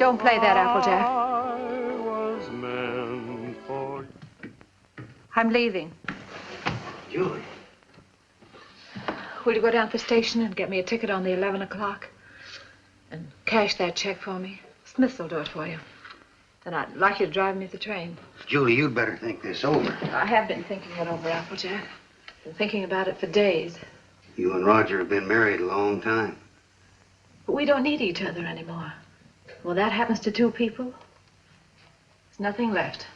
Don't play that, Applejack. I was meant for... I'm leaving. Julie. Will you go down to the station and get me a ticket on the 11 o'clock? And cash that check for me? Smith will do it for you. Then I'd like you to drive me to the train. Julie, you'd better think this over. I have been thinking it over, Applejack. Been thinking about it for days. You and Roger have been married a long time. But we don't need each other anymore. Well, that happens to two people. There's nothing left.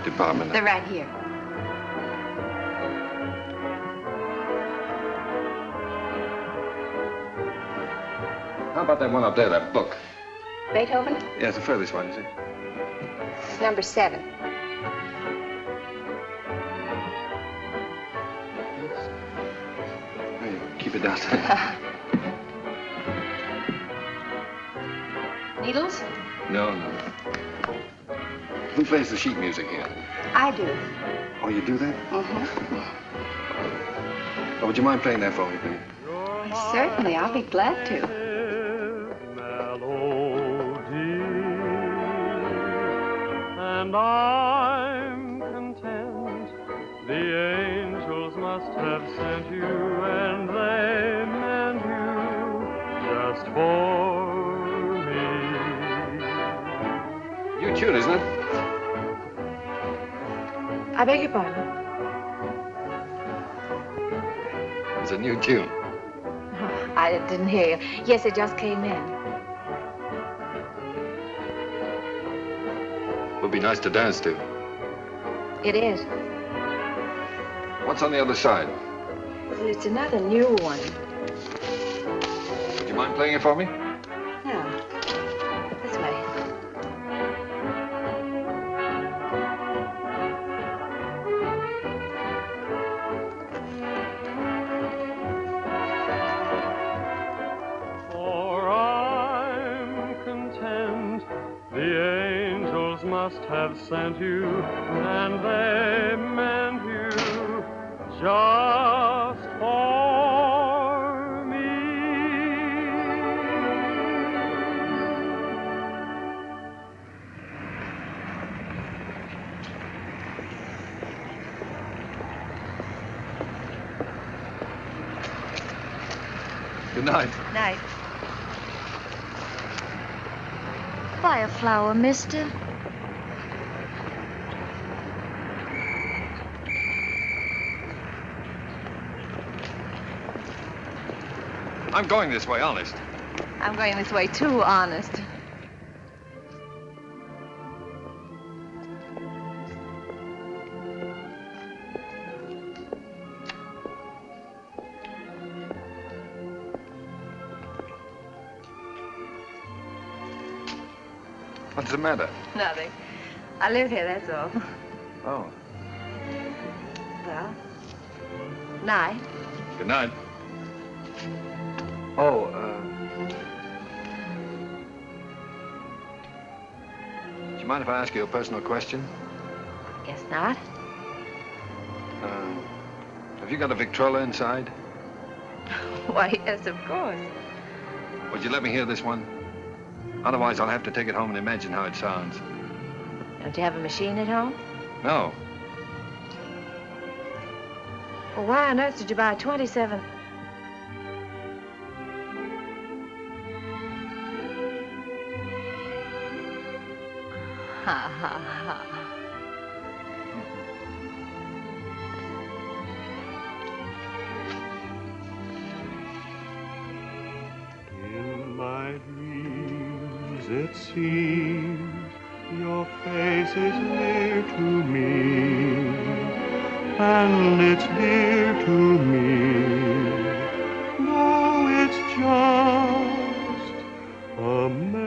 Department. They're right here. How about that one up there, that book? Beethoven? Yeah, it's the furthest one, you see. It's number 7. Hey, keep it down. Needles? No. Who plays the sheet music here? I do. Oh, you do that? Mm-hmm. Oh, would you mind playing that for me, please? Certainly, I'll be glad to. And I'm content. The angels must have sent you, and they meant you just for me. New tune, isn't it? I beg your pardon? It's a new tune. Oh, I didn't hear you. Yes, it just came in. Would be nice to dance to. It is. What's on the other side? Well, it's another new one. Would you mind playing it for me? No. This way. Must have sent you, and they meant you just for me. Good night. Night. Buy a flower, mister. I'm going this way, honest. I'm going this way too, honest. What's the matter? Nothing. I live here, that's all. Oh. Well, night. Good night. Oh, do you mind if I ask you a personal question? Guess not. Have you got a Victrola inside? Why, yes, of course. Would you let me hear this one? Otherwise, I'll have to take it home and imagine how it sounds. Don't you have a machine at home? No. Well, why on earth did you buy 27? Ha, ha, ha. In my dreams, it seems your face is near to me, and it's dear to me. Though it's just a memory.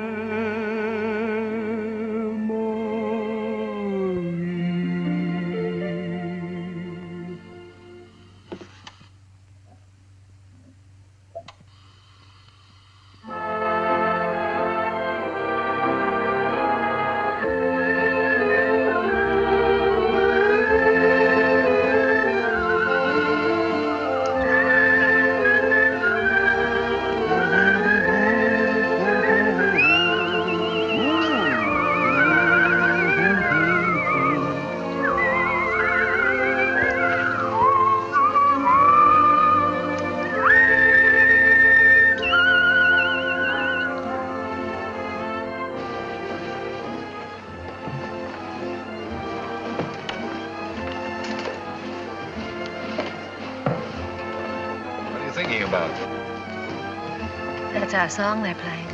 That's our song they're playing.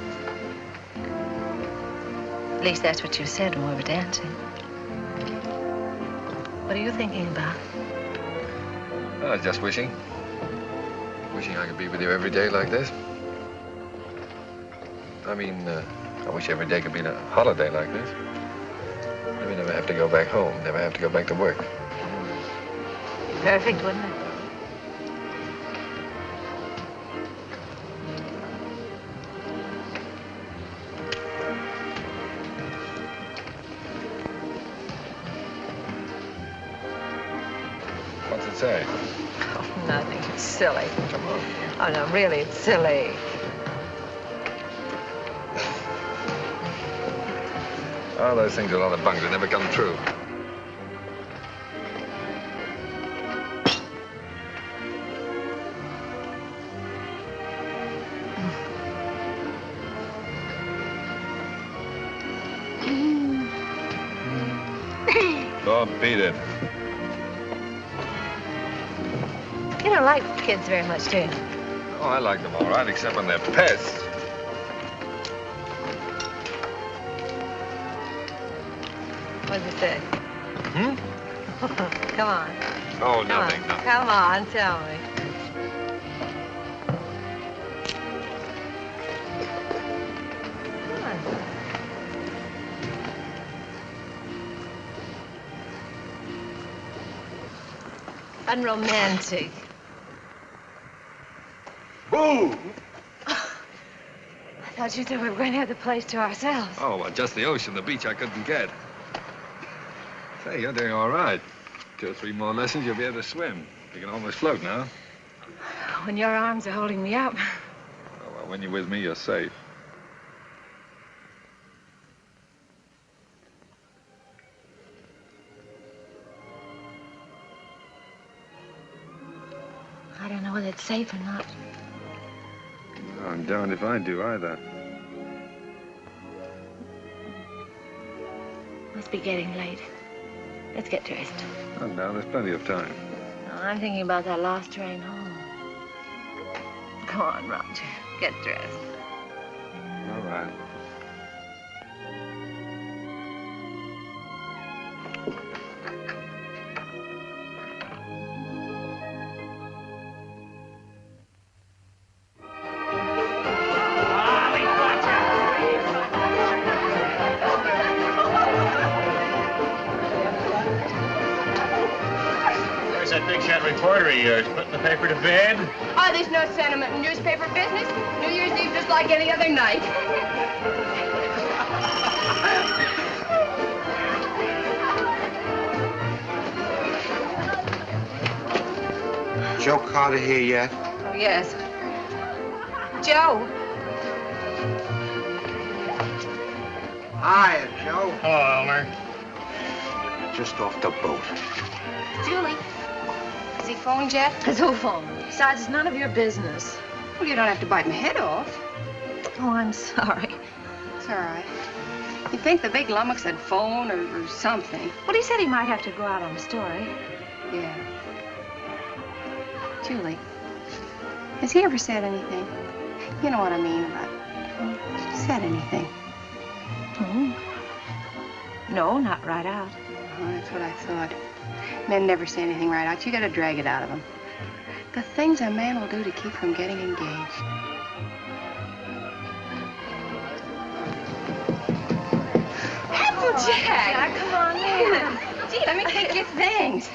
At least that's what you said when we were dancing. What are you thinking about? I was just wishing. Wishing I could be with you every day like this. I mean, I wish every day could be a holiday like this. Then we never have to go back home, never have to go back to work. Perfect, wouldn't it? What's it say? Oh, nothing. It's silly. Come on. Oh, no, really, it's silly. Oh, those things are a lot of bunk. They never come true. Oh, beat it. You don't like kids very much, do you? Oh, I like them all right, except when they're pests. What does it say? Hmm? Come on. Oh, nothing, nothing. Come on, tell me. Come on. Unromantic. Boo! I thought you said we were going to have the place to ourselves. Oh, well, just the ocean, the beach I couldn't get. Say, you're doing all right. 2 or 3 more lessons, you'll be able to swim. You can almost float now. When your arms are holding me up. Oh, well, when you're with me, you're safe. I don't know whether it's safe or not. I'm darned if I do either. Must be getting late. Let's get dressed. Oh, no, there's plenty of time. No, I'm thinking about that last train home. Come on, Roger. Get dressed. All right. Reporter of yours, putting the paper to bed? Oh, there's no sentiment in newspaper business. New Year's Eve just like any other night. Joe Carter here yet? Oh, yes. Joe. Hiya, Joe. Hello, Elmer. Just off the boat. Julie. Has he phoned yet? Has who phoned? Besides, it's none of your business. Well, you don't have to bite my head off. Oh, I'm sorry. It's all right. You'd think the big lummox had phoned or something. Well, he said he might have to go out on a story. Yeah. Julie, has he ever said anything? You know what I mean about said anything? Hmm? No, not right out. Oh, that's what I thought. Men never say anything right out. You gotta drag it out of them. The things a man will do to keep from getting engaged. Applejack! Come on in. Gee, let me take your things.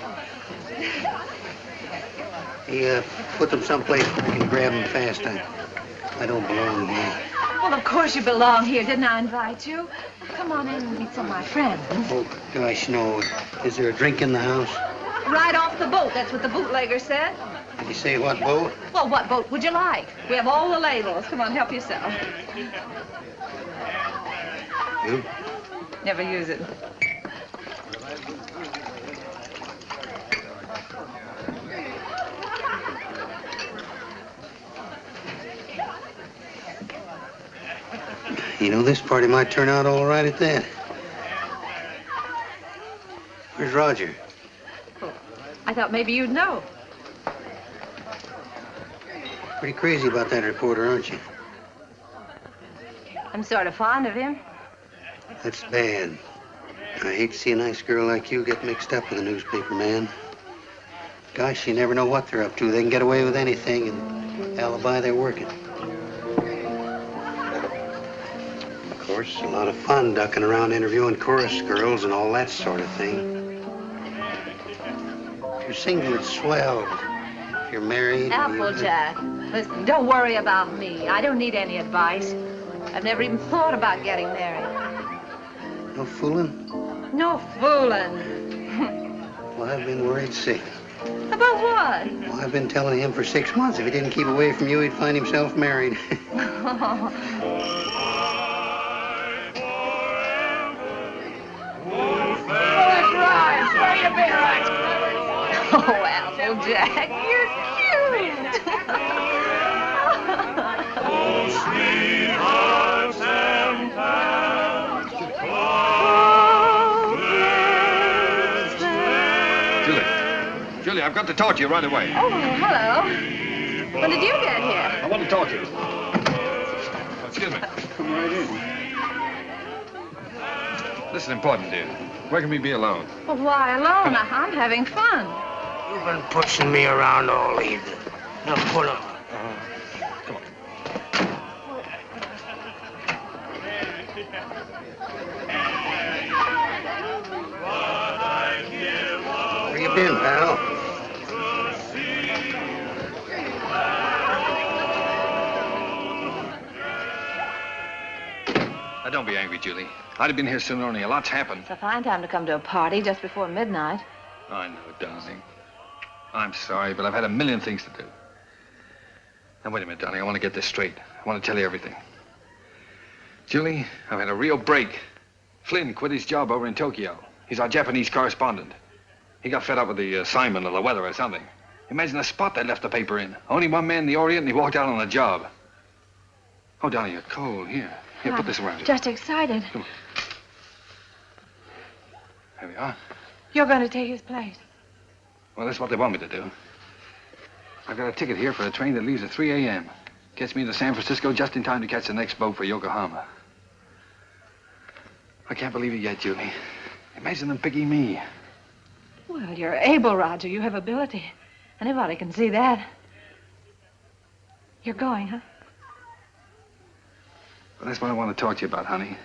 Hey, put them someplace where I can grab them fast. I don't belong here. Well, of course you belong here. Didn't I invite you? Come on in and meet some of my friends. Oh, gosh, no. Is there a drink in the house? Right off the boat. That's what the bootlegger said. Did you say what boat? Well, what boat would you like? We have all the labels. Come on, help yourself. You? Never use it. You know, this party might turn out all right at that. Where's Roger? Oh, I thought maybe you'd know. Pretty crazy about that reporter, aren't you? I'm sort of fond of him. That's bad. I hate to see a nice girl like you get mixed up with a newspaper man. Gosh, you never know what they're up to. They can get away with anything and alibi they're working. Of course, a lot of fun ducking around interviewing chorus girls and all that sort of thing. If you're single, it's swell. If you're married... Applejack, listen, don't worry about me. I don't need any advice. I've never even thought about getting married. No fooling? No fooling. Well, I've been worried sick. About what? Well, I've been telling him for 6 months if he didn't keep away from you, he'd find himself married. Oh, Applejack, you're cute. Oh, sweethearts and pals, Julie, I've got to talk to you right away. Oh, hello. When did you get here? I want to talk to you. Excuse me. Come right in. This is important, dear. Where can we be alone? Well, why alone? I'm having fun. You've been pushing me around all evening. Now pull up. Come on. Where you been, pal? Now, don't be angry, Julie. I'd have been here sooner, only a lot's happened. It's a fine time to come to a party just before midnight. I know, darling. I'm sorry, but I've had a million things to do. Now, wait a minute, darling. I want to get this straight. I want to tell you everything. Julie, I've had a real break. Flynn quit his job over in Tokyo. He's our Japanese correspondent. He got fed up with the assignment or the weather or something. Imagine the spot they left the paper in. Only one man in the Orient, and he walked out on the job. Oh, Donnie, you're cold. Here, put this around you. Just excited. Come on. There we are. You're going to take his place. Well, that's what they want me to do. I've got a ticket here for a train that leaves at 3 a.m. Gets me to San Francisco just in time to catch the next boat for Yokohama. I can't believe it yet, Julie. Imagine them picking me. Well, you're able, Roger. You have ability. Anybody can see that. You're going, huh? Well, that's what I want to talk to you about, honey.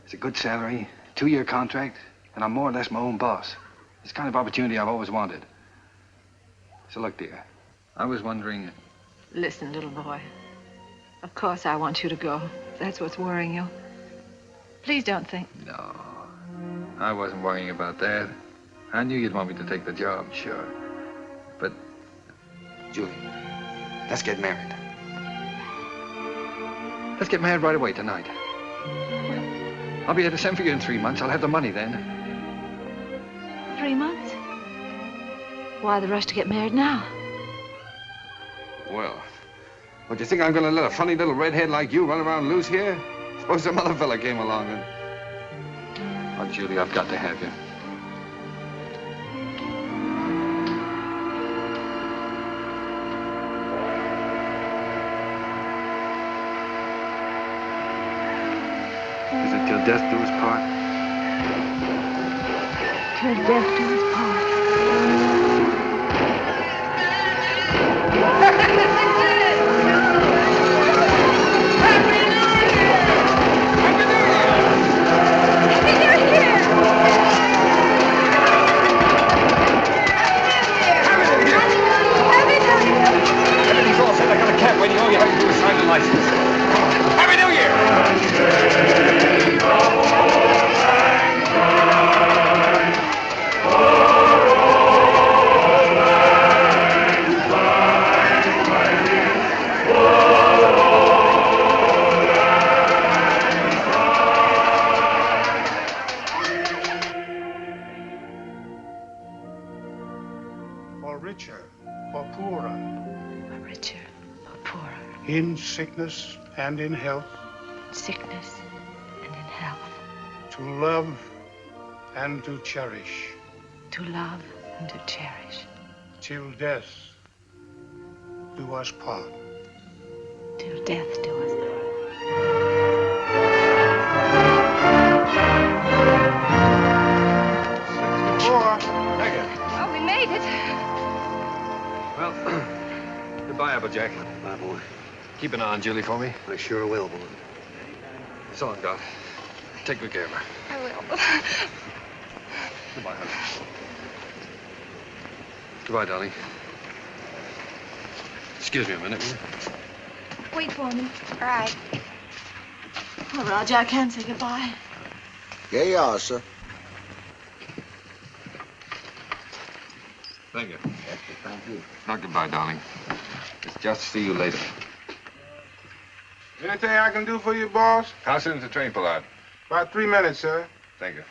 It's a good salary, 2-year contract, and I'm more or less my own boss. It's the kind of opportunity I've always wanted. So look, dear, I was wondering... Listen, little boy. Of course I want you to go. If that's what's worrying you. Please don't think... No, I wasn't worrying about that. I knew you'd want me to take the job, sure. But, Julie, let's get married. Let's get married right away tonight. I'll be able to send for you in 3 months. I'll have the money then. 3 months? Why the rush to get married now? Well, what, do you think I'm going to let a funny little redhead like you run around loose here? Suppose some other fella came along and... Oh, Julie, I've got to have you. Is it till death do us part? Till death do us part. Everything's all set. I got a cab waiting. All you have to do is sign the license. Happy New Year! For richer, for poorer, For richer, for poorer. in sickness and in health, Sickness and in health. to love and to cherish, To love and to cherish. till death do us part. Till death do us part. Thank you. Oh, we made it. Well, goodbye, Applejack. Bye, boy. Keep an eye on Julie for me. I sure will, boy. So long, Doc. Take good care of her. I will. Goodbye, honey. Goodbye, darling. Excuse me a minute, will you? Wait for me. All right. Oh, Roger, I can't say goodbye. Yeah, you are, sir. Thank you. Thank you. Not goodbye, darling. It's just see you later. Anything I can do for you, boss? How soon does the train pull out? About 3 minutes, sir. Thank you.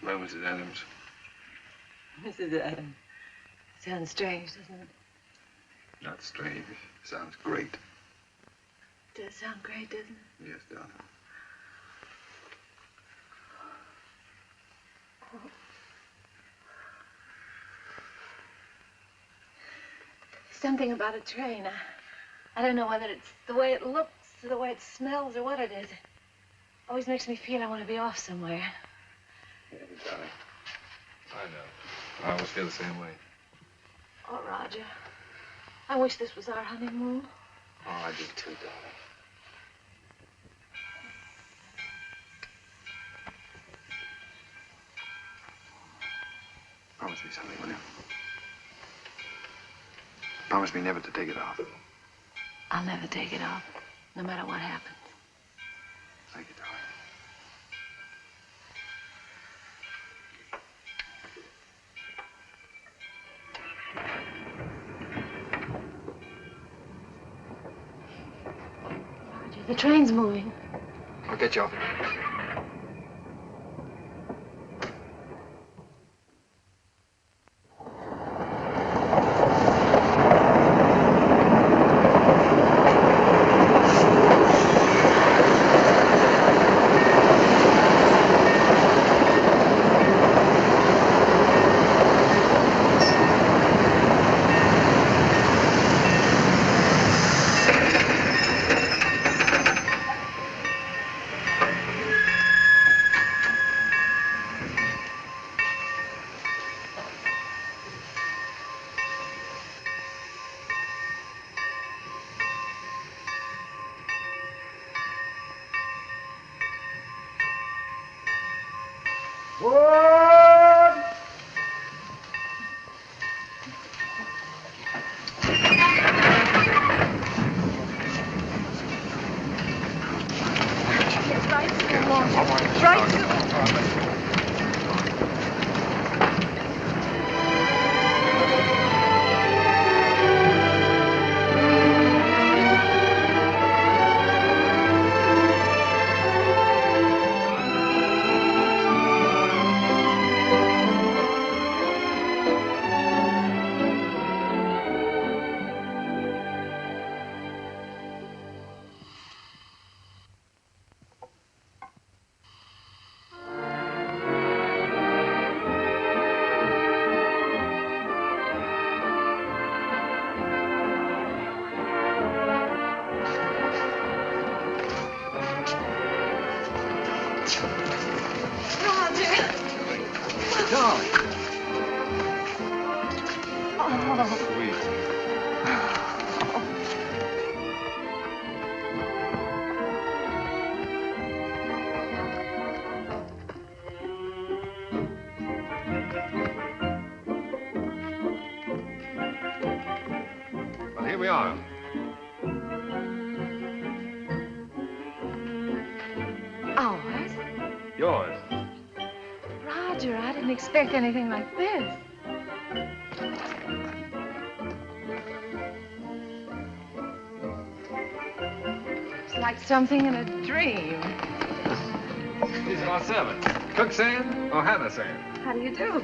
Well, Mrs. Adams. Mrs. Adams. Sounds strange, doesn't it? Not strange. Sounds great. It does sound great, doesn't it? Yes, darling. Something about a train. I don't know whether it's the way it looks, or the way it smells, or what it is. It always makes me feel I want to be off somewhere. Yeah, darling. I know. I always feel the same way. Oh, Roger. I wish this was our honeymoon. Oh, I do too, darling. Promise me something, will you? Promise me never to take it off. I'll never take it off, no matter what happens. Thank you, darling. Roger, the train's moving. I'll get you off. Oh, sweet. Well, here we are. Ours? Yours. Roger, I didn't expect anything like this. It's like something in a dream. These are our servants. Cook saying or Hannah saying? How do you do?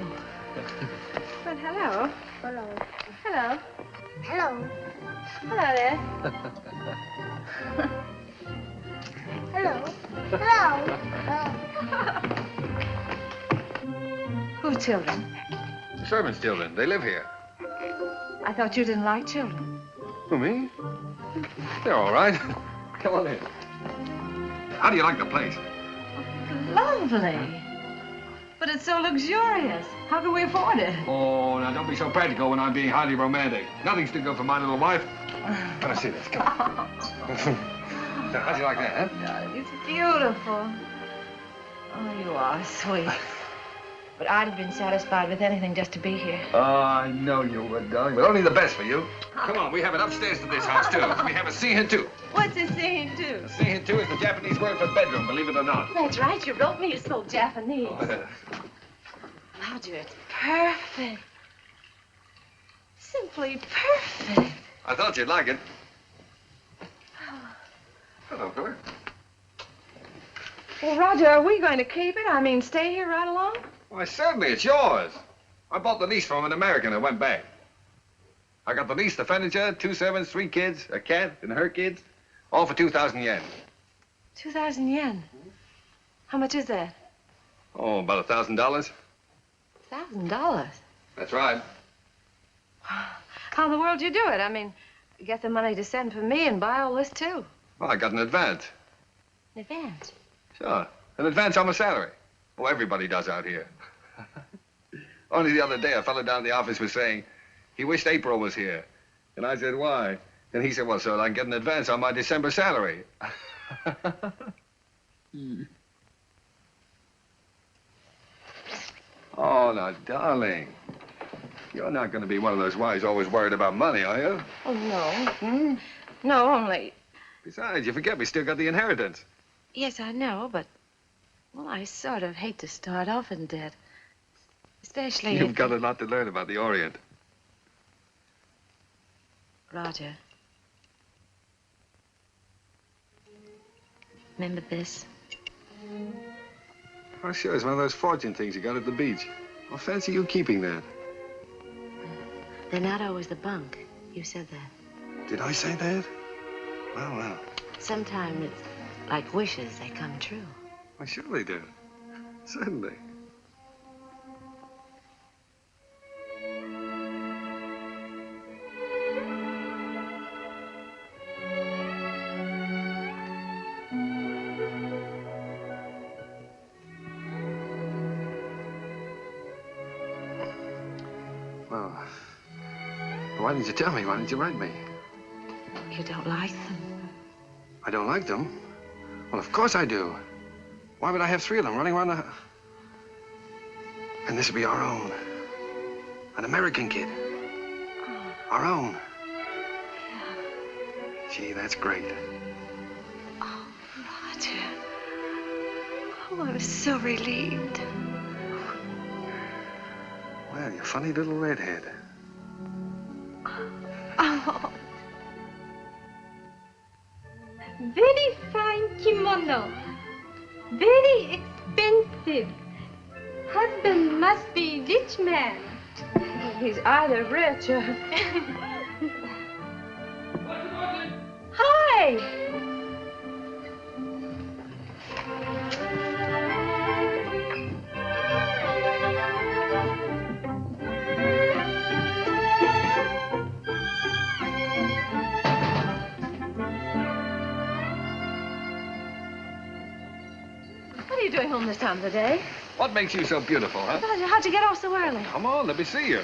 Well, hello. Hello. Hello. Hello. Hello there. Hello. Hello. Whose children? The servants' children. They live here. I thought you didn't like children. Who, me? They're all right. Come on in. How do you like the place? Lovely. But it's so luxurious. How can we afford it? Oh, now don't be so practical when I'm being highly romantic. Nothing's too good for my little wife. Let us see this. Come on. Now, how do you like that, huh? It's beautiful. Oh, you are sweet. But I'd have been satisfied with anything just to be here. Oh, I know you would, darling, but only the best for you. Come on, we have it upstairs to this house, too. We have a Sihin-tu. What's a Sihin-tu? Sihin-tu is the Japanese word for bedroom, believe it or not. That's right, you wrote me. It's so Japanese. Roger, it's perfect. Simply perfect. I thought you'd like it. Hello, fella. Well, Roger, are we going to keep it? I mean, stay here right along? Why, certainly, it's yours. I bought the lease from an American and went back. I got the lease, the furniture, 2 servants, 3 kids, a cat, and her kids, all for 2,000 yen. 2,000 yen? How much is that? Oh, about $1,000. $1,000? That's right. How in the world do you do it? I mean, get the money to send for me and buy all this, too. Well, I got an advance. An advance? Sure, an advance on my salary. Oh, everybody does out here. Only the other day, a fellow down in the office was saying he wished April was here. And I said, why? And he said, well, so I can get an advance on my December salary. Oh, now, darling, you're not going to be one of those wives always worried about money, are you? Oh, no. No, only... Besides, you forget we still got the inheritance. Yes, I know, but... Well, I sort of hate to start off in debt. Especially You've got a lot to learn about the Orient. Roger. Remember this? Oh, sure, it's one of those fortune things you got at the beach. Well, fancy you keeping that. They're not always the bunk. You said that. Did I say that? Well, well. Sometimes it's like wishes, they come true. Why, sure they do. Certainly. Well, why didn't you tell me? Why didn't you write me? You don't like them? I don't like them? Well, of course I do. Why would I have 3 of them running around the... And this would be our own. An American kid. Oh. Our own. Yeah. Gee, that's great. Oh, Roger. Oh, I'm so relieved. Well, you funny little redhead. Oh. Very fine kimono. Very expensive. Husband must be rich man. He's either rich or... Hi! What are you doing home this time of the day? What makes you so beautiful, huh? How'd you get off so early? Come on, let me see you.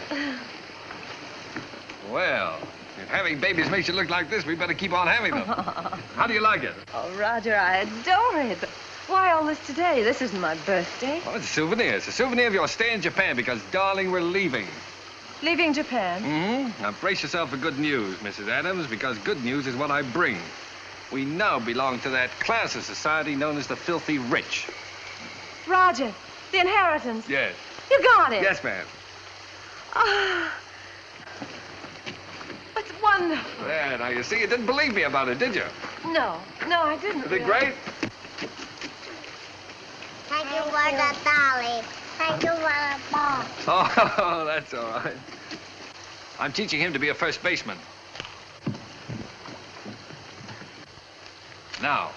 Well, if having babies makes you look like this, we better keep on having them. How do you like it? Oh, Roger, I adore it. But why all this today? This isn't my birthday. Oh, it's a souvenir. It's a souvenir of your stay in Japan because, darling, we're leaving. Leaving Japan? Mm-hmm. Now, brace yourself for good news, Mrs. Adams, because good news is what I bring. We now belong to that class of society known as the filthy rich. Roger, the inheritance. Yes. You got it. Yes, ma'am. Ah. It's wonderful. There, now, you see, you didn't believe me about it, did you? No, I didn't. Isn't it great? Thank you for the dolly. Thank you for the ball. Oh, that's all right. I'm teaching him to be a first baseman. Now,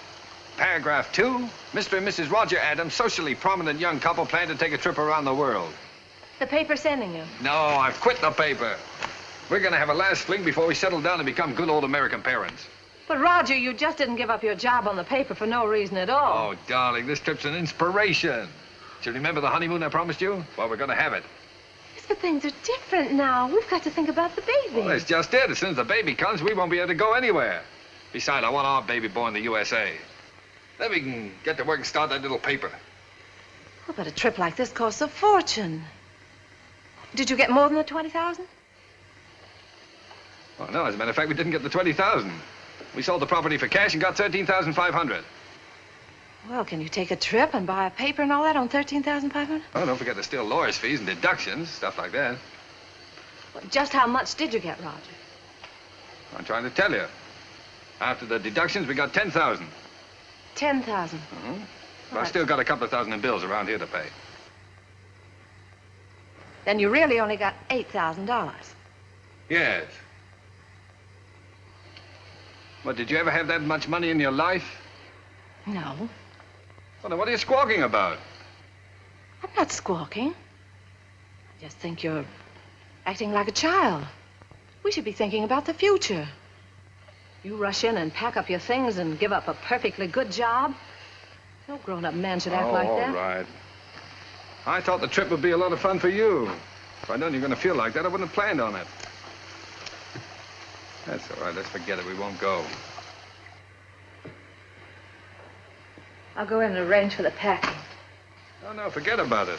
paragraph 2, Mr. and Mrs. Roger Adams, socially prominent young couple, plan to take a trip around the world. The paper's sending you. No, I've quit the paper. We're going to have a last fling before we settle down and become good old American parents. But, Roger, you just didn't give up your job on the paper for no reason at all. Oh, darling, this trip's an inspiration. Do you remember the honeymoon I promised you? Well, we're going to have it. Yes, but things are different now. We've got to think about the baby. Well, that's just it. As soon as the baby comes, we won't be able to go anywhere. Besides, I want our baby born in the USA. Then we can get to work and start that little paper. Well, but a trip like this costs a fortune. Did you get more than the 20,000? Well, no, as a matter of fact, we didn't get the 20,000. We sold the property for cash and got 13,500. Well, can you take a trip and buy a paper and all that on 13,500? Oh, don't forget there's still lawyer's fees and deductions, stuff like that. Well, just how much did you get, Roger? I'm trying to tell you. After the deductions, we got 10,000. 10,000. Mm-hmm. But I've still got a couple of thousand in bills around here to pay. Then you really only got $8,000. Yes. But did you ever have that much money in your life? No. Well, then what are you squawking about? I'm not squawking. I just think you're acting like a child. We should be thinking about the future. You rush in and pack up your things and give up a perfectly good job. No grown-up man should act like that. All right. I thought the trip would be a lot of fun for you. If I'd known you were going to feel like that, I wouldn't have planned on it. That's all right. Let's forget it. We won't go. I'll go in and arrange for the packing. Oh, no, forget about it.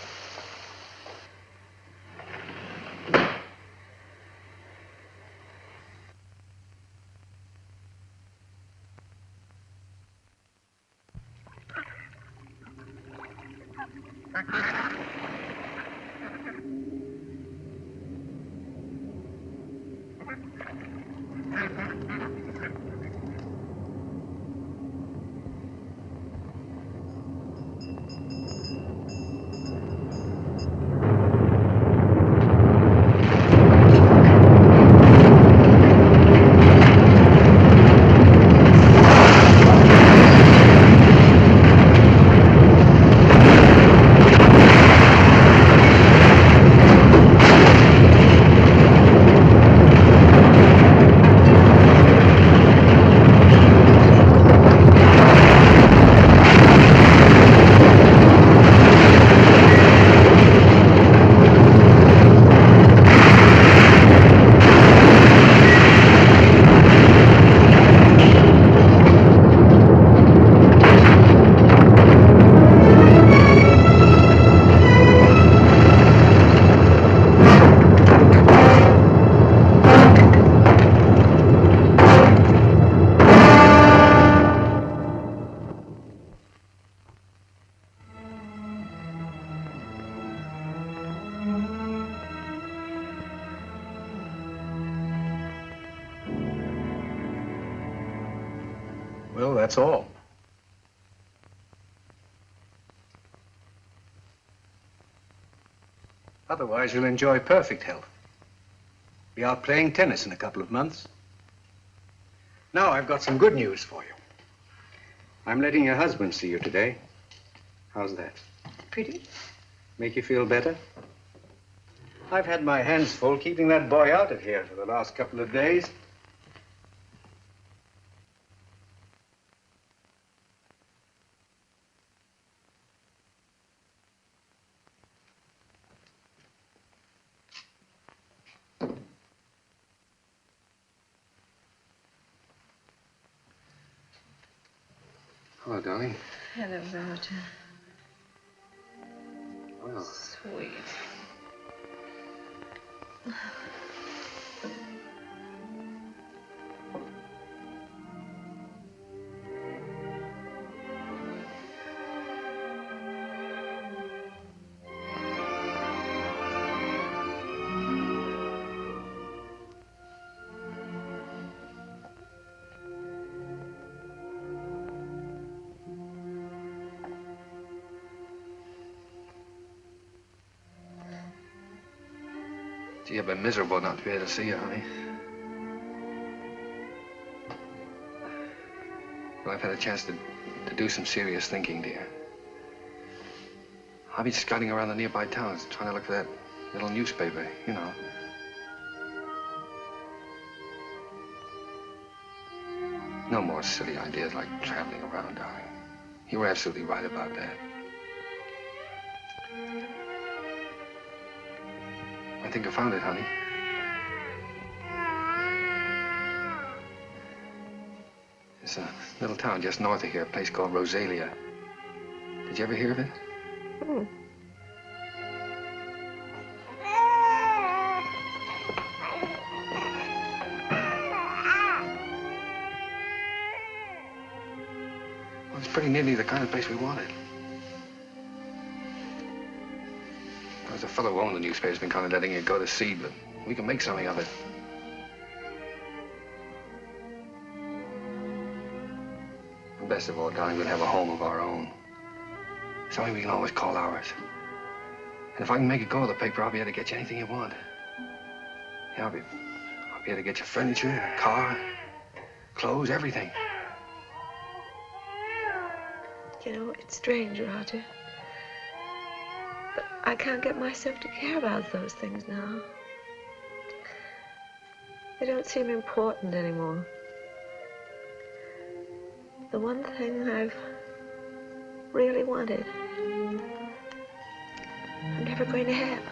Well, that's all. Otherwise, you'll enjoy perfect health. Be out playing tennis in a couple of months. Now, I've got some good news for you. I'm letting your husband see you today. How's that? Pretty? Make you feel better? I've had my hands full keeping that boy out of here for the last couple of days. Hello, darling. Hello, Roger. Well, Sweet. gee, I've been miserable not to be able to see you, honey. Well, I've had a chance to do some serious thinking, dear. I've been scouting around the nearby towns, trying to look for that little newspaper, you know. No more silly ideas like traveling around, darling. You were absolutely right about that. I think I found it, honey. There's a little town just north of here, a place called Rosalia. Did you ever hear of it? Hmm. Well, it's pretty nearly the kind of place we wanted. There's a fellow who owned the newspaper's been kind of letting it go to seed, but we can make something of it. And best of all, darling, we'll have a home of our own. Something we can always call ours. And if I can make it go, the paper, I'll be able to get you anything you want. Yeah, I'll be able to get you furniture, a car, clothes, everything. You know, it's strange, Roger. But I can't get myself to care about those things now. They don't seem important anymore. The one thing I've really wanted, I'm never going to have.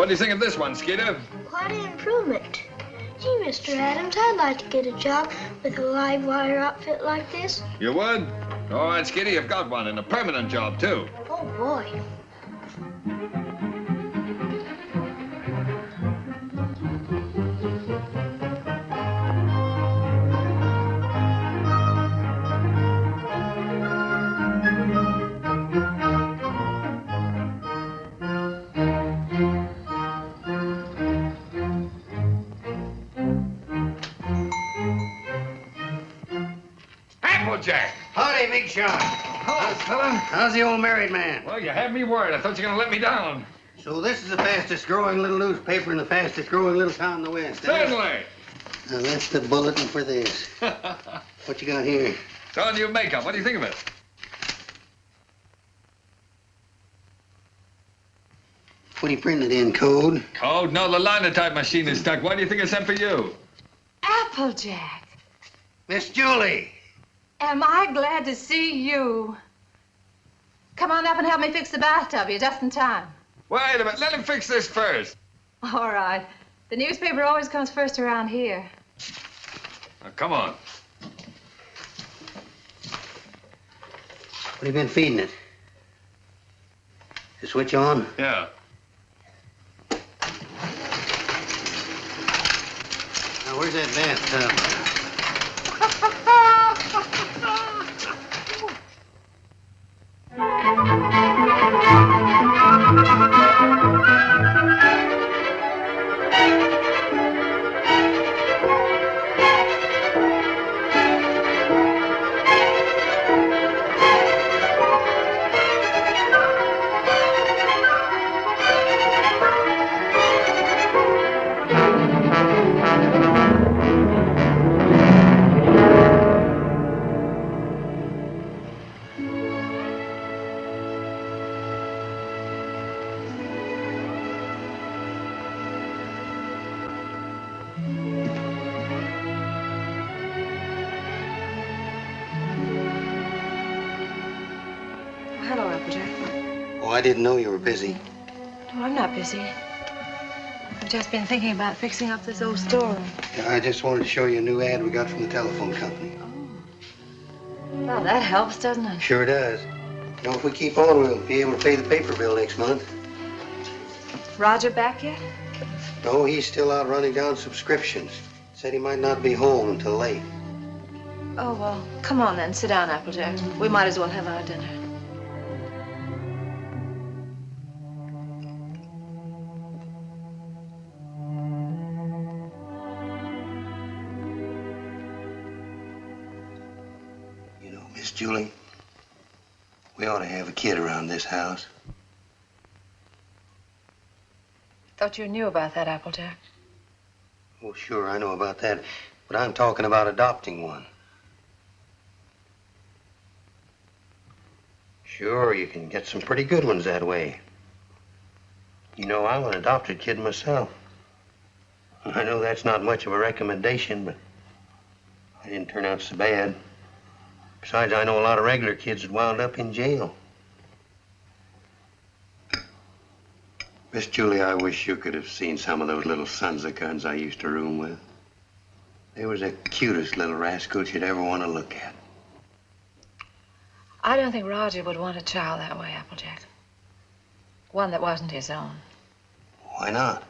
What do you think of this one, Skeeter? Quite an improvement. Gee, Mr. Adams, I'd like to get a job with a live wire outfit like this. You would? All right, Skeeter, you've got one, and a permanent job, too. Oh, boy. Applejack. Howdy, Big Shot. Hello, fella. How's the old married man? Well, you had me worried. I thought you were going to let me down. So this is the fastest growing little newspaper in the fastest growing little town in the West. Certainly. Now, that's the bulletin for this. What you got here? It's all new makeup. What do you think of it? What do you printed in, code? Code? No, the linotype machine is stuck. Why do you think I sent for you? Applejack, Miss Julie. am I glad to see you. Come on up and help me fix the bathtub. You're just in time. Wait a minute. Let him fix this first. All right. The newspaper always comes first around here. Now, come on. What have you been feeding it? The switch on? Yeah. Now, where's that bathtub? Hello, Applejack. Oh, I didn't know you were busy. No, I'm not busy. I've just been thinking about fixing up this old storeroom. Yeah, I just wanted to show you a new ad we got from the telephone company. Well, that helps, doesn't it? Sure does. You know, if we keep on, we'll be able to pay the paper bill next month. Roger back yet? No, he's still out running down subscriptions. Said he might not be home until late. Oh, well, come on then. Sit down, Applejack. We might as well have our dinner. You know, Miss Julie, we ought to have a kid around this house. Thought you knew about that, Applejack. Oh, sure, I know about that. But I'm talking about adopting one. Sure, you can get some pretty good ones that way. You know, I'm an adopted kid myself. I know that's not much of a recommendation, but I didn't turn out so bad. Besides, I know a lot of regular kids that wound up in jail. Miss Julie, I wish you could have seen some of those little sons of guns I used to room with. They was the cutest little rascals you'd ever want to look at. I don't think Roger would want a child that way, Applejack. One that wasn't his own. Why not?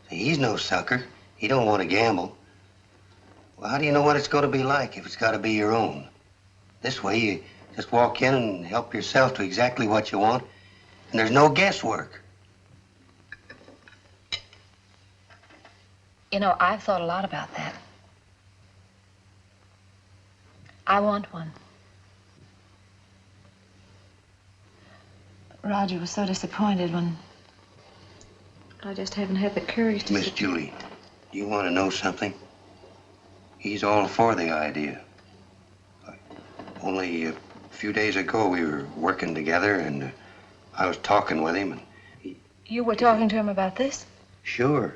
See, he's no sucker. He don't want to gamble. Well, how do you know what it's going to be like if it's got to be your own? This way, you just walk in and help yourself to exactly what you want, and there's no guesswork. You know, I've thought a lot about that. I want one. Roger was so disappointed when I just haven't had the courage to... Miss Julie, do you want to know something? He's all for the idea. Only a few days ago, we were working together, and I was talking with him, and You were talking to him about this? Sure.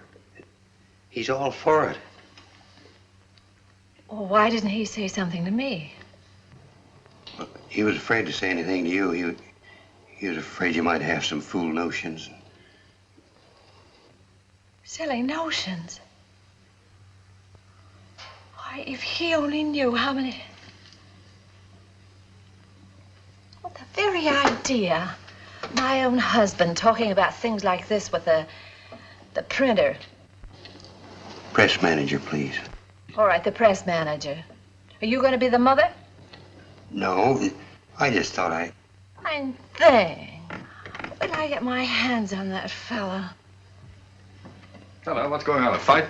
He's all for it. Well, why didn't he say something to me? He was afraid to say anything to you. He was afraid you might have some fool notions. Silly notions. Why, if he only knew how many... Well, the very idea. My own husband talking about things like this with the printer. Press manager, please. All right, the press manager. Are you going to be the mother? No, I just thought I... Fine thing. When I get my hands on that fella. Hello, what's going on, a fight?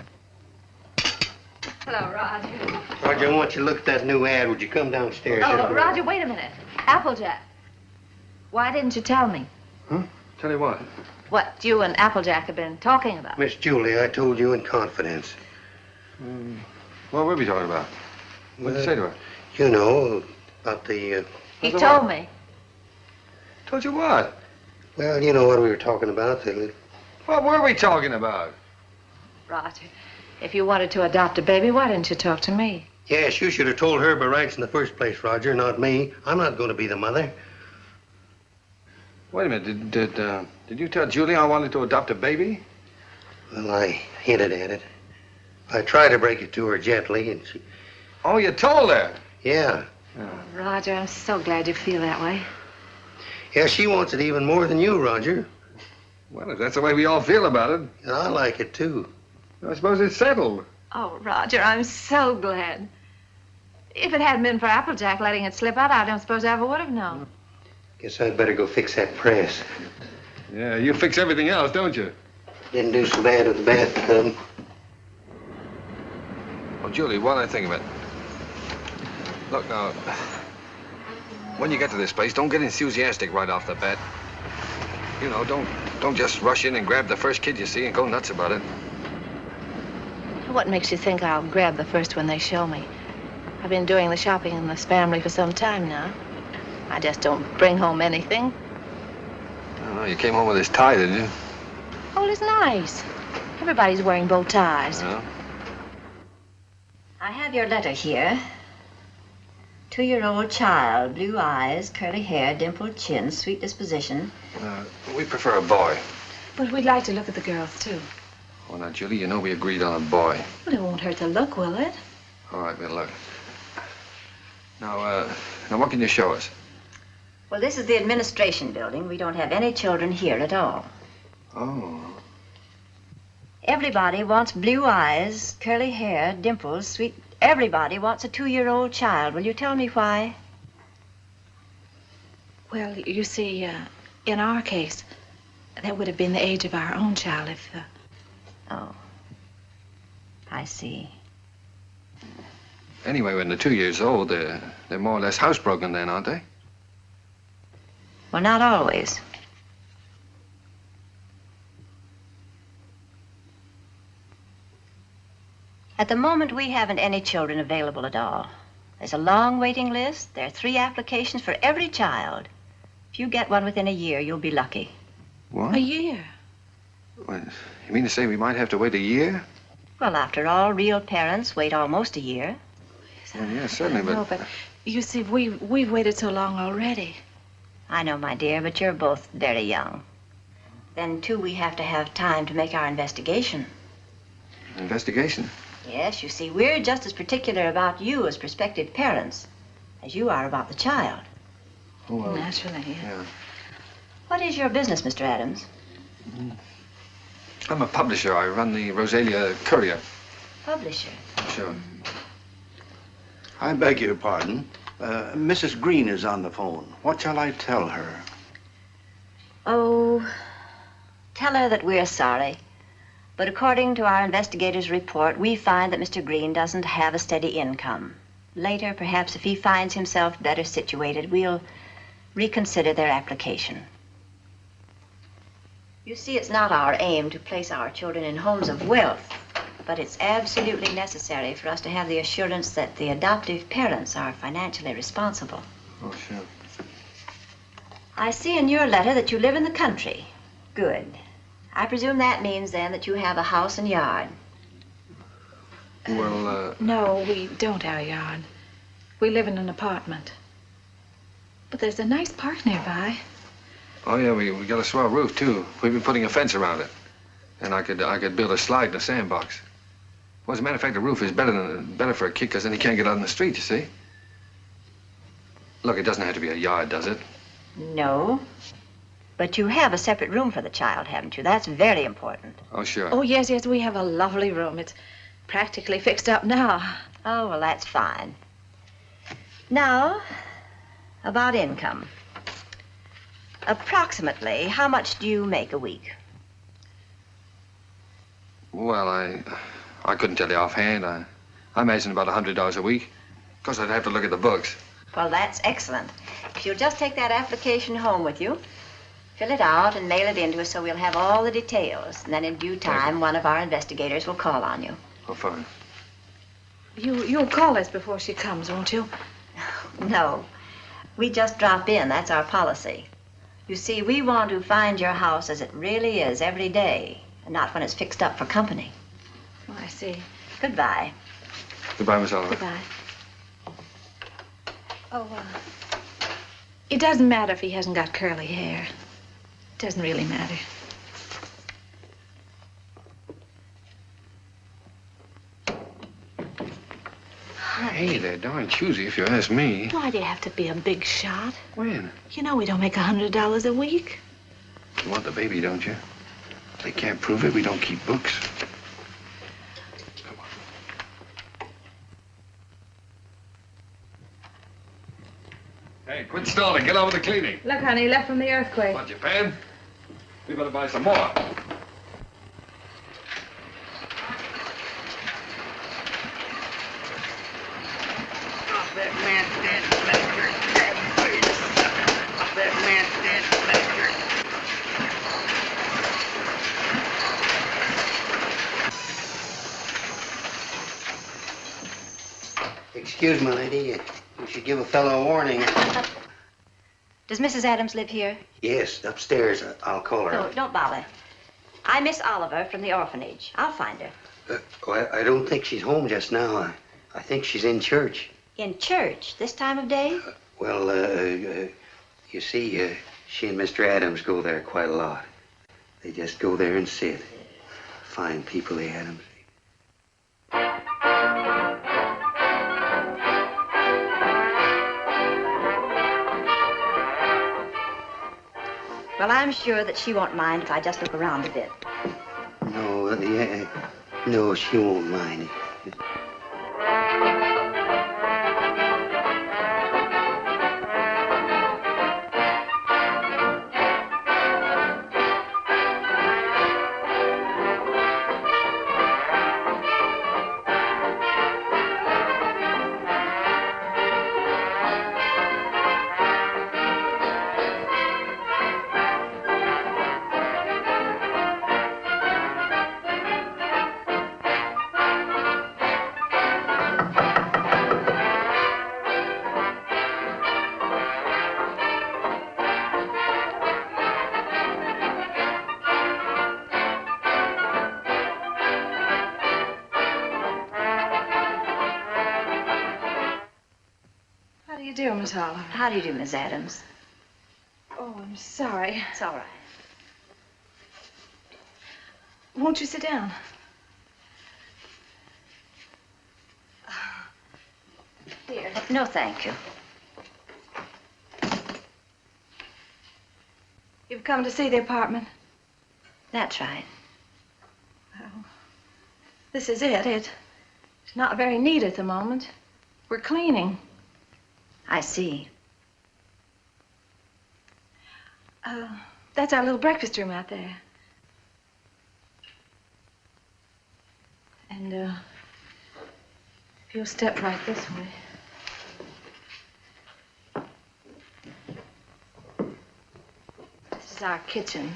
Hello, Roger. Roger, I want you to look at that new ad. Would you come downstairs? Oh, Roger, wait a minute. Applejack. Why didn't you tell me? Huh? Tell you what? What you and Applejack have been talking about. Miss Julie, I told you in confidence. What were we talking about? What did you say to her? You know, about the... He told me. Told you what? Well, you know what we were talking about. What were we talking about? Roger, if you wanted to adopt a baby, why didn't you talk to me? Yes, you should have told her by rights in the first place, Roger, not me. I'm not going to be the mother. Wait a minute. Did you tell Julie I wanted to adopt a baby? Well, I hinted at it. I tried to break it to her gently, and she... Oh, you told her? Yeah. Oh, Roger, I'm so glad you feel that way. Yeah, she wants it even more than you, Roger. Well, if that's the way we all feel about it. And I like it, too. I suppose it's settled. Oh, Roger, I'm so glad. If it hadn't been for Applejack letting it slip out, I don't suppose I ever would have known. Guess I'd better go fix that press. Yeah, you fix everything else, don't you? Didn't do so bad with the bathtub. Oh, Julie, while I think of it. Look, now, when you get to this place, don't get enthusiastic right off the bat. You know, don't just rush in and grab the first kid you see and go nuts about it. What makes you think I'll grab the first one they show me? I've been doing the shopping in this family for some time now. I just don't bring home anything. I don't know, you came home with this tie, didn't you? Oh, it's nice. Everybody's wearing bow ties. Yeah. I have your letter here. 2-year-old child, blue eyes, curly hair, dimpled chin, sweet disposition. We prefer a boy. But we'd like to look at the girls, too. Oh, now, Julie, you know we agreed on a boy. Well, it won't hurt to look, will it? All right, we'll look. Now what can you show us? Well, this is the administration building. We don't have any children here at all. Oh. Everybody wants blue eyes, curly hair, dimples, sweet... Everybody wants a 2-year-old child. Will you tell me why? Well, you see, in our case, that would have been the age of our own child if... Oh. I see. Anyway, when they're 2 years old, they're more or less housebroken then, aren't they? Well, not always. At the moment, we haven't any children available at all. There's a long waiting list. There are 3 applications for every child. If you get one within a year, you'll be lucky. What? A year? Well, you mean to say we might have to wait a year? Well, after all, real parents wait almost a year. Well, yeah, certainly, No, but you see, we've waited so long already. I know, my dear, but you're both very young. Then, too, we have to have time to make our investigation. Investigation? Yes, you see, we're just as particular about you as prospective parents as you are about the child. Oh, well, naturally, yeah. What is your business, Mr. Adams? I'm a publisher. I run the Rosalia Courier. Publisher? Sure. I beg your pardon. Mrs. Green is on the phone. What shall I tell her? Oh, tell her that we're sorry. But according to our investigator's report, we find that Mr. Green doesn't have a steady income. Later, perhaps if he finds himself better situated, we'll reconsider their application. You see, it's not our aim to place our children in homes of wealth, but it's absolutely necessary for us to have the assurance that the adoptive parents are financially responsible. Oh, sure. I see in your letter that you live in the country. Good. I presume that means, then, that you have a house and yard. Well, No, we don't have a yard. We live in an apartment. But there's a nice park nearby. Oh, yeah, we got a swell roof, too. We've been putting a fence around it. And I could build a slide in a sandbox. Well, as a matter of fact, the roof is better for a kid, because then he can't get out in the street, you see. Look, it doesn't have to be a yard, does it? No. But you have a separate room for the child, haven't you? That's very important. Oh, sure. Oh, yes, we have a lovely room. It's practically fixed up now. Oh, well, that's fine. Now, about income. Approximately, how much do you make a week? Well, I couldn't tell you offhand. I imagine about $100 a week. Of course, I'd have to look at the books. Well, that's excellent. If you'll just take that application home with you, fill it out and mail it in to us so we'll have all the details. And then in due time, one of our investigators will call on you. Oh, fine. You'll call us before she comes, won't you? No. We just drop in. That's our policy. You see, we want to find your house as it really is every day, and not when it's fixed up for company. Oh, I see. Goodbye. Goodbye, Miss Oliver. Goodbye. Oh, it doesn't matter if he hasn't got curly hair. It doesn't really matter. Hey, they're darn choosy if you ask me. Why do you have to be a big shot? When? You know we don't make $100 a week. You want the baby, don't you? If they can't prove it, we don't keep books. Come on. Hey, quit stalling. Get on with the cleaning. Look, honey, left from the earthquake. What, Japan? We better buy some more. Excuse me, lady. You should give a fellow a warning. Does Mrs. Adams live here? Yes, upstairs. I'll call her. No, don't bother. I'm Miss Oliver from the orphanage. I'll find her. I don't think she's home just now. I think she's in church. In church? This time of day? You see, she and Mr. Adams go there quite a lot. They just go there and sit. Fine people, the Adams. Well, I'm sure that she won't mind if I just look around a bit. No, she won't mind. Miss Oliver. How do you do, Miss Adams? Oh, I'm sorry. It's all right. Won't you sit down? Here. No, thank you. You've come to see the apartment? That's right. Well, this is it. It's not very neat at the moment. We're cleaning. I see. That's our little breakfast room out there. And, if you'll step right this way. This is our kitchen.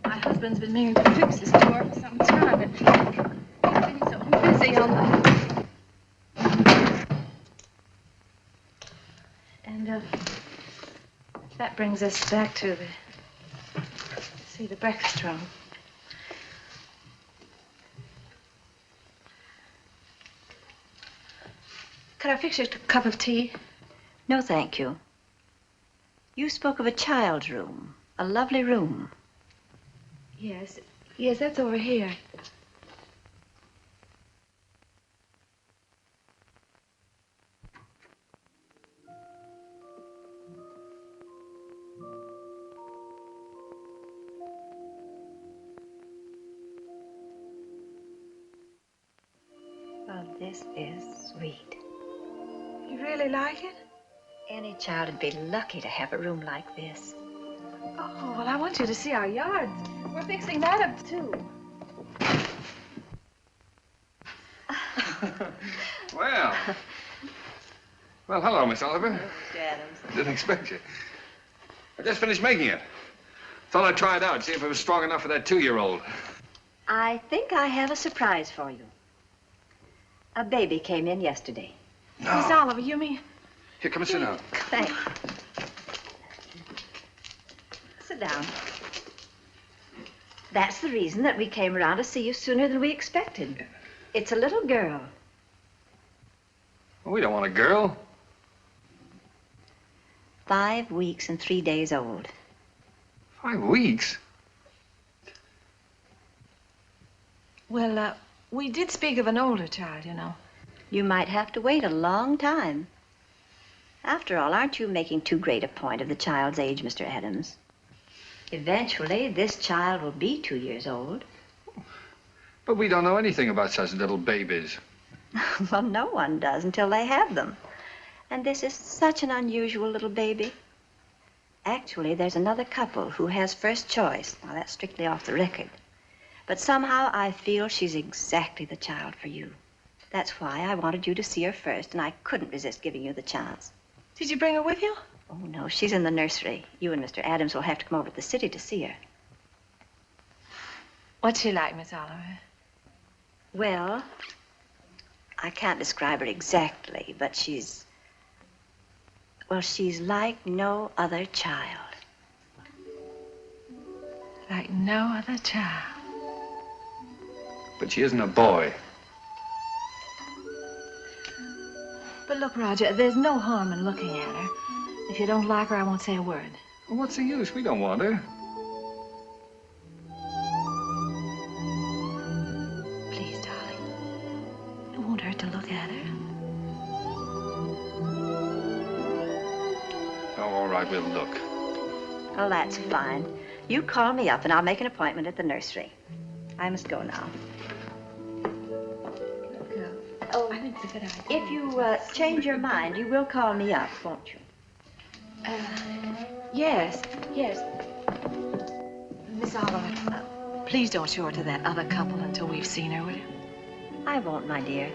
My husband's been meaning to fix this door for some time, but he's been so busy on the... And, that brings us back to the breakfast room. Could I fix you a cup of tea? No, thank you. You spoke of a child's room, a lovely room. Yes, that's over here. Oh, this is sweet. You really like it? Any child would be lucky to have a room like this. Oh, well, I want you to see our yard. We're fixing that up, too. Well. Well, hello, Miss Oliver. Mr. Adams. Didn't expect you. I just finished making it. Thought I'd try it out, see if it was strong enough for that 2-year-old. I think I have a surprise for you. A baby came in yesterday. No. Miss Oliver, you mean? Here, come and sit down. Thanks. Sit down. That's the reason that we came around to see you sooner than we expected. It's a little girl. Well, we don't want a girl. 5 weeks and 3 days old. 5 weeks? Well, we did speak of an older child, you know. You might have to wait a long time. After all, aren't you making too great a point of the child's age, Mr. Adams? Eventually, this child will be 2 years old. But we don't know anything about such little babies. Well, no one does until they have them. And this is such an unusual little baby. Actually, there's another couple who has first choice. Now, that's strictly off the record. But somehow I feel she's exactly the child for you. That's why I wanted you to see her first, and I couldn't resist giving you the chance. Did you bring her with you? Oh, no, she's in the nursery. You and Mr. Adams will have to come over to the city to see her. What's she like, Miss Oliver? Well, I can't describe her exactly, but she's... well, she's like no other child. Like no other child. But she isn't a boy. But look, Roger, there's no harm in looking at her. If you don't like her, I won't say a word. Well, what's the use? We don't want her. Please, darling. It won't hurt to look at her. Oh, all right, we'll look. Oh, that's fine. You call me up, and I'll make an appointment at the nursery. I must go now. Oh, I think it's a good idea. If you change your mind, you will call me up, won't you? Yes. Miss Oliver, please don't show her to that other couple until we've seen her, will you? I won't, my dear.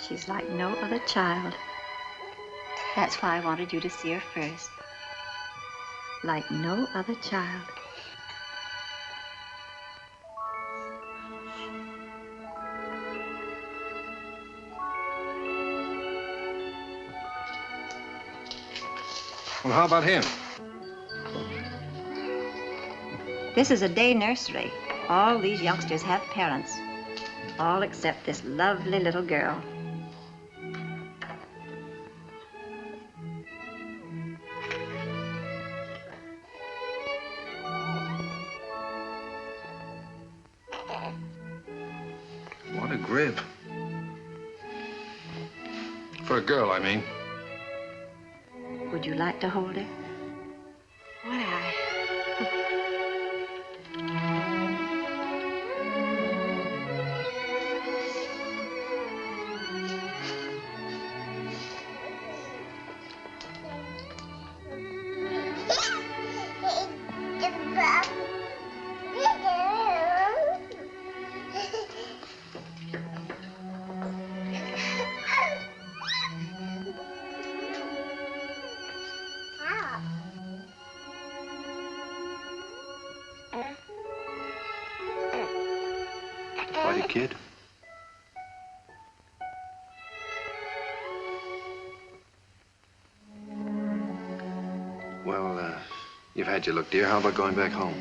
She's like no other child. That's why I wanted you to see her first. Like no other child. Well, how about him? This is a day nursery. All these youngsters have parents. All except this lovely little girl. What a grip. For a girl, I mean. Would you like to hold her? Would I? Buddy, kid. Well, you've had your look, dear. How about going back home?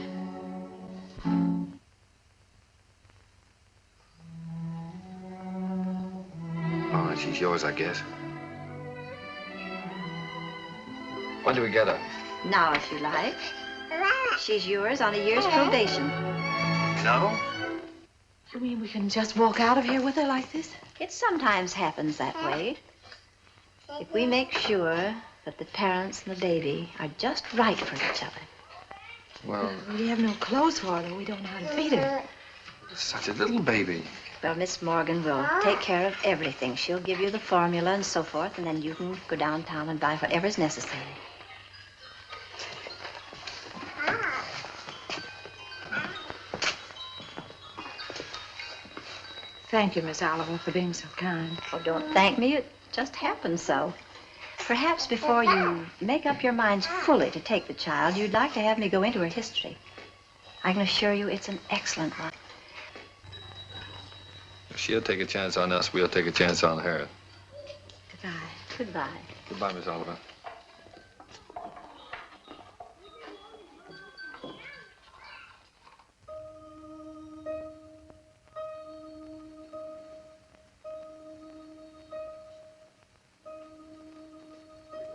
Oh, and she's yours, I guess. When do we get her? Now, if you like. She's yours on a year's probation. No? You mean we can just walk out of here with her like this? It sometimes happens that way. If we make sure that the parents and the baby are just right for each other. Well, We have no clothes for her, though. We don't know how to feed her. such a little baby. Well, Miss Morgan will take care of everything. She'll give you the formula and so forth, and then you can go downtown and buy whatever's necessary. Thank you, Miss Oliver, for being so kind. Oh, don't thank me. It just happened so. Perhaps before you make up your minds fully to take the child, you'd like to have me go into her history. I can assure you it's an excellent one. If she'll take a chance on us, we'll take a chance on her. Goodbye. Goodbye. Goodbye, Miss Oliver.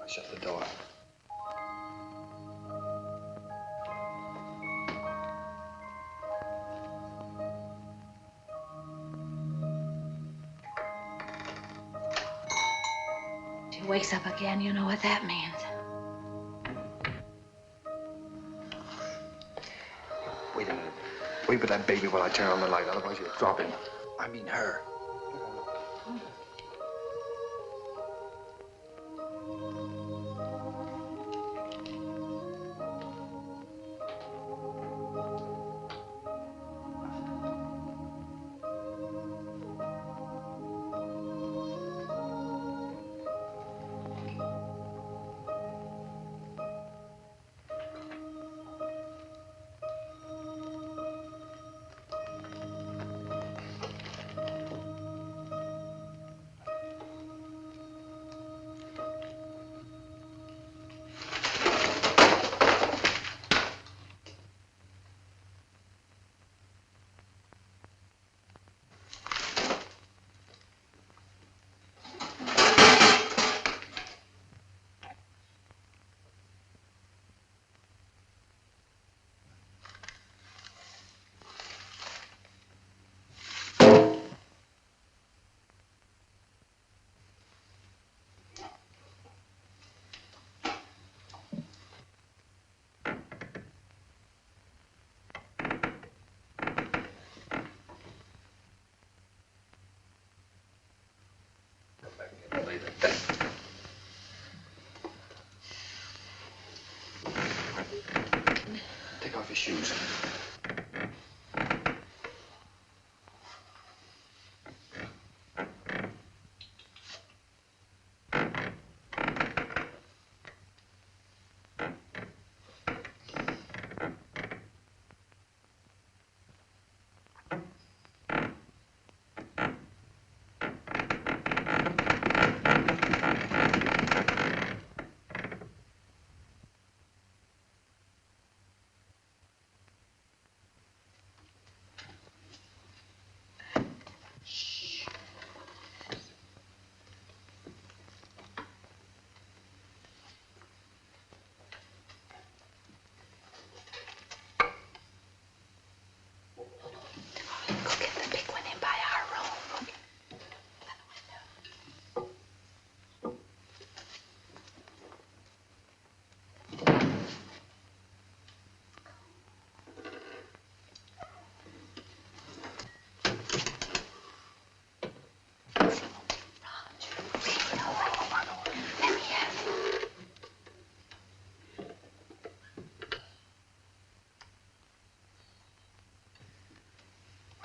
Shut the door. She wakes up again, you know what that means. Wait a minute. Wait with that baby while I turn on the light, otherwise you'll drop him. I mean her. Take off your shoes.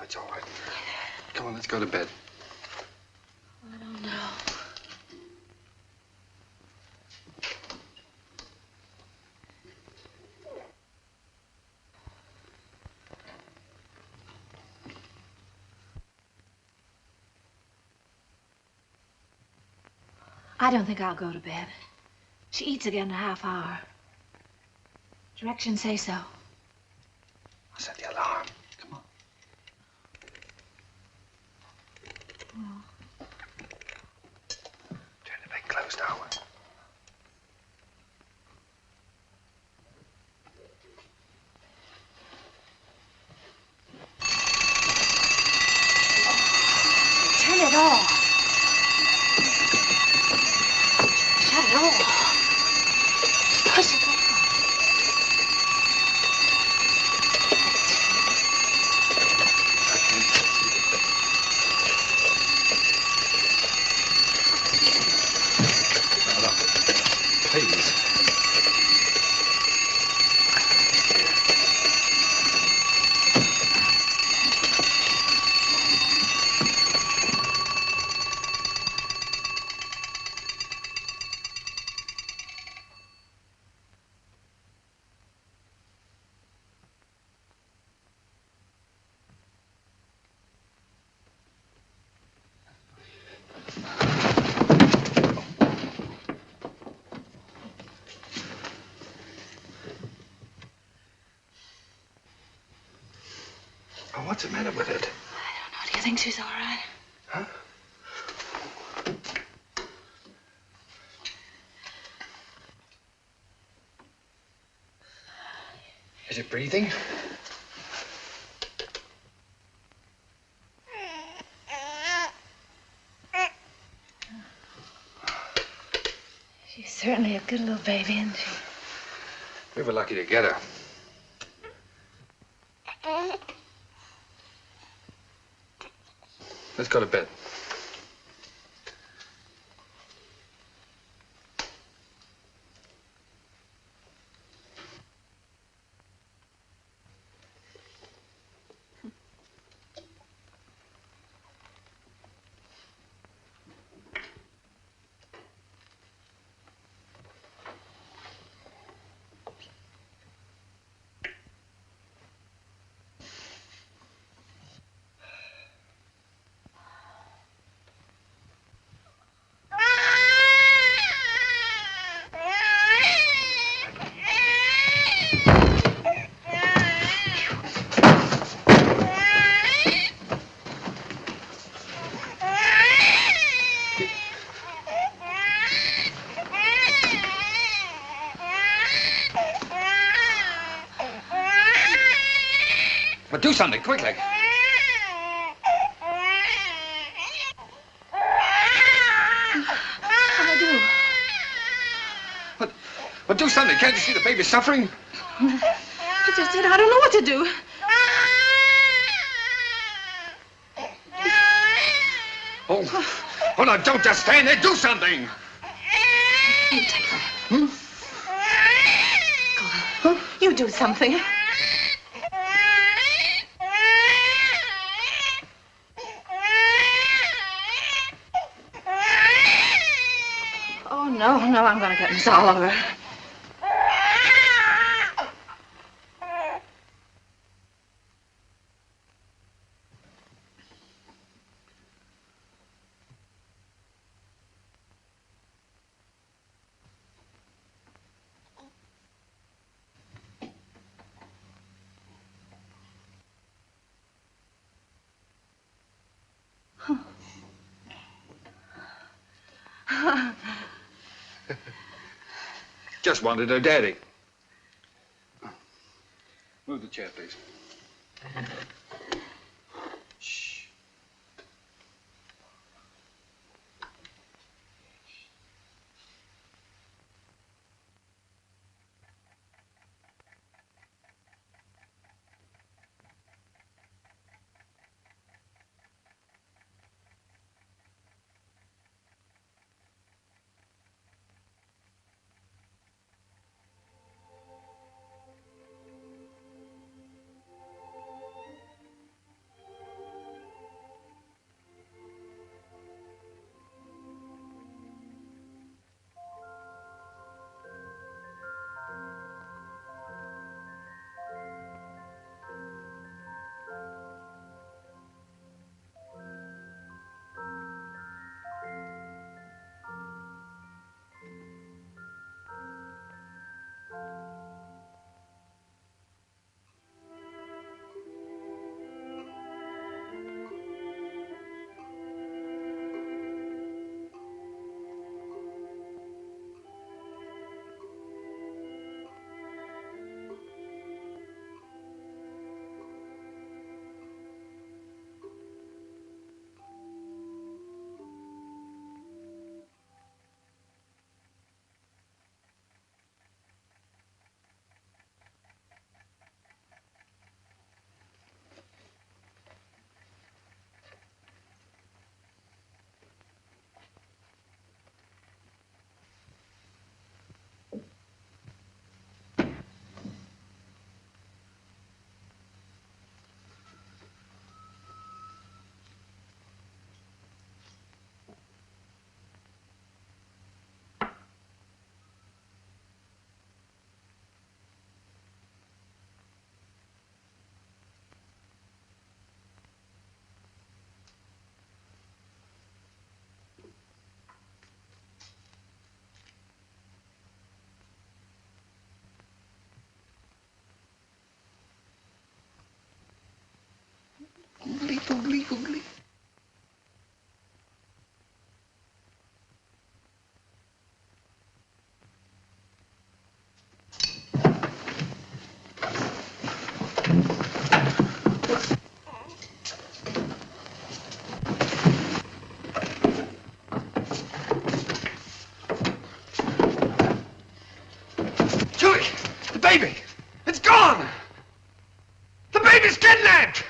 That's all right. Come on, let's go to bed. I don't know. I don't think I'll go to bed. She eats again in a half hour. Directions say so. I'll set the alarm. Come on. Well, Turn the big closed now. turn it off. Shut it off. Push it down. Please. Oh, what's the matter with it? I don't know. Do you think she's all right? Huh? Is it breathing? She's certainly a good little baby, isn't she? We were lucky to get her. Let's go to bed. But do something, quickly. What'll I do? But do something. Can't you see the baby's suffering? I just said I don't know what to do. Oh, no, don't just stand there. Do something. You take her. Go on. You do something. Oh, no, I'm gonna get Miss Oliver. Just wanted her daddy. Move the chair, please. Shh. It's gone! The baby's kidnapped!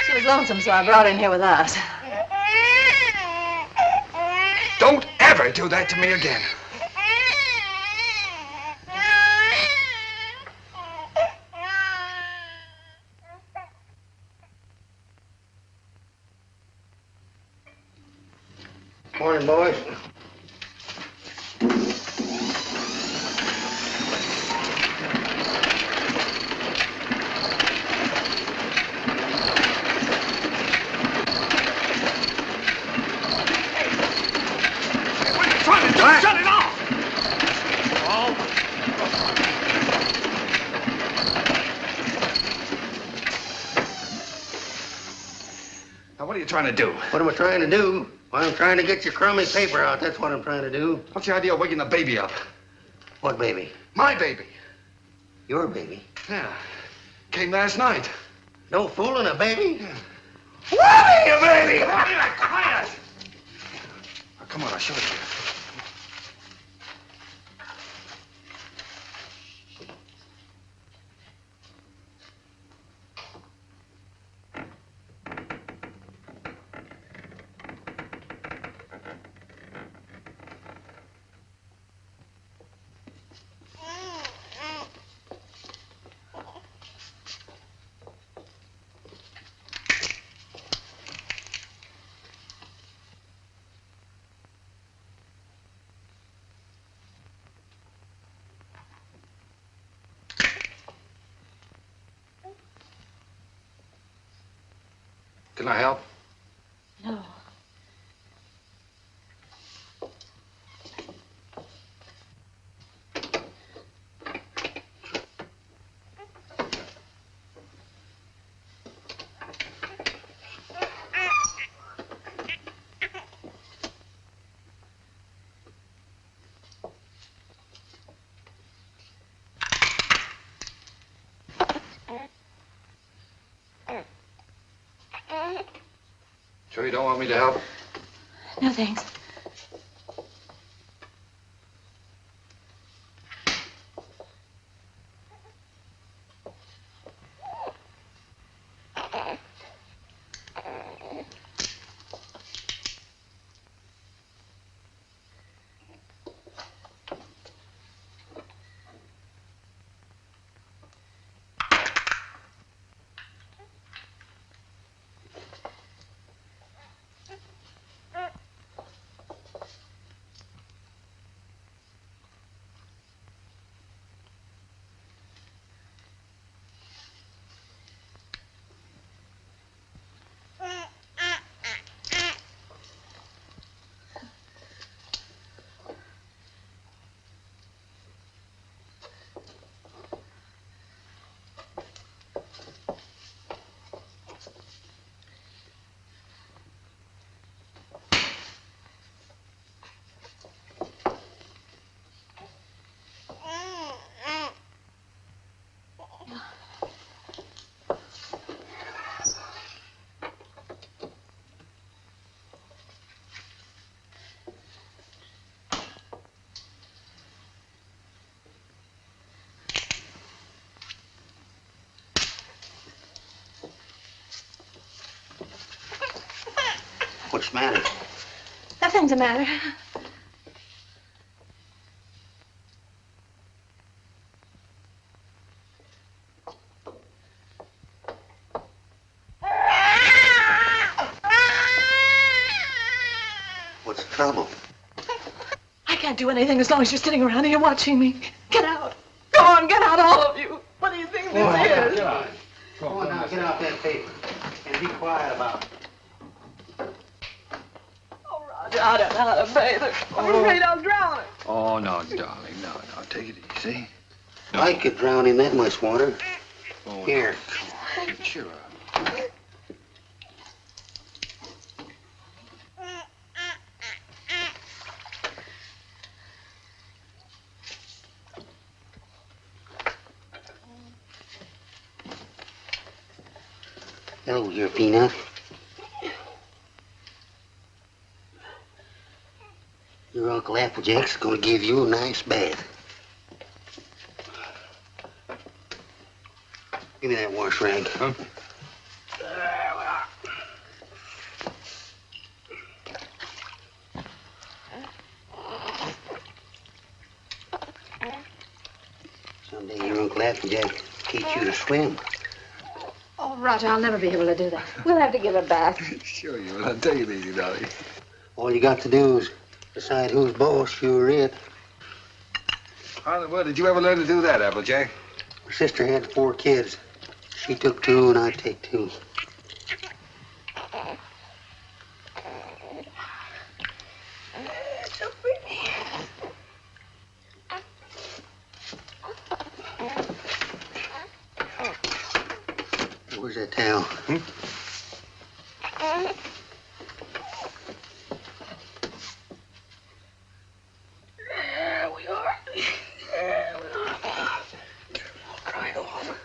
She was lonesome, so I brought her in here with us. Don't ever do that to me again. Morning, boys. Shut it off! Now, what are you trying to do? What am I trying to do? Well, I'm trying to get your crummy paper out. That's what I'm trying to do. What's the idea of waking the baby up? What baby? My baby. Your baby? Yeah. Came last night. No fooling, a baby? Yeah. Willoughby, a baby! Quiet! Oh, come on, I'll show it to you. Can I help? No. Sure you don't want me to help? No, thanks. What's the matter? Nothing's the matter. What's the trouble? I can't do anything as long as you're sitting around here watching me. Get out. Go on, get out, all of you. What do you think this is? Get out. Go on now, get out that paper. And be quiet about it. I don't know how to bathe her. I'm afraid I'll drown her. Oh, no, darling, no. Take it easy. No. I could drown in that much water. Oh, Here. No, come on, cheer up. Hello, your peanut. Your Uncle Applejack's gonna give you a nice bath. Give me that wash rag. Huh? Someday your Uncle Applejack teach you to swim. Oh, Roger, I'll never be able to do that. We'll have to give a bath. Sure you will. I'll tell you, baby darling. All you got to do is decide who's boss, you or it. How in the world did you ever learn to do that, Applejack? My sister had 4 kids. She took 2 and I take 2. So pretty. Where's that towel? Hmm? There we are. There we are. I'll dry it off.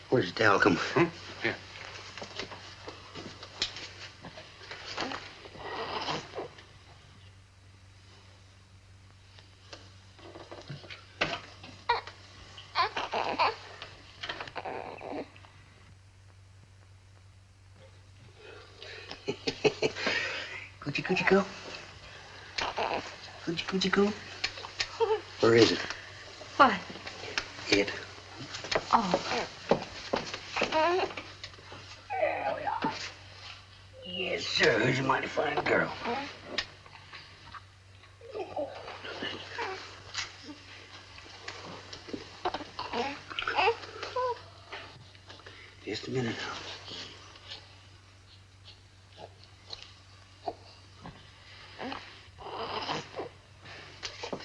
Where's the towel come from? Hmm? Here. Coochie coochie coo. Coochie coochie coo. Where is it? What? It. Oh. There we are. Yes, sir. Who's a mighty fine girl. Just a minute now.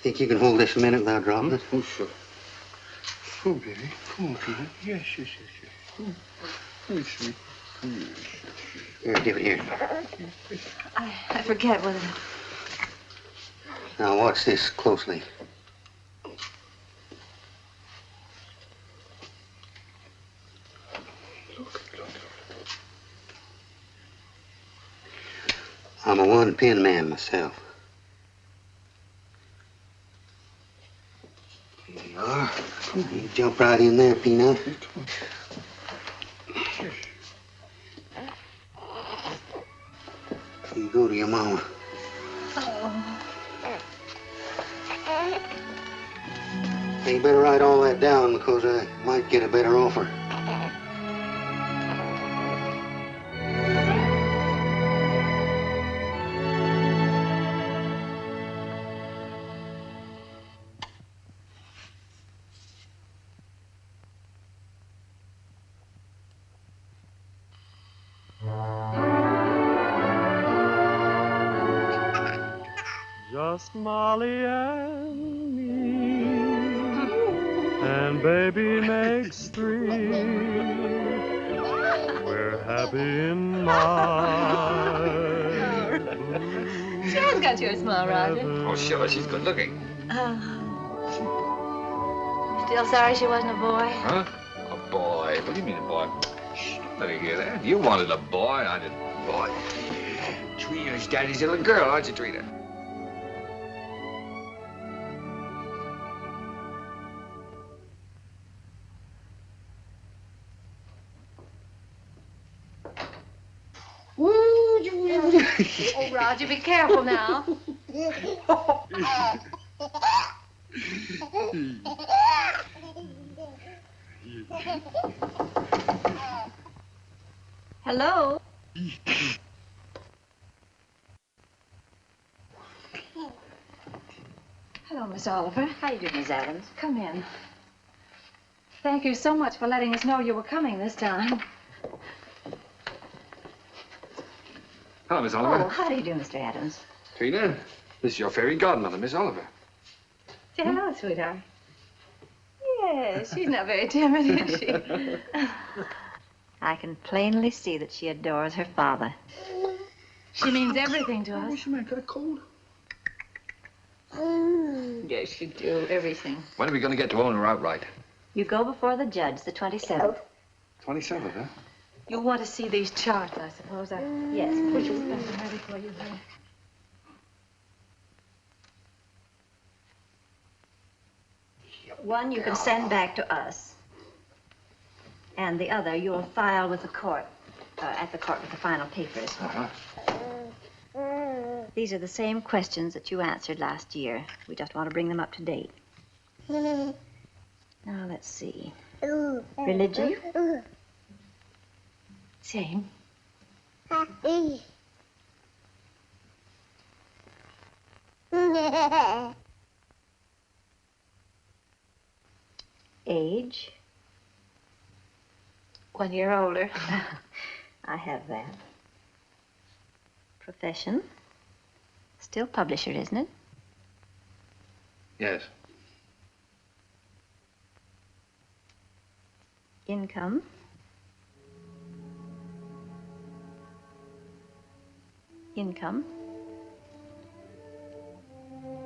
Think you can hold this a minute without dropping it? Oh, sure. Oh, baby. Come on, Trina. Yes, yes, yes, yes. Oh, sweet. Yes, Here, give it here. I forget whether... Now watch this closely. I'm a one-pin man myself. Here you are. You jump right in there, Peanut. You go to your mama. Hey, you better write all that down because I might get a better offer. Just Molly and me, and baby makes 3. We're happy in my blue. She has got your smile, Roger. Oh, sure. She's good looking. Still sorry she wasn't a boy? Huh? A boy? What do you mean a boy? Shh, let her hear that. You wanted a boy. I didn't. Boy. Trina's daddy's little girl, aren't you, Trina? Oh, Roger, be careful now. Hello? Hello, Miss Oliver. How you doing, Miss Adams? Come in. Thank you so much for letting us know you were coming this time. Hello, Miss Oliver. Oh, how do you do, Mr. Adams? Trina, this is your fairy godmother, Miss Oliver. Say hello, sweetheart. Yes, she's not very timid, is she? I can plainly see that she adores her father. She means everything to us. She might got a cold. Yes, you do. Everything. When are we going to get to own her outright? You go before the judge, the 27th. 27th, huh? You'll want to see these charts, I suppose. Yes, Put please. your stuff ready for you here. One you can send back to us. And the other you'll file with the court, at the court with the final papers. Uh-huh. These are the same questions that you answered last year. We just want to bring them up to date. Now, let's see. Religion? Same. Age? 1 year older. I have that. Profession? Still publisher, isn't it? Yes. Income? Income?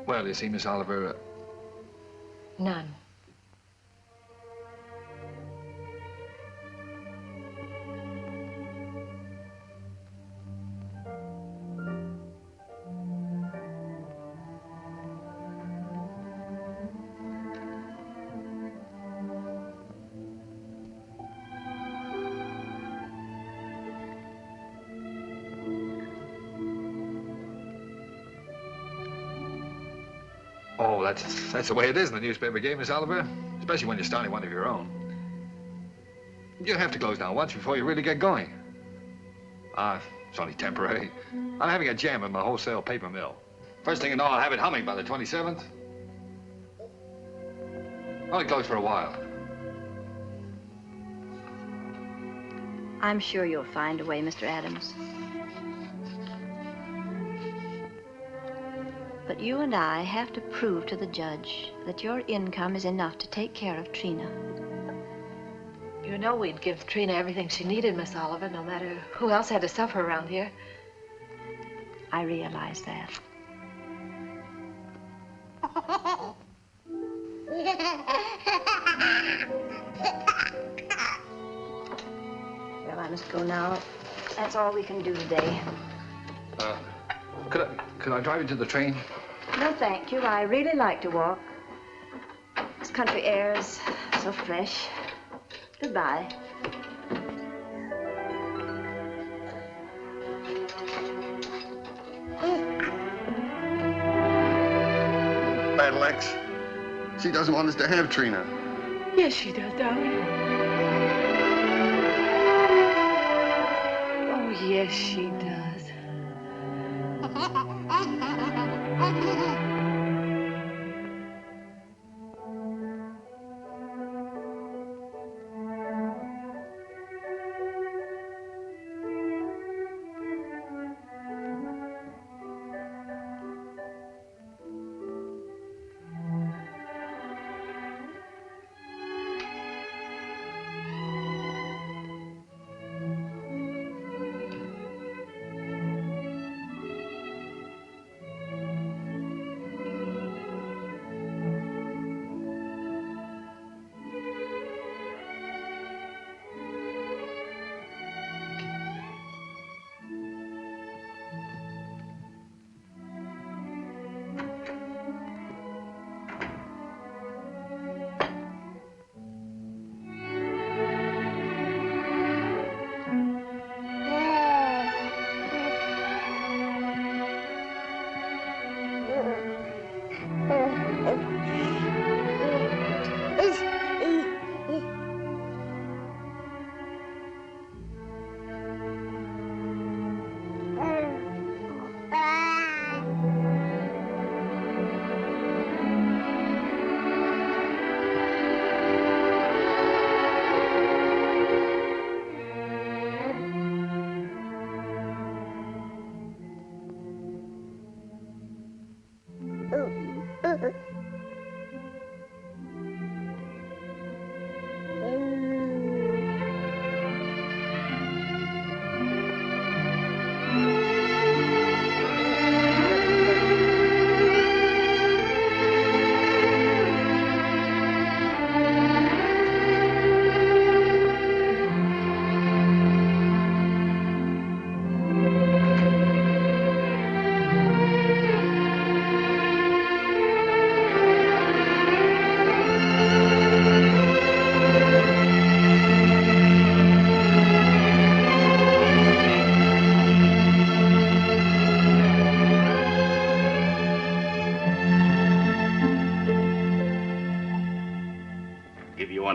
Well, you see, Miss Oliver, None. oh, that's the way it is in the newspaper game, Miss Oliver. Especially when you're starting one of your own. You have to close down once before you really get going. It's only temporary. I'm having a jam in my wholesale paper mill. First thing you know, I'll have it humming by the 27th. Only closed for a while. I'm sure you'll find a way, Mr. Adams. But you and I have to prove to the judge that your income is enough to take care of Trina. You know we'd give Trina everything she needed, Miss Oliver, no matter who else had to suffer around here. I realize that. Well, I must go now. That's all we can do today. Could I drive you to the train? No, thank you. I really like to walk. This country air is so fresh. Goodbye. Battle X. She doesn't want us to have Trina. Yes, she does, darling. Oh, yes, she does.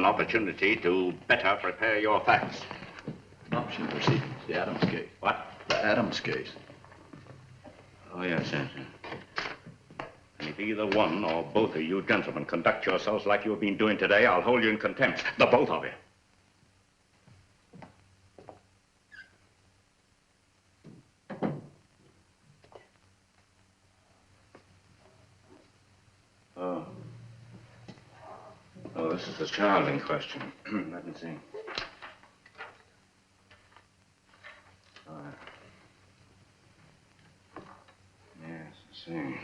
an opportunity to better prepare your facts. Adoption proceedings, the Adams case. What? The Adams case. Oh, yes. And if either one or both of you gentlemen conduct yourselves like you've been doing today, I'll hold you in contempt. The both of you. Oh, this is the child in question. Let me see. Yes, I see.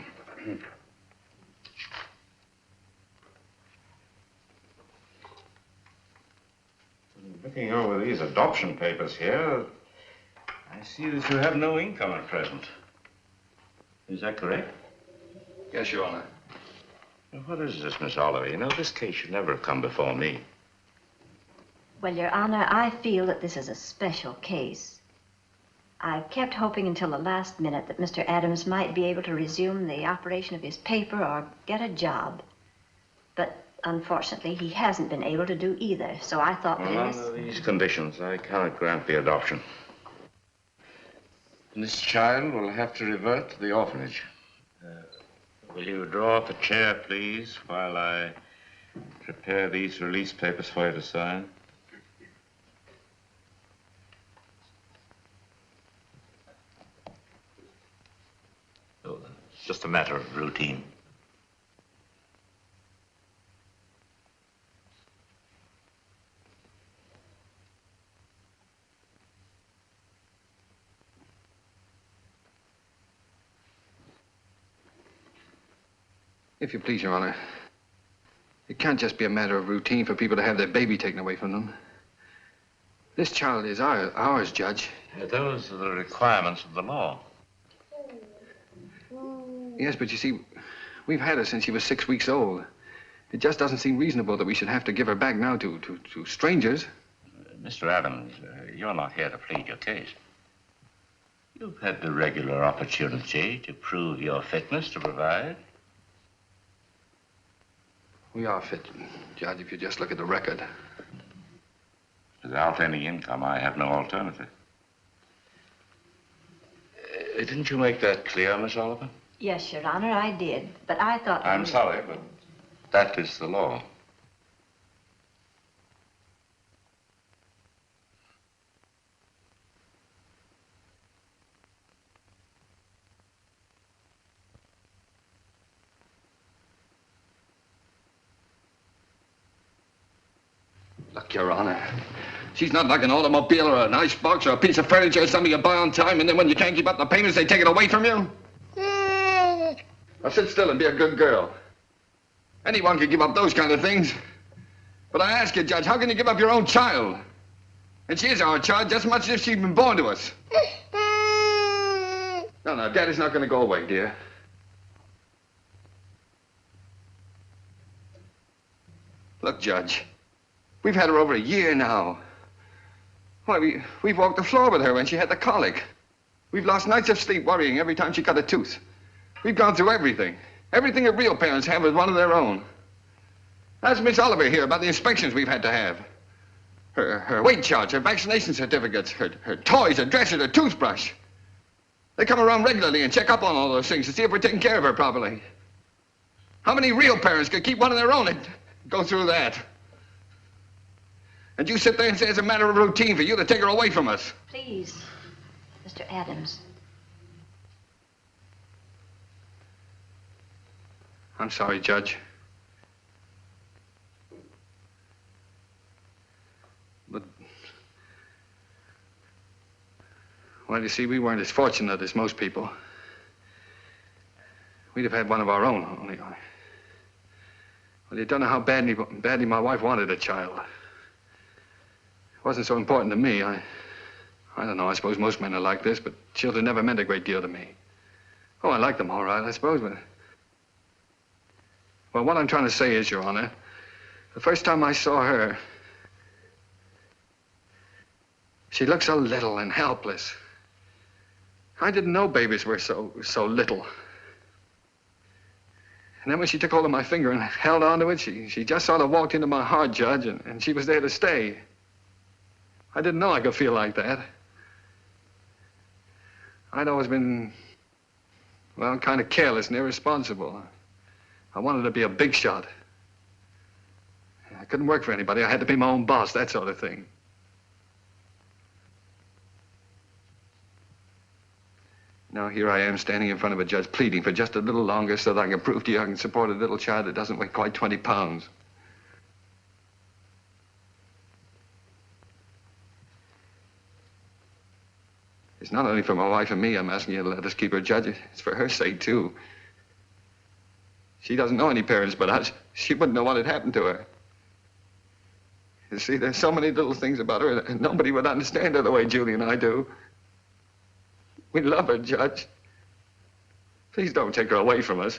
Looking over these adoption papers here, I see that you have no income at present. Is that correct? Yes, Your Honor. Now, what is this, Miss Oliver? You know, this case should never have come before me. Well, Your Honor, I feel that this is a special case. I've kept hoping until the last minute that Mr. Adams might be able to resume the operation of his paper or get a job. But unfortunately, he hasn't been able to do either, so I thought that Under these conditions, I cannot grant the adoption. And this child will have to revert to the orphanage. Will you draw up a chair, please, while I prepare these release papers for you to sign? Oh, it's just a matter of routine. If you please, Your Honor, it can't just be a matter of routine for people to have their baby taken away from them. This child is ours, Judge. Those are the requirements of the law. Yes, but you see, we've had her since she was 6 weeks old. It just doesn't seem reasonable that we should have to give her back now to strangers. Mr. Adams, you're not here to plead your case. You've had the regular opportunity to prove your fitness to provide. We are fit, Judge, if you just look at the record. Without any income, I have no alternative. Didn't you make that clear, Miss Oliver? Yes, Your Honor, I did. But I thought... I'm sorry, but that is the law. Look, Your Honor, she's not like an automobile or an icebox or a piece of furniture or something you buy on time, and then when you can't keep up the payments, they take it away from you. Now sit still and be a good girl. Anyone can give up those kind of things. But I ask you, Judge, how can you give up your own child? And she is our child just as much as if she'd been born to us. No, Daddy's not going to go away, dear. Look, Judge, we've had her over a year now. Why, we've walked the floor with her when she had the colic. We've lost nights of sleep worrying every time she cut a tooth. We've gone through everything. Everything that real parents have with one of their own. Ask Miss Oliver here about the inspections we've had to have. Her weight charts, her vaccination certificates, her toys, her dresser, her toothbrush. They come around regularly and check up on all those things to see if we're taking care of her properly. How many real parents could keep one of their own and go through that? And you sit there and say it's a matter of routine for you to take her away from us. Please, Mr. Adams. I'm sorry, Judge. But, well, you see, we weren't as fortunate as most people. We'd have had one of our own, only. Well, you don't know how badly my wife wanted a child. It wasn't so important to me. I don't know, I suppose most men are like this, but children never meant a great deal to me. Oh, I like them all right, I suppose, but... Well, what I'm trying to say is, Your Honor, the first time I saw her, she looked so little and helpless. I didn't know babies were so little. And then when she took hold of my finger and held onto it, she just sort of walked into my heart, Judge, and she was there to stay. I didn't know I could feel like that. I'd always been, well, kind of careless and irresponsible. I wanted to be a big shot. I couldn't work for anybody. I had to be my own boss, that sort of thing. Now here I am standing in front of a judge pleading for just a little longer so that I can prove to you I can support a little child that doesn't weigh quite 20 pounds. It's not only for my wife and me I'm asking you to let us keep her, Judge. It's for her sake, too. She doesn't know any parents but us. She wouldn't know what had happened to her. You see, there's so many little things about her that nobody would understand her the way Julie and I do. We love her, Judge. Please don't take her away from us.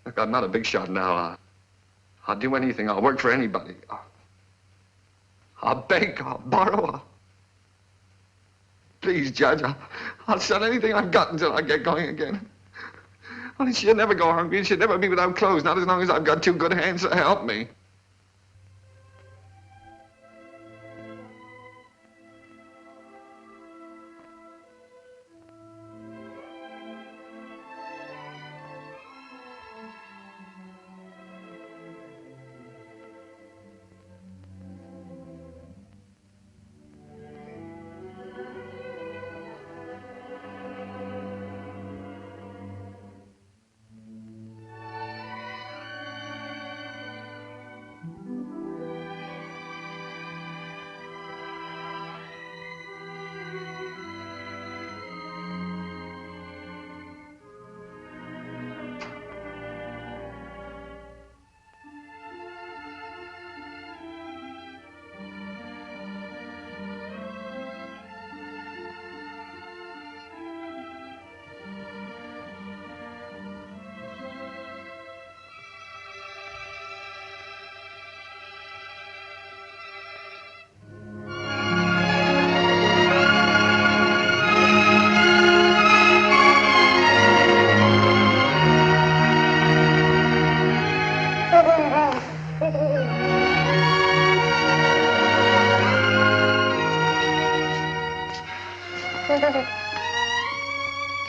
Look, I'm not a big shot now. I'll do anything. I'll work for anybody. I'll beg. I'll borrow. Please, Judge, I'll sell anything I've got until I get going again. Only she'll never go hungry and she'll never be without clothes, not as long as I've got two good hands to help me.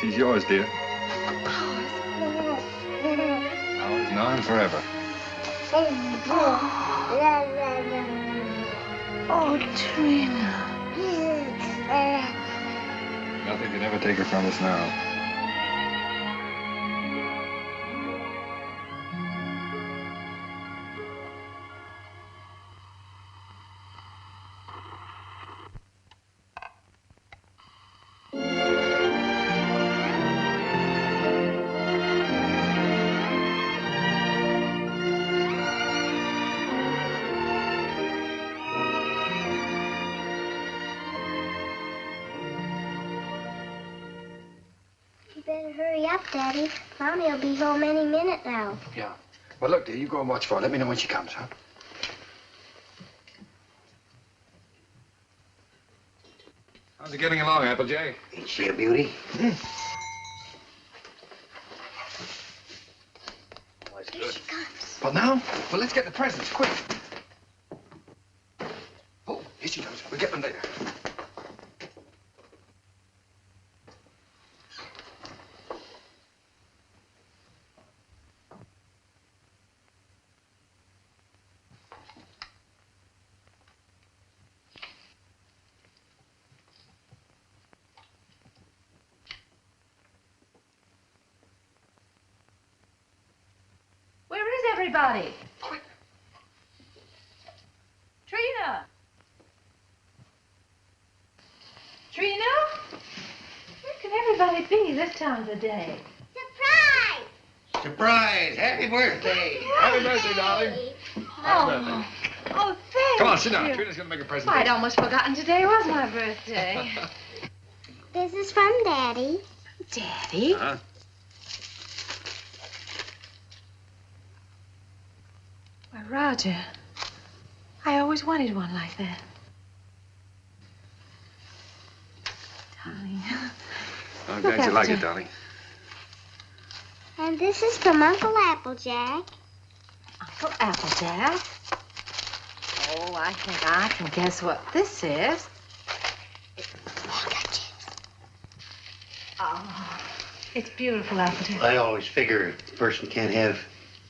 She's yours, dear. Ours now and forever. Oh, Trina. Nothing can ever take her from us now. Daddy, Mommy will be home any minute now. Yeah. Well, look, dear, you go and watch for her. Let me know when she comes, huh? How's it getting along, Applejay? Ain't she a beauty? Here she comes. Well, now? Well, let's get the presents, quick. Oh, here she comes. We'll get them later. Everybody. Trina. Trina? Where can everybody be this time of the day? Surprise! Surprise! Happy birthday! Happy birthday, darling. Oh, oh, thank Come on, sit down. you. Trina's going to make a present. I'd almost forgotten today was my birthday. This is from Daddy. Daddy? Uh-huh. Why, Roger, I always wanted one like that. Darling. I'm glad you like it, darling. And this is from Uncle Applejack. Uncle Applejack? Oh, I think I can guess what this is. Oh, it's beautiful, Applejack. I always figure a person can't have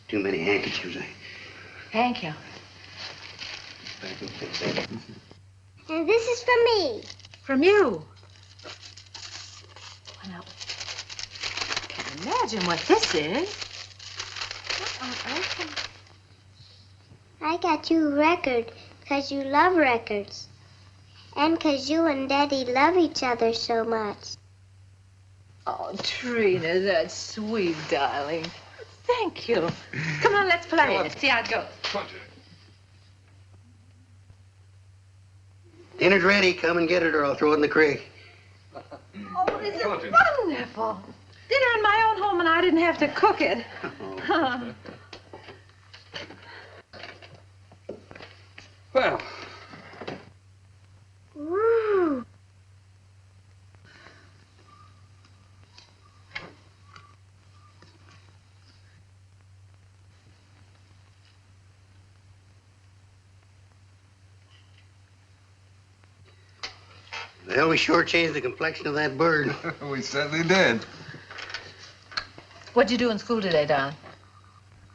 too many handkerchiefs. Thank you. And this is from me. From you? Well, I can't imagine what this is. What on earth? I got you a record because you love records. And because you and Daddy love each other so much. Oh, Trina, that's sweet, darling. Thank you. Come on, let's play it. See how it goes. Dinner's ready. Come and get it or I'll throw it in the creek. Oh, this is wonderful. Dinner in my own home and I didn't have to cook it. Well. Woo. Well, we sure changed the complexion of that bird. We certainly did. What'd you do in school today, Don?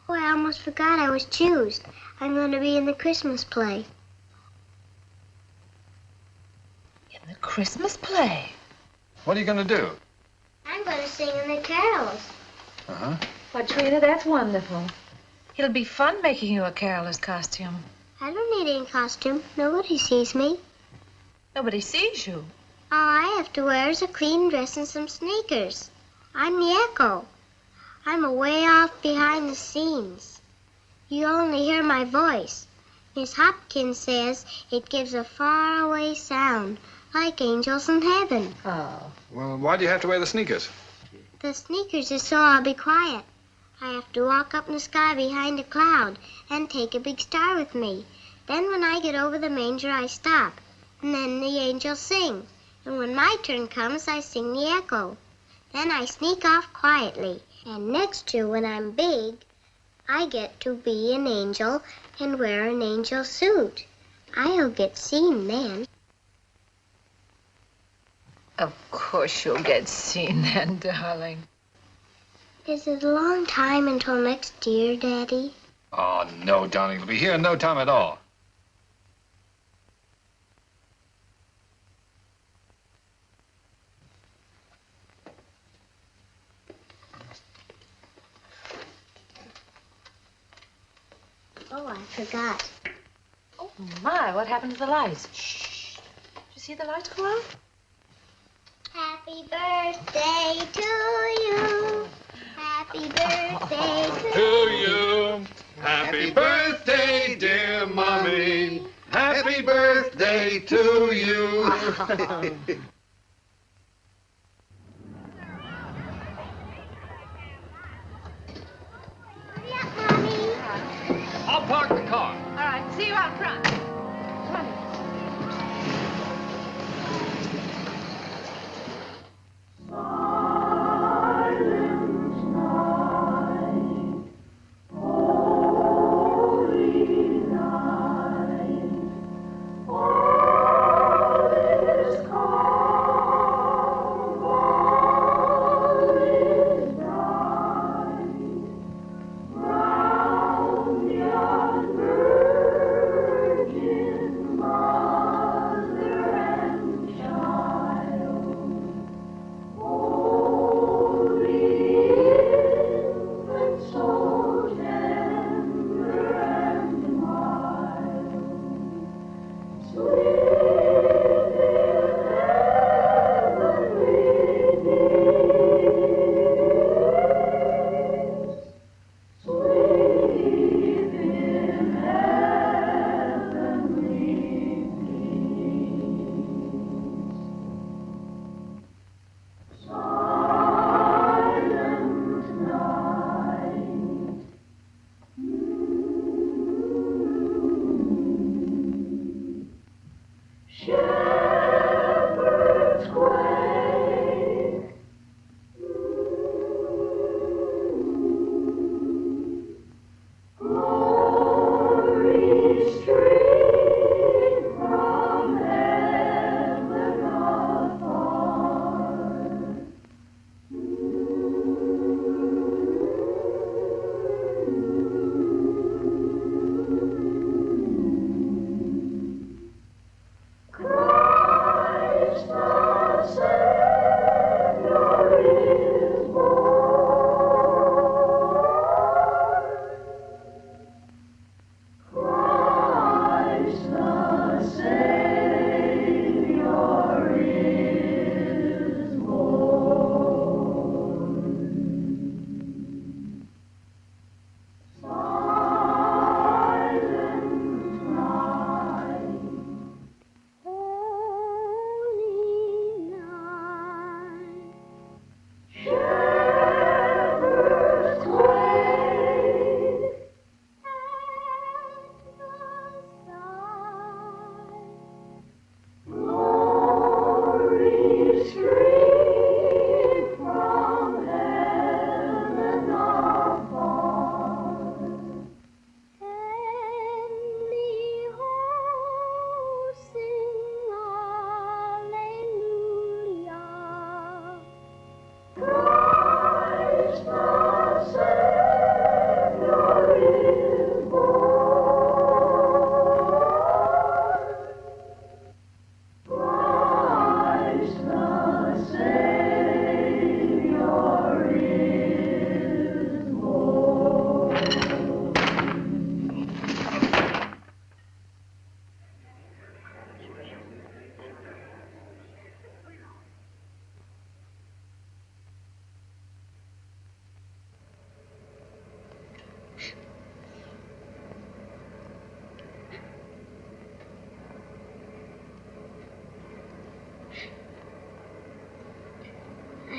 Oh, I almost forgot I was choosed. I'm going to be in the Christmas play. In the Christmas play? What are you going to do? I'm going to sing in the carols. Uh-huh. Why, Trina, that's wonderful. It'll be fun making you a caroler's costume. I don't need any costume. Nobody sees me. Nobody sees you. All I have to wear is a clean dress and some sneakers. I'm the echo. I'm away off behind the scenes. You only hear my voice. Miss Hopkins says it gives a faraway sound, like angels in heaven. Oh. Well, why do you have to wear the sneakers? The sneakers is so I'll be quiet. I have to walk up in the sky behind a cloud and take a big star with me. Then when I get over the manger, I stop. And then the angels sing. And when my turn comes, I sing the echo. Then I sneak off quietly. And next year, when I'm big, I get to be an angel and wear an angel suit. I'll get seen then. Of course you'll get seen then, darling. Is it a long time until next year, Daddy? Oh, no, darling. It'll be here in no time at all. Oh, I forgot. Oh, my, what happened to the lights? Shh. Did you see the lights go out? Happy birthday to you. Happy birthday To you. Happy birthday, dear Mommy. Happy birthday to you. I'll park the car. All right, see you out front. Come on. All is calm.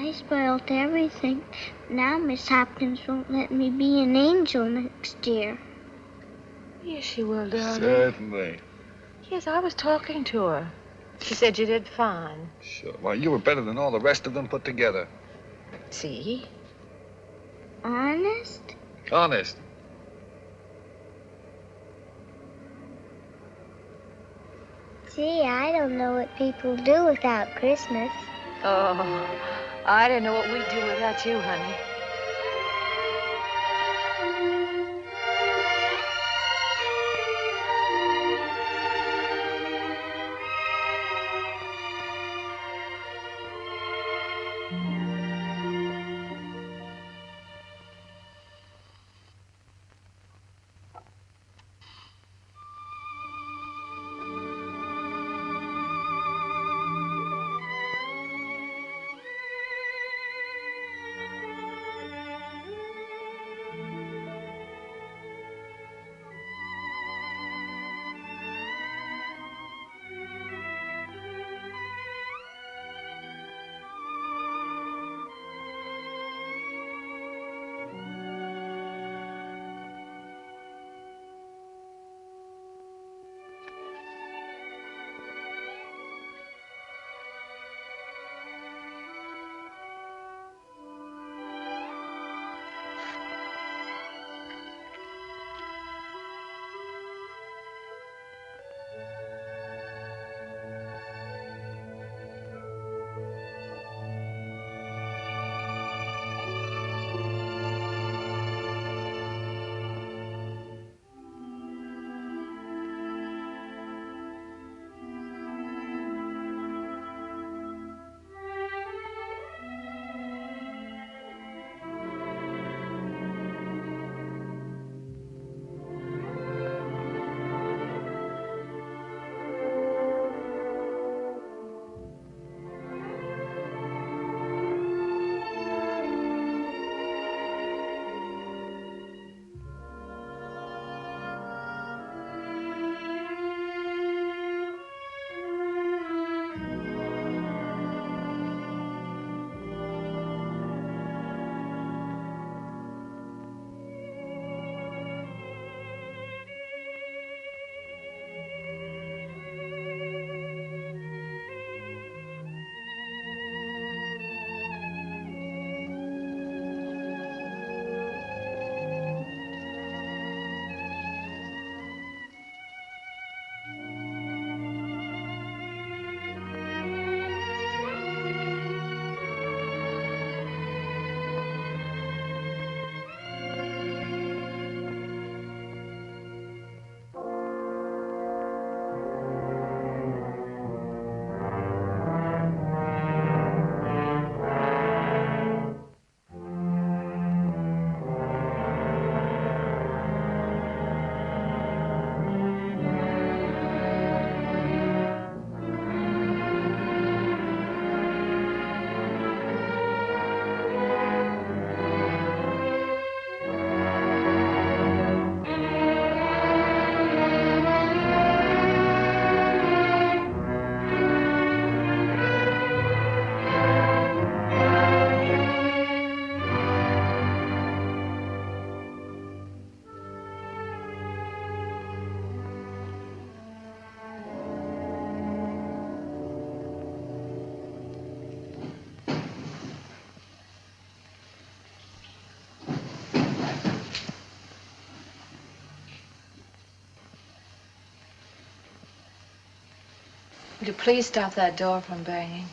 I spoiled everything. Now Miss Hopkins won't let me be an angel next year. Yes, she will, darling. Certainly. Yes, I was talking to her. She said you did fine. Sure. Well, you were better than all the rest of them put together. See? Honest? Honest. Gee, I don't know what people do without Christmas. Oh, I don't know what we'd do without you, honey. Would you please stop that door from banging?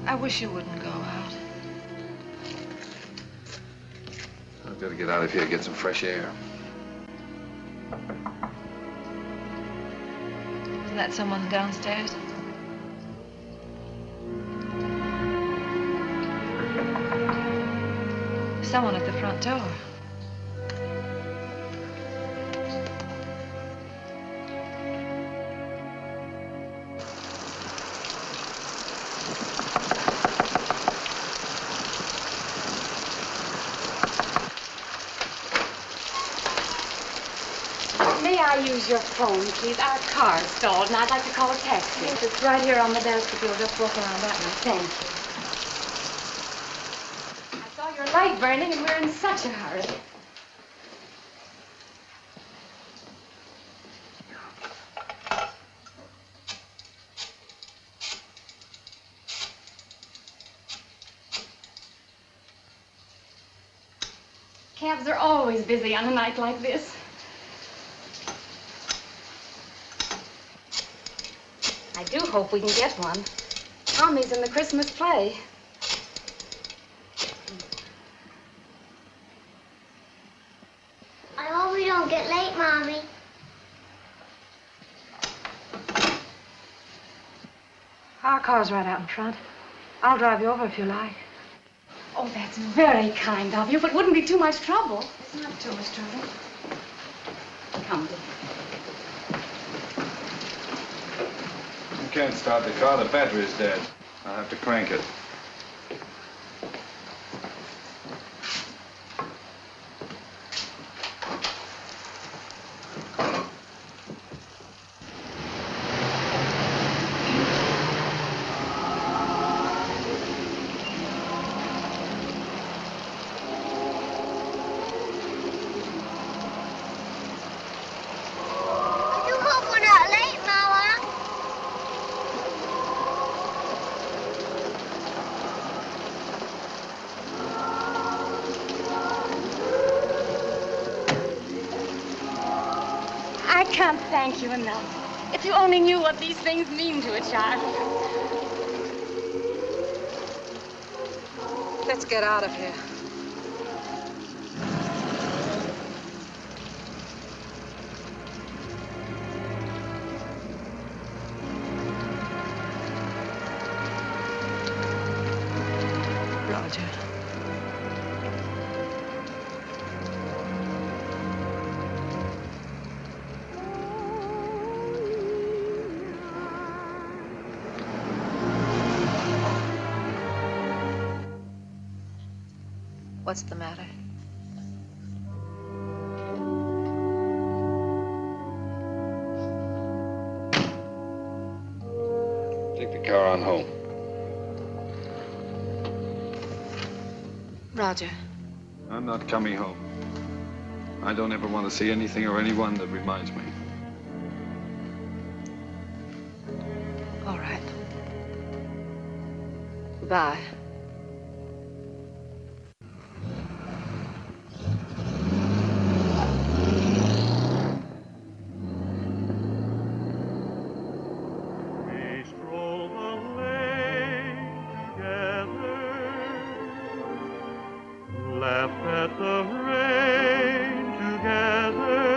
I wish you wouldn't go out. I've got to get out of here and get some fresh air. Isn't that someone downstairs? Someone at the front door. May I use your phone, please? Our car's stalled, and I'd like to call a taxi. Yes, it's right here on the desk if you'll just walk around that way. Thank you. I saw your light burning, and we're in such a hurry. Cabs are always busy on a night like this. I do hope we can get one. Tommy's in the Christmas play. I hope we don't get late, Mommy. Our car's right out in front. I'll drive you over if you like. Oh, that's very kind of you, but wouldn't be too much trouble. It's not too much trouble. Come, dear. You can't start the car. The battery's dead. I'll have to crank it. I do hope we're not late, Mama. I can't thank you enough. If you only knew what these things mean to a child. Let's get out of here. Roger. What's the matter? Take the car on home. Roger. I'm not coming home. I don't ever want to see anything or anyone that reminds me. All right. Goodbye. We stroll the lane together, laughed at the rain together,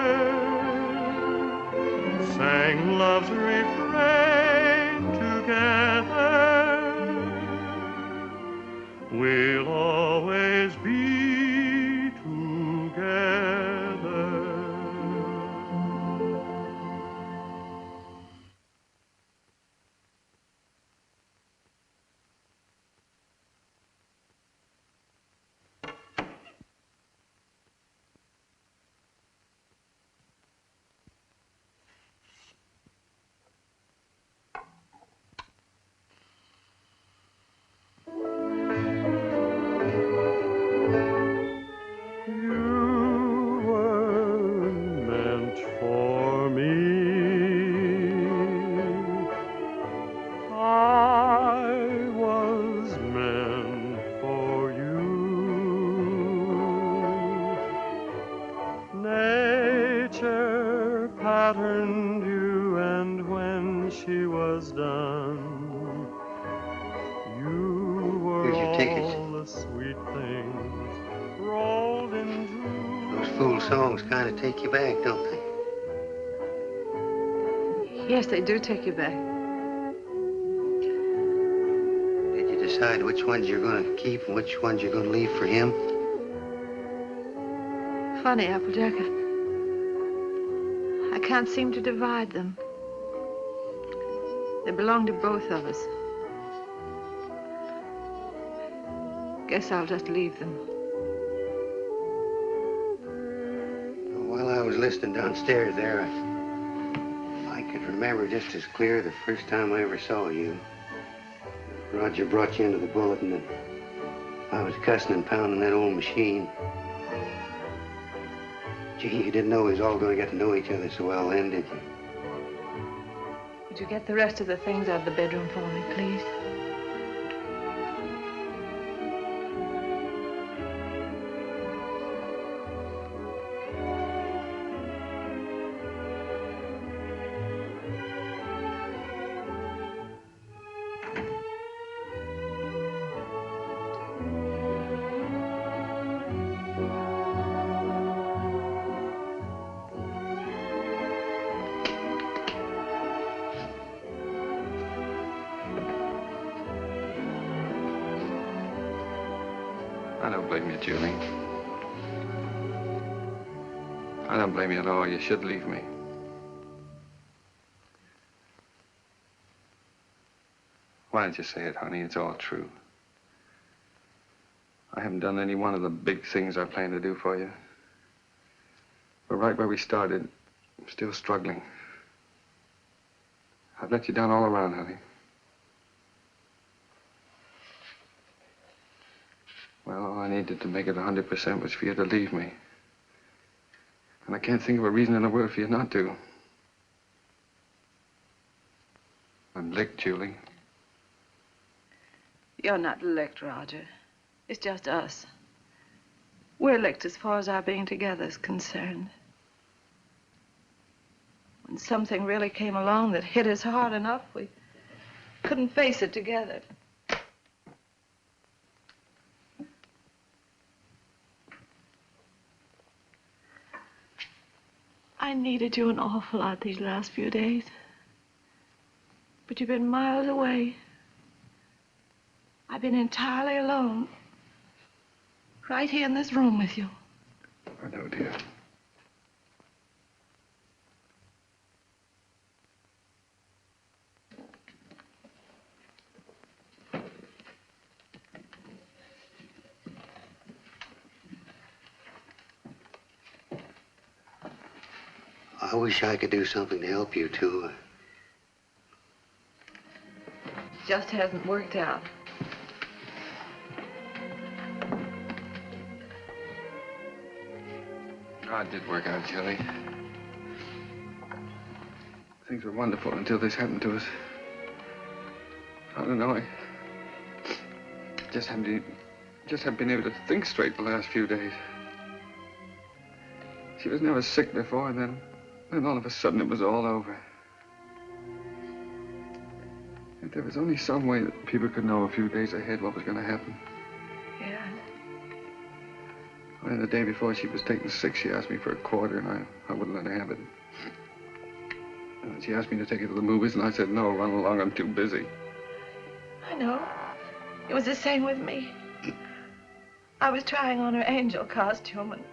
sang love's refrain together. We'll always be together. You were meant for me. I was meant for you. Nature patterned you, and when she was done, you were Here's your tickets. all the sweet things rolled into. Those fool songs kind of take you back, don't they? Yes, they do take you back. Did you decide which ones you're going to keep and which ones you're going to leave for him? Funny, Applejack. I can't seem to divide them. They belong to both of us. Guess I'll just leave them. While I was listening downstairs there, I could remember just as clear the first time I ever saw you. Roger brought you into the bulletin and I was cussing and pounding that old machine. Gee, you didn't know we was all going to get to know each other so well then, did you? Would you get the rest of the things out of the bedroom for me, please? I don't blame you, Julie. I don't blame you at all. You should leave me. Why don't you say it, honey? It's all true. I haven't done any one of the big things I plan to do for you. But right where we started, I'm still struggling. I've let you down all around, honey. Well, all I needed to make it 100% was for you to leave me. And I can't think of a reason in the world for you not to. I'm licked, Julie. You're not licked, Roger. It's just us. We're licked as far as our being together is concerned. When something really came along that hit us hard enough, we couldn't face it together. I needed you an awful lot these last few days. But you've been miles away. I've been entirely alone. Right here in this room with you. I know, dear. I wish I could do something to help you, too. Just hasn't worked out. Oh, it did work out, Julie. Things were wonderful until this happened to us. I don't know, I just haven't been able to think straight the last few days. She was never sick before, and then all of a sudden it was all over. If there was only some way that people could know a few days ahead what was going to happen. Yeah. Well, the day before she was taken sick, she asked me for a quarter, and I wouldn't let her have it. And she asked me to take her to the movies, and I said, no, run along, I'm too busy. I know. It was the same with me. I was trying on her angel costume, and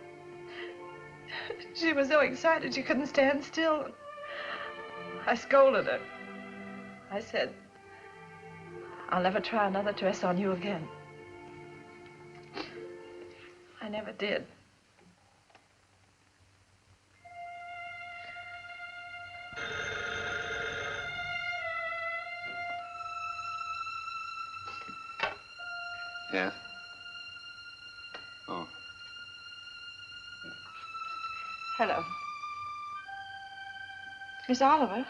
she was so excited she couldn't stand still. I scolded her. I said, I'll never try another dress on you again. I never did. Yeah? Oh. Hello. Miss Oliver?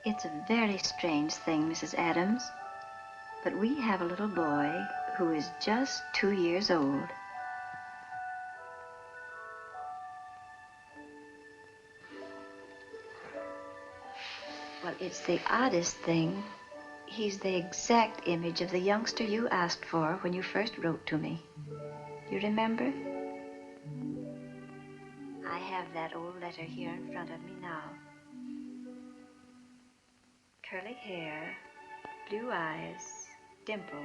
It's a very strange thing, Mrs. Adams, but we have a little boy who is just 2 years old. Well, it's the oddest thing. He's the exact image of the youngster you asked for when you first wrote to me. You remember? I have that old letter here in front of me now. Curly hair, blue eyes, dimple.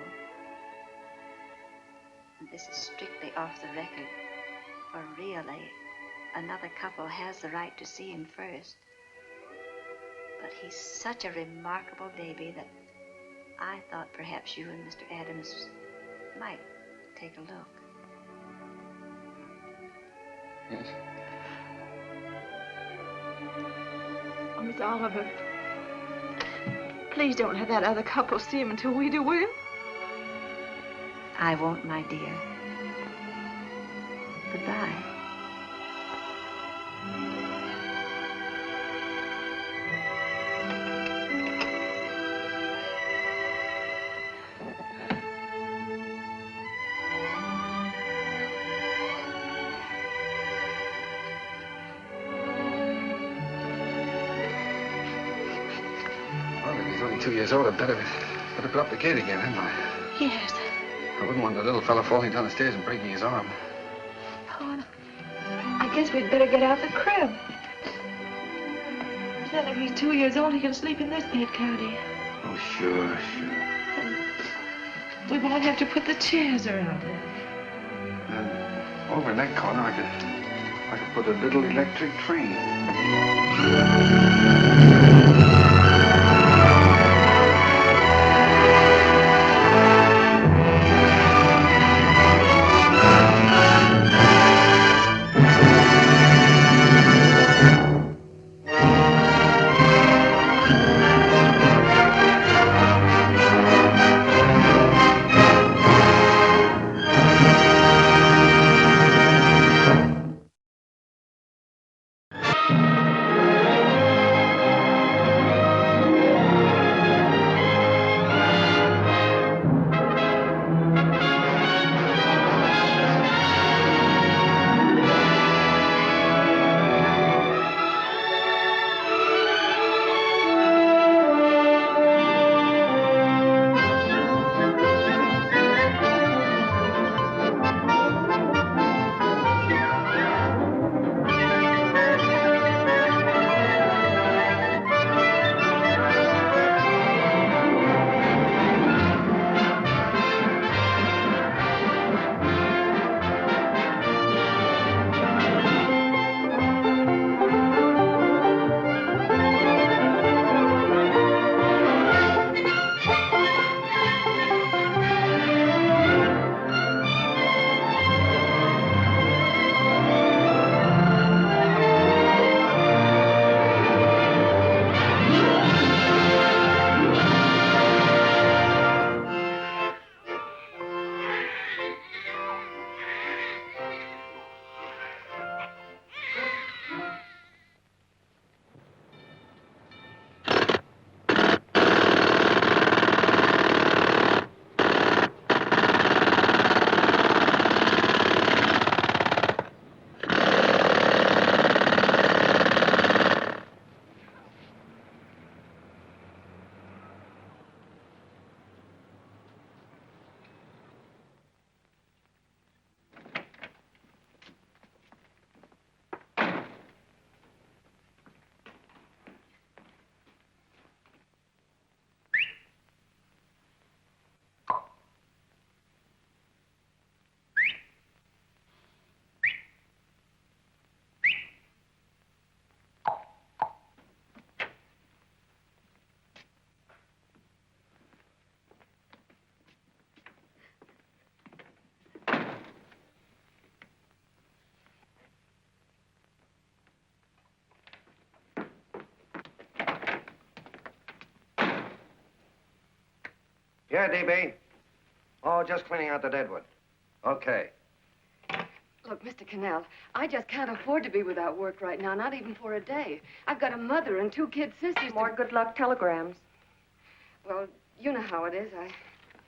And this is strictly off the record. For really, another couple has the right to see him first. But he's such a remarkable baby that I thought perhaps you and Mr. Adams might take a look. Yes. Oh, Miss Oliver, please don't have that other couple see him until we do, will you? I won't, my dear. Goodbye. Well, if he's only 2 years old, I'd better put up the gate again, hadn't I? Yes. I wouldn't want the little fella falling down the stairs and breaking his arm. Oh, I guess we'd better get out the crib. Then if he's 2 years old, he can sleep in this bed, can't he? Oh, sure. We won't have to put the chairs around it. And over in that corner, I could put a little electric train. Yeah, DB. Oh, just cleaning out the deadwood. Okay. Look, Mr. Cannell, I just can't afford to be without work right now, not even for a day. I've got a mother and 2 kid sisters. More good luck telegrams. Well, you know how it is.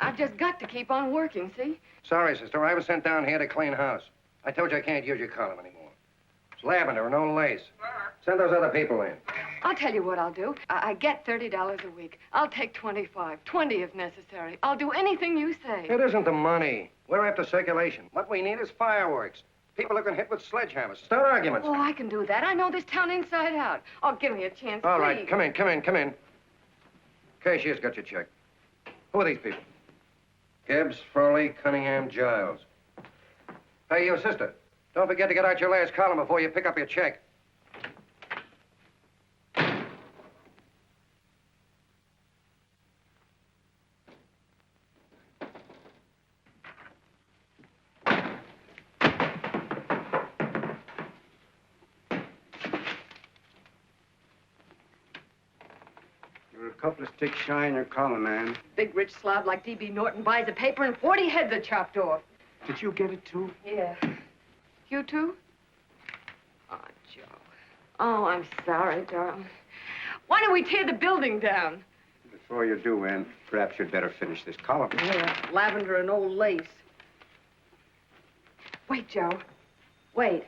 I've just got to keep on working, see? Sorry, sister. I was sent down here to clean house. I told you I can't use your column anymore. It's lavender and no lace. Send those other people in. I'll tell you what I'll do. I get $30 a week. I'll take 25, 20 if necessary. I'll do anything you say. It isn't the money. We're after circulation. What we need is fireworks. People who can hit with sledgehammers. Start arguments. Oh, I can do that. I know this town inside out. Oh, give me a chance, All please. right, come in. Cashier's got your check. Who are these people? Gibbs, Frawley, Cunningham, Giles. Hey, you sister. Don't forget to get out your last column before you pick up your check. You're a couple of sticks shy in your column, man. Big rich slob like D.B. Norton buys a paper and 40 heads are chopped off. Did you get it, too? Yeah. You too? Oh, Joe. Oh, I'm sorry, darling. Why don't we tear the building down? Before you do, Ann, perhaps you'd better finish this column. Yeah, lavender and old lace. Wait, Joe. Wait.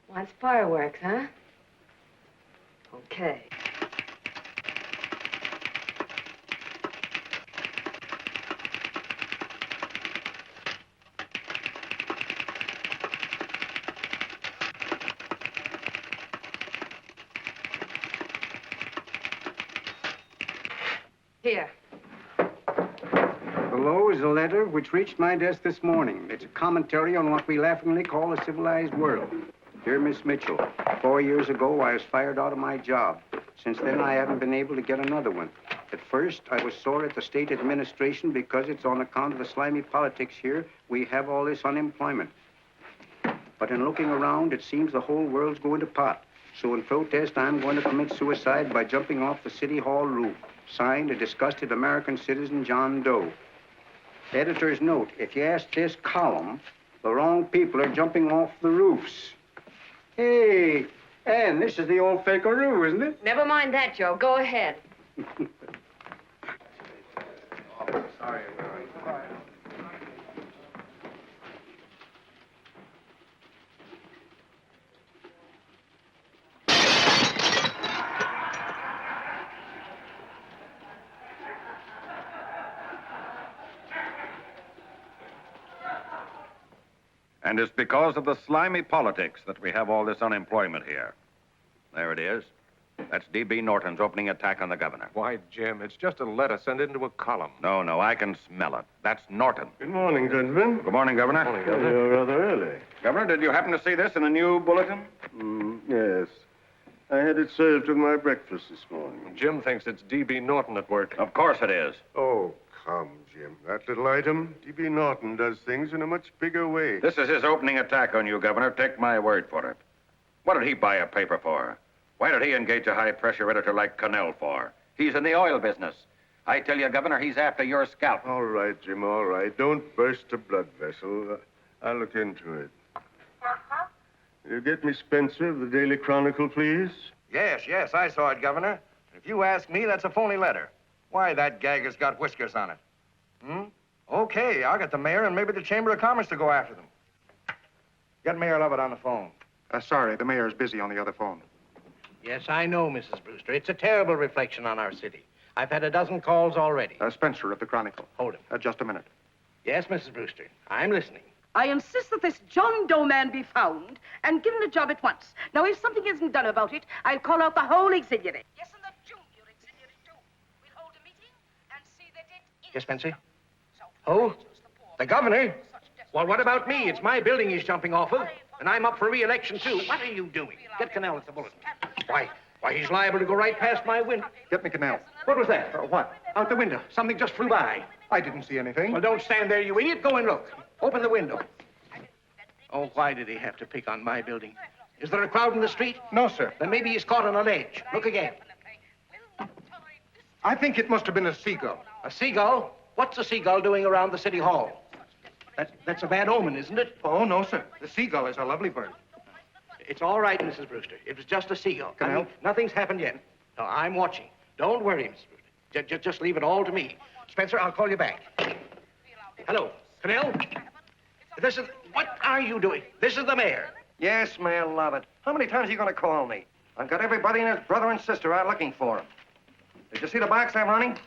Wants fireworks, huh? Okay. Here. Below is a letter which reached my desk this morning. It's a commentary on what we laughingly call a civilized world. Dear Miss Mitchell, 4 years ago, I was fired out of my job. Since then, I haven't been able to get another one. At first, I was sore at the state administration because it's on account of the slimy politics here we have all this unemployment. But in looking around, it seems the whole world's going to pot. So in protest, I'm going to commit suicide by jumping off the City Hall roof. Signed, a disgusted American citizen, John Doe. Editor's note, if you ask this column, the wrong people are jumping off the roofs. Hey, Ann, this is the old fakeroo, isn't it? Never mind that, Joe. Go ahead. Sorry. And it's because of the slimy politics that we have all this unemployment here. There it is. That's D.B. Norton's opening attack on the governor. Why, Jim, it's just a letter sent into a column. No, I can smell it. That's Norton. Good morning, gentlemen. Good morning, Governor. Morning, Governor. You're rather early. Governor, did you happen to see this in the new bulletin? Yes. I had it served with my breakfast this morning. Jim thinks it's D.B. Norton at work. Of course it is. Oh, come, Jim. That little item, D.B. Norton does things in a much bigger way. This is his opening attack on you, Governor. Take my word for it. What did he buy a paper for? Why did he engage a high-pressure editor like Connell for? He's in the oil business. I tell you, Governor, he's after your scalp. All right, Jim, all right. Don't burst a blood vessel. I'll look into it. You get me Spencer of the Daily Chronicle, please? Yes, I saw it, Governor. If you ask me, that's a phony letter. Why, that gag has got whiskers on it. Okay, I'll get the mayor and maybe the Chamber of Commerce to go after them. Get Mayor Lovett on the phone. Sorry, the mayor's busy on the other phone. Yes, I know, Mrs. Brewster. It's a terrible reflection on our city. I've had a dozen calls already. Spencer of the Chronicle. Hold him. Just a minute. Yes, Mrs. Brewster. I'm listening. I insist that this John Doe man be found and given a job at once. Now, if something isn't done about it, I'll call out the whole auxiliary. Yes, and the junior auxiliary, too. We'll hold a meeting and see that it is... Yes, Spencer? Who? The governor? Well, what about me? It's my building he's jumping off of, and I'm up for re-election, too. What are you doing? Get Connell at the bulletin. Why, he's liable to go right past my window. Get me Connell. What was that? What? Out the window. Something just flew by. I didn't see anything. Well, don't stand there, you idiot. Go and look. Open the window. Oh, why did he have to pick on my building? Is there a crowd in the street? No, sir. Then maybe he's caught on a ledge. Look again. I think it must have been a seagull. A seagull? What's a seagull doing around the city hall? That's a bad omen, isn't it? Oh, no, sir. The seagull is a lovely bird. It's all right, Mrs. Brewster. It was just a seagull. Can I help? Nothing's happened yet. No, I'm watching. Don't worry, Mrs. Brewster. Just leave it all to me. Spencer, I'll call you back. Hello, Connell? What are you doing? This is the mayor. Yes, Mayor Lovett. How many times are you going to call me? I've got everybody and his brother and sister out looking for him. Did you see the box I'm running?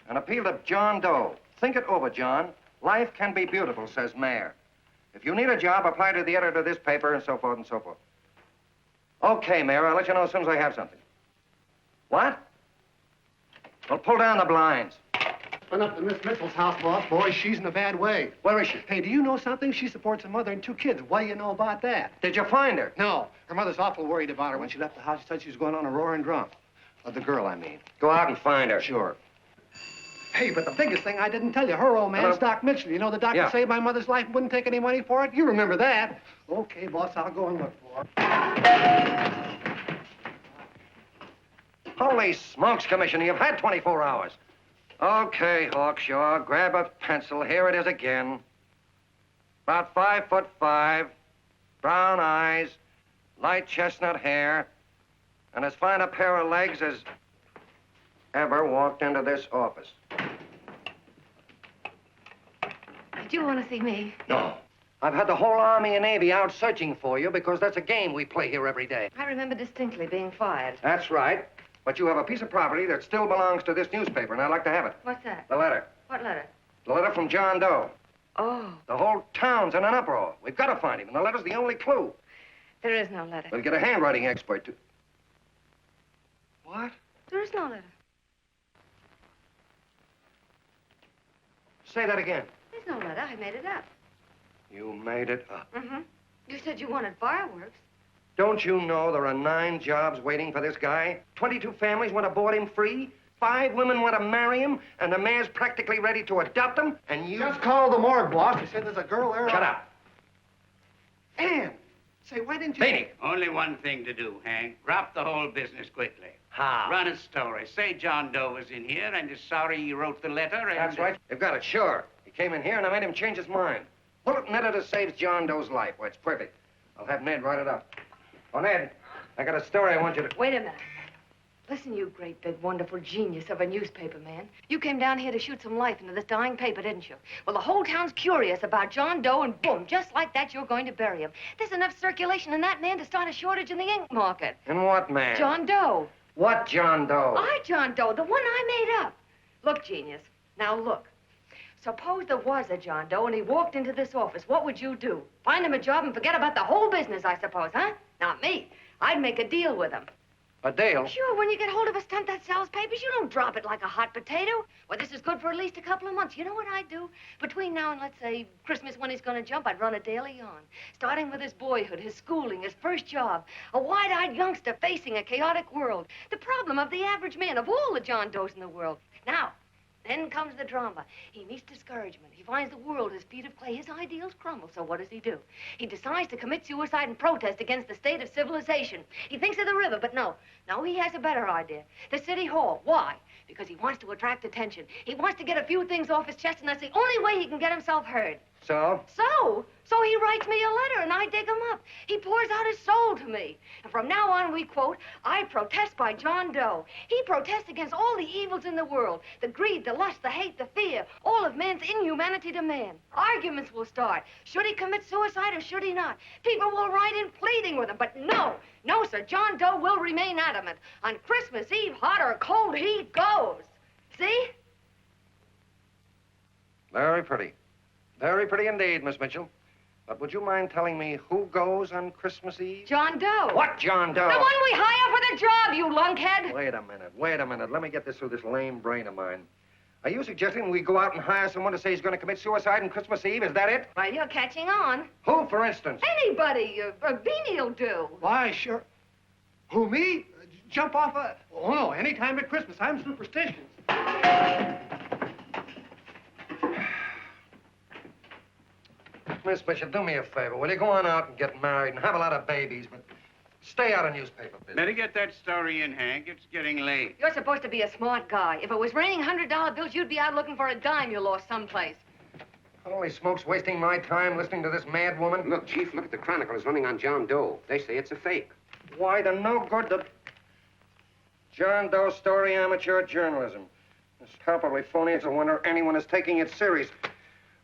An appeal to John Doe. Think it over, John. Life can be beautiful, says Mayor. If you need a job, apply to the editor of this paper and so forth and so forth. Okay, Mayor, I'll let you know as soon as I have something. What? Well, pull down the blinds. Went up to Miss Mitchell's house, boss. Boy, she's in a bad way. Where is she? Hey, do you know something? She supports a mother and 2 kids. What do you know about that? Did you find her? No. Her mother's awful worried about her. When she left the house, she said she was going on a roaring drunk. The girl, I mean. Go out and find her. Sure. Hey, but the biggest thing I didn't tell you, her old man's Doc Mitchell. You know the doctor saved my mother's life and wouldn't take any money for it? You remember that. Okay, boss, I'll go and look for her. Holy smokes, Commissioner, you've had 24 hours. Okay, Hawkshaw, grab a pencil. Here it is again. About 5'5", brown eyes, light chestnut hair, and as fine a pair of legs as ever walked into this office. Did you want to see me? No. I've had the whole Army and Navy out searching for you because that's a game we play here every day. I remember distinctly being fired. That's right. But you have a piece of property that still belongs to this newspaper, and I'd like to have it. What's that? The letter. What letter? The letter from John Doe. Oh, The whole town's in an uproar. We've got to find him, and the letter's the only clue. there is no letter. We'll get a handwriting expert to... What? There is no letter. Say that again. There's no letter. I made it up. You made it up. Mm-hmm. You said you wanted fireworks. Don't you know there are 9 jobs waiting for this guy? 22 families want to board him free. 5 women want to marry him, and the mayor's practically ready to adopt him, and you... Just call the morgue, boss. They said there's a girl there. Shut up. Ann, say, why didn't you... Beanie. Only one thing to do, Hank. Drop the whole business quickly. How? Run a story. Say John Doe was in here and is sorry he wrote the letter and... That's right. You've got it, sure. He came in here, and I made him change his mind. Bulletin editor saves John Doe's life. Why, it's perfect. I'll have Ned write it up. Oh, Ned, I got a story I want you to... Wait a minute. Listen, you great, big, wonderful genius of a newspaper man. You came down here to shoot some life into this dying paper, didn't you? Well, the whole town's curious about John Doe, and boom, just like that, you're going to bury him. There's enough circulation in that man to start a shortage in the ink market. And what man? John Doe. What John Doe? John Doe, the one I made up. Look, genius, now look. Suppose there was a John Doe and he walked into this office. What would you do? Find him a job and forget about the whole business, I suppose, huh? Not me. I'd make a deal with him. A deal? Sure, when you get hold of a stunt that sells papers, you don't drop it like a hot potato. Well, this is good for at least a couple of months. You know what I'd do? Between now and, let's say, Christmas when he's going to jump, I'd run a daily on. Starting with his boyhood, his schooling, his first job. A wide-eyed youngster facing a chaotic world. The problem of the average man, of all the John Does in the world. Now, then comes the drama. He meets discouragement. He finds the world his feet of clay. His ideals crumble. So what does he do? He decides to commit suicide and protest against the state of civilization. He thinks of the river, but no. No, he has a better idea. The city hall. Why? Because he wants to attract attention. He wants to get a few things off his chest, and that's the only way he can get himself heard. So? So he writes me a letter, and I dig him up. He pours out his soul to me. And from now on, we quote, I protest by John Doe. He protests against all the evils in the world. The greed, the lust, the hate, the fear. All of man's inhumanity to man. Arguments will start. Should he commit suicide or should he not? People will write in pleading with him. But no, no, sir. John Doe will remain adamant. On Christmas Eve, hot or cold, he goes. See? Very pretty. Very pretty indeed, Miss Mitchell. But would you mind telling me who goes on Christmas Eve? John Doe. What John Doe? The one we hire for the job, you lunkhead. Wait a minute. Let me get this through this lame brain of mine. Are you suggesting we go out and hire someone to say he's going to commit suicide on Christmas Eve? Is that it? Well, you're catching on. Who, for instance? Anybody. Beanie'll do. Why, sure. Who, me? Jump off a... Oh, no, any time at Christmas. I'm superstitious. Miss Mitchell, do me a favor. Will you go on out and get married and have a lot of babies, but stay out of newspaper business. Better get that story in, Hank. It's getting late. You're supposed to be a smart guy. If it was raining $100 bills, you'd be out looking for a dime you lost someplace. Holy smokes, wasting my time listening to this mad woman. Look, Chief, look at the Chronicle. It's running on John Doe. They say it's a fake. Why, the no good, the... John Doe story, amateur journalism. It's palpably phony. It's a wonder anyone is taking it serious.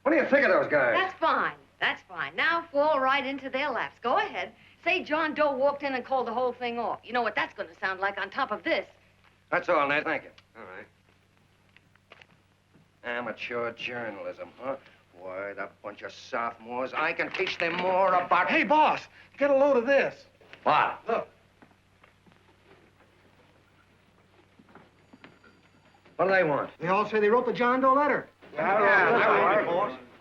What do you think of those guys? That's fine. That's fine. Now fall right into their laps. Go ahead. Say John Doe walked in and called the whole thing off. You know what that's going to sound like on top of this. That's all, Ned. Thank you. All right. Amateur journalism, huh? Why, that bunch of sophomores, I can teach them more about... Hey, boss, get a load of this. What? Look, What do they want? They all say they wrote the John Doe letter.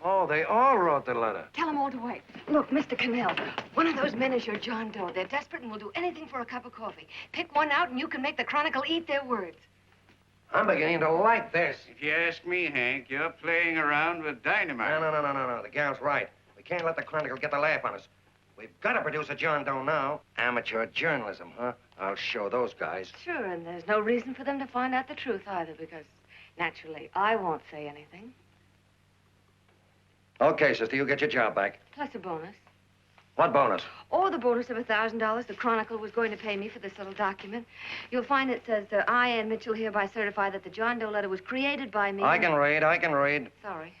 Oh, they all wrote the letter. Tell them all to wait. Look, Mr. Cannell, one of those men is your John Doe. They're desperate and will do anything for a cup of coffee. Pick one out and you can make the Chronicle eat their words. I'm beginning to like this. If you ask me, Hank, you're playing around with dynamite. No. The gal's right. We can't let the Chronicle get the laugh on us. We've got to produce a John Doe now. Amateur journalism, huh? I'll show those guys. Sure, and there's no reason for them to find out the truth either, because naturally, I won't say anything. Okay, sister, you get your job back. Plus a bonus. What bonus? Or the bonus of $1,000 the Chronicle was going to pay me for this little document. You'll find it says, I, Ann Mitchell, hereby certify that the John Doe letter was created by me. I can read. Sorry.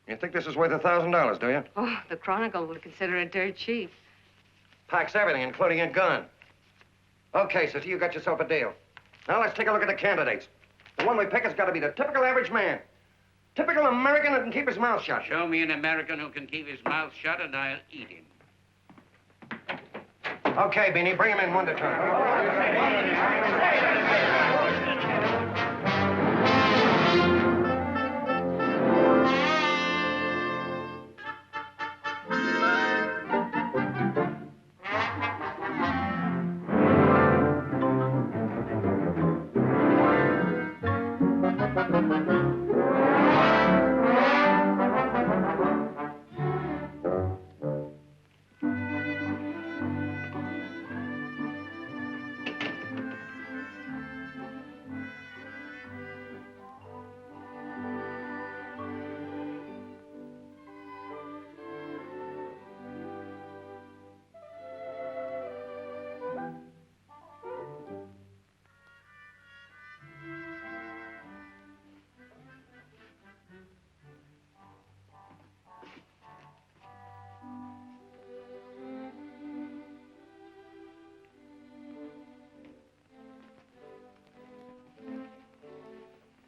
You think this is worth $1,000, do you? Oh, the Chronicle will consider it dirt cheap. Packs everything, including a gun. Okay, sister, you got yourself a deal. Now let's take a look at the candidates. The one we pick has got to be the typical average man. Typical American that can keep his mouth shut. Show me an American who can keep his mouth shut and I'll eat him. Okay, Beanie, bring him in one at a time.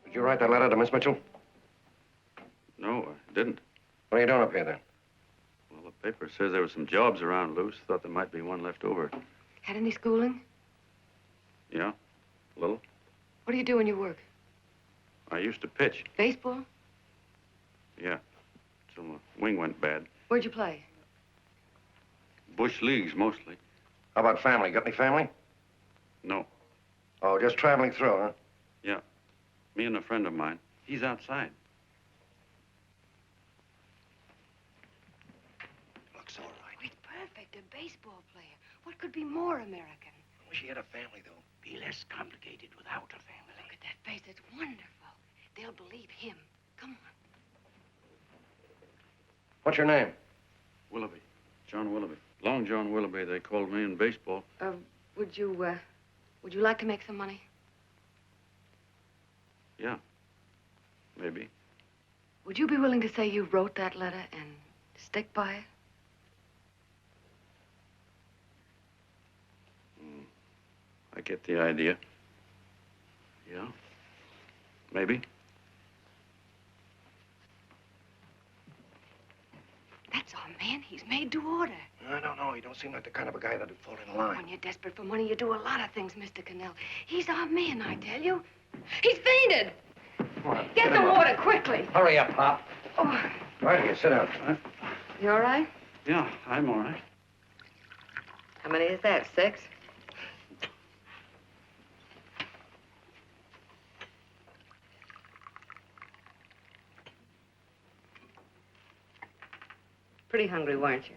Did you write that letter to Miss Mitchell? No, I didn't. What are you doing up here, then? Well, the paper says there were some jobs around loose. Thought there might be one left over. Had any schooling? Yeah, a little. What do you do when you work? I used to pitch. Baseball? Yeah, till the wing went bad. Where'd you play? Bush leagues, mostly. How about family? Got any family? No. Oh, just traveling through, huh? Yeah. Me and a friend of mine. He's outside. Looks all right. Oh, it's perfect. A baseball player. What could be more American? I wish he had a family, though. Be less complicated without a family. Look at that face. It's wonderful. They'll believe him. Come on. What's your name? Willoughby. John Willoughby. Long John Willoughby, they called me in baseball. Would you like to make some money? Yeah. Maybe. Would you be willing to say you wrote that letter and stick by it? I get the idea. Yeah. Maybe. That's our man. He's made to order. I don't know. He don't seem like the kind of a guy that'd fall in line. When you're desperate for money, you do a lot of things, Mr. Cannell. He's our man, I tell you. He's fainted. Get the water quickly. Hurry up, Pop. Oh. Right here, sit down. Huh? You all right? Yeah, I'm all right. How many is that, 6? Pretty hungry, weren't you?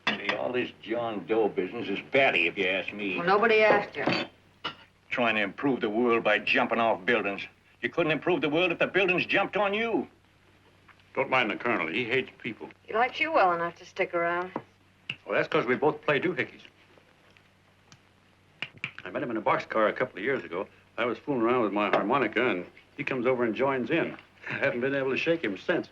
See, all this John Doe business is batty, if you ask me. Well, nobody asked you. Trying to improve the world by jumping off buildings. You couldn't improve the world if the buildings jumped on you. Don't mind the colonel. He hates people. He likes you well enough to stick around. Well, that's because we both play doohickeys. I met him in a boxcar a couple of years ago. I was fooling around with my harmonica, and he comes over and joins in. I haven't been able to shake him since.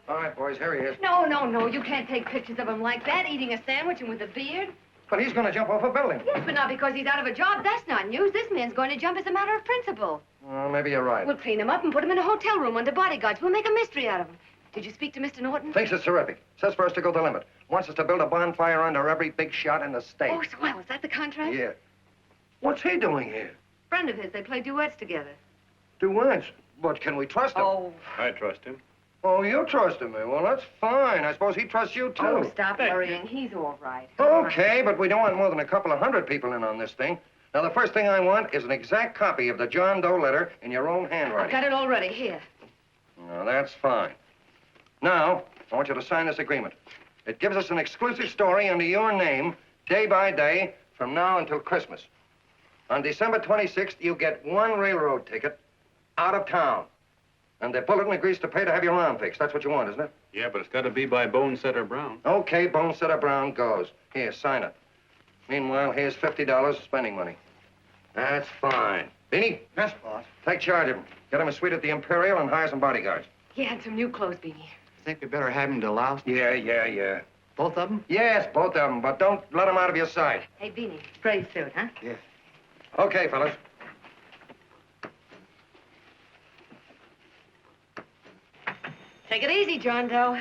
All right, boys, here he is. No, Oh, no, no, you can't take pictures of him like that, eating a sandwich and with a beard. But he's going to jump off a building. Yes, but not because he's out of a job. That's not news. This man's going to jump as a matter of principle. Well, maybe you're right. We'll clean him up and put him in a hotel room under bodyguards. We'll make a mystery out of him. Did you speak to Mr. Norton? Thinks it's terrific. Says for us to go the limit. Wants us to build a bonfire under every big shot in the state. Oh, swell. Is that the contract? Yeah. What's he doing here? Friend of his. They play duets together. Duets? But can we trust him? Oh. I trust him. Oh, you trust him, eh? Well, that's fine. I suppose he trusts you, too. Oh, stop worrying. He's all right. Okay, but we don't want more than a couple of hundred people in on this thing. Now, the first thing I want is an exact copy of the John Doe letter in your own handwriting. I've got it already. Here. No, that's fine. Now, I want you to sign this agreement. It gives us an exclusive story under your name, day by day, from now until Christmas. On December 26th, you get one railroad ticket out of town. And the bulletin agrees to pay to have your arm fixed. That's what you want, isn't it? Yeah, but it's got to be by Bonesetter Brown. Okay, Bonesetter Brown goes. Here, sign it. Meanwhile, here's $50 spending money. That's fine. Beanie? Yes, boss. Take charge of him. Get him a suite at the Imperial and hire some bodyguards. Yeah, and some new clothes, Beanie. Think we better have him deloused? Yeah. Both of them? Yes, both of them, but don't let them out of your sight. Hey, Beanie, brave suit, huh? Yeah. Okay, fellas. Take it easy, John Doe.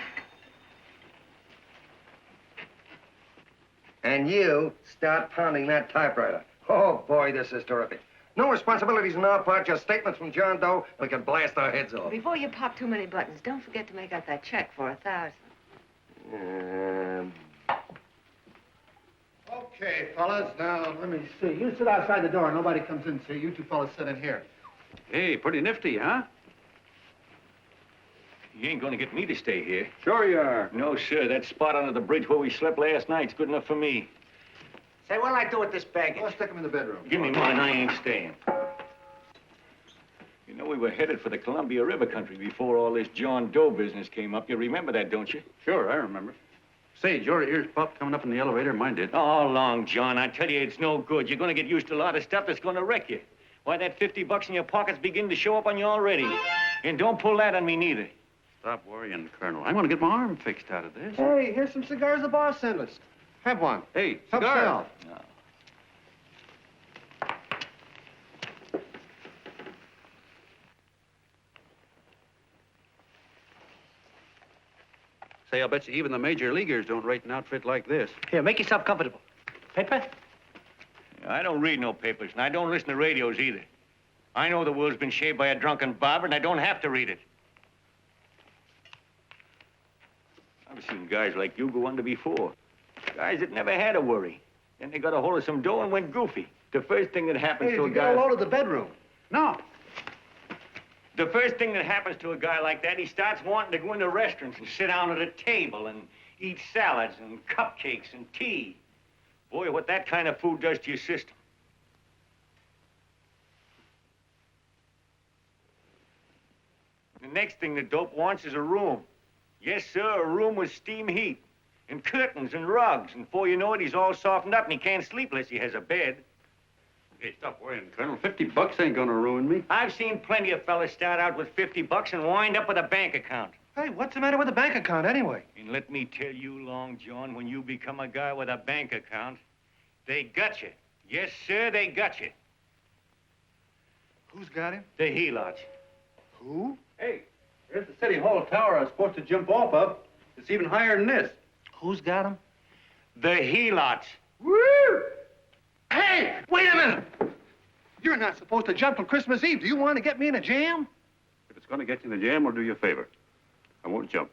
And you start pounding that typewriter. Oh, boy, this is terrific. No responsibilities on our part, just statements from John Doe. We can blast our heads off. Before you pop too many buttons, don't forget to make out that check for 1,000. Okay, fellas, now, let me see. You sit outside the door. Nobody comes in, see? You two fellas sit in here. Hey, pretty nifty, huh? You ain't gonna get me to stay here. Sure you are. No, sir. That spot under the bridge where we slept last night's good enough for me. Say, what'll I do with this baggage? Well, stick him in the bedroom. Give me mine. I ain't staying. You know, we were headed for the Columbia River country before all this John Doe business came up. You remember that, don't you? Sure, I remember. Say, did your ears pop coming up in the elevator? Mine did. All along, John. I tell you, it's no good. You're gonna get used to a lot of stuff that's gonna wreck you. Why, that $50 in your pocket's beginning to show up on you already. And don't pull that on me, neither. Stop worrying, Colonel. I'm gonna get my arm fixed out of this. Hey, here's some cigars the boss sent us. Have one. Hey, Help cigar. yourself. No. Say, I'll bet you even the major leaguers don't rate an outfit like this. Here, make yourself comfortable. Paper? I don't read no papers, and I don't listen to radios either. I know the world's been shaped by a drunken barber, and I don't have to read it. I've seen guys like you go under before. Guys that never had a worry. Then they got a hold of some dough and went goofy. The first thing that happens Hey, to a you guy... get a load of the bedroom. No. The first thing that happens to a guy like that, he starts wanting to go into restaurants and sit down at a table and eat salads and cupcakes and tea. Boy, what that kind of food does to your system. The next thing the dope wants is a room. Yes, sir, a room with steam heat and curtains and rugs. And before you know it, he's all softened up and he can't sleep unless he has a bed. Hey, stop worrying, Colonel. $50 ain't gonna ruin me. I've seen plenty of fellas start out with $50 and wind up with a bank account. Hey, what's the matter with the bank account, anyway? And let me tell you, Long John, when you become a guy with a bank account, they got you. Yes, sir, they got you. Who's got him? The helots. Who? Hey, there's the City Hall tower I was supposed to jump off of. It's even higher than this. Who's got him? The helots. Woo! Hey, wait a minute! You're not supposed to jump on Christmas Eve. Do you want to get me in a jam? If it's gonna get you in the jam, I'll do you a favor. I won't jump.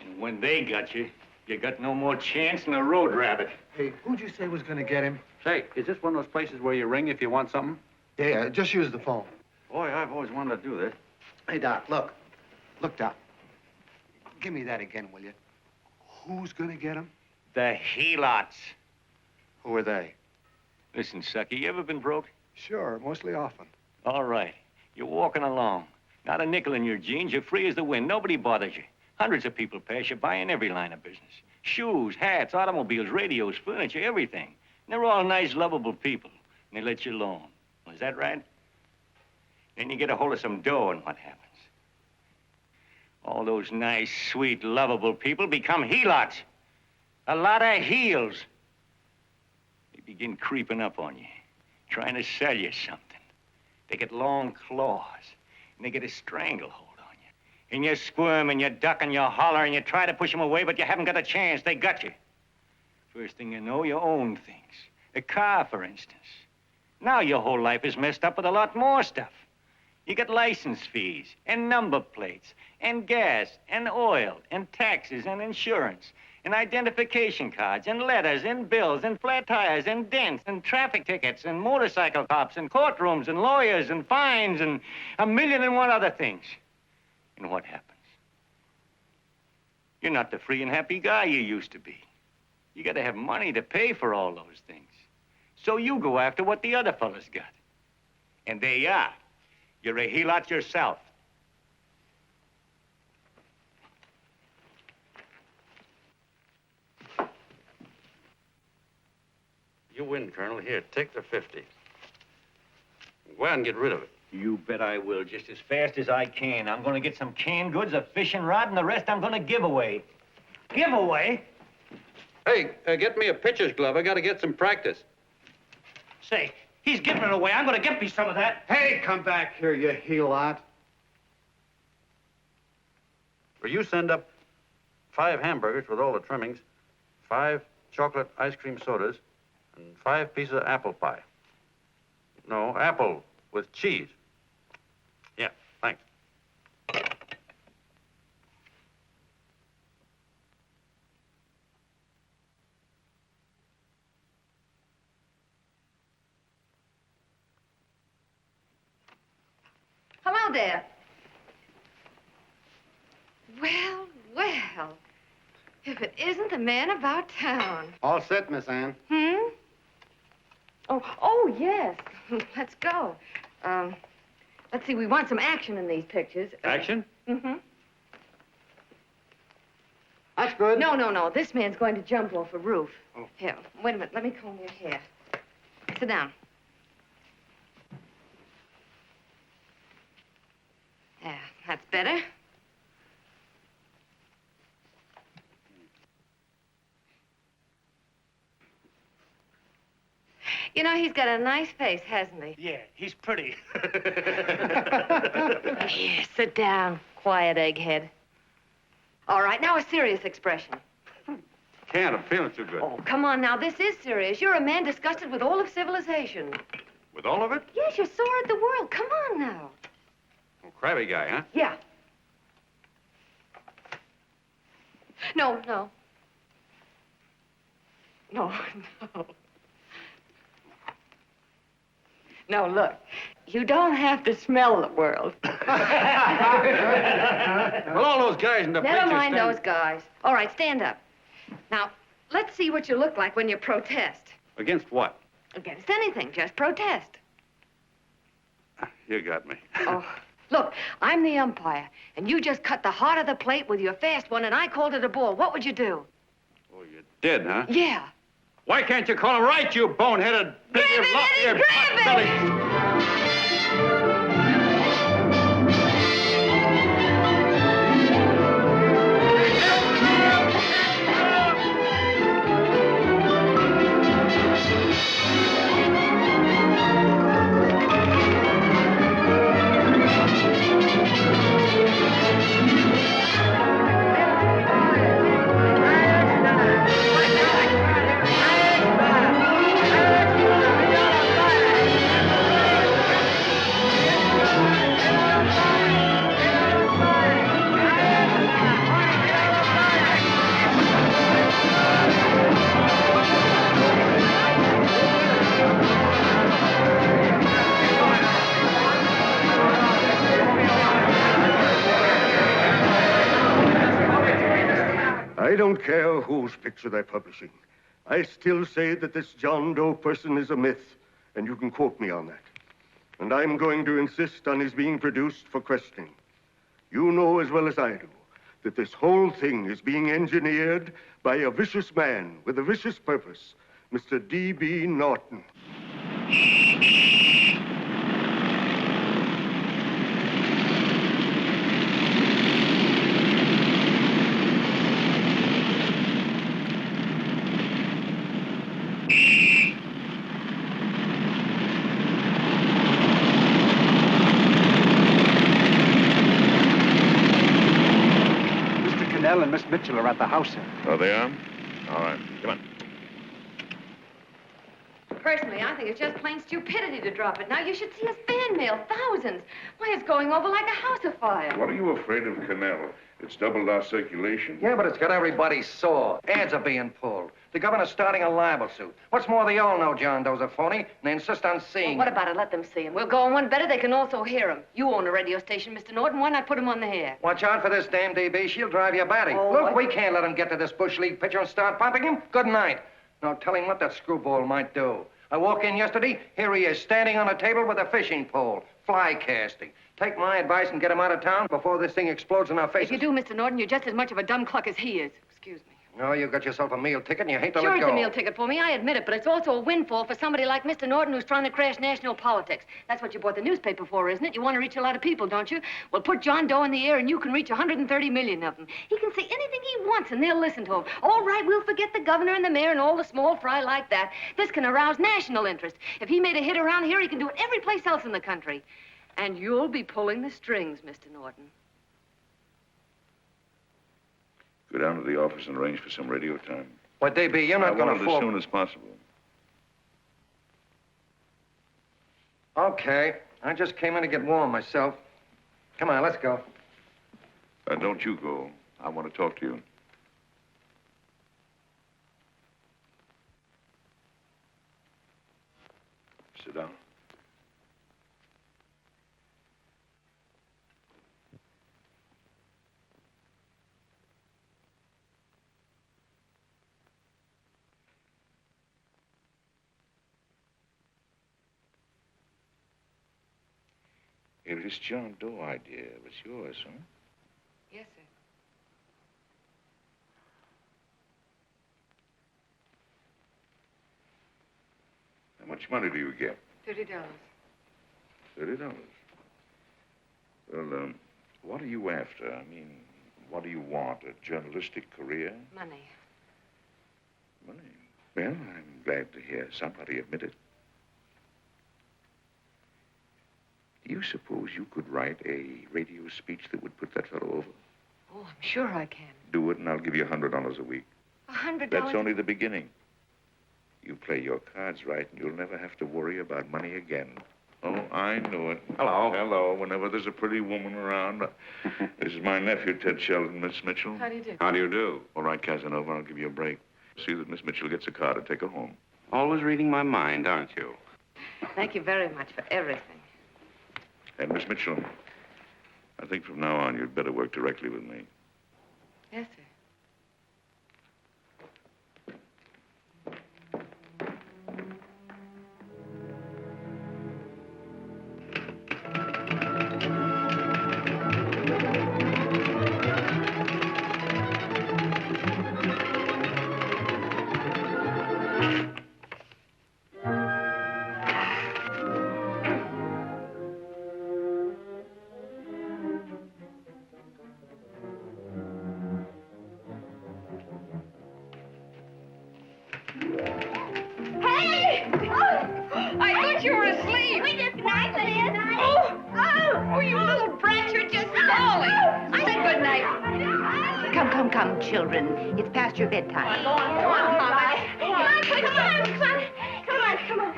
And when they got you, you got no more chance than a road rabbit. Hey, who'd you say was going to get him? Say, is this one of those places where you ring if you want something? Yeah, just use the phone. Boy, I've always wanted to do this. Hey, Doc, look. Look, Doc. Give me that again, will you? Who's going to get him? The helots. Who are they? Listen, sucker, you ever been broke? Sure, mostly often. All right. You're walking along. Not a nickel in your jeans. You're free as the wind. Nobody bothers you. Hundreds of people pass you by in every line of business. Shoes, hats, automobiles, radios, furniture, everything. And they're all nice, lovable people. And they let you alone. Is that right? Then you get a hold of some dough, and what happens? All those nice, sweet, lovable people become helots. A lot of heels. They begin creeping up on you, trying to sell you something. They get long claws, and they get a stranglehold on you. And you squirm, and you duck, and you holler, and you try to push them away, but you haven't got a chance. They got you. First thing you know, you own things. A car, for instance. Now your whole life is messed up with a lot more stuff. You get license fees, and number plates, and gas, and oil, and taxes, and insurance, and identification cards, and letters, and bills, and flat tires, and dents, and traffic tickets, and motorcycle cops, and courtrooms, and lawyers, and fines, and 1,000,001 other things. And what happens? You're not the free and happy guy you used to be. You gotta have money to pay for all those things. So you go after what the other fellas got. And there you are. You're a helot yourself. You win, Colonel. Here, take the 50. Go out and get rid of it. You bet I will, just as fast as I can. I'm gonna get some canned goods, a fishing rod, and the rest I'm gonna give away. Give away? Hey, get me a pitcher's glove. I gotta get some practice. Say, he's giving it away. I'm gonna get me some of that. Hey, come back here, you helot. Will you send up 5 hamburgers with all the trimmings, 5 chocolate ice cream sodas, and 5 pieces of apple pie? No, apple with cheese. Yeah, thanks. Hello there. Well, well. If it isn't the man about town. All set, Miss Anne. Oh, yes. Let's go. Let's see, we want some action in these pictures. Action? Mm-hmm. That's good. No. This man's going to jump off a roof. Oh. Here, wait a minute. Let me comb your hair. Sit down. Yeah, that's better. You know, he's got a nice face, hasn't he? Yeah, he's pretty. Here, sit down, quiet egghead. All right, now a serious expression. Can't, I'm feeling too good. Oh, come on now, this is serious. You're a man disgusted with all of civilization. With all of it? Yes, you're sore at the world. Come on now. Oh, crabby guy, huh? Yeah. No. No, look. You don't have to smell the world. Well, all those guys in the Never picture mind those guys. All right, stand up. Now, let's see what you look like when you protest. Against what? Against anything, just protest. You got me. Oh, look, I'm the umpire, and you just cut the heart of the plate with your fast one, and I called it a ball. What would you do? Oh, you did, huh? Yeah. Why can't you call him right, you boneheaded... Grab it, Eddie, grab it! I don't care whose picture they're publishing. I still say that this John Doe person is a myth, and you can quote me on that. And I'm going to insist on his being produced for questioning. You know as well as I do that this whole thing is being engineered by a vicious man with a vicious purpose, Mr. D.B. Norton. Miss Mitchell are at the house, sir. Oh, they are? All right. Come on. Personally, I think it's just plain stupidity to drop it. Now, you should see his fan mail, thousands. Why, it's going over like a house afire. What are you afraid of, Canal? It's doubled our circulation. Yeah, but it's got everybody sore. Ads are being pulled. The governor's starting a libel suit. What's more, they all know John Doe's a phony, and they insist on seeing Well, what about it? Let them see him. We'll go on one better. They can also hear him. You own a radio station, Mr. Norton. Why not put him on the air? Watch out for this damn DB. She'll drive you batty. Oh, Look, we can't let him get to this Bush League pitcher and start pumping him. Good night. Now, tell him what that screwball might do. I walk in yesterday, here he is, standing on a table with a fishing pole, fly casting. Take my advice and get him out of town before this thing explodes in our faces. If you do, Mr. Norton, you're just as much of a dumb cluck as he is. Excuse me. No, you got yourself a meal ticket and you hate to Sure, let go. it's a meal ticket for me, I admit it, but it's also a windfall for somebody like Mr. Norton who's trying to crash national politics. That's what you bought the newspaper for, isn't it? You want to reach a lot of people, don't you? Well, put John Doe in the air and you can reach 130 million of them. He can say anything he wants and they'll listen to him. All right, we'll forget the governor and the mayor and all the small fry like that. This can arouse national interest. If he made a hit around here, he can do it every place else in the country. And you'll be pulling the strings, Mr. Norton. Go down to the office and arrange for some radio time. What, DB, you're not going I to want it as soon as possible. Okay. I just came in to get warm myself. Come on, let's go. Don't you go. I want to talk to you. Sit down. Hey, this John Doe idea was yours, huh? Yes, sir. How much money do you get? $30. $30. Well, what are you after? I mean, what do you want? A journalistic career? Money. Money? Well, I'm glad to hear somebody admit it. Do you suppose you could write a radio speech that would put that fellow over? Oh, I'm sure I can. Do it, and I'll give you $100 a week. $100? That's only the beginning. You play your cards right, and you'll never have to worry about money again. Oh, I knew it. Hello. Hello. Whenever there's a pretty woman around. This is my nephew, Ted Sheldon, Miss Mitchell. How do you do? How do you do? All right, Casanova, I'll give you a break. See that Miss Mitchell gets a car to take her home. Always reading my mind, aren't you? Thank you very much for everything. And Miss Mitchell, I think from now on you'd better work directly with me. Yes, sir. Come, children. It's past your bedtime. Go on, Mama. Come on.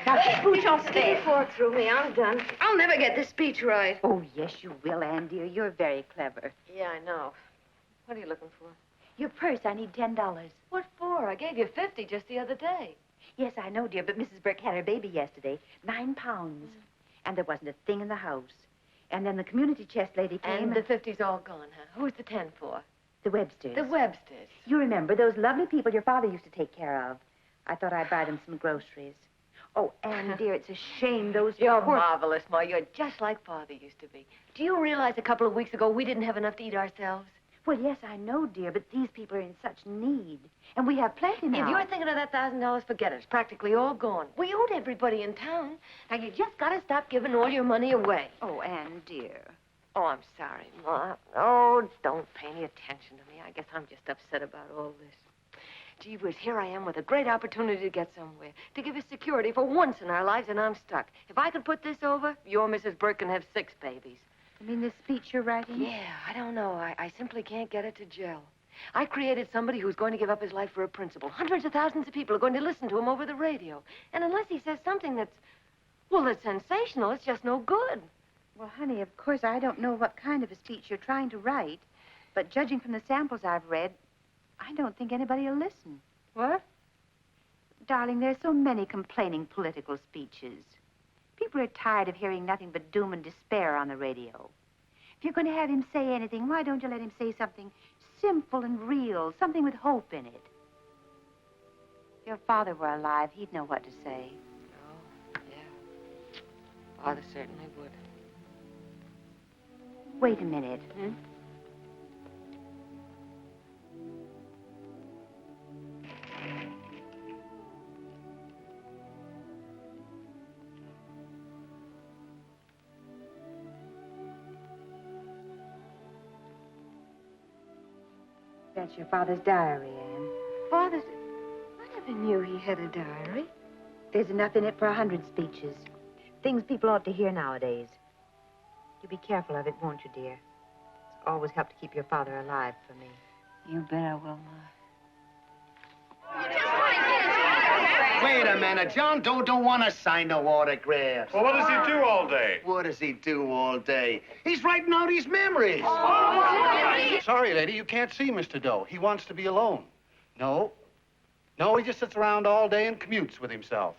Now, scooch off Get there. your fork through me. I'm done. I'll never get this speech right. Oh, yes, you will, Ann, dear. You're very clever. Yeah, I know. What are you looking for? Your purse, I need $10. What for? I gave you 50 just the other day. Yes, I know, dear, but Mrs. Burke had her baby yesterday. 9 pounds. And there wasn't a thing in the house. And then the community chest lady came. And the 50's all gone, huh? Who's the 10 for? The Websters. The Websters. You remember those lovely people your father used to take care of. I thought I'd buy them some groceries. Oh, Ann, dear, it's a shame those You're poor... marvelous, Ma. You're just like Father used to be. Do you realize a couple of weeks ago we didn't have enough to eat ourselves? Well, yes, I know, dear, but these people are in such need. And we have plenty now. If you're thinking of that $1,000, forget it. It's practically all gone. We owed everybody in town. Now, you just got to stop giving all your money away. Oh, Ann, dear. Oh, I'm sorry, Ma. Oh, don't pay any attention to me. I guess I'm just upset about all this. Gee whiz, here I am with a great opportunity to get somewhere, to give us security for once in our lives, and I'm stuck. If I could put this over, your Mrs. Burke can have 6 babies. You mean the speech you're writing? Yeah, I don't know. I simply can't get it to gel. I created somebody who's going to give up his life for a principle. Hundreds of thousands of people are going to listen to him over the radio. And unless he says something that's, well, that's sensational, it's just no good. Well, honey, of course, I don't know what kind of a speech you're trying to write, but judging from the samples I've read, I don't think anybody will listen. What? Darling, there's so many complaining political speeches. People are tired of hearing nothing but doom and despair on the radio. If you're going to have him say anything, why don't you let him say something simple and real, something with hope in it? If your father were alive, he'd know what to say. Oh, yeah. Father certainly would. Wait a minute. Hmm? That's your father's diary, Anne. Father's... I never knew he had a diary. There's enough in it for 100 speeches. Things people ought to hear nowadays. You be careful of it, won't you, dear? It's always helped to keep your father alive for me. You bet I will, Ma. Wait a minute. John Doe don't want to sign no autographs. Well, what does he do all day? What does he do all day? He's writing out his memories. Sorry, lady, you can't see Mr. Doe. He wants to be alone. No. No, he just sits around all day and commutes with himself.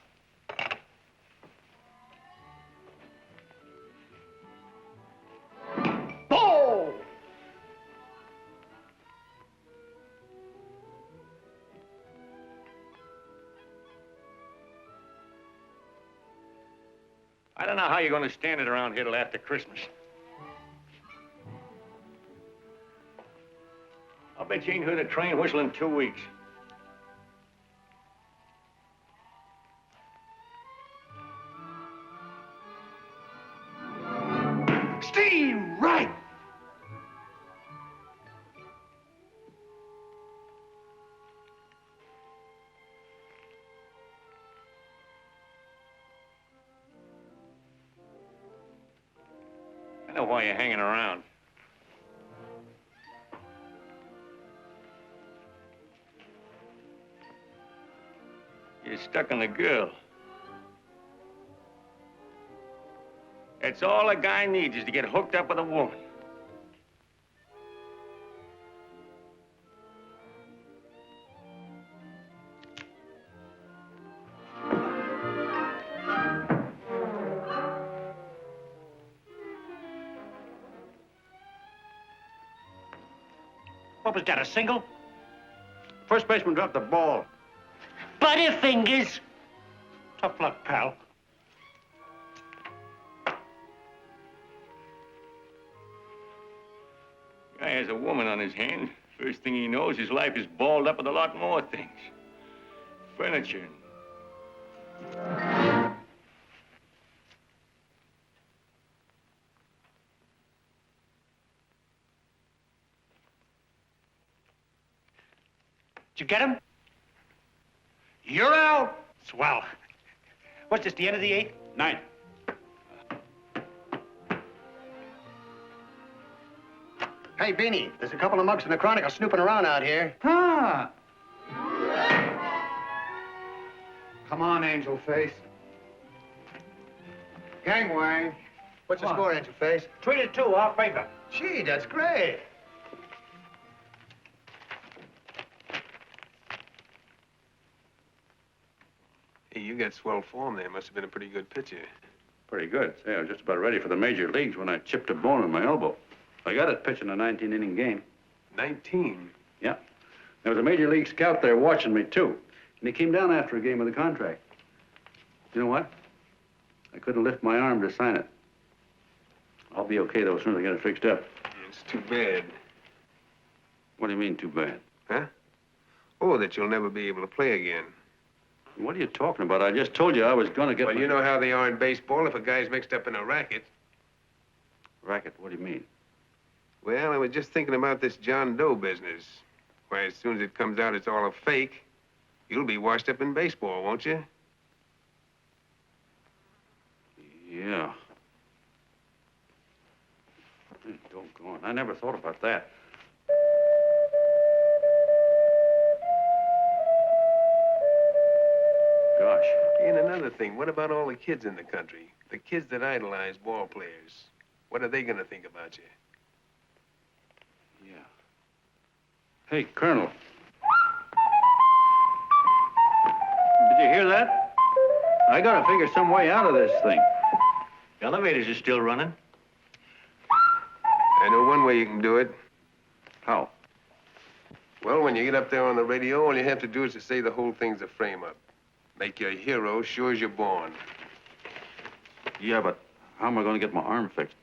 Oh! I don't know how you're going to stand it around here till after Christmas. I'll bet you ain't heard a train whistle in 2 weeks. Steve, right! I know why you're hanging around. You're stuck on the girl. That's all a guy needs is to get hooked up with a woman. What was that, a single? First baseman dropped the ball. Butterfingers! Tough luck, pal. Guy has a woman on his hands. First thing he knows, his life is balled up with a lot more things. Furniture. Did you get him? You're out. Swell. What's this, the end of the 8th? 9th. Hey, Beanie, there's a couple of mugs from the Chronicle snooping around out here. Huh. Come on, Angel Face. Gangway. What's the score, Angel Face? 3-2, our favor. Gee, that's great. Hey, you got swell form there. Must have been a pretty good pitcher. Pretty good. Say, I was just about ready for the major leagues when I chipped a bone in my elbow. I got it pitching a 19-inning game. 19? Yeah. There was a major league scout there watching me, too. And he came down after a game with a contract. You know what? I couldn't lift my arm to sign it. I'll be okay, though, as soon as I get it fixed up. It's too bad. What do you mean, too bad? Huh? Oh, that you'll never be able to play again. What are you talking about? I just told you I was going to get Well, you know how they are in baseball if a guy's mixed up in a racket. Racket? What do you mean? Well, I was just thinking about this John Doe business. Why, as soon as it comes out it's all a fake, you'll be washed up in baseball, won't you? Yeah. Doggone. I never thought about that. And another thing, what about all the kids in the country? The kids that idolize ball players. What are they going to think about you? Yeah. Hey, Colonel. Did you hear that? I gotta figure some way out of this thing. Elevators are still running. I know one way you can do it. How? Well, when you get up there on the radio, all you have to do is to say the whole thing's a frame-up. Make you a hero sure as you're born. Yeah, but how am I gonna get my arm fixed?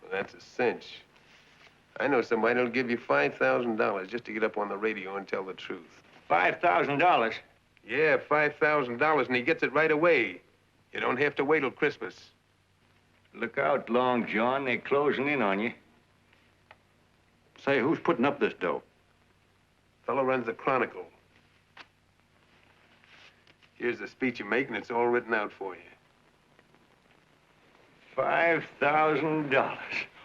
Well, that's a cinch. I know somebody that'll give you $5,000 just to get up on the radio and tell the truth. $5,000? Yeah, $5,000, and he gets it right away. You don't have to wait till Christmas. Look out, Long John. They're closing in on you. Say, who's putting up this dough? Fellow runs the Chronicle. Here's the speech you make, and it's all written out for you. $5,000.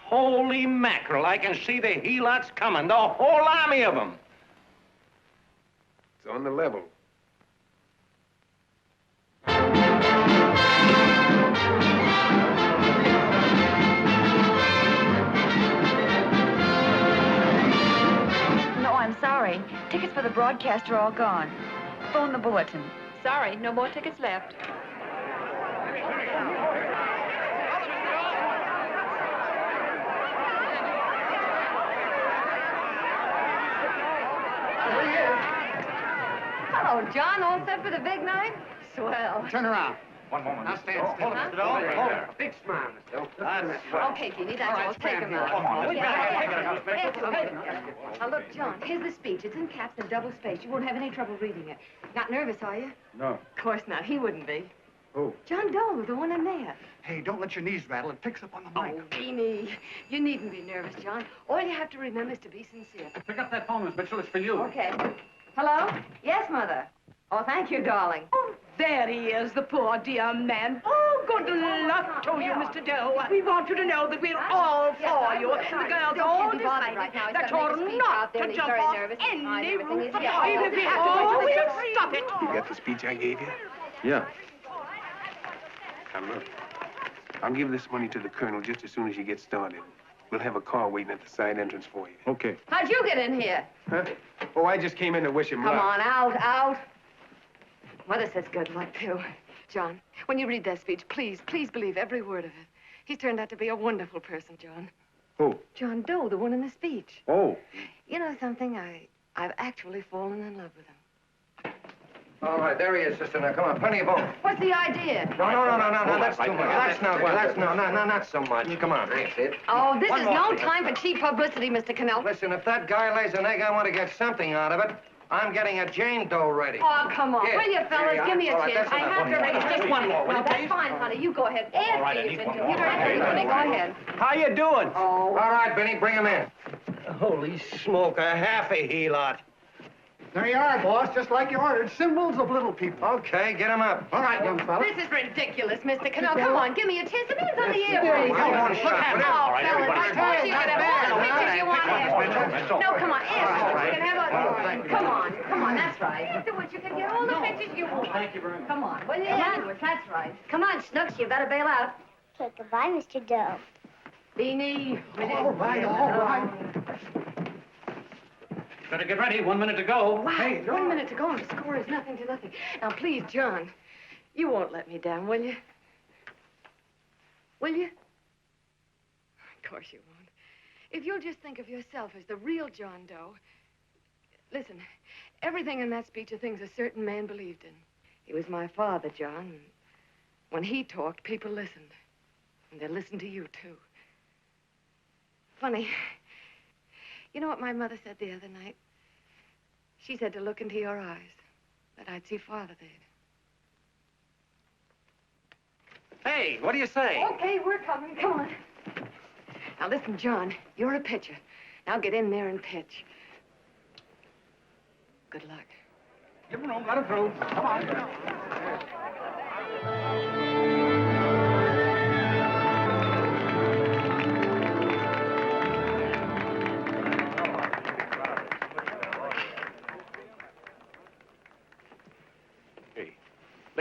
Holy mackerel, I can see the helots coming, the whole army of them. It's on the level. No, I'm sorry. Tickets for the broadcast are all gone. Phone the bulletin. Sorry, no more tickets left. Hello, John. All set for the big night? Swell. Turn around. One moment. Now stand still. Huh? Mr. Doe. Hold it. Big smile, Mr. Doe. Okay, Jeannie, that's all. Take him out. Come on. Oh, yeah. Now, look, John, here's the speech. It's in caps and double spaced. You won't have any trouble reading it. Not nervous, are you? No. Of course not. He wouldn't be. Who? John Doe, the one in there. Hey, don't let your knees rattle. It picks up on the mic. Oh, Beanie, you needn't be nervous, John. All you have to remember is to be sincere. Pick up that phone, Miss Mitchell. It's for you. Okay. Hello? Yes, Mother. Oh, thank you, darling. Oh, there he is, the poor dear man. Oh, good luck to you, Mr. Doe. We want you to know that we're all for you. The girls all decided that you're not to jump off any roof. Even if we have to we'll stop it. You got the speech I gave you? Yeah. Now, look. I'll give this money to the colonel just as soon as you get started. We'll have a car waiting at the side entrance for you. Okay. How'd you get in here? Huh? Oh, I just came in to wish him Come luck. on, out. Mother says good luck, too. John, when you read that speech, please believe every word of it. He's turned out to be a wonderful person, John. Who? John Doe, the one in the speech. Oh. You know something? I've actually fallen in love with him. All right, there he is, sister. Now, come on, plenty of bone. What's the idea? No, that's too much. That's not not so much. Come on, that's it. Oh, this One is more, no please. time for cheap publicity, Mr. Cannell. Listen, if that guy lays an egg, I want to get something out of it. I'm getting a Jane Doe ready. Oh, come on. Here, Will you, fellas? here you Give me a are. All right, chance. that's I enough. have to raise Just one more, will No, you, that's please? fine, honey. You go ahead. Ask right, I me, need you've one been more. doing. You're right, honey. Go ahead. How you doing? Oh. All right, Benny, bring him in. Holy smoke, a half a helot. There you are, boss. Just like you ordered. Symbols of little people. Okay, get him up. All right, young fella. This is ridiculous, Mr. Cannell. Come on, give me a chance. The man's on the air for you. Come on, shut up. Oh, All right, fellas, everybody. of course you can have all the pictures you want. No, come on, ask. You can have a... Come on, that's right. Afterwards, you can get all the pictures you want. Thank you very much. Come on, will you? Afterwards, that's right. Come on, Snooks, you better bail out. Okay, goodbye, Mr. Doe. Beanie. All right. Better get ready. 1 minute to go. Wow, Hey, 1 minute to go and the score is nothing to nothing. Now, please, John, you won't let me down, will you? Will you? Of course you won't. If you'll just think of yourself as the real John Doe. Listen, everything in that speech are things a certain man believed in. He was my father, John. And when he talked, people listened. And they listened to you, too. Funny. You know what my mother said the other night? She said to look into your eyes, that I'd see Father there. Hey, what do you say? Okay, we're coming. Come on. Now, listen, John, you're a pitcher. Now get in there and pitch. Good luck. Give him room. Let him through. Come on.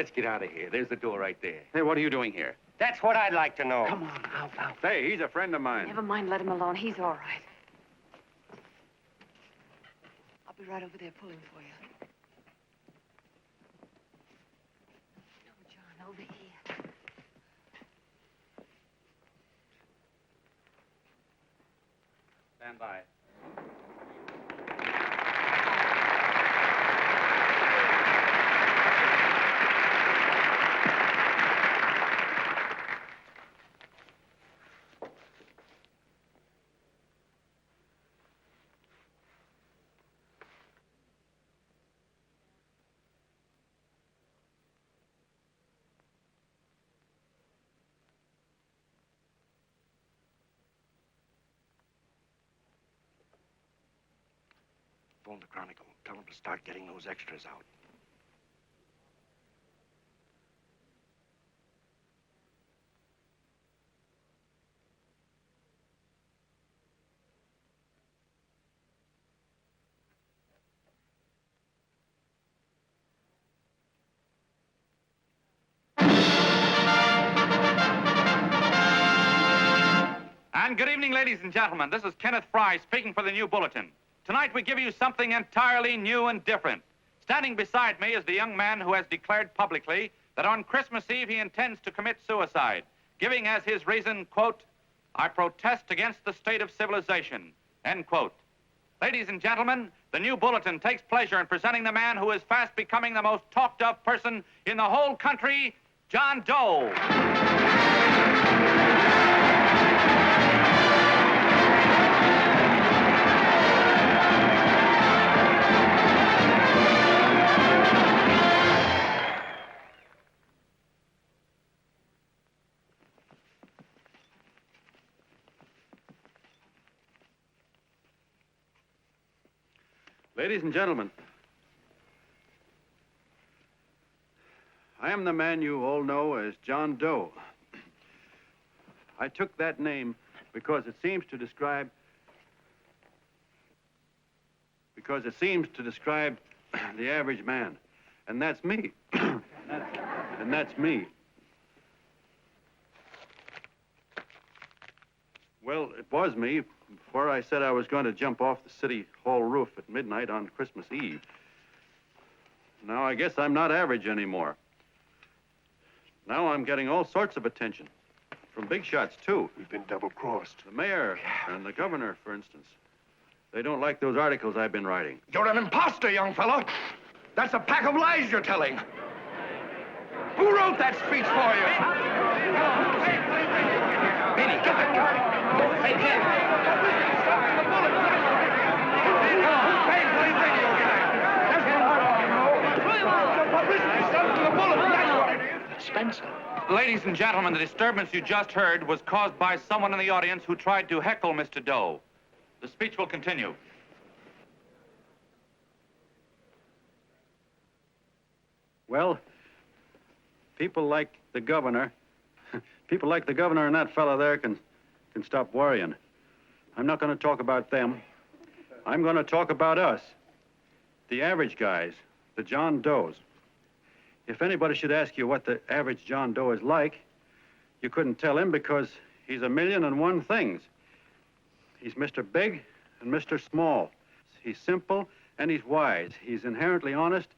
let's get out of here. There's the door right there. Hey, what are you doing here? That's what I'd like to know. Come on, out. Hey, he's a friend of mine. Never mind, let him alone. He's all right. I'll be right over there pulling for you. No, John, over here. Stand by. Phone the Chronicle. Tell them to start getting those extras out. And good evening, ladies and gentlemen. This is Kenneth Fry speaking for the New Bulletin. Tonight we give you something entirely new and different. Standing beside me is the young man who has declared publicly that on Christmas Eve he intends to commit suicide, giving as his reason, quote, "I protest against the state of civilization," end quote. Ladies and gentlemen, the New Bulletin takes pleasure in presenting the man who is fast becoming the most talked of person in the whole country, John Doe. Ladies and gentlemen, I am the man you all know as John Doe. I took that name because it seems to describe the average man. And that's me. And that's me. Well, it was me before I said I was going to jump off the city hall roof at midnight on Christmas Eve. Now I guess I'm not average anymore. Now I'm getting all sorts of attention. From big shots, too. We've been double-crossed. The mayor and the governor, for instance. They don't like those articles I've been writing. You're an imposter, young fellow. That's a pack of lies you're telling. Who wrote that speech for you? Benny, get that guy. Hey, Spencer. Ladies and gentlemen, the disturbance you just heard was caused by someone in the audience who tried to heckle Mr. Doe. The speech will continue. Well, people like the governor and that fella there can stop worrying. I'm not going to talk about them. I'm going to talk about us. The average guys, the John Does. If anybody should ask you what the average John Doe is like, you couldn't tell him because he's a million and one things. He's Mr. Big and Mr. Small. He's simple and he's wise. He's inherently honest,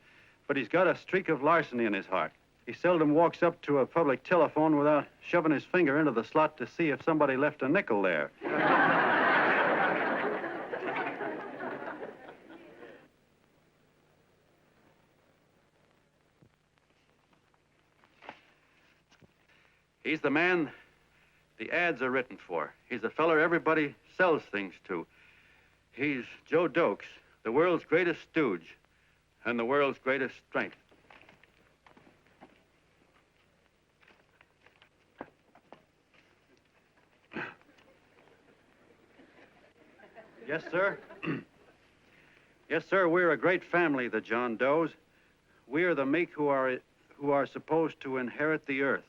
but he's got a streak of larceny in his heart. He seldom walks up to a public telephone without shoving his finger into the slot to see if somebody left a nickel there. He's the man the ads are written for. He's the feller everybody sells things to. He's Joe Doe, the world's greatest stooge and the world's greatest strength. Yes, sir. Yes, sir, we're a great family, the John Does. We are the meek who are supposed to inherit the earth.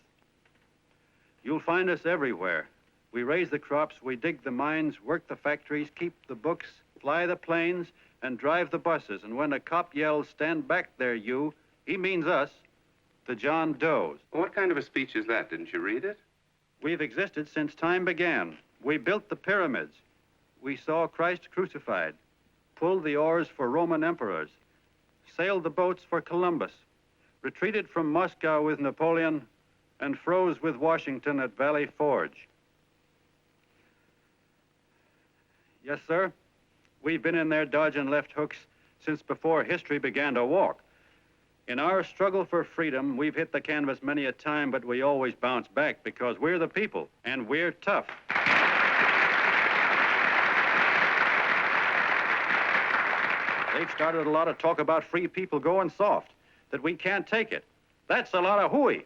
You'll find us everywhere. We raise the crops, we dig the mines, work the factories, keep the books, fly the planes, and drive the buses. And when a cop yells, "Stand back there, you," he means us. the John Does. What kind of a speech is that? Didn't you read it? We've existed since time began. We built the pyramids. We saw Christ crucified, pulled the oars for Roman emperors, sailed the boats for Columbus, retreated from Moscow with Napoleon, and froze with Washington at Valley Forge. Yes, sir. We've been in there dodging left hooks since before history began to walk. In our struggle for freedom, we've hit the canvas many a time, but we always bounce back because we're the people, and we're tough. They've started a lot of talk about free people going soft, that we can't take it. That's a lot of hooey.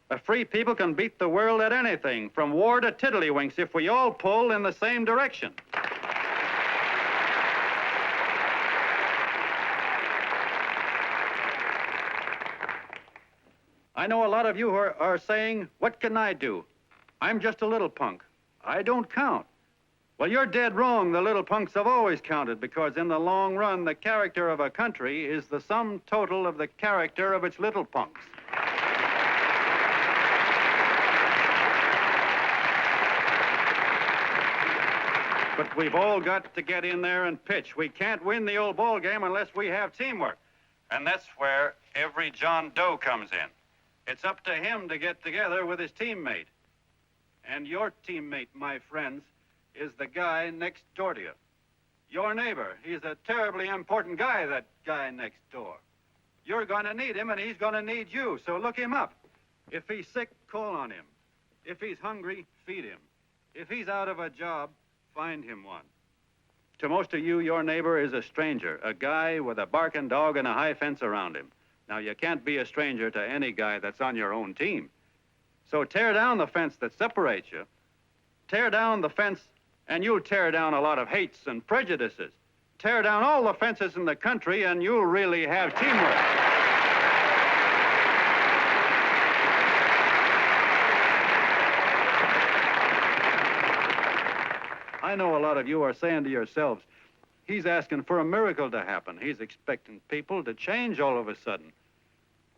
A free people can beat the world at anything, from war to tiddlywinks, if we all pull in the same direction. I know a lot of you are saying, what can I do? I'm just a little punk. I don't count. Well, you're dead wrong. The little punks have always counted, because in the long run, the character of a country is the sum total of the character of its little punks. But we've all got to get in there and pitch. We can't win the old ball game unless we have teamwork. And that's where every John Doe comes in. It's up to him to get together with his teammate. And your teammate, my friends, is the guy next door to you. Your neighbor. He's a terribly important guy, that guy next door. You're going to need him, and he's going to need you, so look him up. If he's sick, call on him. If he's hungry, feed him. If he's out of a job, find him one. To most of you, your neighbor is a stranger, a guy with a barking dog and a high fence around him. Now, you can't be a stranger to any guy that's on your own team. So tear down the fence that separates you. Tear down the fence, and you'll tear down a lot of hates and prejudices. Tear down all the fences in the country, and you'll really have teamwork. I know a lot of you are saying to yourselves, he's asking for a miracle to happen. He's expecting people to change all of a sudden.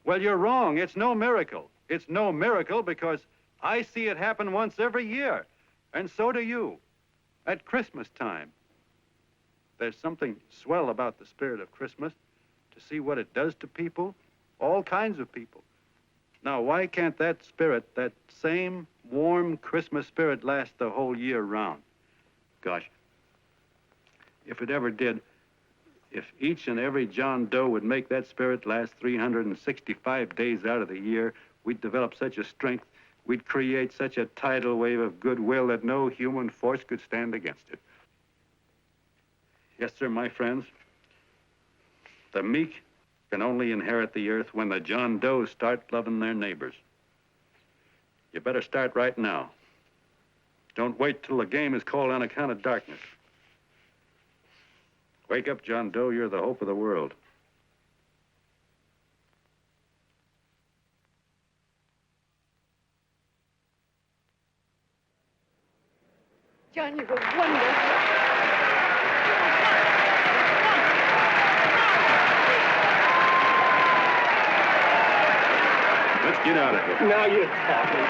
Well, you're wrong. It's no miracle. It's no miracle because I see it happen once every year, and so do you, at Christmas time. There's something swell about the spirit of Christmas, to see what it does to people, all kinds of people. Now, why can't that spirit, that same warm Christmas spirit, last the whole year round? Gosh, if it ever did, if each and every John Doe would make that spirit last 365 days out of the year, we'd develop such a strength, we'd create such a tidal wave of goodwill that no human force could stand against it. Yes, sir, my friends. The meek can only inherit the earth when the John Does start loving their neighbors. You better start right now. Don't wait till the game is called on account of darkness. Wake up, John Doe. You're the hope of the world. John, you were wonderful. Let's get out of here. Now you're talking.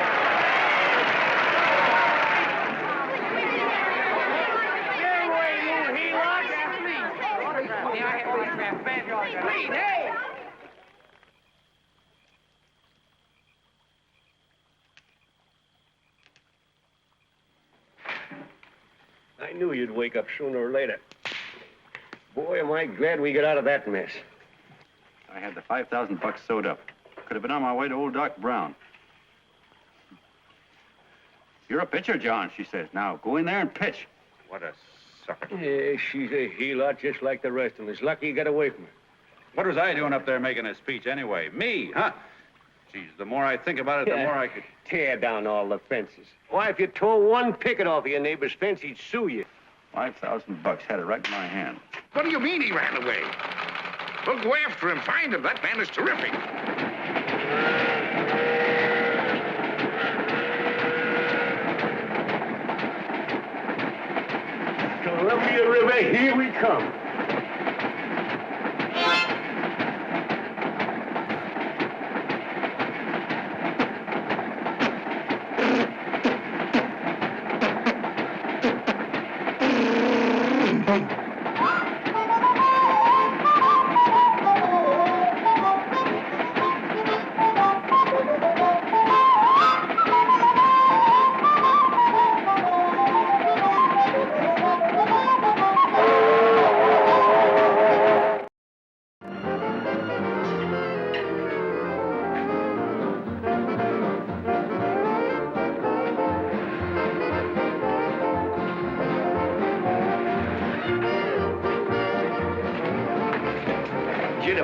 I knew you'd wake up sooner or later. Boy, am I glad we got out of that mess. I had the 5,000 bucks sewed up. Could have been on my way to old Doc Brown. You're a pitcher, John, she says. Now, go in there and pitch. What a sucker. Yeah, she's a heel-out just like the rest of them. It's lucky you got away from her. What was I doing up there making a speech anyway? Me, huh? Geez, the more I think about it, the more I could... Tear down all the fences. Why, if you tore one picket off of your neighbor's fence, he'd sue you. 5,000 bucks, had it right in my hand. What do you mean he ran away? We'll go after him, find him. That man is terrific. Columbia River, here we come.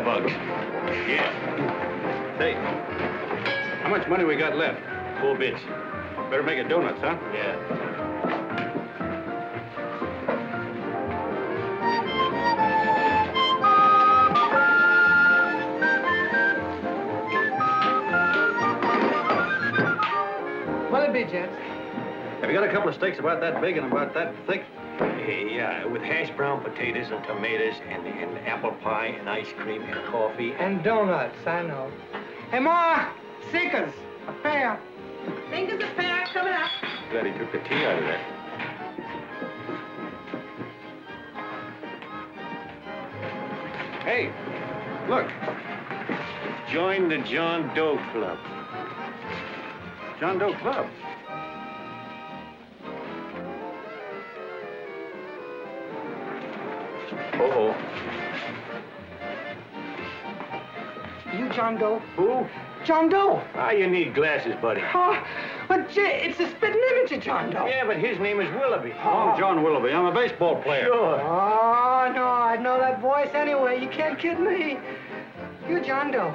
bucks. Yeah. Hey, how much money we got left? 4 bits. Better make it donuts, huh? Yeah. What'll it be, gents? Have you got a couple of steaks about that big and about that thick? Yeah, with hash brown potatoes and tomatoes and apple pie and ice cream and coffee. And donuts, I know. Hey, Ma, Seekers, a pair. Fingers a pair coming up. Glad he took the tea out of that. Hey, look. Join the John Doe Club. John Doe Club. Uh-oh. You John Doe? Who? John Doe. Ah, you need glasses, buddy. Oh, but gee, it's a spitting image of John Doe. Yeah, but his name is Willoughby. I'm John Willoughby. I'm a baseball player. Sure. Oh, no, I'd know that voice anyway. You can't kid me. You John Doe.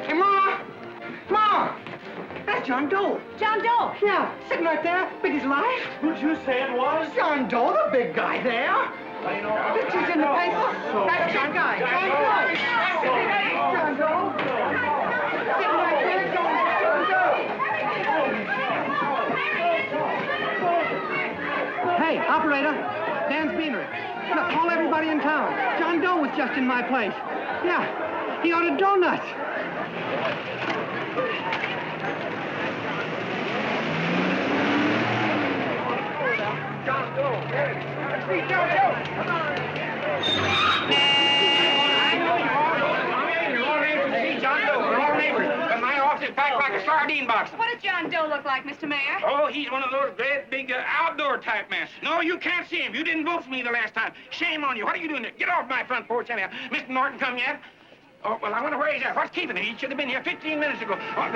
Hey, Ma! Ma! That's John Doe. John Doe. Yeah, sitting right there, big as life. Who'd you say it was? John Doe, the big guy there. Pictures in the paper. That's John Guy. John Doe. John Doe. Sitting right there, John Doe. Hey, operator. Dan's Beanery. Look, call everybody in town. John Doe was just in my place. Yeah, he ordered donuts. John Doe. Let's see John Doe. Come on. John Doe, we're all neighbors. But my office is packed like a sardine box. What does John Doe look like, Mr. Mayor? Oh, he's one of those great big outdoor type men. No, you can't see him. You didn't vote for me the last time. Shame on you. What are you doing there? Get off my front porch anyhow. Mr. Norton come yet? Oh, well, I wonder where he's at. What's keeping him? He should have been here 15 minutes ago. Oh,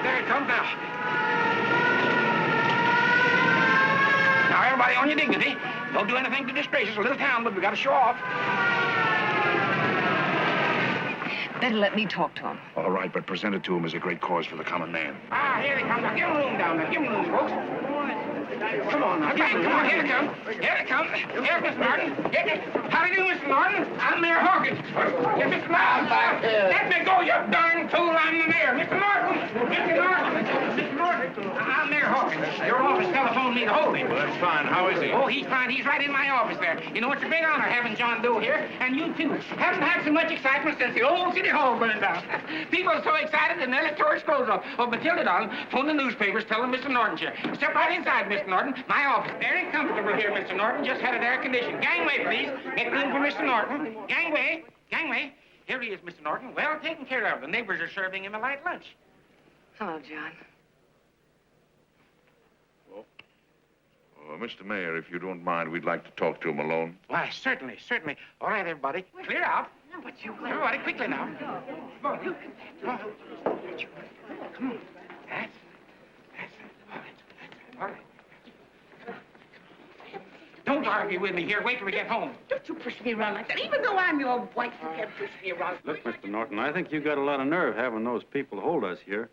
there he comes now. Now, everybody on your dignity. Don't do anything to disgrace us. A little town, but we got to show off. Better let me talk to him. All right, but present it to him as a great cause for the common man. Ah, here they come. Now, give him room down there. Give him room, folks. Come on now. Okay, come on. Here they come. Here they come. Here's Mr. Norton. How do you do, Mr. Norton? I'm Mayor Hawkins. Here's Mr. Norton. Let me go, you darn fool. I'm the mayor. Mr. Norton. Mr. Norton. Mr. Norton. I'm Mayor Hawkins. Your office telephoned me to hold him. Well, that's fine. How is he? Oh, he's fine. He's right in my office there. You know, it's a big honor having John Doe here, and you too. Haven't had so much excitement since the old city hall burned down. People are so excited and their tourists clothes off. Oh, Matilda, darling, phone the newspapers, tell them Mr. Norton's here. Step right inside, Mr. Norton. My office. Very comfortable here, Mr. Norton. Just had it air conditioned. Gangway, please. Make room for Mr. Norton. Gangway. Gangway. Here he is, Mr. Norton. Well taken care of. The neighbors are serving him a light lunch. Hello, John. Mr. Mayor, if you don't mind, we'd like to talk to him alone. Why, certainly, certainly. All right, everybody. Clear out. Everybody, quickly now. Come on. Come on. Come on. That's it. All right. Don't argue with me here. Wait till we get home. Don't you push me around like that. Even though I'm your wife, you can't push me around. Look, Mr. Norton, I think you got a lot of nerve having those people hold us here.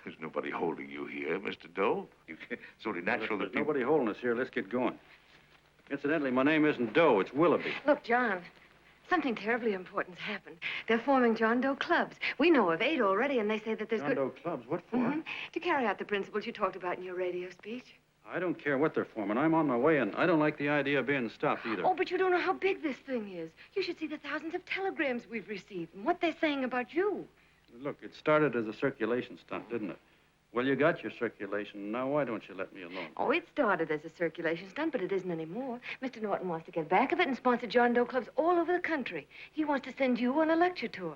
There's nobody holding you here, Mr. Doe. It's only natural that people... Nobody holding us here. Let's get going. Incidentally, my name isn't Doe. It's Willoughby. Look, John, something terribly important's happened. They're forming John Doe clubs. We know of 8 already, and they say that there's John Doe clubs? What for? To carry out the principles you talked about in your radio speech. I don't care what they're forming. I'm on my way, and I don't like the idea of being stopped either. Oh, but you don't know how big this thing is. You should see the thousands of telegrams we've received and what they're saying about you. Look, it started as a circulation stunt, didn't it? Well, you got your circulation. Now, why don't you let me alone? Oh, it started as a circulation stunt, but it isn't anymore. Mr. Norton wants to get back of it and sponsor John Doe clubs all over the country. He wants to send you on a lecture tour.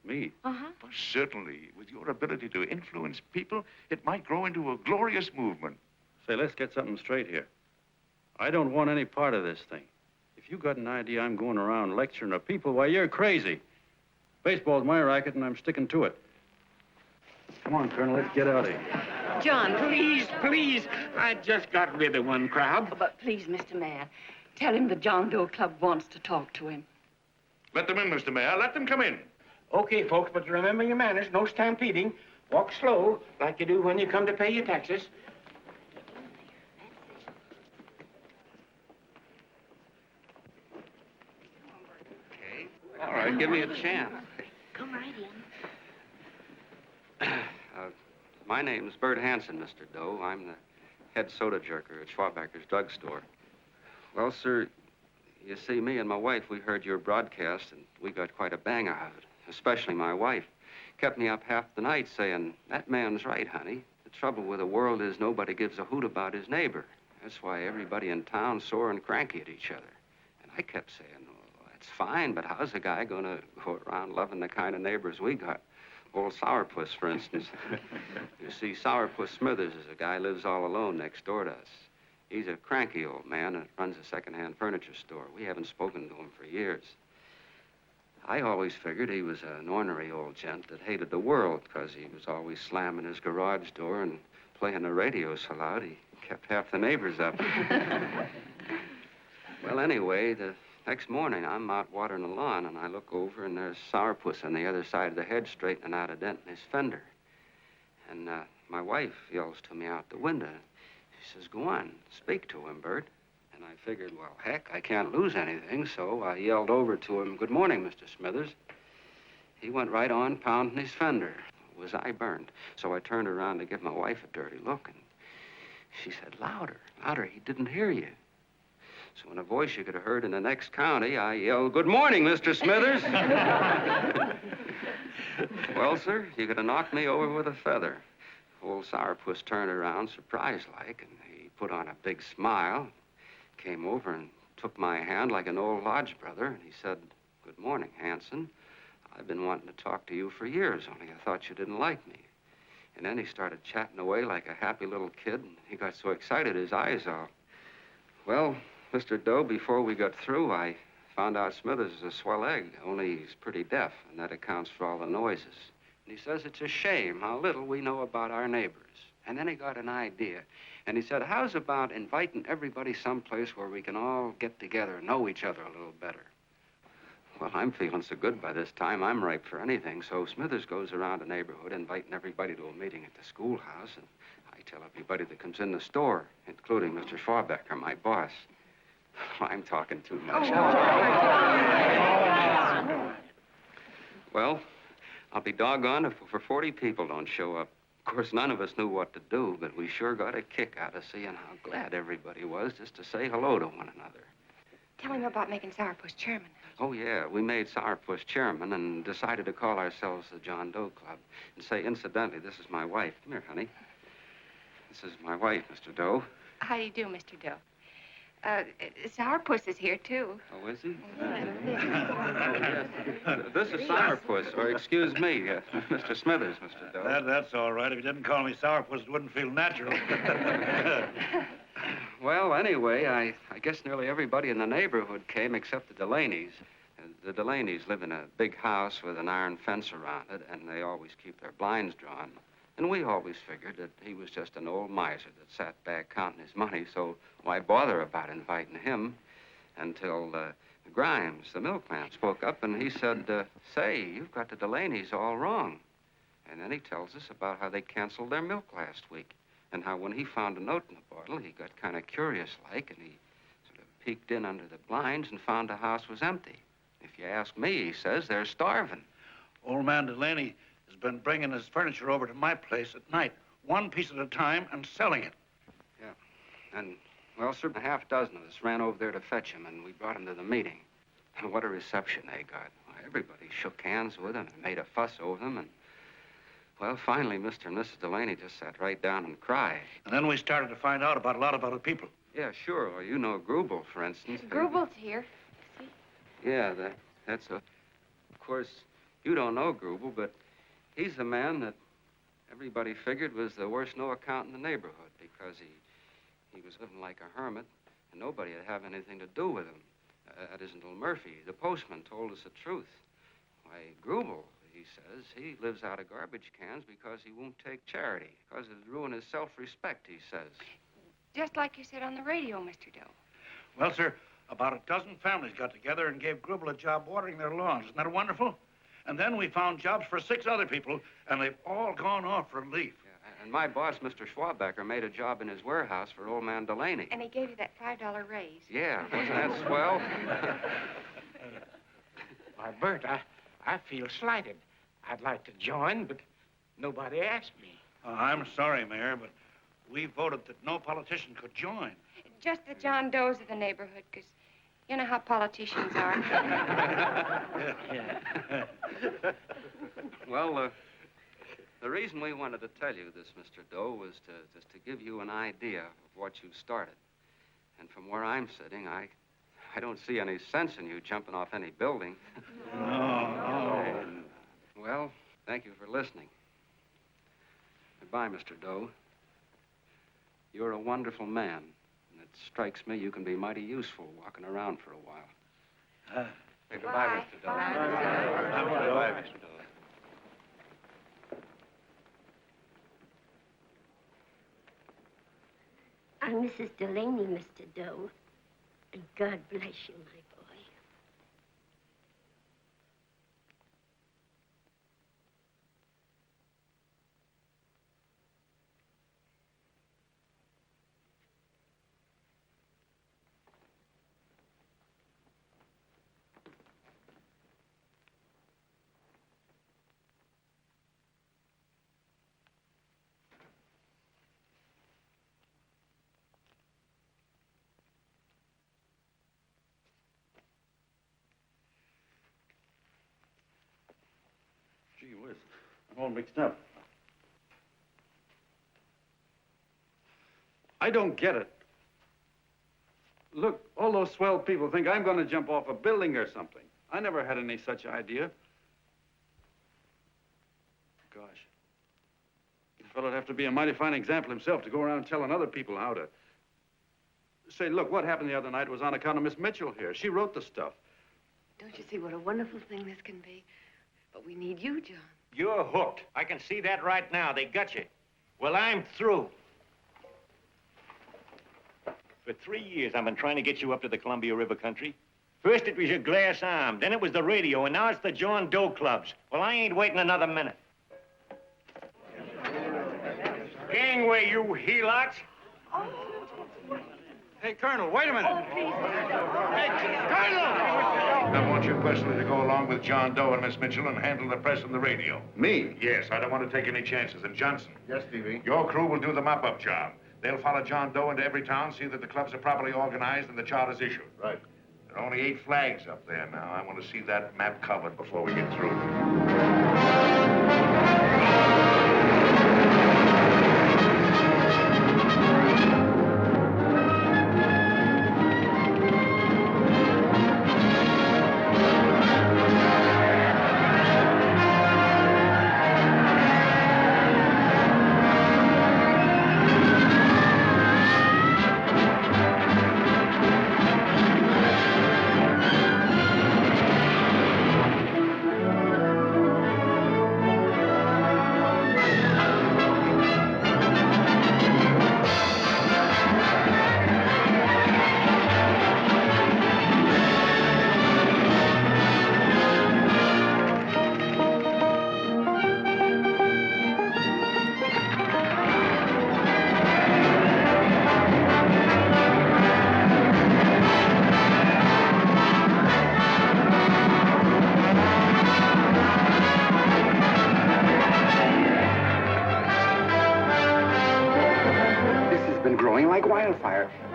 Me? Uh-huh. Well, certainly. With your ability to influence people, it might grow into a glorious movement. Say, let's get something straight here. I don't want any part of this thing. If you got an idea I'm going around lecturing to people, why, you're crazy. Baseball's my racket, and I'm sticking to it. Come on, Colonel, let's get out of here. John, please. I just got rid of one crowd. But please, Mr. Mayor, tell him the John Doe Club wants to talk to him. Let them in, Mr. Mayor. Let them come in. Okay, folks, but remember your manners. No stampeding. Walk slow, like you do when you come to pay your taxes. All right, give me a chance. Come right in. My name's Bert Hanson, Mr. Doe. I'm the head soda jerker at Schwabacker's drugstore. Well, sir, you see, me and my wife, we heard your broadcast, and we got quite a bang out of it, especially my wife. Kept me up half the night saying, that man's right, honey. The trouble with the world is nobody gives a hoot about his neighbor. That's why everybody in town's sore and cranky at each other. And I kept saying, well, that's fine, but how's a guy going to go around loving the kind of neighbors we got? Old Sourpuss, for instance. You see, Sourpuss Smithers is a guy lives all alone next door to us. He's a cranky old man and runs a second-hand furniture store. We haven't spoken to him for years. I always figured he was an ornery old gent that hated the world because he was always slamming his garage door and playing the radio so loud he kept half the neighbors up. Well, anyway, the next morning I'm out watering the lawn and I look over and there's Sourpuss on the other side of the hedge straightening out a dent in his fender. And my wife yells to me out the window. She says, go on, speak to him, Bert. And I figured, well, heck, I can't lose anything, so I yelled over to him, good morning, Mr. Smithers. He went right on pounding his fender. Was I burned? So I turned around to give my wife a dirty look, and she said, louder, louder, he didn't hear you. So in a voice you could have heard in the next county, I yelled, good morning, Mr. Smithers. Well, sir, you could have knocked me over with a feather. Old Sourpuss turned around, surprised-like, and he put on a big smile, came over and took my hand like an old lodge brother, and he said, good morning, Hanson. I've been wanting to talk to you for years, only I thought you didn't like me. And then he started chatting away like a happy little kid, and he got so excited his eyes all... Well, Mr. Doe, before we got through, I found out Smithers is a swell egg, only he's pretty deaf, and that accounts for all the noises. And he says it's a shame how little we know about our neighbors. And then he got an idea. And he said, how's about inviting everybody someplace where we can all get together and know each other a little better? Well, I'm feeling so good by this time, I'm ripe for anything. So Smithers goes around the neighborhood inviting everybody to a meeting at the schoolhouse. And I tell everybody that comes in the store, including Mr. Schwabacker, my boss. I'm talking too much. Well, I'll be doggone if over 40 people don't show up. Of course, none of us knew what to do, but we sure got a kick out of seeing how glad everybody was just to say hello to one another. Tell him about making Sourpuss chairman. Oh, yeah, we made Sourpuss chairman and decided to call ourselves the John Doe Club. And say, incidentally, this is my wife. Come here, honey. This is my wife, Mr. Doe. How do you do, Mr. Doe? Sourpuss is here, too. Oh, is he? This is Sourpuss, or excuse me, Mr. Smithers, Mr. Doe. That's all right. If you didn't call me Sourpuss, it wouldn't feel natural. Well, anyway, I guess nearly everybody in the neighborhood came except the Delaney's. The Delaney's live in a big house with an iron fence around it, and they always keep their blinds drawn. And we always figured that he was just an old miser that sat back counting his money, so why bother about inviting him? Until Grimes, the milkman, spoke up, and he said, say, you've got the Delaney's all wrong. And then he tells us about how they canceled their milk last week, and how when he found a note in the bottle, he got kind of curious-like, and he sort of peeked in under the blinds and found the house was empty. If you ask me, he says, they're starving. Old man Delaney has been bringing his furniture over to my place at night, one piece at a time, and selling it. Yeah. And, well, sir, a half dozen of us ran over there to fetch him, and we brought him to the meeting. And what a reception they got. Why, everybody shook hands with him and made a fuss over them, and, well, finally, Mr. and Mrs. Delaney just sat right down and cried. And then we started to find out about a lot of other people. Yeah, sure. Well, you know Grubel, for instance. Grubel's here. See? Yeah, that's a... Of course, you don't know Grubel, but he's the man that everybody figured was the worst no-account in the neighborhood because he was living like a hermit, and nobody would have anything to do with him. That isn't until Murphy, the postman, told us the truth. Why, Grubel, he says, he lives out of garbage cans because he won't take charity, because it'd ruin his self-respect, he says. Just like you said on the radio, Mr. Doe. Well, sir, About a dozen families got together and gave Grubble a job watering their lawns. Isn't that wonderful? And then we found jobs for 6 other people, and they've all gone off relief. Yeah, and my boss, Mr. Schwabecker, made a job in his warehouse for old man Delaney. And he gave you that $5 raise. Yeah, wasn't that swell? Why, Bert, I feel slighted. I'd like to join, but nobody asked me. I'm sorry, Mayor, but we voted that no politician could join. Just the John Does of the neighborhood, because you know how politicians are. Well, the reason we wanted to tell you this, Mr. Doe, was just to give you an idea of what you started. And from where I'm sitting, I don't see any sense in you jumping off any building. No. Well, thank you for listening. Goodbye, Mr. Doe. You're a wonderful man. And it strikes me you can be mighty useful walking around for a while. Goodbye, Mr. Doe. Goodbye, Mr. Doe. I'm Mrs. Delaney, Mr. Doe. And God bless you, my boy. Gee whiz, I'm all mixed up. I don't get it. Look, all those swell people think I'm going to jump off a building or something. I never had any such idea. Gosh. The fellow'd have to be a mighty fine example himself to go around telling other people how to... Say, look, what happened the other night was on account of Miss Mitchell here. She wrote the stuff. Don't you see what a wonderful thing this can be? But we need you, John. You're hooked. I can see that right now. They got you. Well, I'm through. For 3 years, I've been trying to get you up to the Columbia River country. First, it was your glass arm. Then it was the radio. And now it's the John Doe clubs. Well, I ain't waiting another minute. Gangway, you helots. Hey, Colonel, wait a minute. Oh, please. Hey, Colonel! I want you personally to go along with John Doe and Miss Mitchell and handle the press and the radio. Me? Yes, I don't want to take any chances. And Johnson. Yes, Stevie? Your crew will do the mop-up job. They'll follow John Doe into every town, see that the clubs are properly organized and the charter's issued. Right. There are only 8 flags up there now. I want to see that map covered before we get through.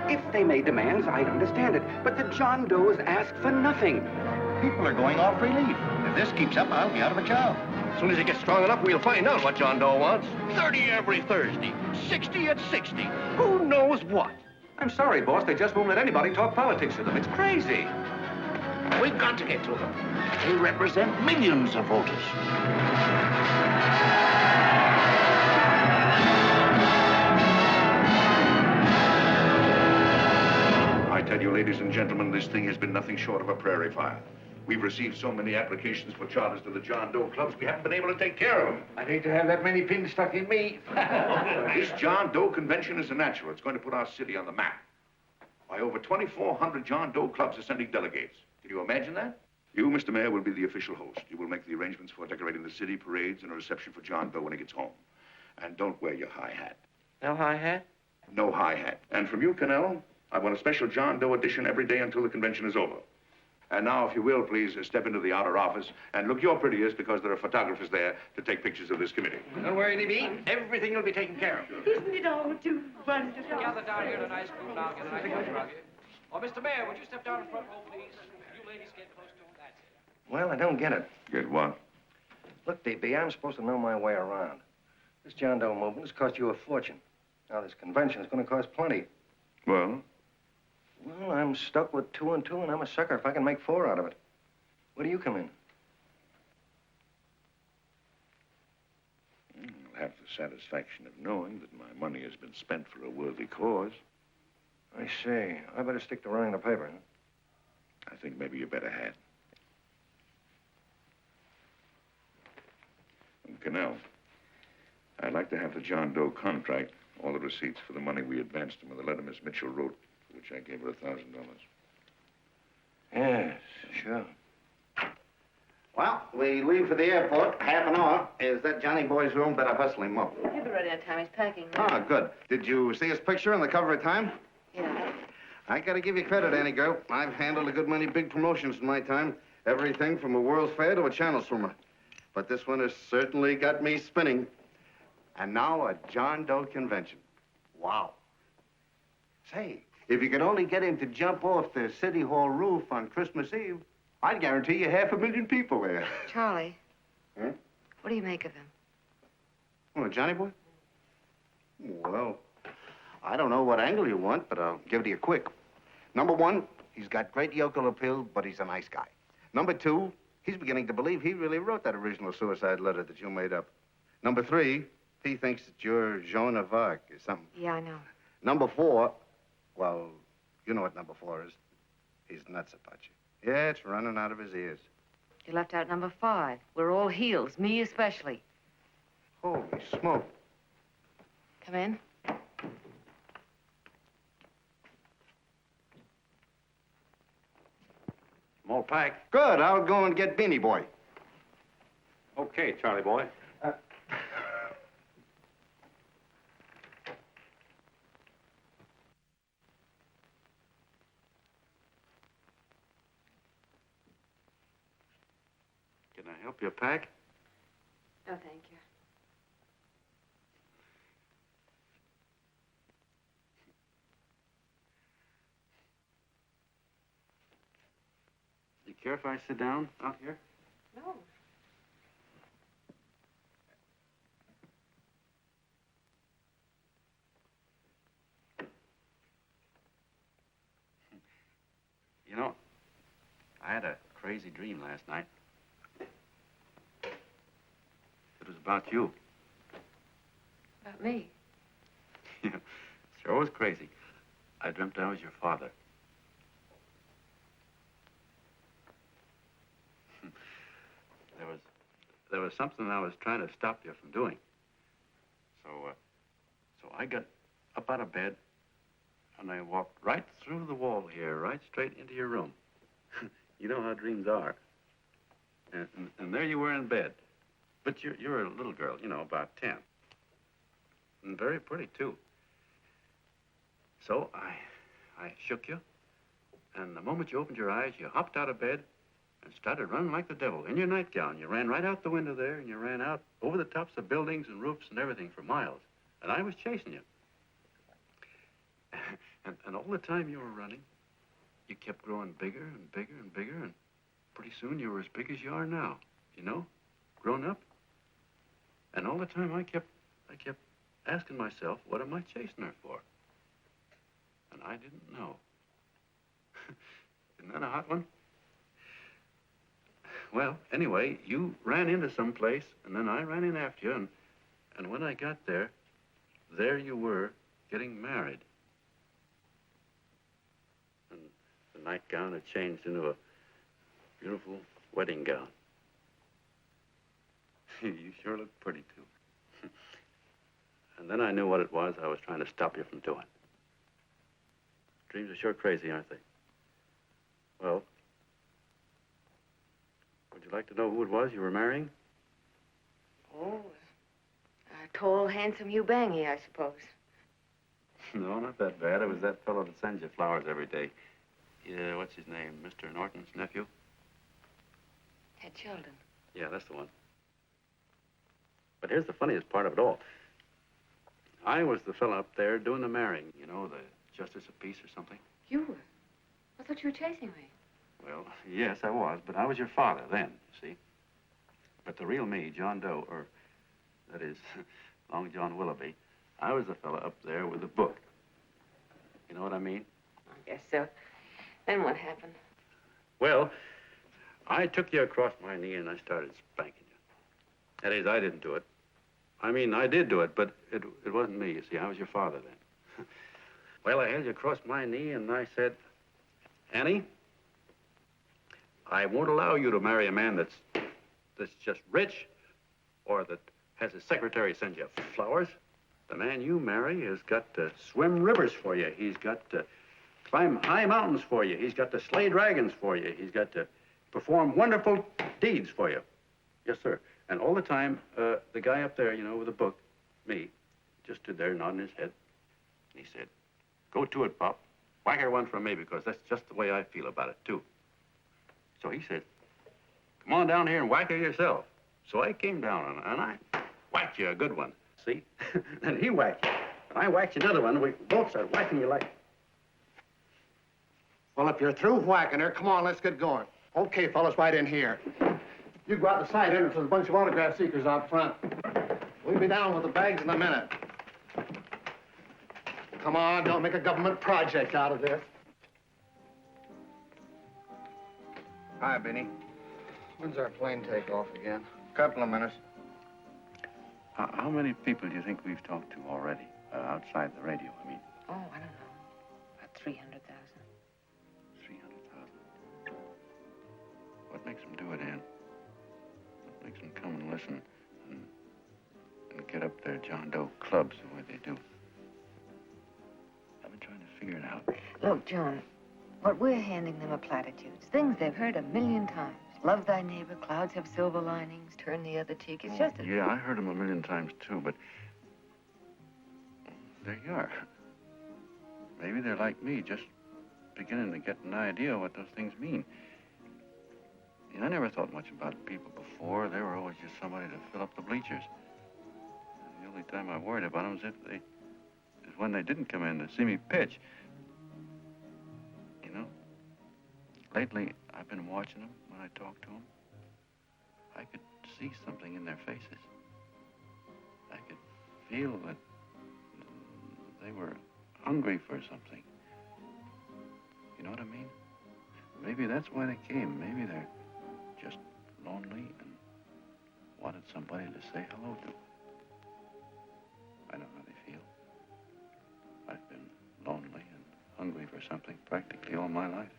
If they made demands, I'd understand it. But the John Does ask for nothing. People are going off relief. If this keeps up, I'll be out of a job. As soon as it gets strong enough, we'll find out what John Doe wants. 30 every Thursday. 60 at 60. Who knows what? I'm sorry, boss. They just won't let anybody talk politics to them. It's crazy. We've got to get to them. They represent millions of voters. I tell you, ladies and gentlemen, this thing has been nothing short of a prairie fire. We've received so many applications for charters to the John Doe clubs, we haven't been able to take care of them. I'd hate to have that many pins stuck in me. This John Doe convention is a natural. It's going to put our city on the map. Why, over 2,400 John Doe clubs are sending delegates. Can you imagine that? You, Mr. Mayor, will be the official host. You will make the arrangements for decorating the city, parades, and a reception for John Doe when he gets home. And don't wear your high hat. No high hat? No high hat. And from you, Cannell, I want a special John Doe edition every day until the convention is over. And now, if you will, please step into the outer office and look your prettiest because there are photographers there to take pictures of this committee. Don't worry, Libby. Everything will be taken care of. Isn't it all too wonderful? Gather down here tonight, cool down, get a nice picture of you. Oh, Mr. Mayor, would you step down in front row, please? You ladies get close to him, that's it. Well, I don't get it. Get what? Look, DB, I'm supposed to know my way around. This John Doe movement has cost you a fortune. Now, this convention is going to cost plenty. Well? Well, I'm stuck with 2 and 2, and I'm a sucker if I can make 4 out of it. Where do you come in? I'll have the satisfaction of knowing that my money has been spent for a worthy cause. I see. I better stick to running the paper, huh? I think maybe you better had. And Cannell, I'd like to have the John Doe contract, all the receipts for the money we advanced him, and the letter Miss Mitchell wrote, for which I gave her $1,000. Yes, sure. Well, we leave for the airport. Half an hour. Is that Johnny boy's room? Better hustle him up. He'll be ready on time. He's packing. Ah, good. Did you see his picture on the cover of Time? Yeah. I gotta give you credit, Annie girl. I've handled a good many big promotions in my time. Everything from a World's Fair to a channel swimmer. But this one has certainly got me spinning. And now a John Doe convention. Wow. Say, if you could only get him to jump off the City Hall roof on Christmas Eve, I'd guarantee you 500,000 people there. Charlie. Huh? What do you make of him? Oh, Johnny boy? Well, I don't know what angle you want, but I'll give it to you quick. Number 1, he's got great yokel appeal, but he's a nice guy. Number 2, he's beginning to believe he really wrote that original suicide letter that you made up. Number 3, he thinks that you're Joan of Arc or something. Yeah, I know. Number 4, well, you know what number 4 is. He's nuts about you. Yeah, it's running out of his ears. You left out number 5. We're all heels, me especially. Holy smoke. Come in. More pack. Good. I'll go and get Beanie Boy. Okay, Charlie boy. Can I help you pack? No, thank you. You care if I sit down out here? No. You know, I had a crazy dream last night. It was about you. About me? Yeah, sure was crazy. I dreamt I was your father. There was something I was trying to stop you from doing. So I got up out of bed, and I walked right through the wall here, right straight into your room. You know how dreams are. And there you were in bed. But you're a little girl, you know, about 10. And very pretty, too. So I shook you, and the moment you opened your eyes, you hopped out of bed and started running like the devil in your nightgown. You ran right out the window there, and you ran out over the tops of buildings and roofs and everything for miles. And I was chasing you. And all the time you were running, you kept growing bigger and bigger and bigger, and pretty soon you were as big as you are now, you know, grown up. And all the time I kept asking myself, what am I chasing her for? And I didn't know. Isn't that a hot one? Well, anyway, you ran into some place, and then I ran in after you, and when I got there you were getting married. And the nightgown had changed into a beautiful wedding gown. You sure look pretty, too. And then I knew what it was I was trying to stop you from doing. Dreams are sure crazy, aren't they? Well, would you like to know who it was you were marrying? Oh, a tall, handsome Hugh Bangy, I suppose. No, not that bad. It was that fellow that sends you flowers every day. Yeah, what's his name? Mr. Norton's nephew? Ted Sheldon. Yeah, that's the one. But here's the funniest part of it all. I was the fellow up there doing the marrying, you know, the justice of peace or something. You were? I thought you were chasing me. Well, yes, I was, but I was your father then, you see. But the real me, John Doe, or that is, Long John Willoughby, I was the fellow up there with the book. You know what I mean? I guess so. Then what happened? Well, I took you across my knee and I started spanking you. That is, I didn't do it. I mean, I did do it, but it wasn't me, you see. I was your father then. Well, I held you across my knee and I said, Annie, I won't allow you to marry a man that's just rich or that has his secretary send you flowers. The man you marry has got to swim rivers for you. He's got to climb high mountains for you. He's got to slay dragons for you. He's got to perform wonderful deeds for you. Yes, sir. And all the time, the guy up there, you know, with the book, me, just stood there nodding his head. And he said, go to it, Pop. Whack her one from me, because that's just the way I feel about it, too. So he said, come on down here and whack her yourself. So I came down and I whacked you a good one, see? Then he whacked you. And I whacked you another one, and we both started whacking you like... Well, if you're through whacking her, come on, let's get going. Okay, fellas, right in here. You go out the side entrance. There's a bunch of autograph seekers out front. We'll be down with the bags in a minute. Come on, don't make a government project out of this. Hi, Benny. When's our plane take off again? Couple of minutes. How many people do you think we've talked to already, outside the radio, I mean? Oh, I don't know. About 300,000. 300,000. What makes them do it, Ann? What makes them come and listen and get up their John Doe clubs the way they do? I've been trying to figure it out. Look, John, what we're handing them are platitudes. Things they've heard 1,000,000 times. Love thy neighbor, clouds have silver linings, turn the other cheek. It's just a... Yeah, I heard them 1,000,000 times, too, but there you are. Maybe they're like me, just beginning to get an idea what those things mean. I never thought much about people before. They were always just somebody to fill up the bleachers. The only time I worried about them is when they didn't come in to see me pitch. You know, lately I've been watching them when I talk to them. I could see something in their faces. I could feel that they were hungry for something. You know what I mean? Maybe that's why they came. Maybe they're just lonely and wanted somebody to say hello to. I know how they feel. I've been lonely and hungry for something practically all my life.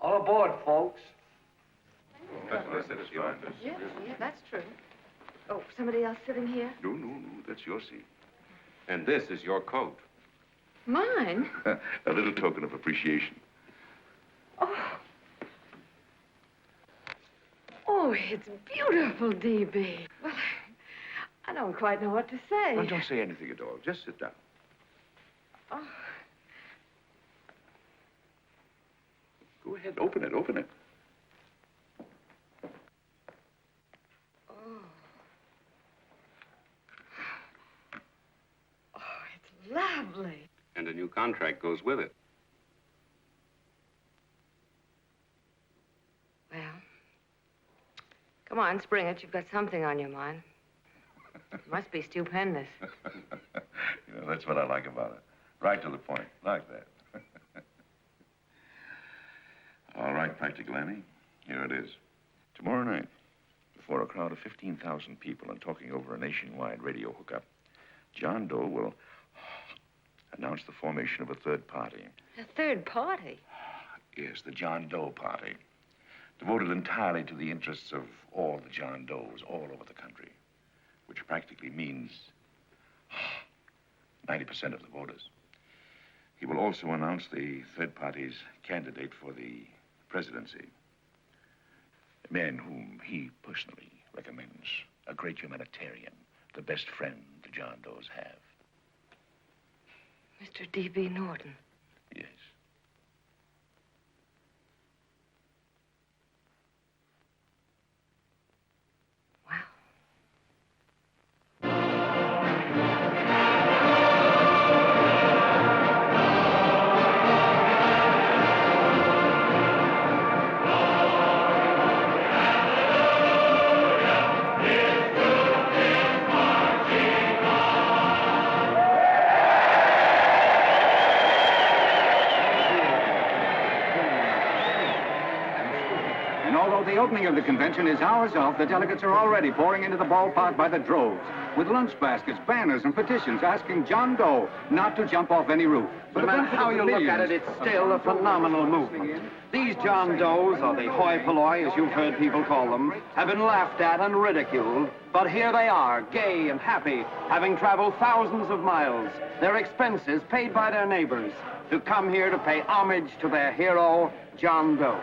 All aboard, folks. Yeah, that's true. Oh, somebody else sitting here? No, that's your seat. And this is your coat. Mine? A little token of appreciation. Oh, it's beautiful, D.B. Well, I don't quite know what to say. Well, don't say anything at all. Just sit down. Oh. Go ahead, open it. It's lovely. And a new contract goes with it. Well, come on, spring it. You've got something on your mind. It must be stupendous. You know, that's what I like about it. Right to the point, like that. All right, Practical Annie, here it is. Tomorrow night, before a crowd of 15,000 people and talking over a nationwide radio hookup, John Doe will announce the formation of a third party. A third party? Yes, the John Doe Party, devoted entirely to the interests of all the John Does all over the country. which practically means 90% of the voters. He will also announce the third party's candidate for the presidency. A man whom he personally recommends, a great humanitarian, the best friend the John Does have. Mr. D.B. Norton. Yes. The opening of the convention is hours off. The delegates are already pouring into the ballpark by the droves, with lunch baskets, banners, and petitions asking John Doe not to jump off any roof. No matter how you look at it, it's still a phenomenal movement. These John Does, or the hoi polloi, as you've heard people call them, have been laughed at and ridiculed. But here they are, gay and happy, having traveled thousands of miles, their expenses paid by their neighbors, to come here to pay homage to their hero, John Doe.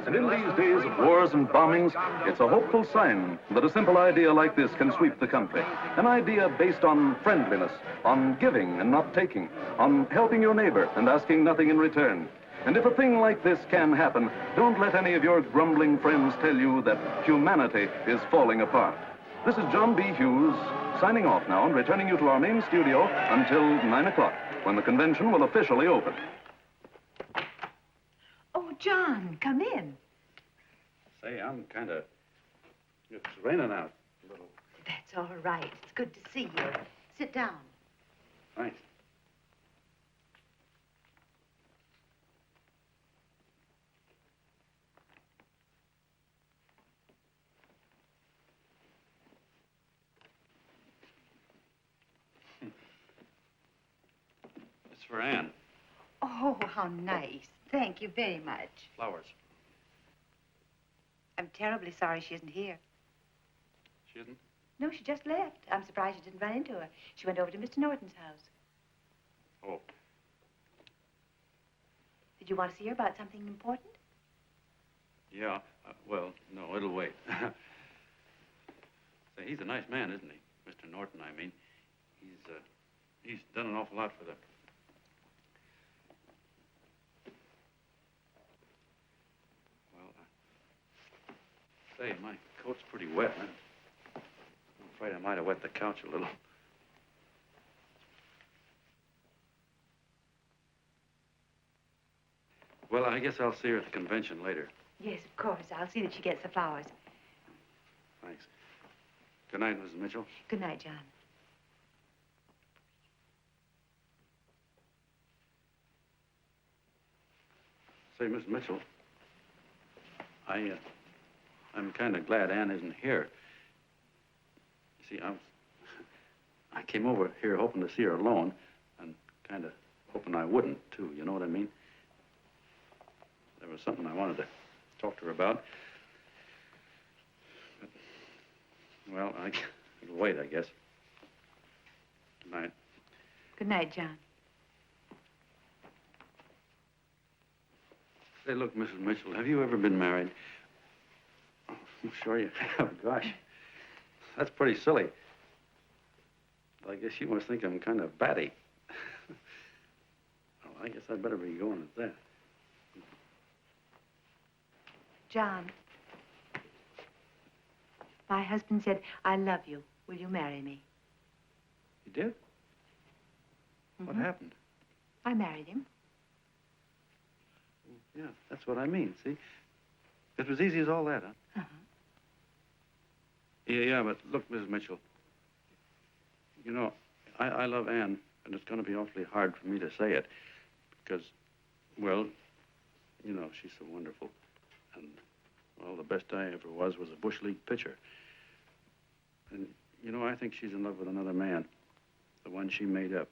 And in these days of wars and bombings, it's a hopeful sign that a simple idea like this can sweep the country. An idea based on friendliness, on giving and not taking, on helping your neighbor and asking nothing in return. And if a thing like this can happen, don't let any of your grumbling friends tell you that humanity is falling apart. This is John B. Hughes, signing off now and returning you to our main studio until 9 o'clock, when the convention will officially open. Oh, John, come in. Say, I'm it's raining out a little. That's all right. It's good to see you. Sit down. Thanks. It's for Anne. Oh, how nice. Thank you very much. Flowers. I'm terribly sorry she isn't here. She isn't? No, she just left. I'm surprised you didn't run into her. She went over to Mr. Norton's house. Oh. Did you want to see her about something important? Yeah. Well, no, it'll wait. Say, he's a nice man, isn't he? Mr. Norton, I mean. He's done an awful lot for the... Say, my coat's pretty wet. I'm afraid I might have wet the couch a little. Well, I guess I'll see her at the convention later. Yes, of course. I'll see that she gets the flowers. Thanks. Good night, Mrs. Mitchell. Good night, John. Say, Miss Mitchell, I'm kind of glad Anne isn't here. You see, I came over here hoping to see her alone, and kind of hoping I wouldn't, too, you know what I mean? There was something I wanted to talk to her about. But, well, it'll wait, I guess. Good night. Good night, John. Say, look, Mrs. Mitchell, have you ever been married? Oh, I'm sure you have. Gosh, that's pretty silly. I guess you must think I'm kind of batty. Well, I guess I'd better be going at that. John, my husband said, I love you. Will you marry me? You did? What happened? I married him. Yeah, that's what I mean, see? It was easy as all that, huh? Yeah, but look, Mrs. Mitchell, you know, I love Anne, and it's going to be awfully hard for me to say it because, well, you know, she's so wonderful. And, well, the best I ever was a Bush League pitcher. And, you know, I think she's in love with another man, the one she made up.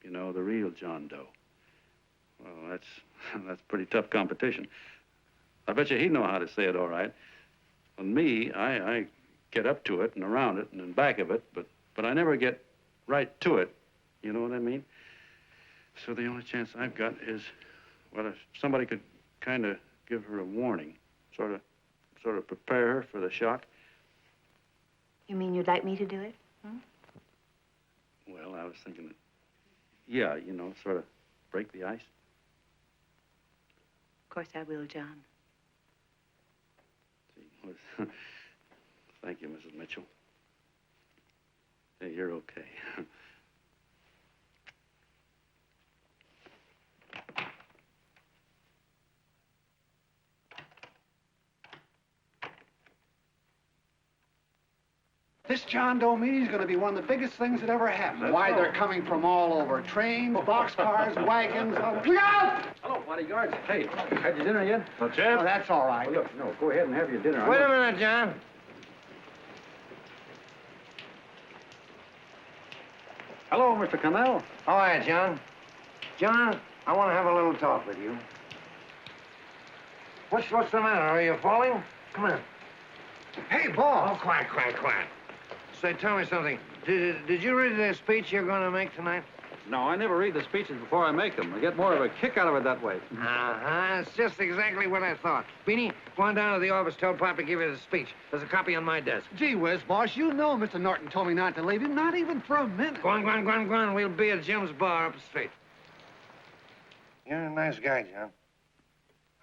You know, the real John Doe. Well, that's pretty tough competition. I bet you he'd know how to say it all right. And me, I get up to it and around it and in back of it, but I never get right to it. You know what I mean? So the only chance I've got is, well, if somebody could kind of give her a warning, sort of prepare her for the shock. You mean you'd like me to do it? Well, I was thinking that, yeah, you know, sort of break the ice. Of course I will, John. Thank you, Mrs. Mitchell. Hey, you're okay. This John Doe meeting is going to be one of the biggest things that ever happened. Why, they're coming from all over. Trains, boxcars, wagons. Look out! Hello, bodyguards. Hey, had your dinner yet? Well, Jeff? Oh, that's all right. Well, look, no, go ahead and have your dinner. Wait a minute, John. Hello, Mr. Connell. How are you, John? John, I want to have a little talk with you. What's the matter? Are you falling? Come on. Hey, boss. Oh, quiet. Say, tell me something. Did you read the speech you're going to make tonight? No, I never read the speeches before I make them. I get more of a kick out of it that way. Uh-huh. It's just exactly what I thought. Beanie, go on down to the office, tell Pop to give you the speech. There's a copy on my desk. Gee whiz, boss, you know Mr. Norton told me not to leave him, not even for a minute. Go on. We'll be at Jim's bar up the street. You're a nice guy, John.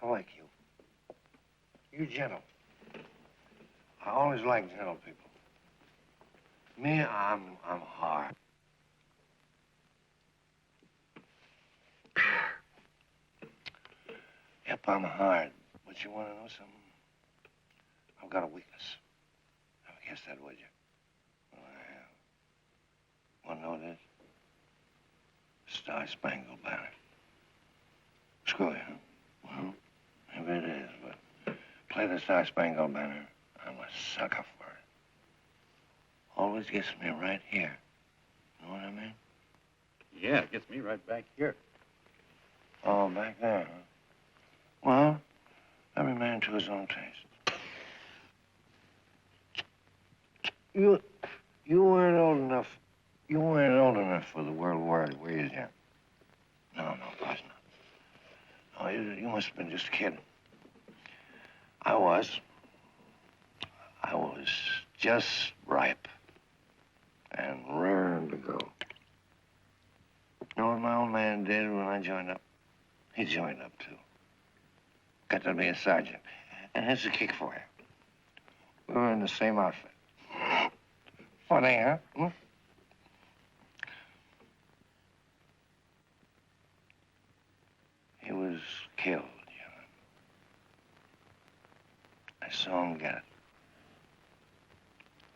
I like you. You're gentle. I always like gentle people. Me, I'm hard. Yep, I'm hard. But you want to know something? I've got a weakness. Never guess that, would you? Well, I have. Want to know what it is? Star-Spangled Banner. Screw you, huh? Well, maybe it is, but play the Star-Spangled Banner. I'm a sucker for it. Always gets me right here. Know what I mean? Yeah, it gets me right back here. Oh, back there, huh? Well, every man to his own taste. You weren't old enough. You weren't old enough for the World War, were you, Jim? No, of course not. Oh, you must have been just kidding. I was just ripe and raring to go. You know what my old man did when I joined up? He joined up, too. Got to be a sergeant. And here's a kick for you. We were in the same outfit. Funny, huh? He was killed, John. I saw him get it.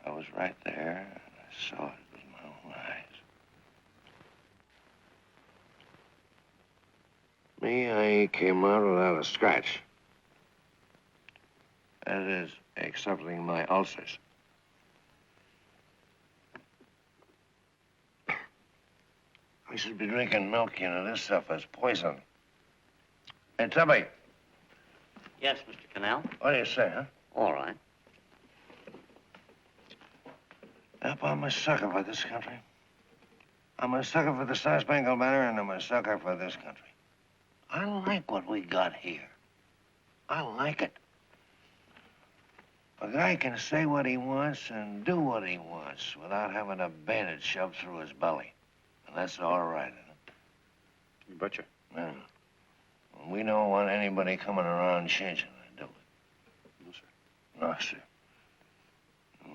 I was right there, and I saw it with my own eyes. Me, I came out without a scratch. That is, excepting my ulcers. We should be drinking milk, you know. This stuff is poison. Hey, Tubby. Yes, Mr. Connell? What do you say, huh? All right. Yep, I'm a sucker for this country. I'm a sucker for the Star-Spangled Banner, and I'm a sucker for this country. I like what we got here. I like it. A guy can say what he wants and do what he wants without having a bayonet shoved through his belly. And that's all right, isn't it? You betcha. Yeah. We don't want anybody coming around changing that, do we? No, sir. No, sir.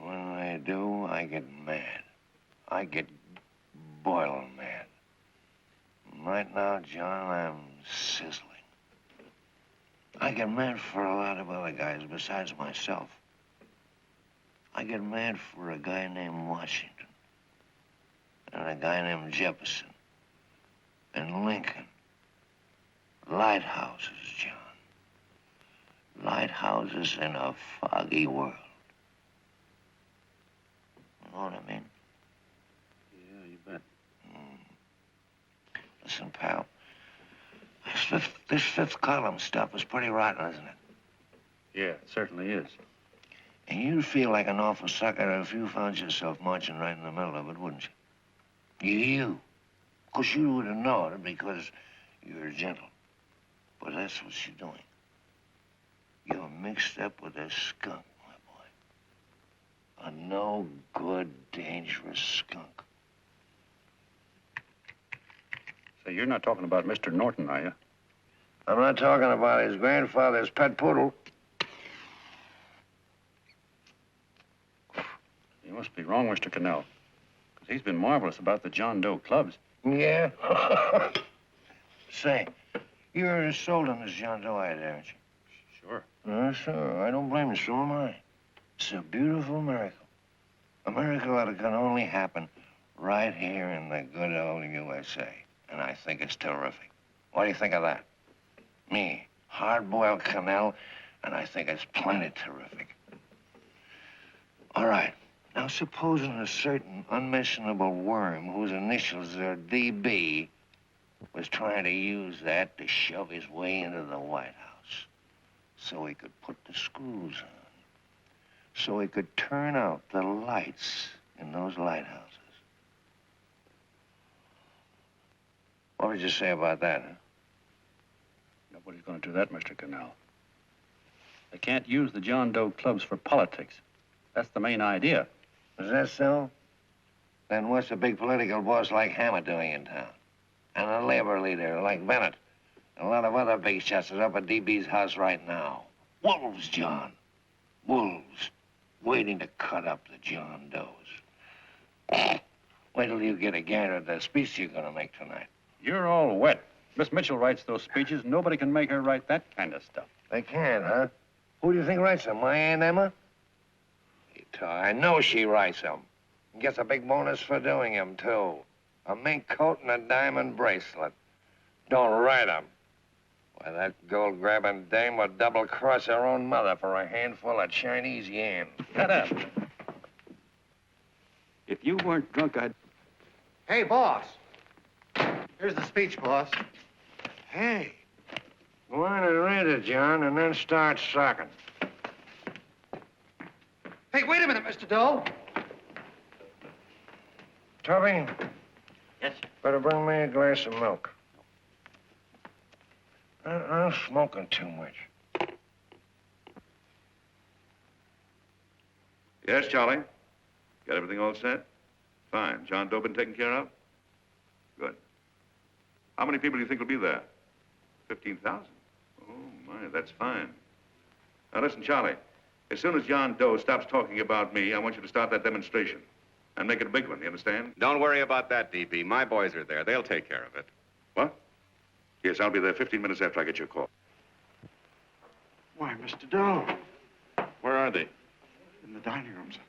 When they do, I get mad. I get boiling mad. Right now, John, I'm sizzling. I get mad for a lot of other guys besides myself. I get mad for a guy named Washington, and a guy named Jefferson, and Lincoln. Lighthouses, John. Lighthouses in a foggy world. You know what I mean? Yeah, you bet. Listen, pal. This fifth column stuff is pretty rotten, isn't it? Yeah, it certainly is. And you'd feel like an awful sucker if you found yourself marching right in the middle of it, wouldn't you? You. Of course, you would have known it because you're gentle. But that's what you're doing. You're mixed up with a skunk, my boy. A no-good, dangerous skunk. Say, you're not talking about Mr. Norton, are you? I'm not talking about his grandfather's pet poodle. You must be wrong, Mr. Cannell. Because he's been marvelous about the John Doe clubs. Yeah? Say, you're as sold on this John Doe idea, aren't you? Sure. Sure. I don't blame you. So am I. It's a beautiful miracle. A miracle that can only happen right here in the good old USA. And I think it's terrific. What do you think of that? Me, hard-boiled Cannell, and I think it's plenty terrific. All right. Now, supposing a certain unmentionable worm whose initials are DB was trying to use that to shove his way into the White House so he could put the screws on, so he could turn out the lights in those lighthouses. What would you say about that, huh? Nobody's going to do that, Mr. Cannell. They can't use the John Doe clubs for politics. That's the main idea. Is that so? Then what's a big political boss like Hammett doing in town? And a labor leader like Bennett? And a lot of other big shots are up at DB's house right now. Wolves, John. Wolves. Waiting to cut up the John Does. Wait till you get a gander at the speech you're going to make tonight. You're all wet. Miss Mitchell writes those speeches. Nobody can make her write that kind of stuff. They can't, huh? Who do you think writes them? My Aunt Emma? I know she writes them. And gets a big bonus for doing them, too. A mink coat and a diamond bracelet. Don't write them. Why, that gold-grabbing dame would double-cross her own mother for a handful of Chinese yen. Shut up. If you weren't drunk, I'd... Hey, boss. Here's the speech, boss. Hey. Go on and read it, John, and then start sucking. Hey, wait a minute, Mr. Doe. Tubby? Yes, sir. Better bring me a glass of milk. I'm smoking too much. Yes, Charlie? Got everything all set? Fine. John Doe been taken care of? Good. How many people do you think will be there? 15,000? Oh, my, that's fine. Now, listen, Charlie. As soon as John Doe stops talking about me, I want you to start that demonstration. And make it a big one, you understand? Don't worry about that, DB. My boys are there. They'll take care of it. What? Yes, I'll be there 15 minutes after I get your call. Why, Mr. Doe. Where are they? In the dining room, sir.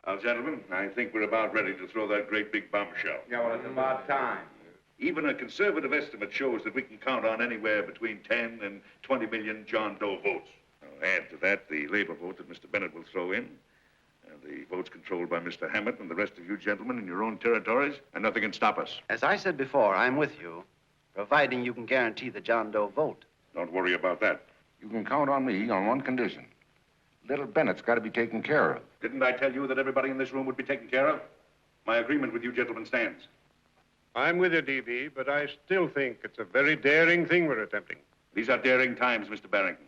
Well, gentlemen, I think we're about ready to throw that great big bombshell. Yeah, well, it's about time. Even a conservative estimate shows that we can count on anywhere between 10 and 20 million John Doe votes. Now, add to that the labor vote that Mr. Bennett will throw in, and the votes controlled by Mr. Hammett and the rest of you gentlemen in your own territories, and nothing can stop us. As I said before, I'm with you, providing you can guarantee the John Doe vote. Don't worry about that. You can count on me on one condition. Little Bennett's got to be taken care of. Didn't I tell you that everybody in this room would be taken care of? My agreement with you gentlemen stands. I'm with you, DB, but I still think it's a very daring thing we're attempting. These are daring times, Mr. Barrington.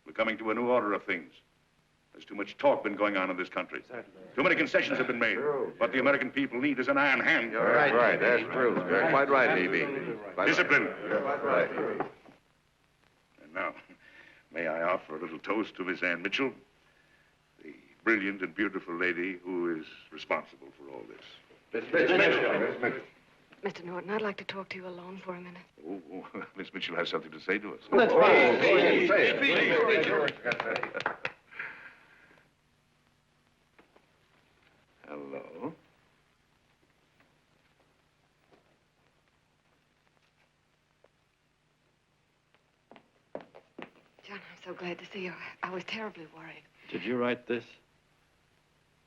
We're coming to a new order of things. There's too much talk been going on in this country. Too many concessions have been made. What the American people need is an iron hand. You're right, that's true. You're quite right, DB. Discipline. Right. And now, may I offer a little toast to Miss Ann Mitchell, the brilliant and beautiful lady who is responsible for all this. Miss Mitchell. Mr. Norton, I'd like to talk to you alone for a minute. Oh, Miss Mitchell has something to say to us. Let's Hello. John, I'm so glad to see you. I was terribly worried. Did you write this?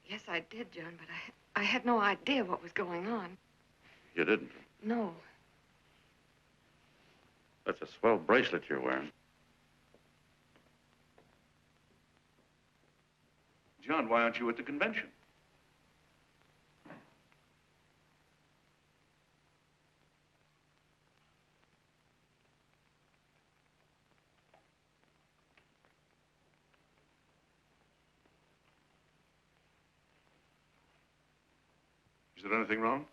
Yes, I did, John, but I had no idea what was going on. You didn't. No. That's a swell bracelet you're wearing. John, why aren't you at the convention? Is there anything wrong?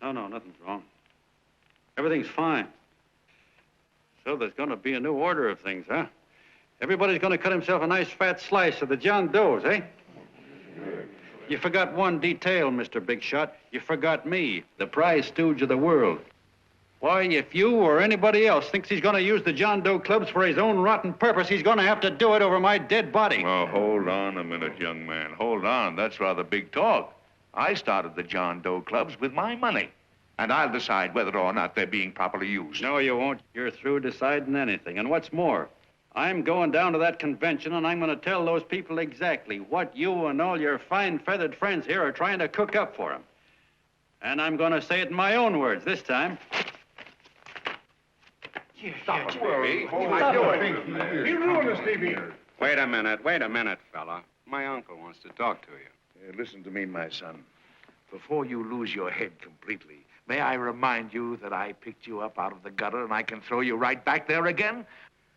No, nothing's wrong. Everything's fine. So there's going to be a new order of things, huh? Everybody's going to cut himself a nice fat slice of the John Does, eh? You forgot one detail, Mr. Big Shot. You forgot me, the prize stooge of the world. Why, if you or anybody else thinks he's going to use the John Doe clubs for his own rotten purpose, he's going to have to do it over my dead body. Oh, hold on a minute, young man. Hold on. That's rather big talk. I started the John Doe clubs with my money. And I'll decide whether or not they're being properly used. No, you won't. You're through deciding anything. And what's more, I'm going down to that convention, and I'm going to tell those people exactly what you and all your fine feathered friends here are trying to cook up for them. And I'm going to say it in my own words this time. Stop it, Stevie. You ruined us, Stevie. Wait a minute, fella. My uncle wants to talk to you. Listen to me, my son. Before you lose your head completely, may I remind you that I picked you up out of the gutter and I can throw you right back there again?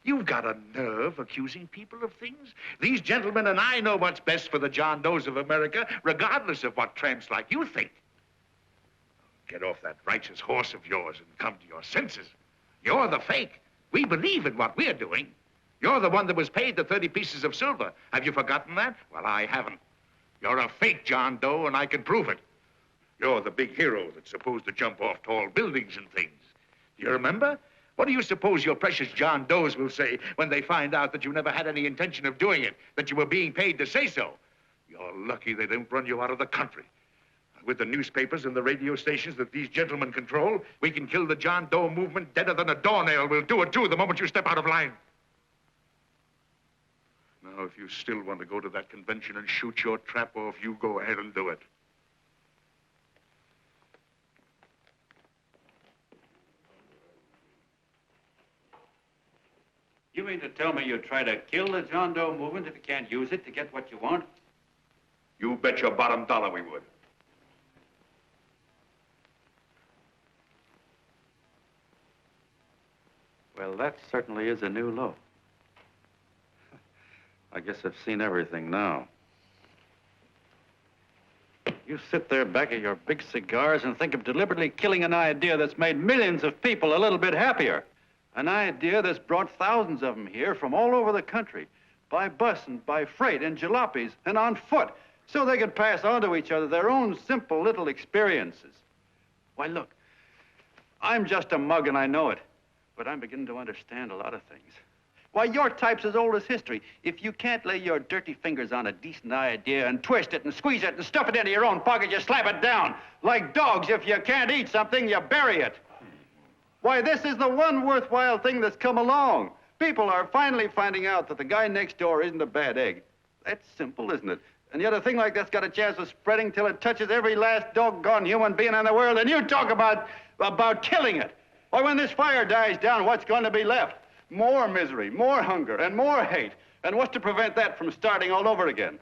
You've got a nerve accusing people of things. These gentlemen and I know what's best for the John Does of America, regardless of what tramps like you think. Get off that righteous horse of yours and come to your senses. You're the fake. We believe in what we're doing. You're the one that was paid the 30 pieces of silver. Have you forgotten that? Well, I haven't. You're a fake John Doe, and I can prove it. You're the big hero that's supposed to jump off tall buildings and things. Do you remember? What do you suppose your precious John Does will say when they find out that you never had any intention of doing it, that you were being paid to say so? You're lucky they don't run you out of the country. With the newspapers and the radio stations that these gentlemen control, we can kill the John Doe movement deader than a doornail. We'll do it, too, the moment you step out of line. Now, if you still want to go to that convention and shoot your trap off, you go ahead and do it. You mean to tell me you'd try to kill the John Doe movement if you can't use it to get what you want? You bet your bottom dollar we would. Well, that certainly is a new low. I guess I've seen everything now. You sit there back of your big cigars and think of deliberately killing an idea that's made millions of people a little bit happier. An idea that's brought thousands of them here from all over the country, by bus and by freight and jalopies and on foot, so they could pass on to each other their own simple little experiences. Why, look, I'm just a mug and I know it, but I'm beginning to understand a lot of things. Why, your type's as old as history. If you can't lay your dirty fingers on a decent idea and twist it and squeeze it and stuff it into your own pocket, you slap it down. Like dogs, if you can't eat something, you bury it. Why, this is the one worthwhile thing that's come along. People are finally finding out that the guy next door isn't a bad egg. That's simple, isn't it? And yet a thing like that's got a chance of spreading till it touches every last doggone human being in the world, and you talk about killing it. Why, when this fire dies down, what's going to be left? More misery, more hunger, and more hate. And what's to prevent that from starting all over again?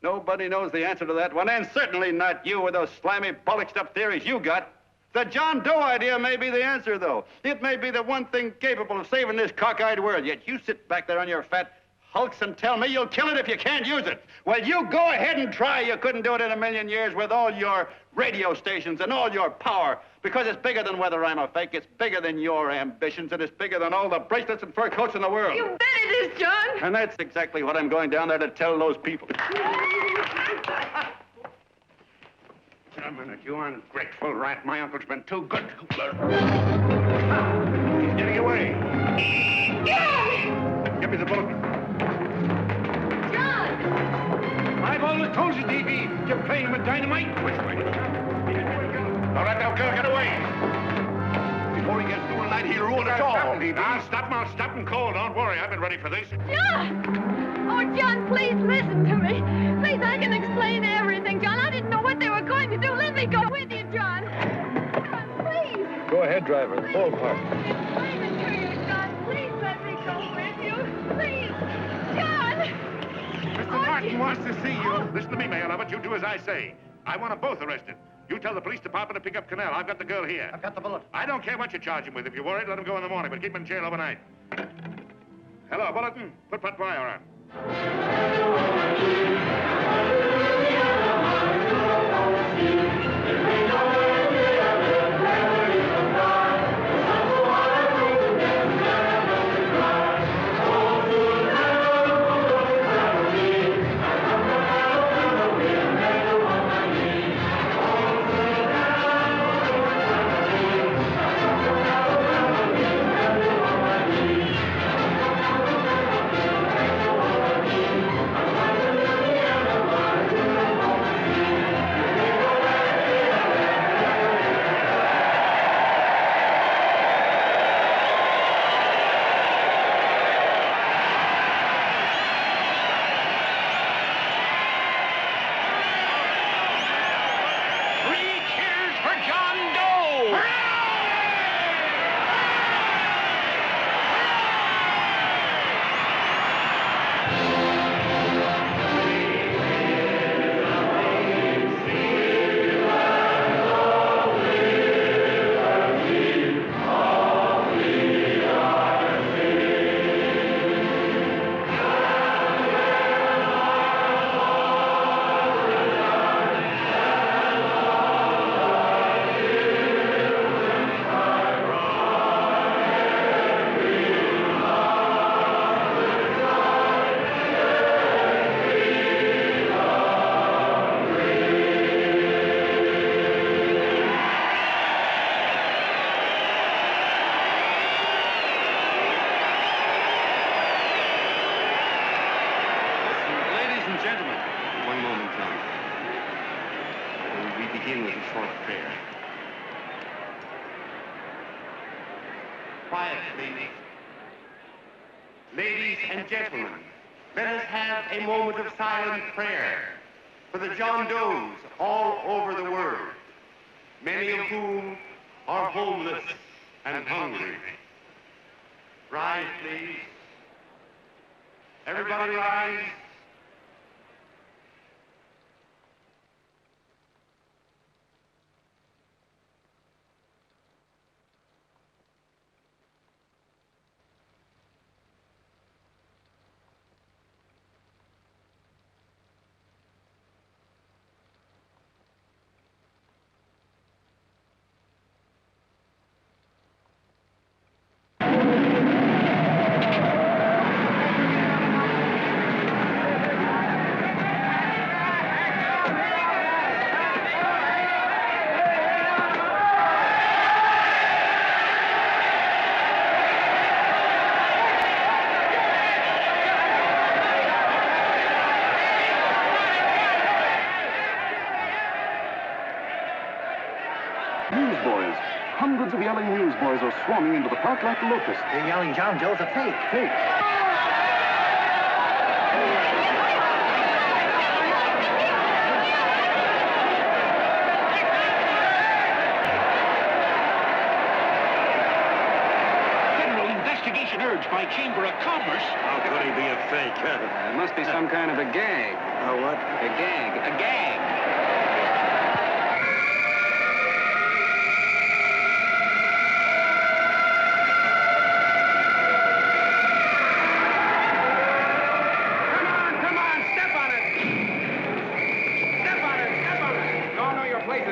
Nobody knows the answer to that one, and certainly not you with those slimy, bollocked-up theories you got. The John Doe idea may be the answer, though. It may be the one thing capable of saving this cockeyed world, yet you sit back there on your fat hulks and tell me you'll kill it if you can't use it. Well, you go ahead and try. You couldn't do it in a million years with all your radio stations and all your power, because it's bigger than whether I'm a fake. It's bigger than your ambitions, and it's bigger than all the bracelets and fur coats in the world. You bet it is, John. And that's exactly what I'm going down there to tell those people. A minute, you ungrateful rat. My uncle's been too good. Getting away. John! Give me the boat. John! I've always told you, D.B., you're playing with dynamite. Which way? Don't let that girl get away. Before he gets through tonight, he'll ruin us all. I'll stop him cold. Don't worry, I've been ready for this. John! Oh, John, please listen to me. Please, I can explain everything, John. I didn't know what they were going to do. Let me go with you, John. John, please. Go ahead, driver. The ballpark. Explain it to you. see you. Listen to me, Mayor Lovett. You do as I say. I want them both arrested. You tell the police department to pick up Cannell. I've got the girl here. I've got the bullet. I don't care what you charge him with. If you're worried, let him go in the morning, but keep him in jail overnight. Hello, Bulletin. Put Pat Wire on. Quiet, please. Ladies and gentlemen, let us have a moment of silent prayer for the John Does all over the world, many of whom are homeless and hungry. Rise, please. Everybody rise. Newsboys. Hundreds of yelling newsboys are swarming into the park like locusts. They're yelling John Doe's a fake. Fake. Federal investigation urged by Chamber of Commerce. How could he be a fake? It must be some kind of a gag. A what? A gag. A gag.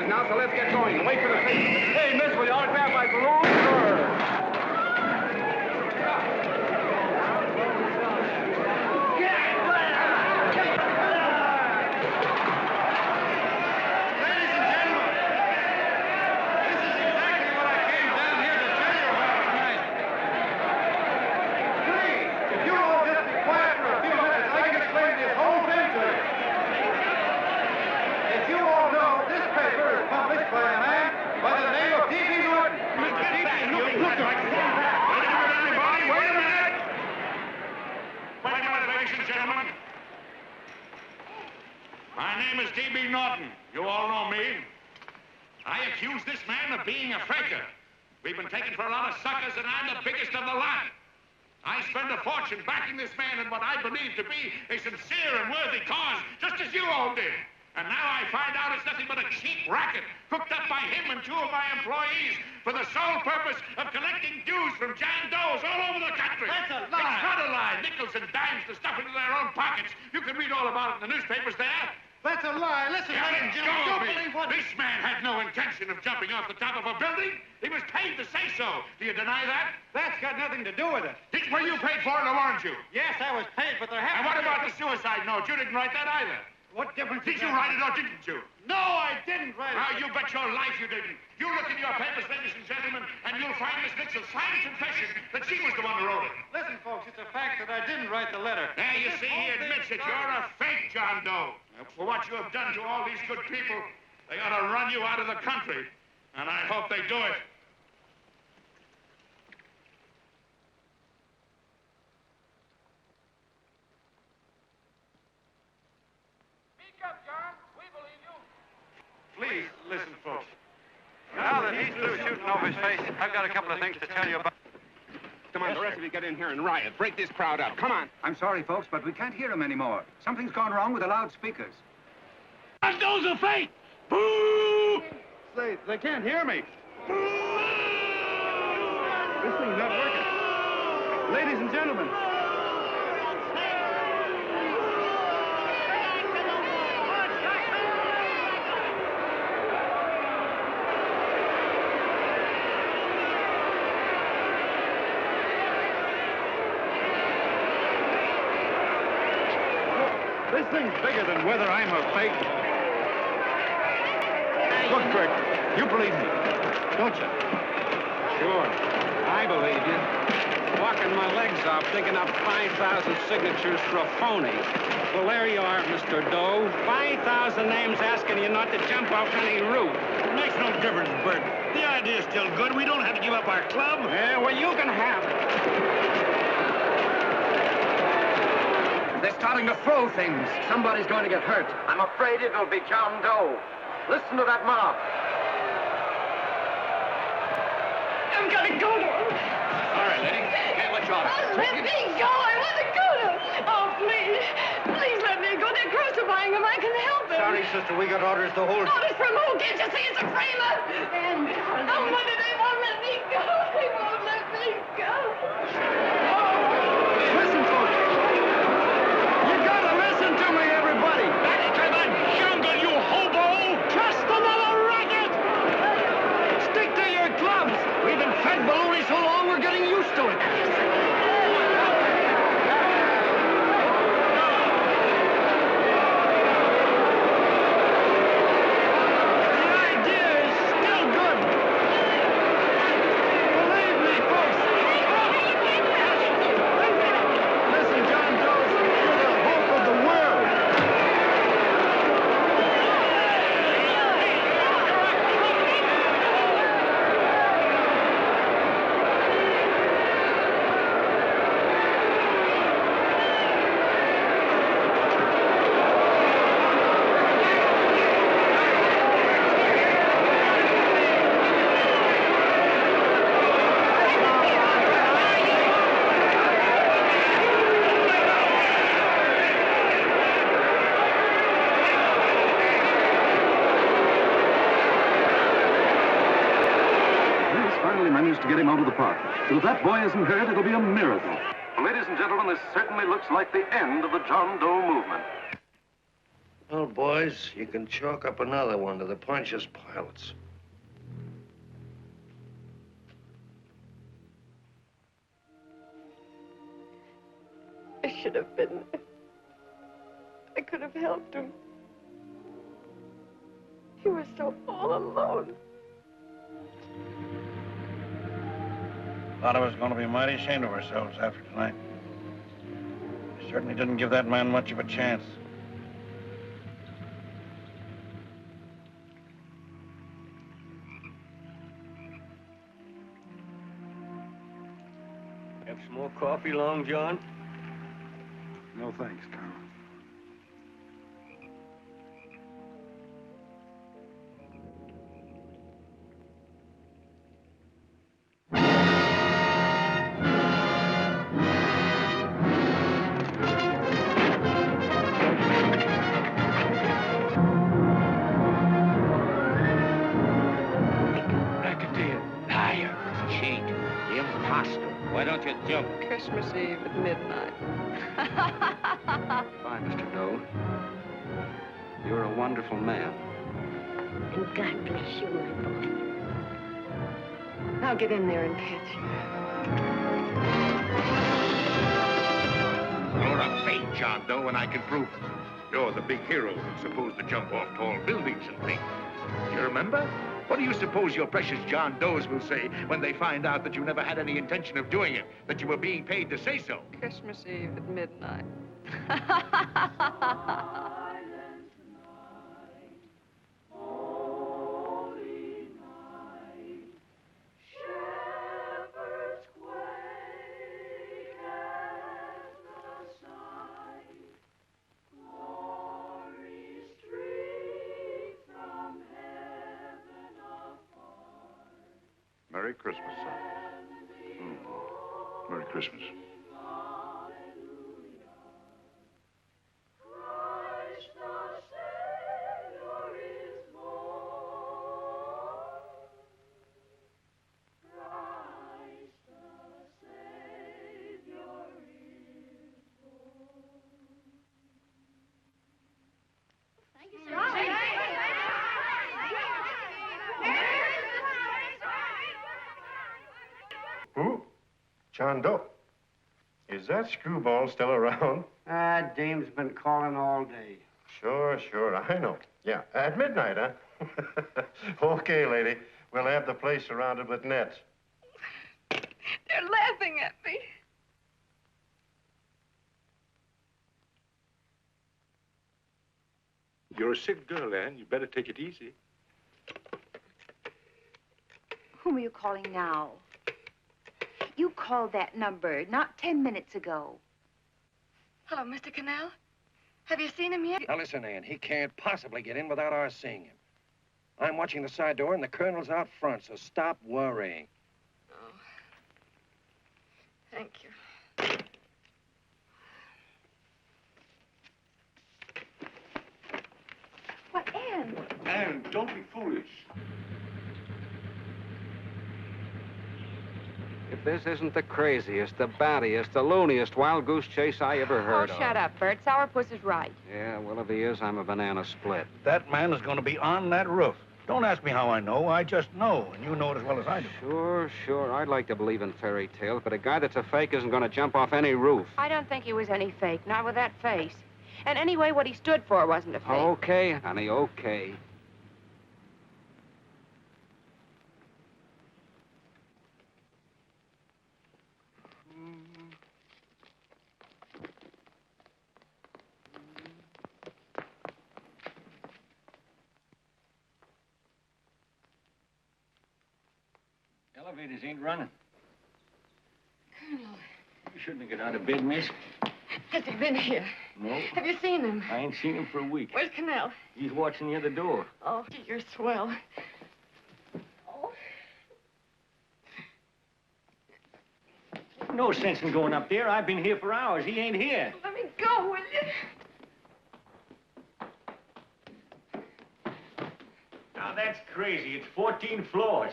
Now, so let's get going. Wait for the thing. Hey, miss, will you autograph my balloon? Sure. Ladies and gentlemen, this is exactly what I came down here to tell you about tonight. Please, if you all just be quiet for a few minutes, I can explain this whole thing to you. If you all know, this paper is published by a man by the name of D.B. Norton. Mr. D.B. Norton. Wait a minute, everybody. Wait a minute. Wait a minute, ladies and gentlemen. My name is D.B. Norton. You all know me. I accuse this man of being a faker. We've been taken for a lot of suckers, and I'm the biggest of the lot. I spend a fortune backing this man in what I believe to be a sincere and worthy cause, just as you all did. And now I find out it's nothing but a cheap racket cooked up by him and two of my employees for the sole purpose of collecting dues from John Does all over the country. That's a lie. It's not a lie. Nickels and dimes to stuff into their own pockets. You can read all about it in the newspapers there. That's a lie. Listen, ladies and gentlemen, don't believe what... This man had no intention of jumping off the top of a building. He was paid to say so. Do you deny that? That's got nothing to do with it. Were you paid for it, or weren't you? Yes, I was paid, but there And happened... what about the suicide note? You didn't write that either. What difference Did you write it or didn't you? No, I didn't write it. Now, you bet your life you didn't. You look in your papers, ladies and gentlemen, and you'll find Miss Nixon's signed confession that she was the one who wrote it. Listen, folks, it's a fact that I didn't write the letter. There, you see, he admits it. You're a fake John Doe. For what you have done to all these good people, they ought to run you out of the country. And I hope they do it. Please, listen, folks. Now that he's through shooting over his face, I've got a couple of things to tell you about... Come on, the rest of you get in here and riot. Break this crowd up. Come on. I'm sorry, folks, but we can't hear him anymore. Something's gone wrong with the loudspeakers. John Doe's a fake! Boo! They can't hear me. This thing's not working. Ladies and gentlemen. This thing's bigger than whether I'm a fake. Look, Kurt, you believe me, don't you? Sure. I believe you. Walking my legs off, digging up 5,000 signatures for a phony. Well, there you are, Mr. Doe. 5,000 names asking you not to jump off any roof. It makes no difference, Bert. The idea's still good. We don't have to give up our club. Yeah, well, you can have it. They're starting to throw things. Somebody's going to get hurt. I'm afraid it'll be John Doe. Listen to that mob. I'm gonna go to him. All right, lady. Can't let you out. Let me go. I want to go to him. Oh, please. Please let me go. They're crucifying him. I can help them. Sorry, sister, we got orders to hold you. Orders from who? Can't you see it's a framer? And oh, Mother, they won't let me go. They won't let me go. Listen, folks. You gotta listen to me, everybody. Back to the jungle, you hobo! Just another racket. Stick to your clubs. We've been fed baloney so long, we're getting used to it. Managed to get him out of the park. But if that boy isn't hurt, it'll be a miracle. Ladies and gentlemen, this certainly looks like the end of the John Doe movement. Well, boys, you can chalk up another one to the Pontius Pilates. I should have been there. I could have helped him. He was so all alone. A lot of us are going to be mighty ashamed of ourselves after tonight. We certainly didn't give that man much of a chance. Have some more coffee, Long John? No thanks, Carl. Jump. Christmas Eve at midnight. Bye, Mr. Doe. You're a wonderful man. And God bless you, my boy. I'll get in there and catch you. You're a fake, John Doe, and I can prove it. You're the big hero who's supposed to jump off tall buildings and things. You remember? What do you suppose your precious John Does will say when they find out that you never had any intention of doing it, that you were being paid to say so? Christmas Eve at midnight. Merry Christmas, son. Merry Christmas. Who? John Doe. Is that screwball still around? Dame's been calling all day. Sure, I know. Yeah, at midnight, huh? Okay, lady. We'll have the place surrounded with nets. They're laughing at me. You're a sick girl, Anne. You better take it easy. Whom are you calling now? You called that number not 10 minutes ago. Hello, Mr. Cannell. Have you seen him yet? Now listen, Ann, he can't possibly get in without our seeing him. I'm watching the side door and the colonel's out front, so stop worrying. Oh. Thank you. What, Ann? Anne, don't be foolish. If this isn't the craziest, the battiest, the looniest wild goose chase I ever heard of. Shut up, Bert. Sourpuss is right. Yeah, Willoughby is. I'm a banana split. That man is going to be on that roof. Don't ask me how I know. I just know, and you know it as well as I do. Sure. I'd like to believe in fairy tales, but a guy that's a fake isn't going to jump off any roof. I don't think he was any fake, not with that face. And anyway, what he stood for wasn't a fake. Okay, honey, okay. Elevators ain't running. Colonel. You shouldn't have got out of bed, miss. Has he been here? No. Have you seen him? I ain't seen him for a week. Where's Cannell? He's watching the other door. Oh, you're swell. Oh. No sense in going up there. I've been here for hours. He ain't here. Let me go, will you? Now, that's crazy. It's 14 floors.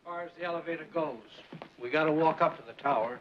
As far as the elevator goes, we got to walk up to the tower.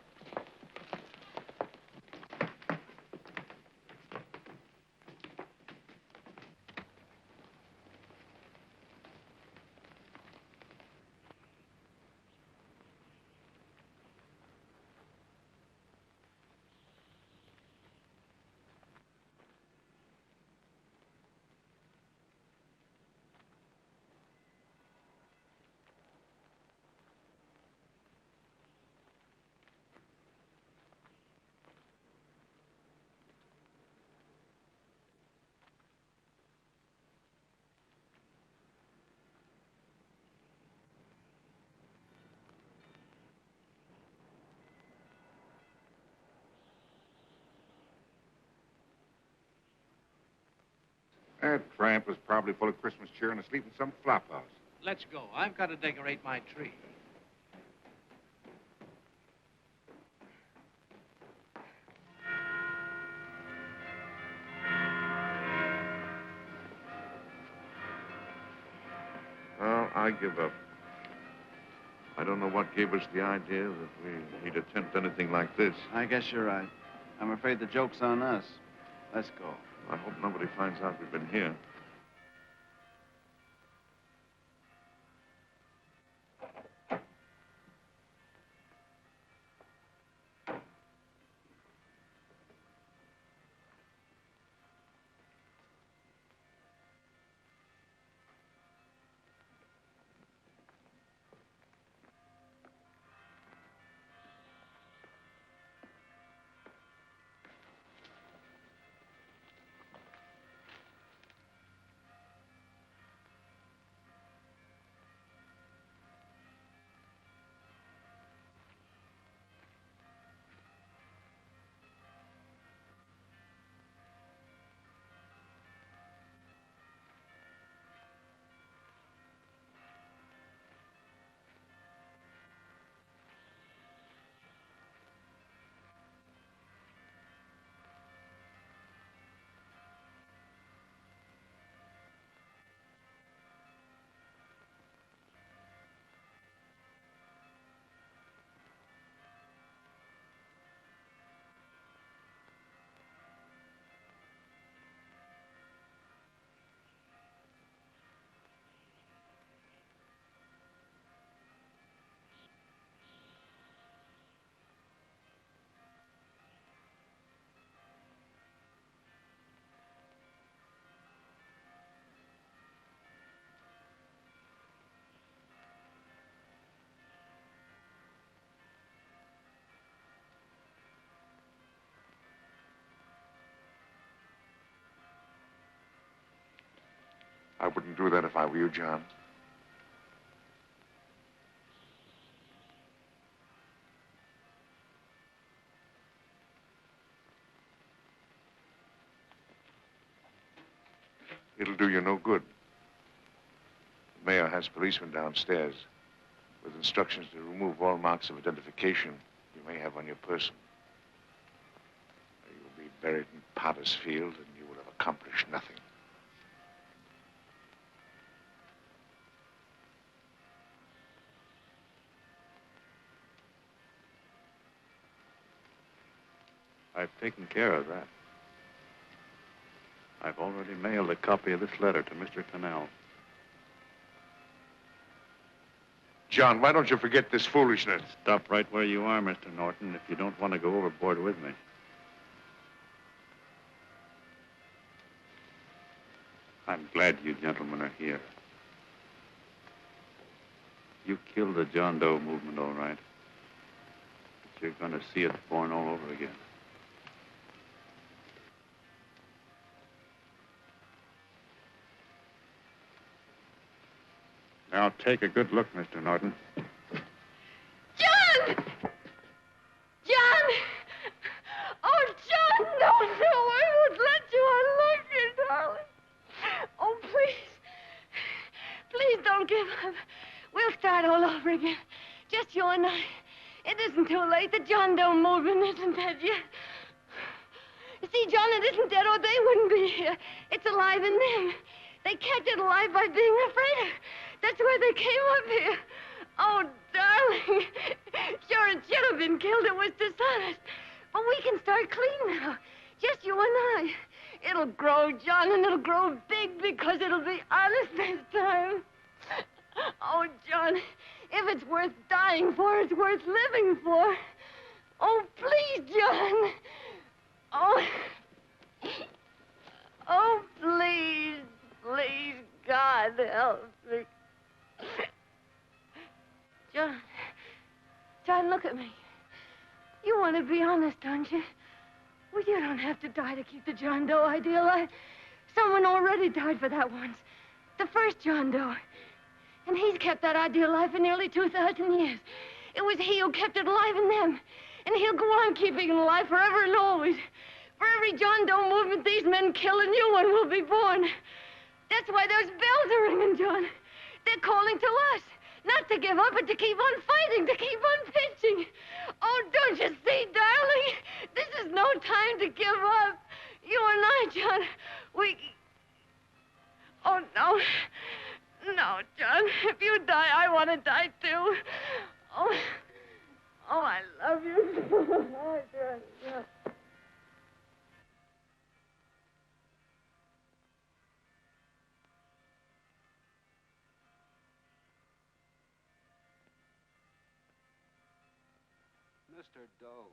That tramp was probably full of Christmas cheer and asleep in some flop house. Let's go. I've got to decorate my tree. Well, I give up. I don't know what gave us the idea that we'd attempt anything like this. I guess you're right. I'm afraid the joke's on us. Let's go. I hope nobody finds out we've been here. I wouldn't do that if I were you, John. It'll do you no good. The mayor has policemen downstairs with instructions to remove all marks of identification you may have on your person. You'll be buried in Potter's Field, and you will have accomplished nothing. I've taken care of that. I've already mailed a copy of this letter to Mr. Cannell. John, why don't you forget this foolishness? Stop right where you are, Mr. Norton, if you don't want to go overboard with me. I'm glad you gentlemen are here. You killed the John Doe movement, all right. But you're going to see it born all over again. Now, take a good look, Mr. Norton. John! John! Oh, John, no, I won't let you. I love you, darling. Oh, please. Please don't give up. We'll start all over again. Just you and I. It isn't too late. The John Doe movement isn't dead yet. You see, John, it isn't dead or they wouldn't be here. It's alive in them. They kept it alive by being afraid of. That's why they came up here. Oh, darling. Sure, it should have been killed. It was dishonest. But we can start clean now. Just you and I. It'll grow, John, and it'll grow big because it'll be honest this time. Oh, John, if it's worth dying for, it's worth living for. Oh, please, John. Oh. Oh, please, please, God, help me. John, look at me. You want to be honest, don't you? Well, you don't have to die to keep the John Doe idea alive. Someone already died for that once. The first John Doe. And he's kept that idea alive for nearly 2,000 years. It was he who kept it alive in them. And he'll go on keeping it alive forever and always. For every John Doe movement these men kill, a new one will be born. That's why those bells are ringing, John. They're calling to us. Not to give up, but to keep on fighting, to keep on pitching. Oh, don't you see, darling? This is no time to give up. You and I, John, we... Oh, no. No, John. If you die, I want to die, too. Oh, I love you. Oh, John. Mr. Doe,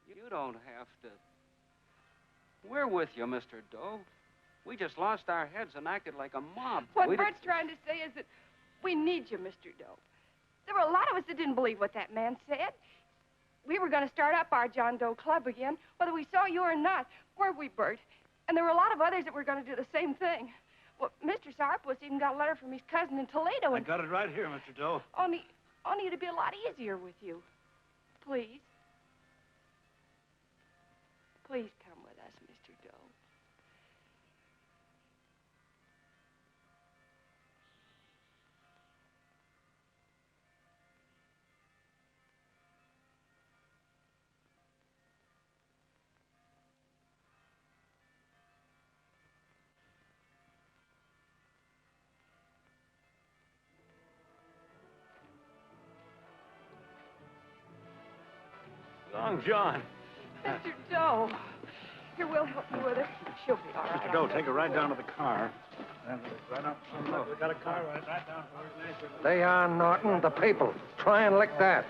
you don't have to... We're with you, Mr. Doe. We just lost our heads and acted like a mob. What Bert's trying to say is that we need you, Mr. Doe. There were a lot of us that didn't believe what that man said. We were going to start up our John Doe Club again, whether we saw you or not. Weren't we, Bert? And there were a lot of others that were going to do the same thing. Well, Mr. Sourpuss even got a letter from his cousin in Toledo. I got it right here, Mr. Doe. Only it'd be a lot easier with you. Please. Please come with us, Mr. Doe. Long John. Mr. Doe. Here, we'll help you with her. She'll be all right. Mr. Doe, take her right down to the car. And right up. Look, we got a car right down to her nation. They are, Norton, the people. Try and lick that.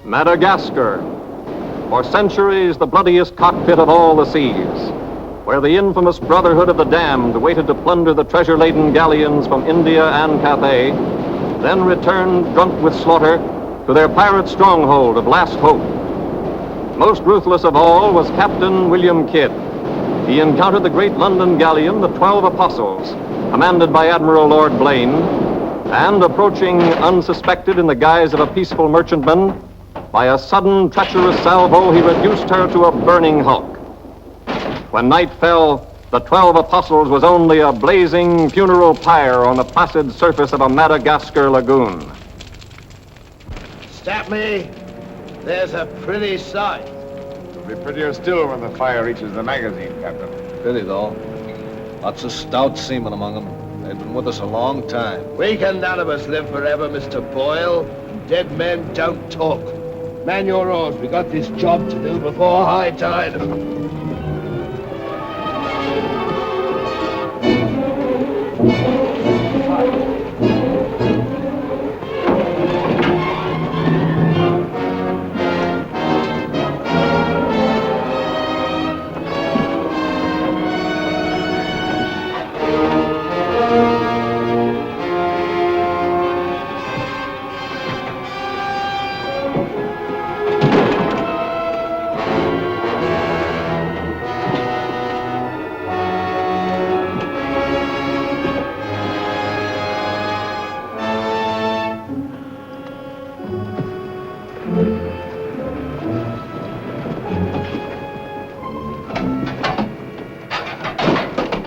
Madagascar, for centuries the bloodiest cockpit of all the seas, where the infamous Brotherhood of the Damned waited to plunder the treasure-laden galleons from India and Cathay, then returned drunk with slaughter to their pirate stronghold of Last Hope. Most ruthless of all was Captain William Kidd. He encountered the great London galleon, the 12 Apostles, commanded by Admiral Lord Blaine, and approaching unsuspected in the guise of a peaceful merchantman, by a sudden treacherous salvo, he reduced her to a burning hulk. When night fell, the 12 Apostles was only a blazing funeral pyre on the placid surface of a Madagascar lagoon. Stop me. There's a pretty sight. It'll be prettier still when the fire reaches the magazine, Captain. Pity, though. Lots of stout seamen among them. They've been with us a long time. We can none of us live forever, Mr. Boyle. Dead men don't talk. Man your oars. We got this job to do before high tide.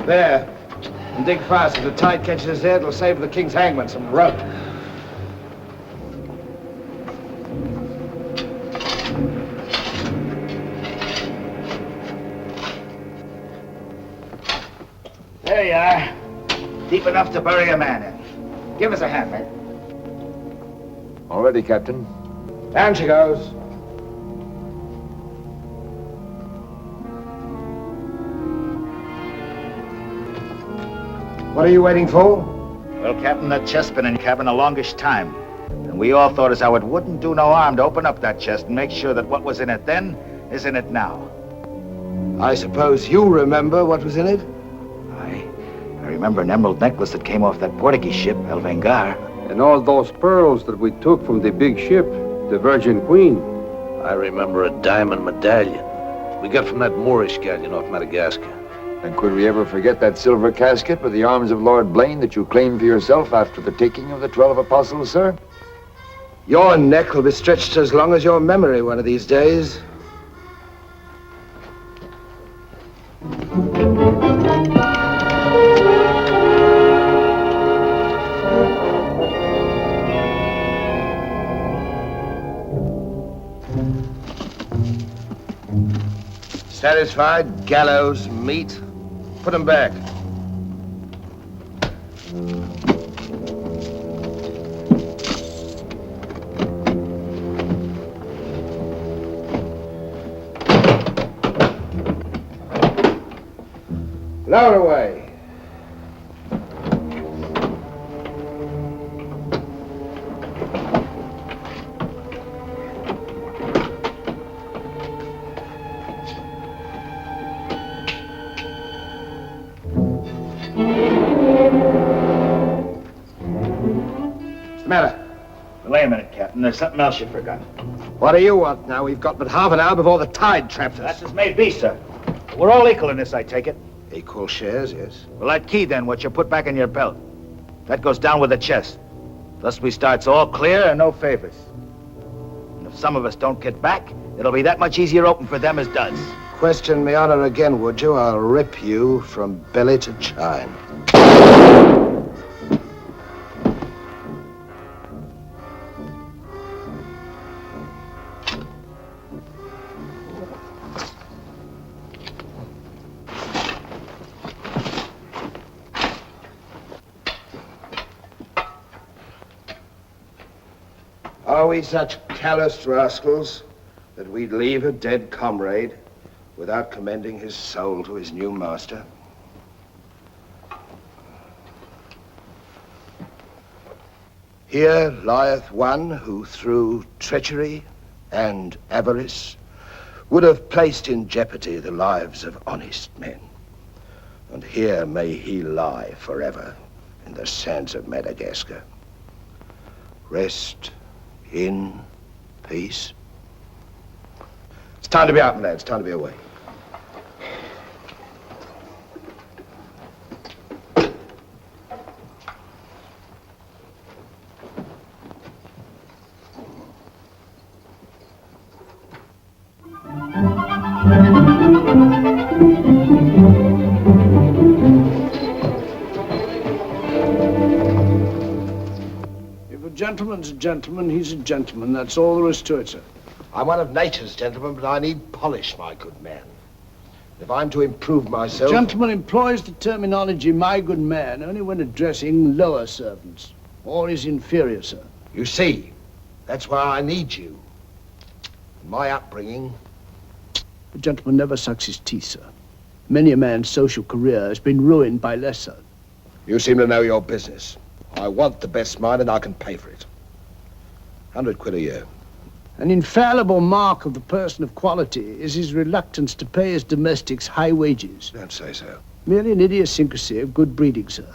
There. And dig fast. If the tide catches us here, it'll save the king's hangman some rope. There you are. Deep enough to bury a man in. Give us a hand, mate. All ready, Captain. Down she goes. What are you waiting for? Well, Captain, that chest's been in cabin a longish time. And we all thought as how it wouldn't do no harm to open up that chest and make sure that what was in it then is in it now. I suppose you remember what was in it? I remember an emerald necklace that came off that Portuguese ship, El Vengar. And all those pearls that we took from the big ship, the Virgin Queen. I remember a diamond medallion we got from that Moorish galleon off Madagascar. And could we ever forget that silver casket with the arms of Lord Blaine that you claimed for yourself after the taking of the 12 apostles, sir? Your neck will be stretched as long as your memory one of these days. Satisfied? Gallows, meat. Put them back. Lower away. Wait a minute, Captain. There's something else you forgot. What do you want now? We've got but half an hour before the tide traps us. That's as may be, sir. We're all equal in this, I take it. Equal shares, yes. Well, that key, then, what you put back in your belt. That goes down with the chest. Thus we starts all clear and no favors. And if some of us don't get back, it'll be that much easier open for them as does. Question me honor again, would you? I'll rip you from belly to chine. Are we such callous rascals that we'd leave a dead comrade without commending his soul to his new master? Here lieth one who through treachery and avarice would have placed in jeopardy the lives of honest men. And here may he lie forever in the sands of Madagascar. Rest in peace. It's time to be out, lads. Time to be away. Gentleman's a gentleman, he's a gentleman. That's all there is to it, sir. I'm one of nature's gentlemen, but I need polish, my good man. If I'm to improve myself... Gentleman employs the terminology, my good man, only when addressing lower servants, or his inferior, sir. You see, that's why I need you. My upbringing. A gentleman never sucks his teeth, sir. Many a man's social career has been ruined by lesser. You seem to know your business. I want the best mine and I can pay for it. 100 quid a year. An infallible mark of the person of quality is his reluctance to pay his domestics high wages. Don't say so. Merely an idiosyncrasy of good breeding, sir.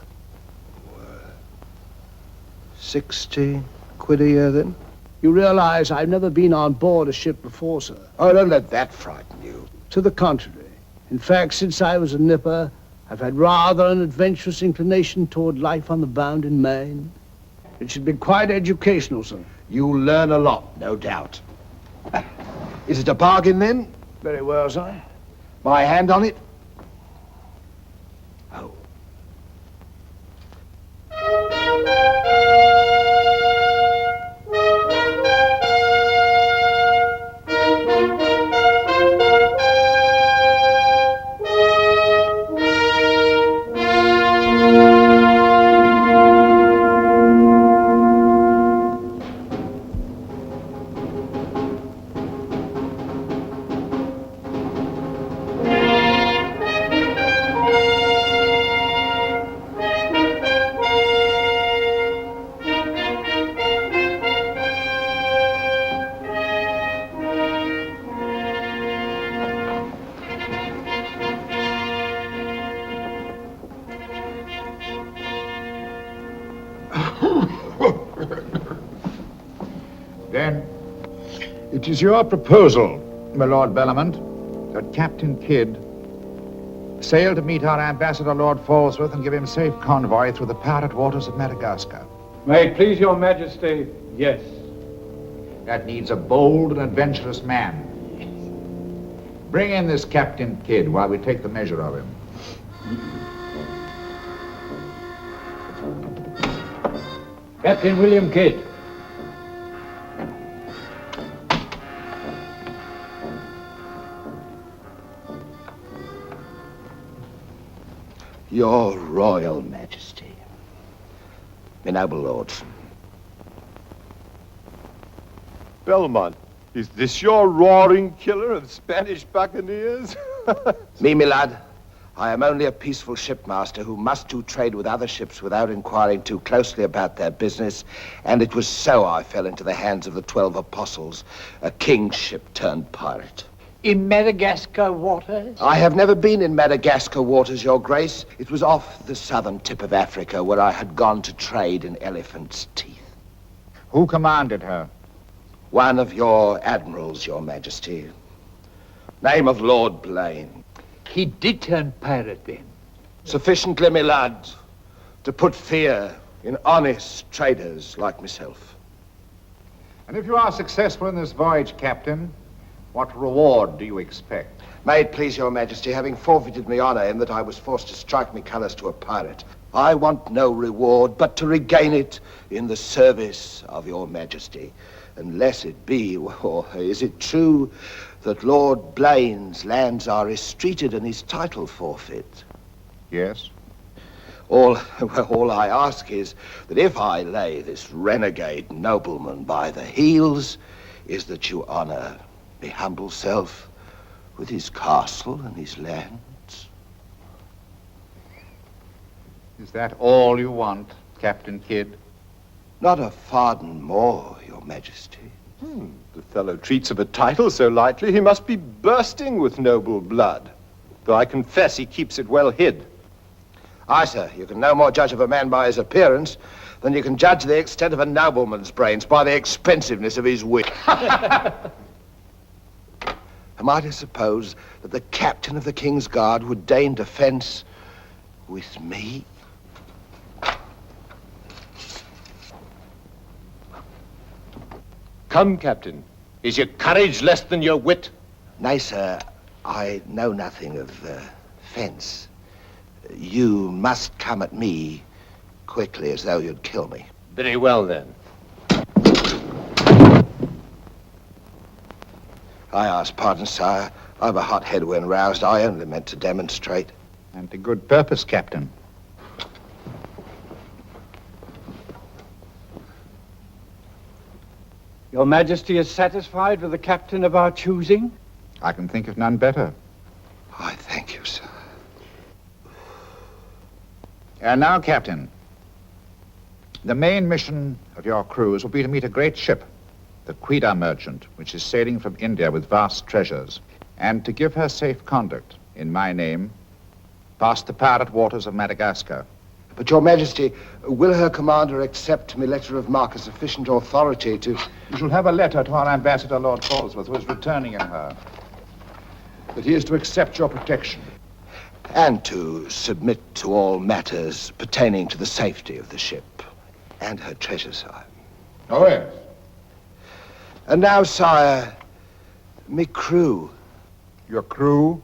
60 quid a year, then? You realize I've never been on board a ship before, sir. Oh, don't let that frighten you. To the contrary. In fact, since I was a nipper, I've had rather an adventurous inclination toward life on the bound in Maine. It should be quite educational, sir. You'll learn a lot, no doubt. Is it a bargain, then? Very well, sir. My hand on it? Oh. Then, it is your proposal, my Lord Bellament, that Captain Kidd sail to meet our ambassador, Lord Falsworth, and give him safe convoy through the pirate waters of Madagascar. May it please your majesty, yes. That needs a bold and adventurous man. Bring in this Captain Kidd while we take the measure of him. Captain William Kidd. Your Royal Majesty. My noble lords. Belmont, is this your roaring killer of Spanish buccaneers? Me, my lad. I am only a peaceful shipmaster who must do trade with other ships without inquiring too closely about their business, and it was so I fell into the hands of the 12 apostles, a king's ship turned pirate. In Madagascar waters? I have never been in Madagascar waters, Your Grace. It was off the southern tip of Africa where I had gone to trade in elephants' teeth. Who commanded her? One of your admirals, Your Majesty. Name of Lord Blaine. He did turn pirate then? Sufficiently, my lad, to put fear in honest traders like myself. And if you are successful in this voyage, Captain, what reward do you expect? May it please Your Majesty, having forfeited me honor in that I was forced to strike me colors to a pirate, I want no reward but to regain it in the service of Your Majesty. Unless it be, or is it true that Lord Blaine's lands are restreated and his title forfeit? Yes. All I ask is that if I lay this renegade nobleman by the heels, is that you honor me humble self with his castle and his lands. Is that all you want, Captain Kidd? Not a farden more, Your Majesty. The fellow treats of a title so lightly, he must be bursting with noble blood. Though I confess he keeps it well hid. Aye, sir, you can no more judge of a man by his appearance than you can judge the extent of a nobleman's brains by the expensiveness of his wit. Am I to suppose that the captain of the King's Guard would deign defense with me? Come, Captain. Is your courage less than your wit? Nay, sir, I know nothing of fence. You must come at me quickly as though you'd kill me. Very well, then. I ask pardon, sire. I've a hot head when roused. I only meant to demonstrate. And to good purpose, Captain. Your Majesty is satisfied with the captain of our choosing? I can think of none better. I thank you, sir. And now, Captain, the main mission of your cruise will be to meet a great ship, the Quida merchant, which is sailing from India with vast treasures, and to give her safe conduct, in my name, past the pirate waters of Madagascar. But, Your Majesty, will her commander accept my letter of marque as sufficient authority to... You shall have a letter to our ambassador, Lord Falsworth, who is returning in her, that he is to accept your protection. And to submit to all matters pertaining to the safety of the ship and her treasure, sire. Oh, yes. And now, sire, me crew. Your crew?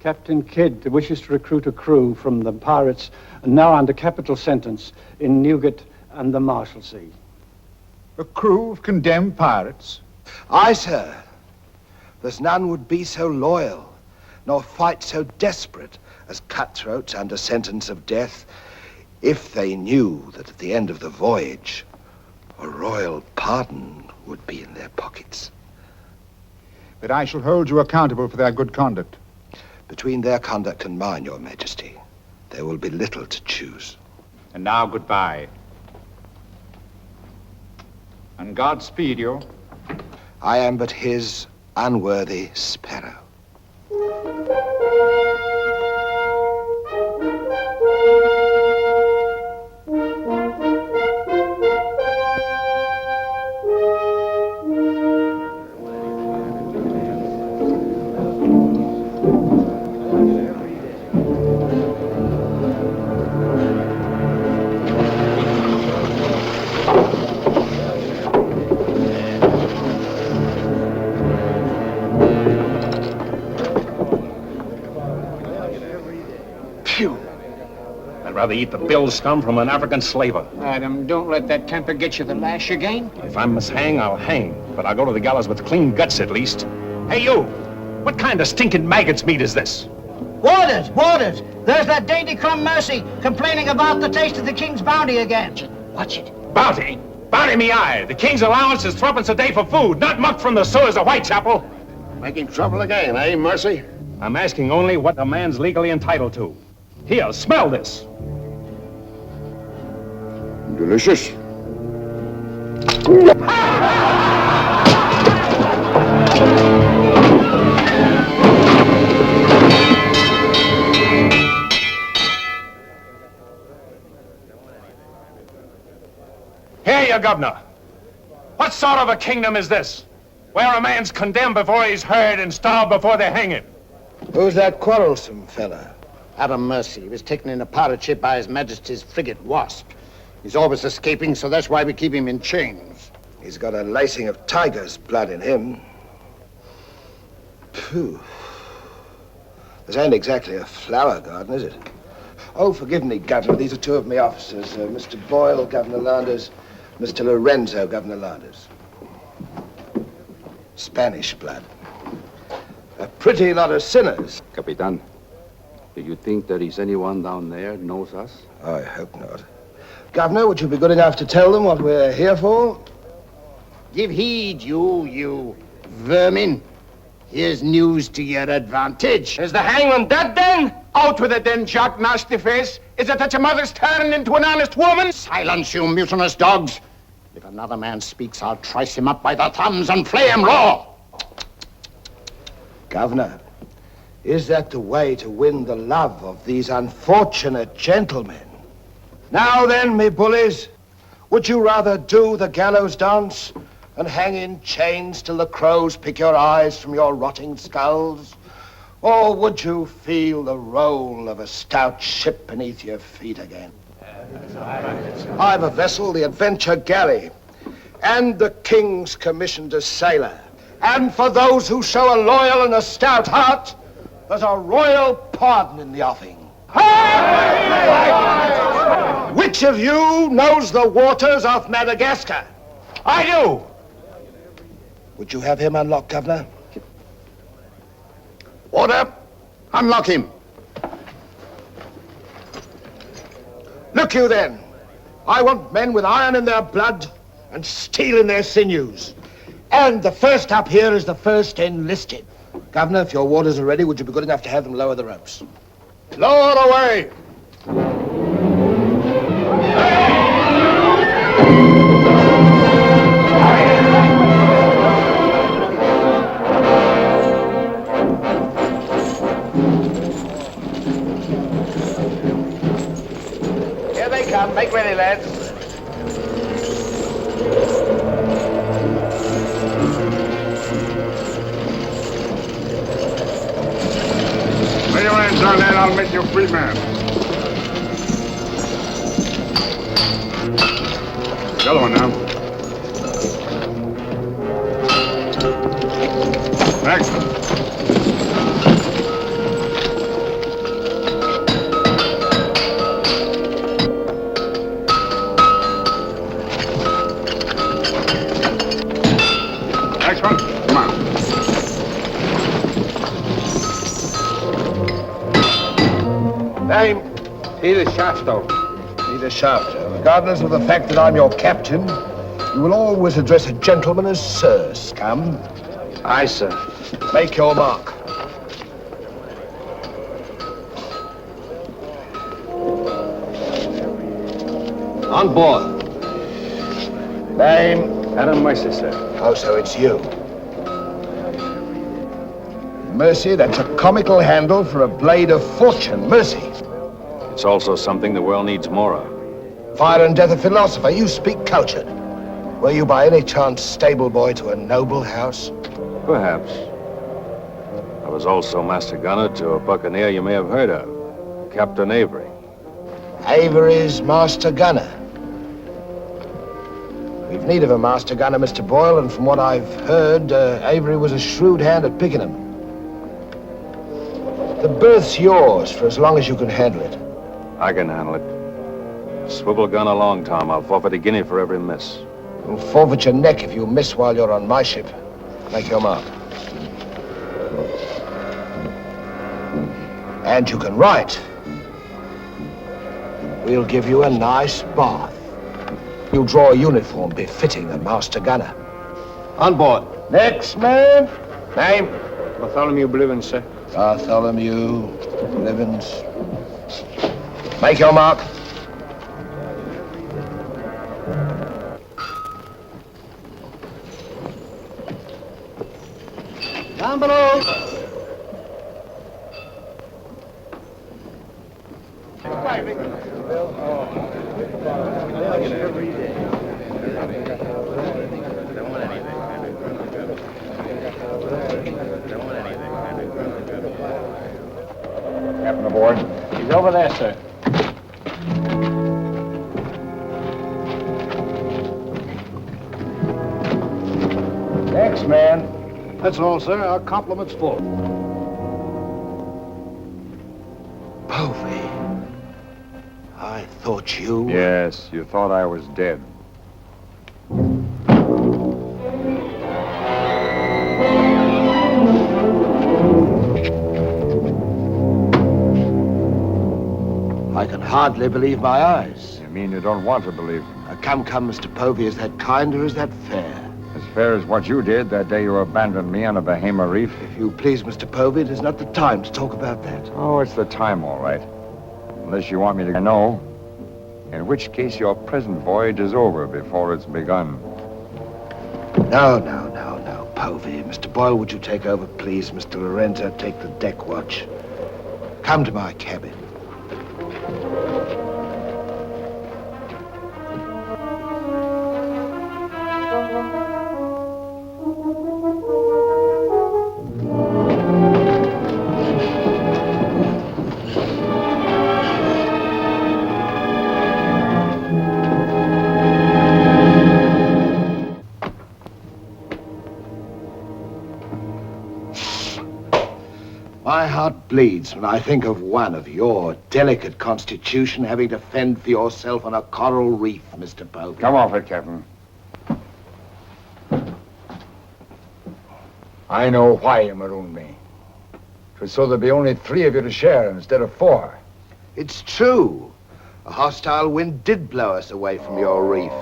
Captain Kidd wishes to recruit a crew from the pirates now under capital sentence in Newgate and the Marshalsea. A crew of condemned pirates? Aye, sir. There's none would be so loyal, nor fight so desperate as cutthroats under sentence of death, if they knew that at the end of the voyage, a royal pardon would be in their pockets. But I shall hold you accountable for their good conduct. Between their conduct and mine, Your Majesty, there will be little to choose. And now, goodbye. And God speed you. I am but his unworthy sparrow. I'd rather eat the bill scum from an African slaver. Adam, don't let that temper get you the lash again. If I must hang, I'll hang. But I'll go to the gallows with clean guts at least. Hey, you! What kind of stinking maggot's meat is this? Waters! Waters! There's that dainty crumb Mercy complaining about the taste of the king's bounty again. Watch it. Bounty? Bounty me eye! The king's allowance is threepence a day for food, not muck from the sewers of Whitechapel. Making trouble again, eh, Mercy? I'm asking only what a man's legally entitled to. Here, smell this. Delicious. Here, you governor. What sort of a kingdom is this? Where a man's condemned before he's heard and starved before they hang him. Who's that quarrelsome fella? Adam Mercy. He was taken in a pirate ship by His Majesty's frigate Wasp. He's always escaping, so that's why we keep him in chains. He's got a lacing of tiger's blood in him. Phew. This ain't exactly a flower garden, is it? Oh, forgive me, Governor. These are two of my officers. Mr. Boyle, Governor Landers. Mr. Lorenzo, Governor Landers. Spanish blood. A pretty lot of sinners. Capitan, do you think there is anyone down there knows us? I hope not. Governor, would you be good enough to tell them what we're here for? Give heed, you vermin. Here's news to your advantage. Is the hangman dead, then? Out with it, then, Jock Nasty Face. Is it that your mother's turned into an honest woman? Silence, you mutinous dogs. If another man speaks, I'll trice him up by the thumbs and flay him raw. Governor, is that the way to win the love of these unfortunate gentlemen? Now then, me bullies, would you rather do the gallows dance and hang in chains till the crows pick your eyes from your rotting skulls? Or would you feel the roll of a stout ship beneath your feet again? I've a vessel, the Adventure Galley, and the King's commissioned a sailor. And for those who show a loyal and a stout heart, there's a royal pardon in the offing. Which of you knows the waters of Madagascar? I do. Would you have him unlocked, Governor? Order. Unlock him. Look you then. I want men with iron in their blood and steel in their sinews. And the first up here is the first enlisted. Governor, if your warders are ready, would you be good enough to have them lower the ropes? Lower away! Here they come. Make ready, lads. Lay your hands on that, I'll make you a free man. The other one now. Next. Next one. Come on. Name? Peter Shafto. Peter Shafto. Regardless of the fact that I'm your captain, you will always address a gentleman as Sir, scum. Aye, sir. Make your mark. On board. Name? Adam Mercer, sir. Oh, so it's you. Mercy, that's a comical handle for a blade of fortune. Mercy. It's also something the world needs more of. Fire and death a philosopher. You speak cultured. Were you by any chance stable boy to a noble house? Perhaps. I was also master gunner to a buccaneer you may have heard of, Captain Avery. Avery's master gunner. We've need of a master gunner, Mr. Boyle, and from what I've heard, Avery was a shrewd hand at picking them. The berth's yours for as long as you can handle it. I can handle it. Swivel gun along, Tom. I'll forfeit a guinea for every miss. You'll forfeit your neck if you miss while you're on my ship. Make your mark. And you can write. We'll give you a nice bath. You'll draw a uniform befitting the master gunner. On board. Next man. Name? Bartholomew Blivens, sir. Bartholomew Blivens. Make your mark. Down below. Captain aboard. He's over there, sir. Next man. That's all, sir. Our compliment's full. Povey. I thought you... Yes, you thought I was dead. I can hardly believe my eyes. You mean you don't want to believe them? Come, Mr. Povey. Is that kind or is that fair? As fair as what you did that day you abandoned me on a Bahama reef? If you please, Mr. Povey, it is not the time to talk about that. Oh, it's the time, all right. Unless you want me to know. In which case your present voyage is over before it's begun. No, Povey. Mr. Boyle, would you take over, please? Mr. Lorenzo, take the deck watch. Come to my cabin. My heart bleeds when I think of one of your delicate constitution having to fend for yourself on a coral reef, Mr. Povey. Come off it, Captain. I know why you marooned me. It was so there'd be only 3 of you to share instead of 4. It's true. A hostile wind did blow us away from your reef.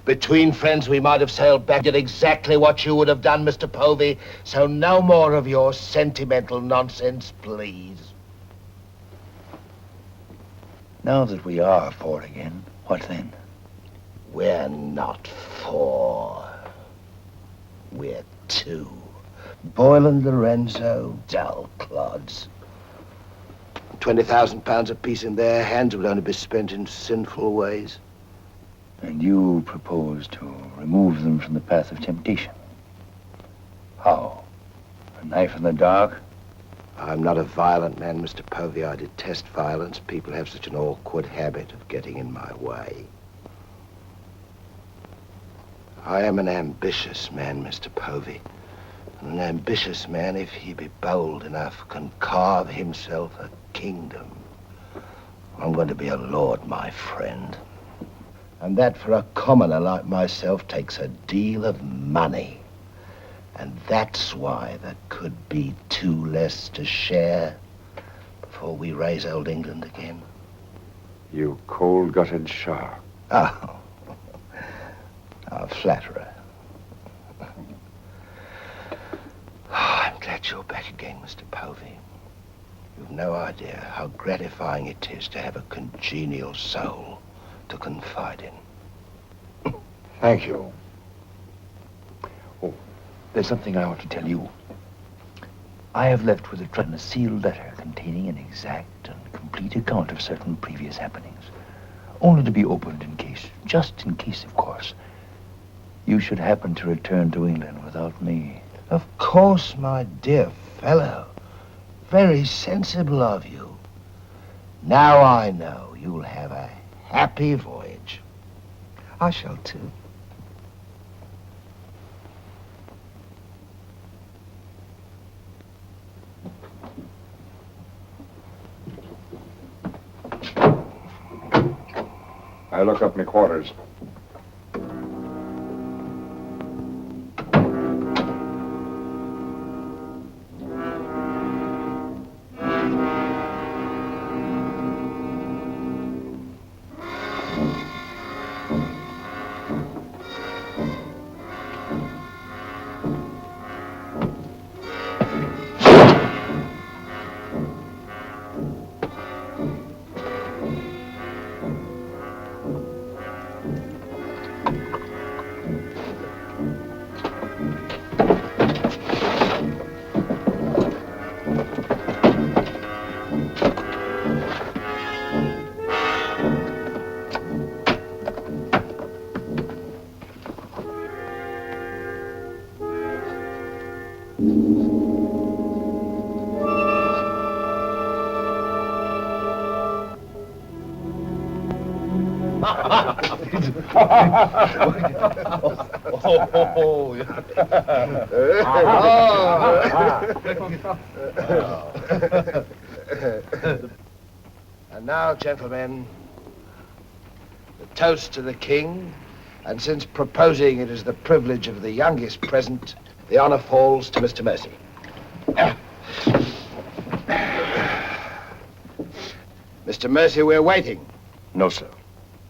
Between friends, we might have sailed back, did exactly what you would have done, Mr. Povey. So no more of your sentimental nonsense, please. Now that we are four again, what then? We're not four. We're two. Boyle and Lorenzo, dull clods. £20,000 apiece in their hands would only be spent in sinful ways. And you propose to remove them from the path of temptation. How? A knife in the dark? I'm not a violent man, Mr. Povey. I detest violence. People have such an awkward habit of getting in my way. I am an ambitious man, Mr. Povey. And an ambitious man, if he be bold enough, can carve himself a kingdom. I'm going to be a lord, my friend. And that for a commoner like myself takes a deal of money. And that's why there could be two less to share before we raise old England again. You cold-gutted shark. Oh, a flatterer. Oh, I'm glad you're back again, Mr. Povey. You've no idea how gratifying it is to have a congenial soul to confide in. Thank you. Oh, there's something I ought to tell you. I have left with the Trina a sealed letter containing an exact and complete account of certain previous happenings, only to be opened in case, just in case, of course, you should happen to return to England without me. Of course, my dear fellow. Very sensible of you. Now I know you'll have a happy voyage. I shall too. I look up my quarters. And now, gentlemen, the toast to the king, and since proposing it is the privilege of the youngest present, the honor falls to Mr. Mercy. Mr. Mercy, we're waiting. No, sir.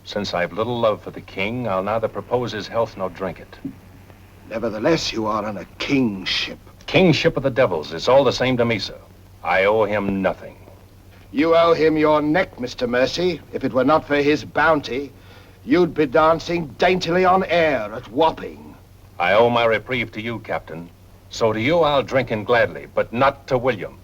Since I've little love for the king, I'll neither propose his health nor drink it. Nevertheless, you are on a kingship. Kingship of the devils is all the same to me, sir. I owe him nothing. You owe him your neck, Mr. Mercy. If it were not for his bounty, you'd be dancing daintily on air at Wapping. I owe my reprieve to you, Captain. So to you I'll drink in gladly, but not to William.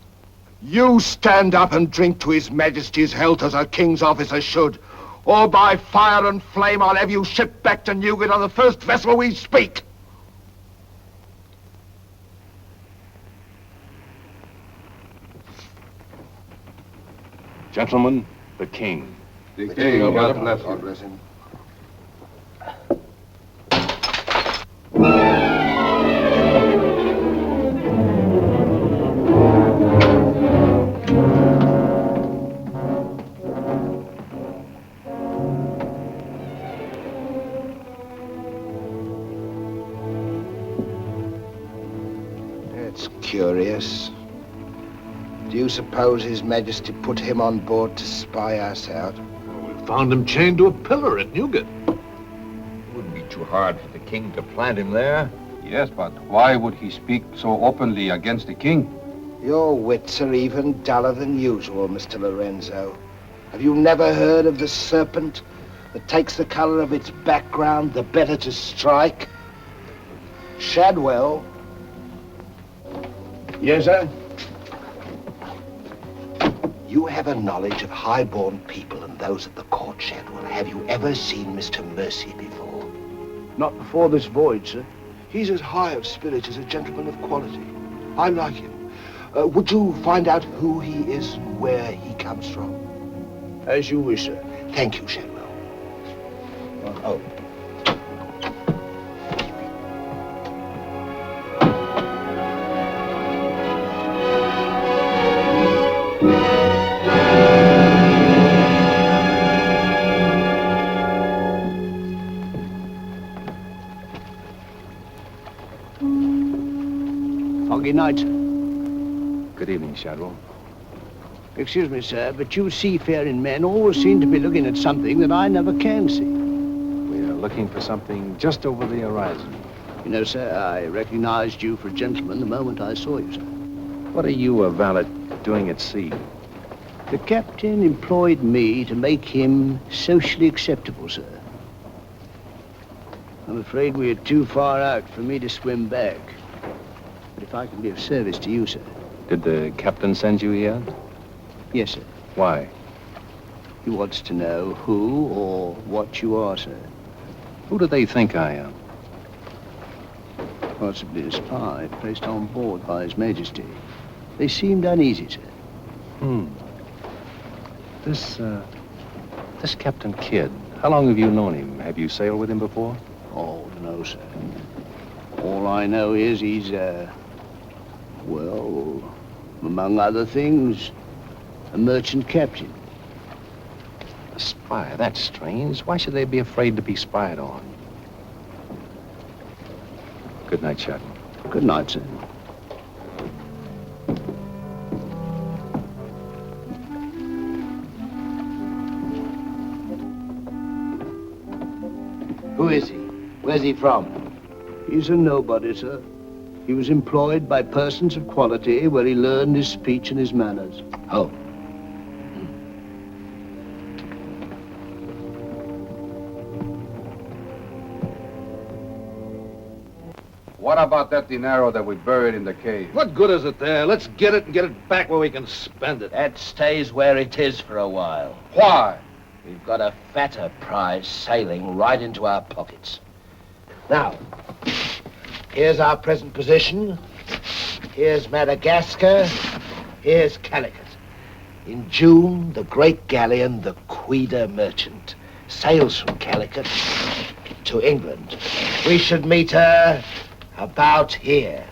You stand up and drink to His Majesty's health as a king's officer should, or by fire and flame I'll have you shipped back to Newgate on the first vessel we speak. Gentlemen, the king. The king, God bless you. God bless him. It's curious. Do you suppose His Majesty put him on board to spy us out? We found him chained to a pillar at Newgate. Wouldn't be too hard for the king to plant him there. Yes, but why would he speak so openly against the king? Your wits are even duller than usual, Mr. Lorenzo. Have you never heard of the serpent that takes the color of its background the better to strike? Shadwell. Yes, sir? You have a knowledge of high-born people and those at the court, Shadwell. Have you ever seen Mr. Mercy before? Not before this voyage, sir. He's as high of spirit as a gentleman of quality. I like him. Would you find out who he is and where he comes from? As you wish, sir. Thank you, Shadwell. Oh. Foggy night. Good evening, Shadwell. Excuse me, sir, but you seafaring men always seem to be looking at something that I never can see. We are looking for something just over the horizon. You know, sir, I recognized you for a gentleman the moment I saw you, sir. What are you, a valet, doing at sea? The captain employed me to make him socially acceptable, sir. I'm afraid we are too far out for me to swim back. But if I can be of service to you, sir. Did the captain send you here? Yes, sir. Why? He wants to know who or what you are, sir. Who do they think I am? Possibly a spy placed on board by His Majesty. They seemed uneasy, sir. This Captain Kidd, how long have you known him? Have you sailed with him before? Oh, no, sir. All I know is he's, well, among other things, a merchant captain. A spy? That's strange. Why should they be afraid to be spied on? Good night, Shadwell. Good night, sir. Who is he? Where's he from? He's a nobody, sir. He was employed by persons of quality where he learned his speech and his manners. Oh. What about that dinero that we buried in the cave? What good is it there? Let's get it and get it back where we can spend it. That stays where it is for a while. Why? We've got a fatter prize sailing right into our pockets. Now, here's our present position. Here's Madagascar. Here's Calicut. In June, the great galleon, the Courier merchant, sails from Calicut to England. We should meet her about here.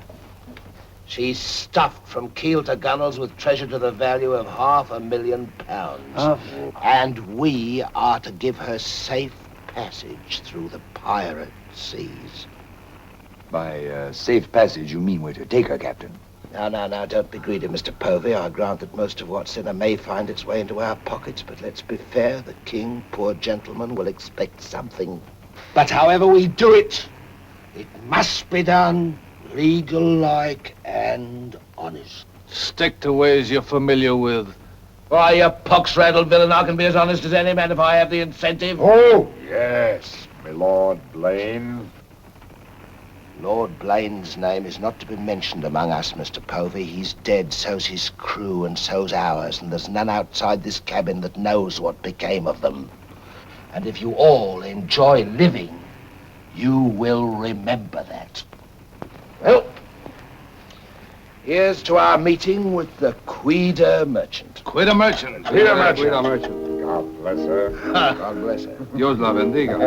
She's stuffed from keel to gunwales with treasure to the value of £500,000. And we are to give her safe passage through the pirate seas. By safe passage, you mean we're to take her, Captain? Now, don't be greedy, Mr. Povey. I grant that most of what's in her may find its way into our pockets, but let's be fair. The king, poor gentleman, will expect something. But however we do it, it must be done legal-like and honest. Stick to ways you're familiar with. Why, you pox-rattled villain, I can be as honest as any man if I have the incentive. Oh, yes, my Lord Blaine. Lord Blaine's name is not to be mentioned among us, Mr. Povey. He's dead, so's his crew, and so's ours, and there's none outside this cabin that knows what became of them. And if you all enjoy living, you will remember that. Well, here's to our meeting with the Courier merchant. Courier merchant. Courier merchant. God bless her. God bless her. Dios la bendiga.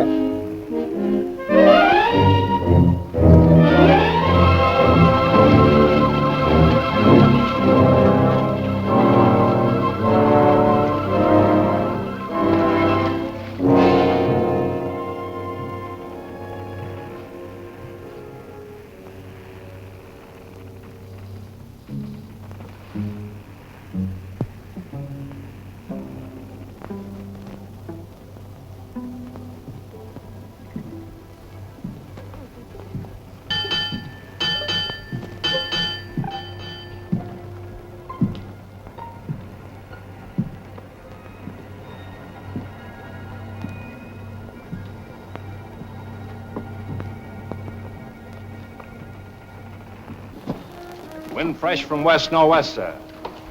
Wind fresh from west-northwest, sir.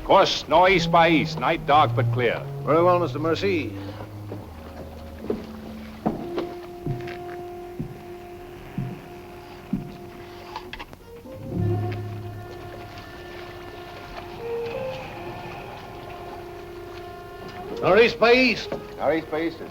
Course northeast by east. Night dark but clear. Very well, Mr. Mercy. Northeast by east. Northeast by east, sir.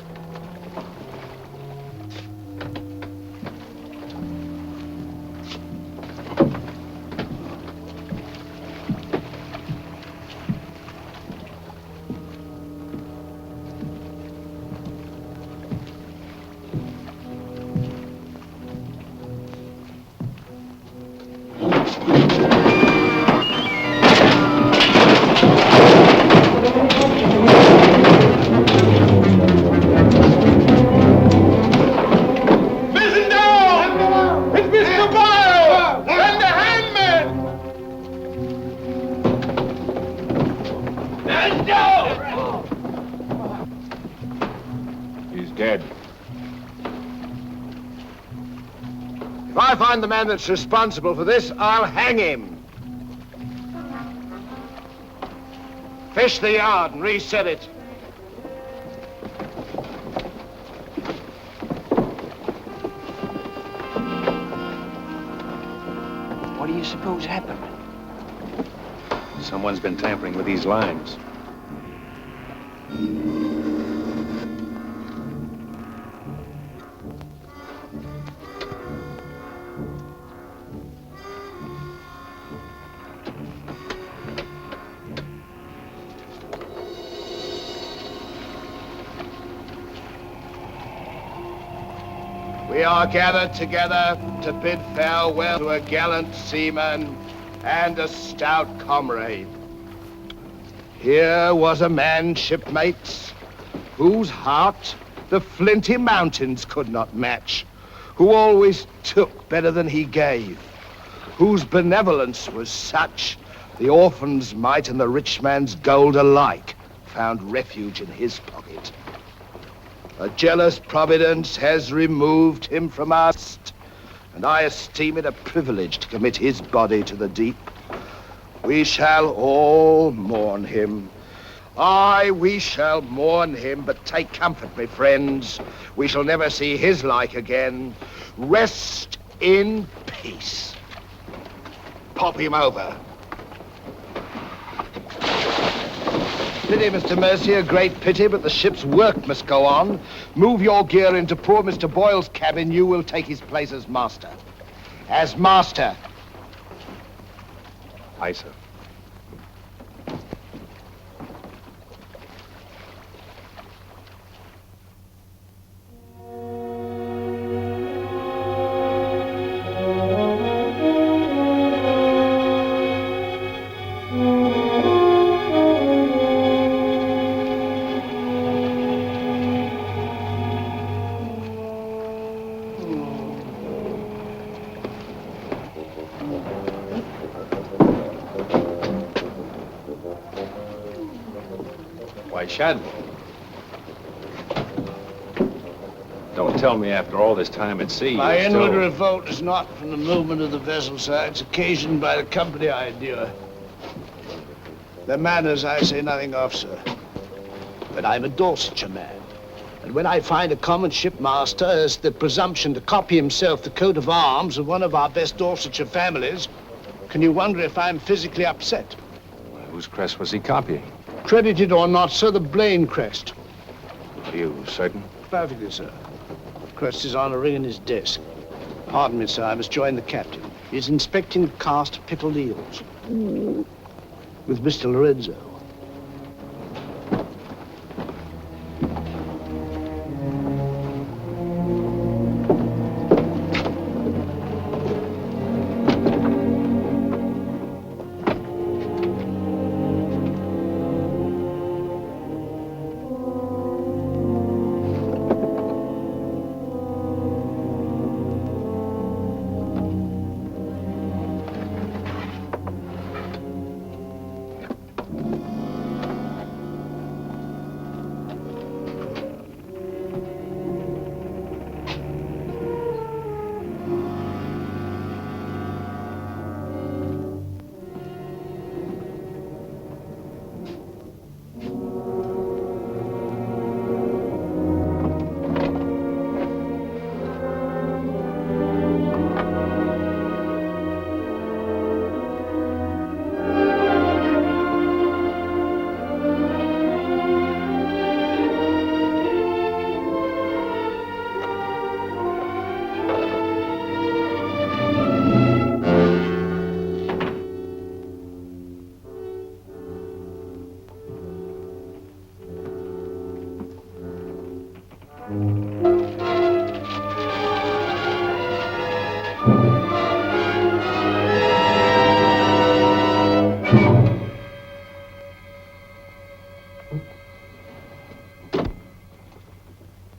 If I find the man that's responsible for this, I'll hang him. Fish the yard and reset it. What do you suppose happened? Someone's been tampering with these lines. We are gathered together to bid farewell to a gallant seaman and a stout comrade. Here was a man, shipmates, whose heart the flinty mountains could not match, who always took better than he gave, whose benevolence was such the orphan's mite and the rich man's gold alike found refuge in his pocket. A jealous providence has removed him from us, and I esteem it a privilege to commit his body to the deep. We shall all mourn him. Aye, we shall mourn him, but take comfort, my friends. We shall never see his like again. Rest in peace. Pop him over. Pity, Mr. Mercy, a great pity, but the ship's work must go on. Move your gear into poor Mr. Boyle's cabin. You will take his place as master. As master. Aye, sir. Why, Shadwell. Don't tell me after all this time at sea. My you're inward still... revolt is not from the movement of the vessel, sir. It's occasioned by the company I endure. Their manners I say nothing of, sir. But I'm a Dorsetshire man. And when I find a common shipmaster has the presumption to copy himself the coat of arms of one of our best Dorsetshire families, can you wonder if I'm physically upset? Whose crest was he copying? Credited or not, sir, the Blaine crest. Are you certain? Perfectly, sir. Crest is on a ring in his desk. Pardon me, sir, I must join the captain. He's inspecting the cast of pickled eels. With Mr. Lorenzo.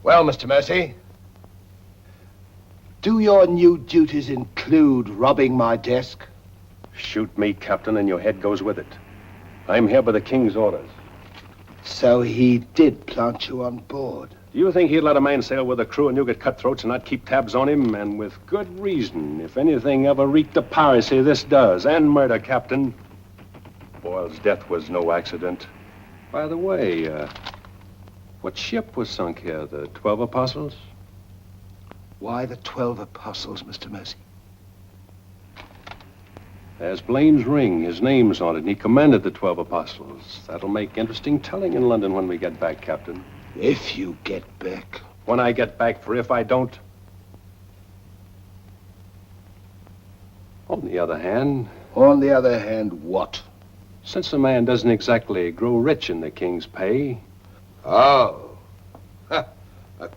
Well, Mr. Mercy, do your new duties include robbing my desk? Shoot me, Captain, and your head goes with it. I'm here by the King's orders. So he did plant you on board. Do you think he'd let a man sail with a crew and you get cutthroats and not keep tabs on him? And with good reason. If anything ever reeked of piracy, this does. And murder, Captain. Boyle's death was no accident. By the way, what ship was sunk here? The 12 Apostles? Why the 12 Apostles, Mr. Mercy? There's Blaine's ring. His name's on it, and he commanded the 12 Apostles. That'll make interesting telling in London when we get back, Captain. If you get back. When I get back, for if I don't. On the other hand... On the other hand, what? Since a man doesn't exactly grow rich in the King's pay... Oh. A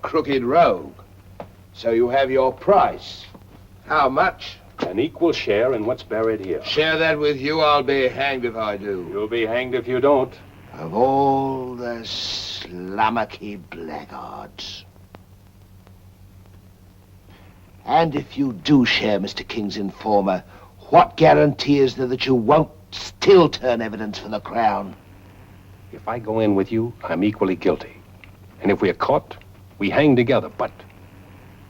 crooked rogue. So you have your price. How much? An equal share in what's buried here. Share that with you, I'll be hanged if I do. You'll be hanged if you don't. Of all the slummocky blackguards. And if you do share Mr. King's informer, what guarantee is there that you won't still turn evidence for the Crown? If I go in with you, I'm equally guilty. And if we're caught, we hang together. But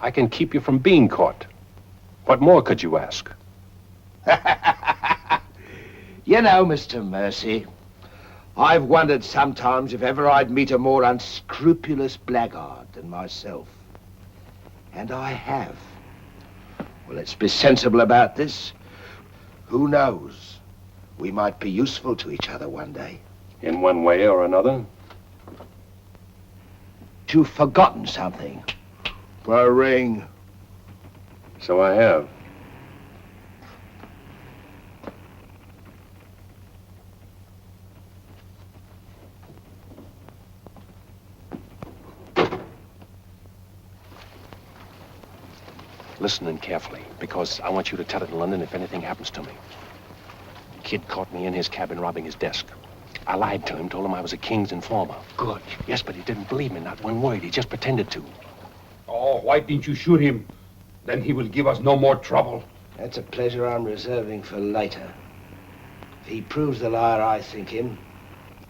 I can keep you from being caught. What more could you ask? You know, Mr. Mercy, I've wondered sometimes if ever I'd meet a more unscrupulous blackguard than myself. And I have. Well, let's be sensible about this. Who knows? We might be useful to each other one day. In one way or another? You've forgotten something. A ring. So I have. Listen in carefully, because I want you to tell it in London if anything happens to me. Kid caught me in his cabin robbing his desk. I lied to him, told him I was a King's informer. Good. Yes, but he didn't believe me, not one word. He just pretended to. Oh, why didn't you shoot him? Then he will give us no more trouble. That's a pleasure I'm reserving for later. If he proves the liar I think him,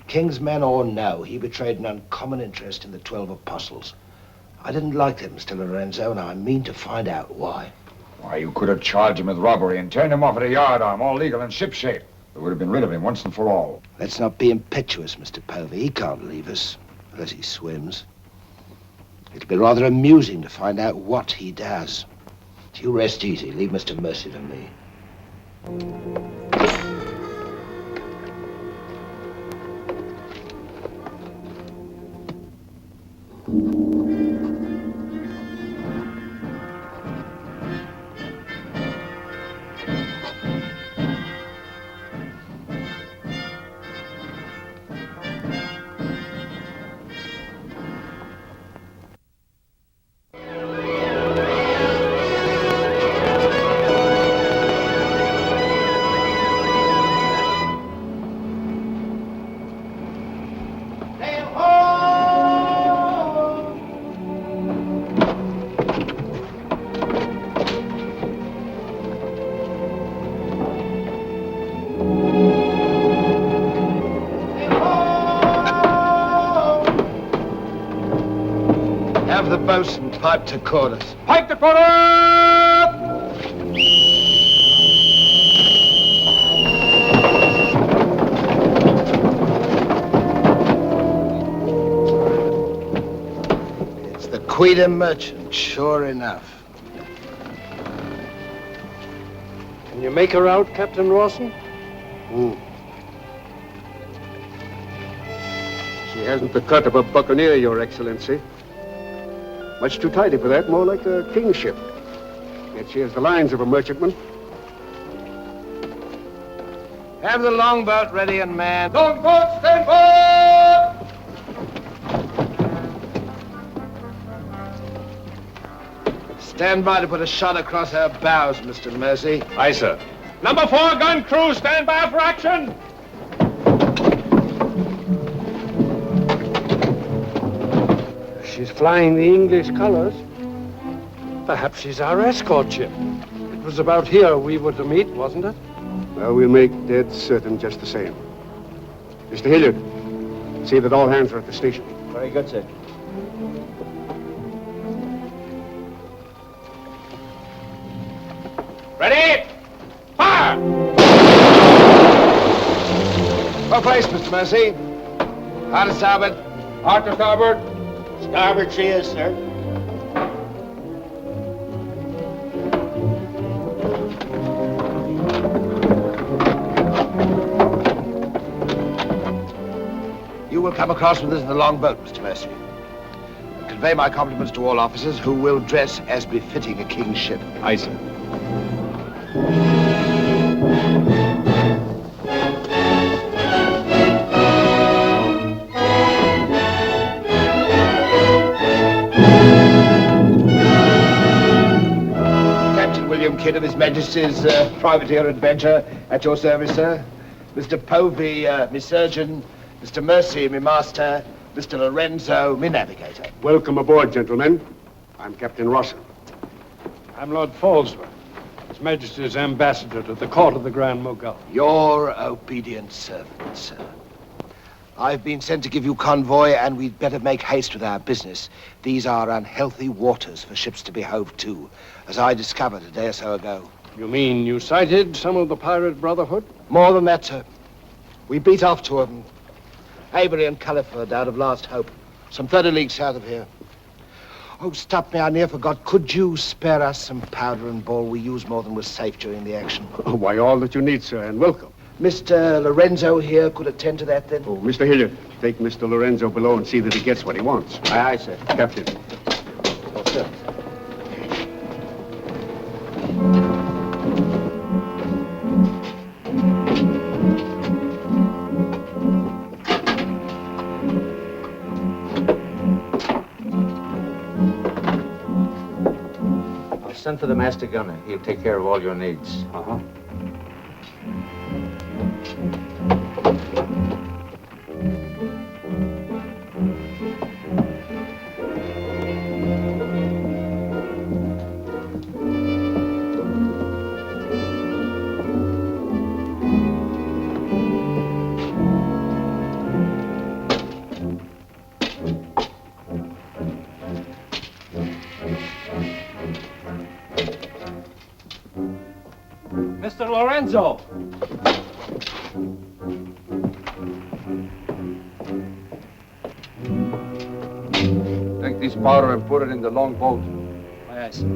King's man or no, he betrayed an uncommon interest in the 12 Apostles. I didn't like them, Mr. Lorenzo, and I mean to find out why. Why, you could have charged him with robbery and turned him off at a yardarm, all legal and shipshape. We would have been rid of him once and for all. Let's not be impetuous, Mr. Povey. He can't leave us, unless he swims. It'll be rather amusing to find out what he does. You rest easy. Leave Mr. Mercy to me. Have the boatswain pipe to quarters. Pipe to quarters! It's the Queen Merchant, sure enough. Can you make her out, Captain Rawson? She hasn't the cut of a buccaneer, Your Excellency. Much too tidy for that, more like a king's ship. Yet she has the lines of a merchantman. Have the longboat ready and manned. Longboat, stand by! Stand by to put a shot across her bows, Mr. Mercy. Aye, sir. Number 4 gun crew, stand by for action! she's flying the English colors. Perhaps she's our escort ship. It was about here we were to meet, wasn't it? Well, we'll make dead certain just the same. Mr. Hilliard, see that all hands are at the station. Very good, sir. Ready? Fire! For place, Mr. Mercy. Hard to starboard. Hard to starboard. Starboard she is, sir. You will come across with us in the longboat, Mr. Mercy. Convey my compliments to all officers who will dress as befitting a king's ship. Aye, sir. Captain William Kidd of His Majesty's Privateer Adventure at your service, sir. Mr. Povey, me surgeon. Mr. Mercy, me master. Mr. Lorenzo, me navigator. Welcome aboard, gentlemen. I'm Captain Rosser. I'm Lord Falsworth, His Majesty's ambassador to the court of the Grand Mogul. Your obedient servant, sir. I've been sent to give you convoy, and we'd better make haste with our business. These are unhealthy waters for ships to be hove to, as I discovered a day or so ago. You mean you sighted some of the pirate brotherhood? More than that, sir. We beat off two of them. Avery and Culliford out of Last Hope, some 30 leagues south of here. Oh, stop me, I near forgot. Could you spare us some powder and ball? We used more than was safe during the action. Oh, why, all that you need, sir, and welcome. Mr. Lorenzo here could attend to that, then? Oh, Mr. Hilliard, take Mr. Lorenzo below and see that he gets what he wants. Aye, aye, sir. Captain. Oh, sir. Send for the master gunner. He'll take care of all your needs. Uh-huh. Mr. Lorenzo! Take this powder and put it in the longboat. Aye, sir.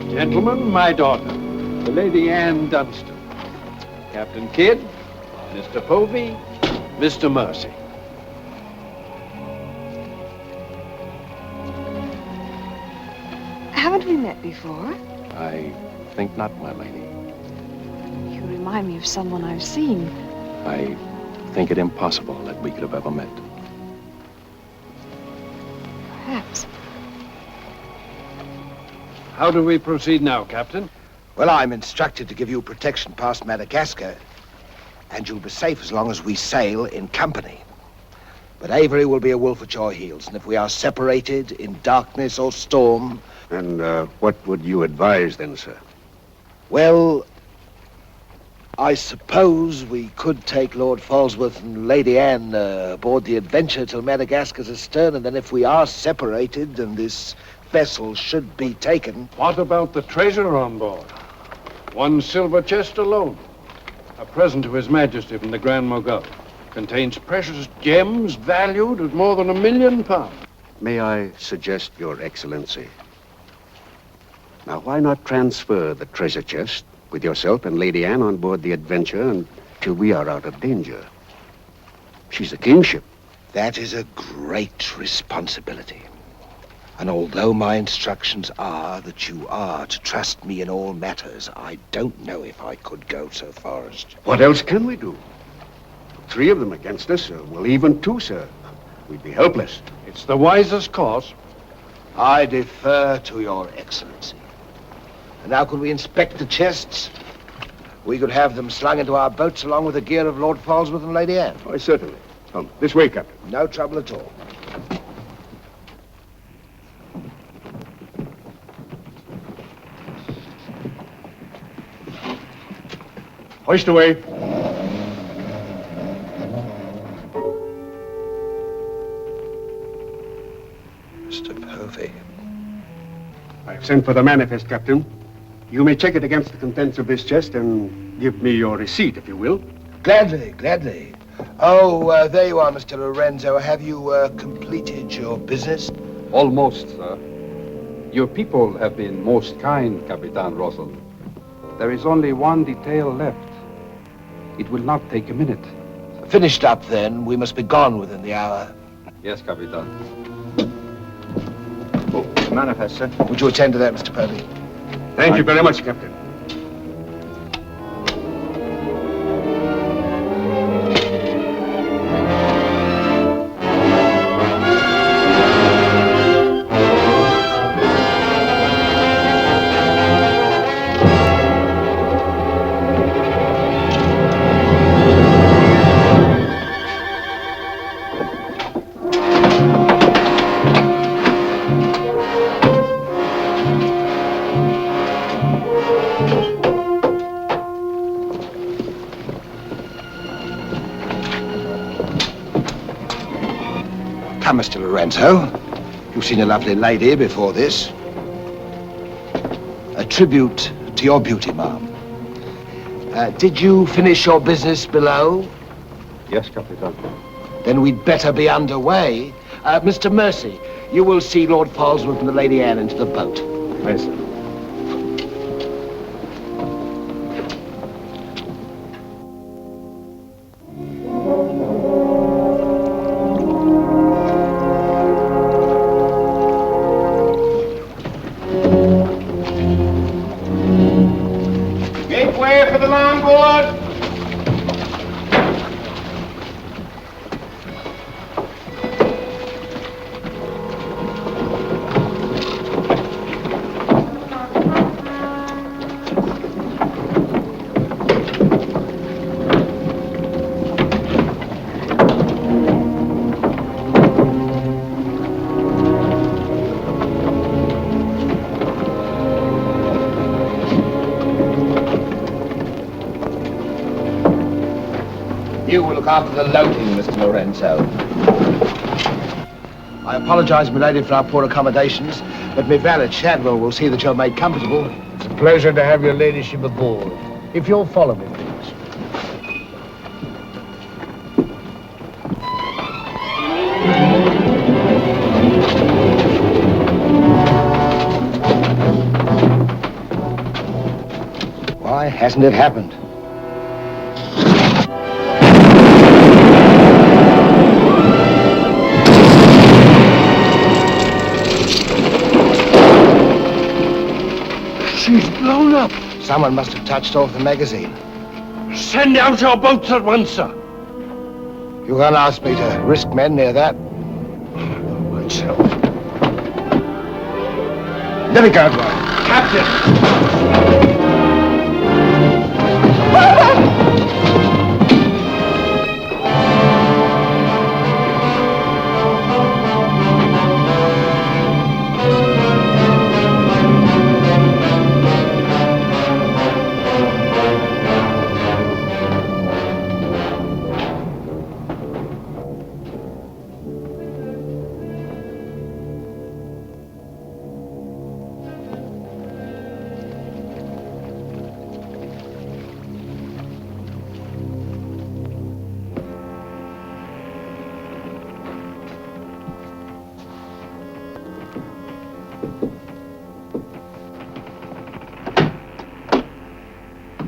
Gentlemen, my daughter, the Lady Anne Dunstan. Captain Kidd, Mr. Povey, Mr. Mercy. Haven't we met before? I think not, my lady. You remind me of someone I've seen. I think it impossible that we could have ever met. Perhaps. How do we proceed now, Captain? Well, I'm instructed to give you protection past Madagascar, and you'll be safe as long as we sail in company. But Avery will be a wolf at your heels, and if we are separated in darkness or storm... And what would you advise then, sir? Well, I suppose we could take Lord Falsworth and Lady Anne aboard the Adventure till Madagascar's astern, and then if we are separated and this vessel should be taken... What about the treasure on board? One silver chest alone. A present to His Majesty from the Grand Mogul. Contains precious gems valued at more than £1 million. May I suggest, Your Excellency? Now, why not transfer the treasure chest with yourself and Lady Anne on board the Adventure until we are out of danger? She's a kingship. That is a great responsibility. And although my instructions are that you are to trust me in all matters, I don't know if I could go so far as to... What else can we do? 3 of them against us, well, even 2, sir. We'd be helpless. It's the wisest course. I defer to Your Excellency. And now could we inspect the chests? We could have them slung into our boats along with the gear of Lord Falsworth and Lady Anne. Why, certainly. Come, this way, Captain. No trouble at all. Hoist away. Mr. Povey. I've sent for the manifest, Captain. You may check it against the contents of this chest and give me your receipt, if you will. Gladly, gladly. Oh, there you are, Mr. Lorenzo. Have you completed your business? Almost, sir. Your people have been most kind, Capitan Russell. There is only one detail left. It will not take a minute. Finished up, then. We must be gone within the hour. Yes, Capitan. Oh, manifest, sir. Would you attend to that, Mr. Povey? Thank you very much, Captain. Come, Mr. Lorenzo. You've seen a lovely lady before this. A tribute to your beauty, ma'am. Did you finish your business below? Yes, Capitan. Then we'd better be underway. Mr. Mercy, you will see Lord Falsworth and the Lady Anne into the boat. Yes, sir. Gateway for the longboard. You will look after the loading, Mr. Lorenzo. I apologize, milady, for our poor accommodations, but my valet Shadwell will see that you're made comfortable. It's a pleasure to have your ladyship aboard. If you'll follow me, please. Why hasn't it happened? She's blown up. Someone must have touched off the magazine. Send out your boats at once, sir. You can't ask me to risk men near that. Myself. Let me go, boy. Captain!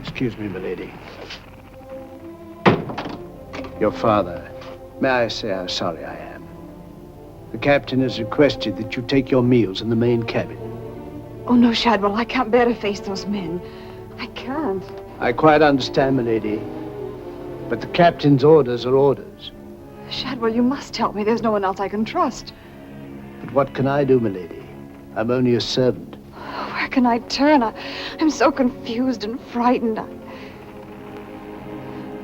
Excuse me, milady. Your father. May I say how sorry I am? The captain has requested that you take your meals in the main cabin. Oh, no, Shadwell, I can't bear to face those men. I can't. I quite understand, milady. But the captain's orders are orders. Shadwell, you must help me. There's no one else I can trust. But what can I do, milady? I'm only a servant. Where can I turn? I'm so confused and frightened. I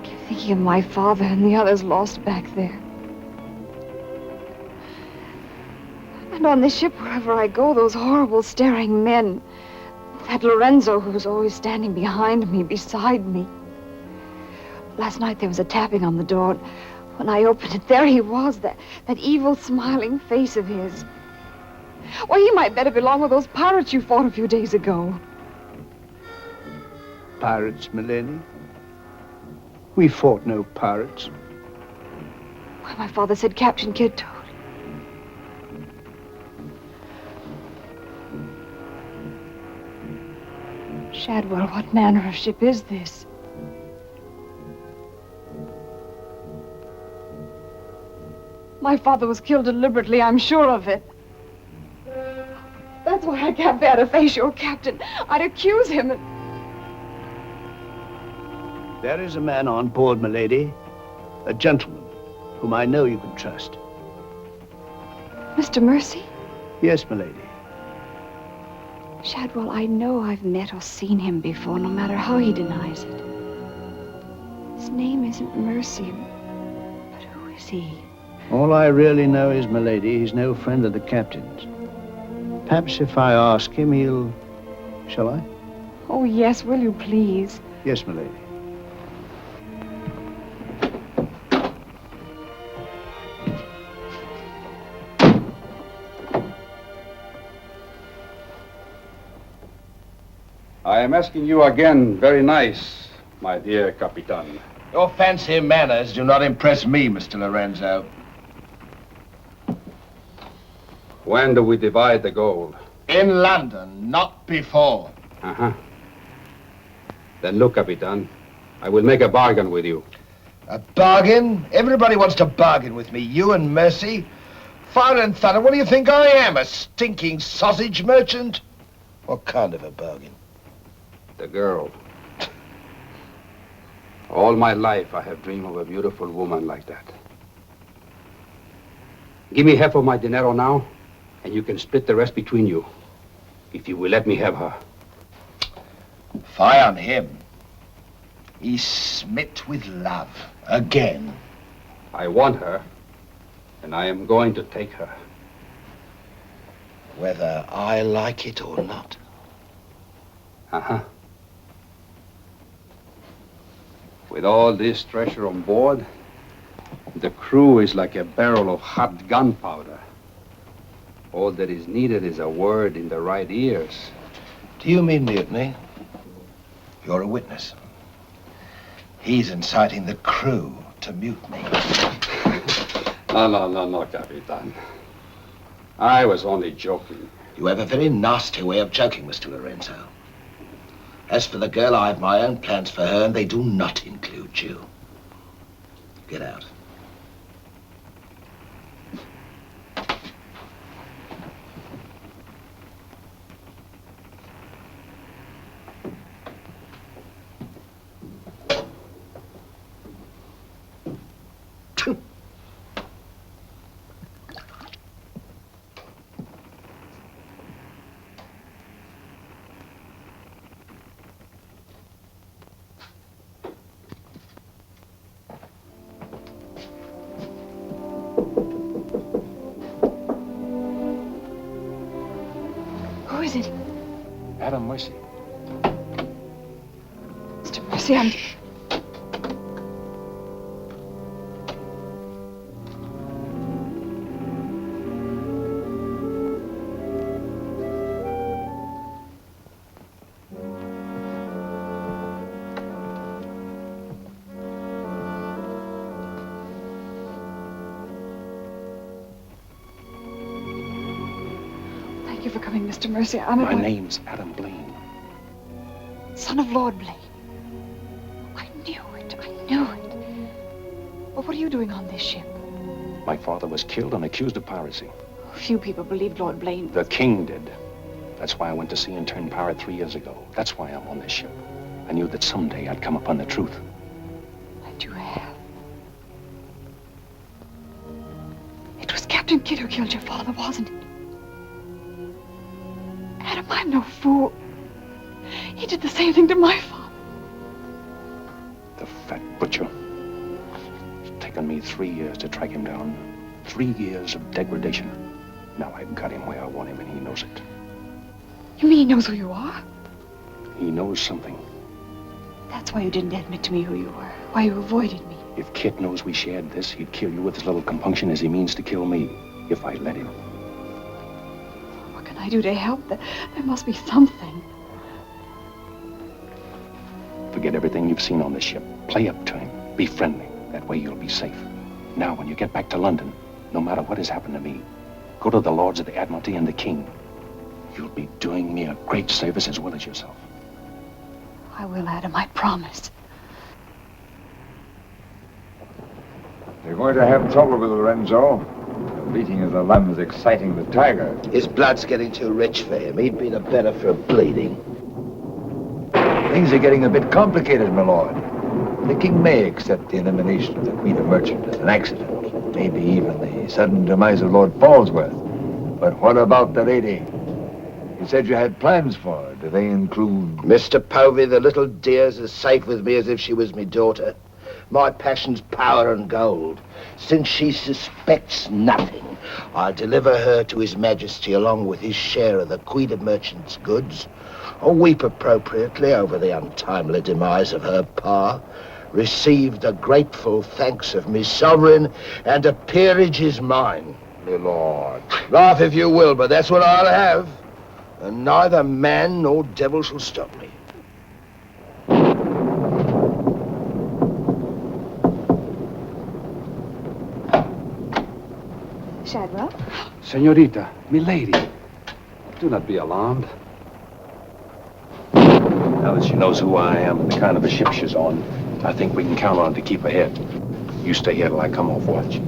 keep thinking of my father and the others lost back there. And on this ship, wherever I go, those horrible staring men. That Lorenzo who's always standing behind me, beside me. Last night there was a tapping on the door. When I opened it, there he was, that evil, smiling face of his. Why, he might better belong with those pirates you fought a few days ago. Pirates, milady? We fought no pirates. Why, my father said Captain Kidd told. Shadwell, what manner of ship is this? My father was killed deliberately, I'm sure of it. That's why I can't bear to face your captain. I'd accuse him. There is a man on board, milady. A gentleman whom I know you can trust. Mr. Mercy? Yes, milady. Shadwell, I know I've met or seen him before, no matter how he denies it. His name isn't Mercy, but who is he? All I really know is, milady, he's no friend of the captain's. Perhaps if I ask him, he'll... Shall I? Oh, yes, will you please? Yes, milady. I am asking you again, very nice, my dear Capitan. Your fancy manners do not impress me, Mr. Lorenzo. When do we divide the gold? In London, not before. Uh-huh. Then look, Capitan, I will make a bargain with you. A bargain? Everybody wants to bargain with me. You and Mercy. Fire and thunder, what do you think I am? A stinking sausage merchant? What kind of a bargain? The girl. All my life I have dreamed of a beautiful woman like that. Give me half of my dinero now, and you can split the rest between you, if you will let me have her. Fie on him. He's smit with love. Again. I want her, and I am going to take her. Whether I like it or not. Uh-huh. With all this treasure on board, the crew is like a barrel of hot gunpowder. All that is needed is a word in the right ears. Do you mean mutiny? You're a witness. He's inciting the crew to mutiny. No, Capitan. I was only joking. You have a very nasty way of joking, Mr. Lorenzo. As for the girl, I have my own plans for her, and they do not include you. Get out. Who is it? Adam Mercy. Mr. Mercy, I'm... Thank you for coming, Mr. Mercy. My name's Adam Blaine. Son of Lord Blaine. I knew it. But what are you doing on this ship? My father was killed and accused of piracy. Few people believed Lord Blaine. The king did. That's why I went to sea and turned pirate 3 years ago. That's why I'm on this ship. I knew that someday I'd come upon the truth. And you have. It was Captain Kidd who killed your father, wasn't it? Adam, I'm no fool. He did the same thing to my father. The fat butcher. It's taken me 3 years to track him down. 3 years of degradation. Now I've got him where I want him, and he knows it. You mean he knows who you are? He knows something. That's why you didn't admit to me who you were. Why you avoided me. If Kit knows we shared this, he'd kill you with as little compunction as he means to kill me, if I let him. What can I do to help? There must be something. Forget everything you've seen on the ship. Play up to him. Be friendly. That way you'll be safe. Now, when you get back to London, no matter what has happened to me, go to the Lords of the Admiralty and the King. You'll be doing me a great service as well as yourself. I will, Adam, I promise. You're going to have trouble with Lorenzo. The bleating of the lamb is exciting the tiger. His blood's getting too rich for him. He'd be the better for bleeding. Things are getting a bit complicated, my lord. The king may accept the elimination of the Queen of Merchant as an accident, maybe even the sudden demise of Lord Falsworth. But what about the lady? You said you had plans for her. Do they include... Mr. Povey, the little dear's as safe with me as if she was me daughter. My passion's power and gold. Since she suspects nothing, I'll deliver her to His Majesty along with his share of the Queen of Merchant's goods. I'll weep appropriately over the untimely demise of her pa. Receive the grateful thanks of me sovereign, and a peerage is mine, my lord. Laugh if you will, but that's what I'll have. And neither man nor devil shall stop me. Shadwell? Senorita, milady, do not be alarmed. Now that she knows who I am and the kind of a ship she's on, I think we can count on her to keep ahead. You stay here till I come off watch.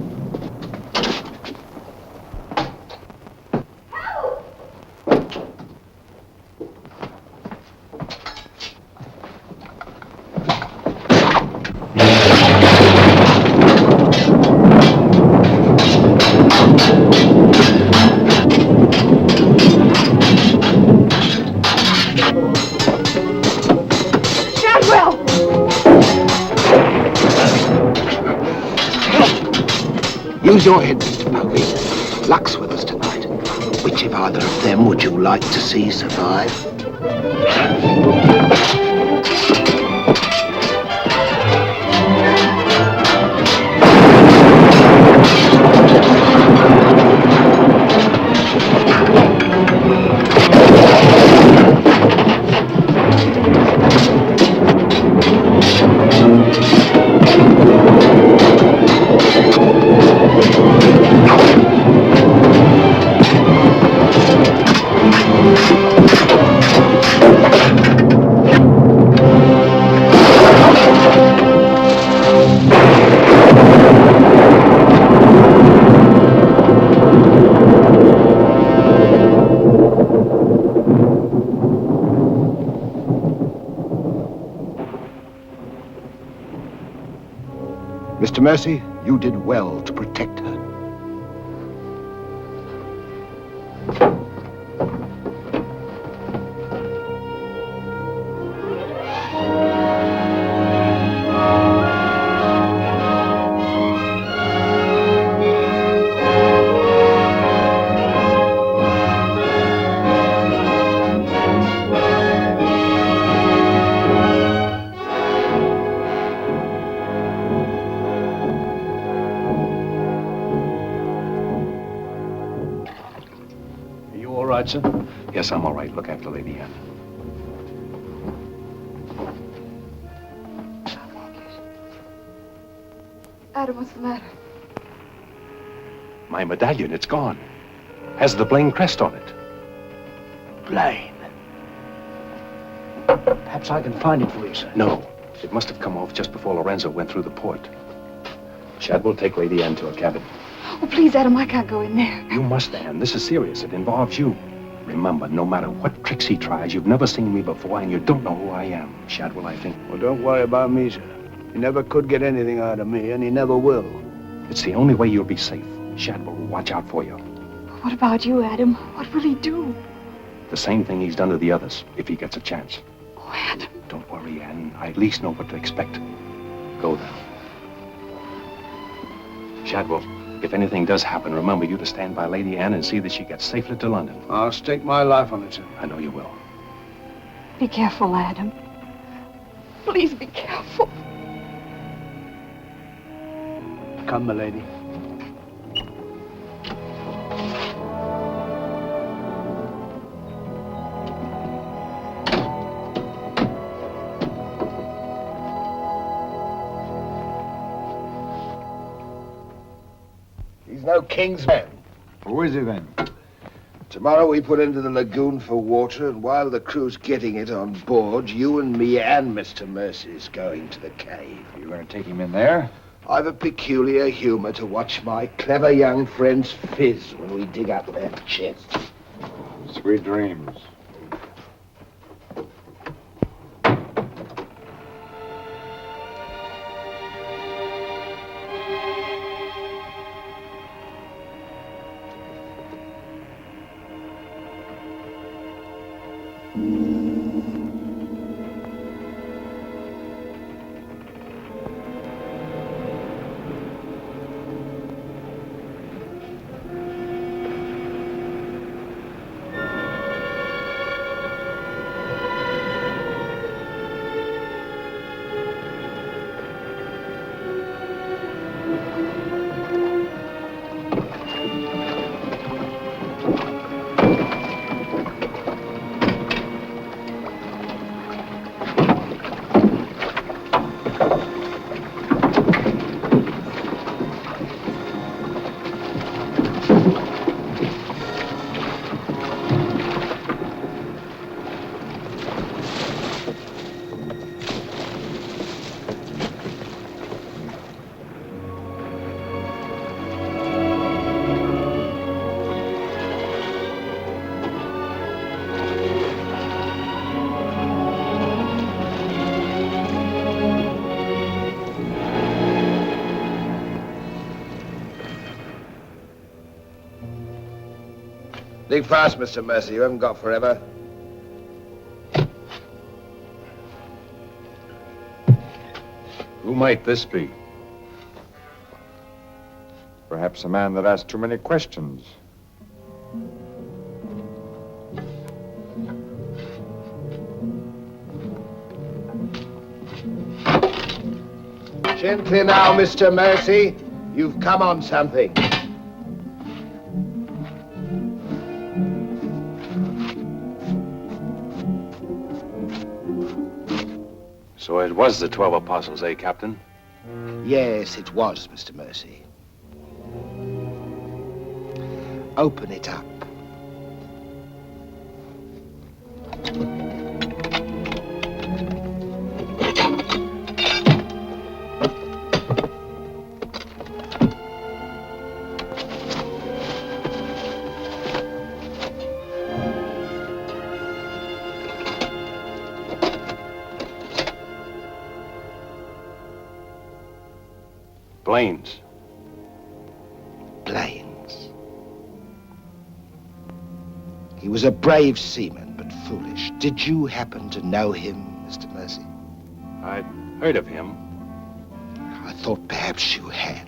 Use your head, Mr. Povey. Luck's with us tonight. Which of either of them would you like to see survive? Mr. Mercy, you did well to protect her. Sir? Yes, I'm all right. Look after Lady Anne. Adam, what's the matter? My medallion, it's gone. Has the Blaine crest on it. Blaine. Perhaps I can find it for you, sir. No. It must have come off just before Lorenzo went through the port. Shadwell, take Lady Anne to her cabin. Oh, please, Adam, I can't go in there. You must, Anne. This is serious. It involves you. Remember, no matter what tricks he tries, you've never seen me before, and you don't know who I am. Shadwell, I think. Well, don't worry about me, sir. He never could get anything out of me, and he never will. It's the only way you'll be safe. Shadwell will watch out for you. What about you, Adam? What will he do? The same thing he's done to the others, if he gets a chance. Oh, Ed. Don't worry, Anne. I at least know what to expect. Go then. Shadwell, if anything does happen, remember you to stand by Lady Anne and see that she gets safely to London. I'll stake my life on it, sir. I know you will. Be careful, Adam. Please be careful. Come, my lady. He's no king's man. Who is he then? Tomorrow we put into the lagoon for water, and while the crew's getting it on board, you and me and Mr. Mercy's going to the cave. You're going to take him in there? I've a peculiar humor to watch my clever young friends fizz when we dig up their chests. Sweet dreams. Dig fast, Mr. Mercy. You haven't got forever. Who might this be? Perhaps a man that asks too many questions. Gently now, Mr. Mercy. You've come on something. So it was the 12 apostles, eh, Captain? Yes, it was, Mr. Mercy. Open it up. Blaines. Blaines. He was a brave seaman, but foolish. Did you happen to know him, Mr. Mercy? I'd heard of him. I thought perhaps you had.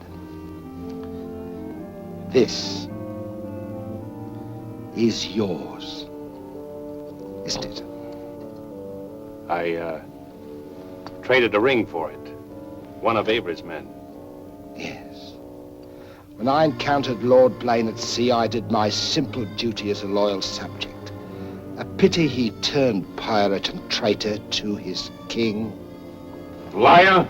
This is yours, isn't it? I traded a ring for it. One of Avery's men. Yes. When I encountered Lord Blaine at sea, I did my simple duty as a loyal subject. A pity he turned pirate and traitor to his king. Liar!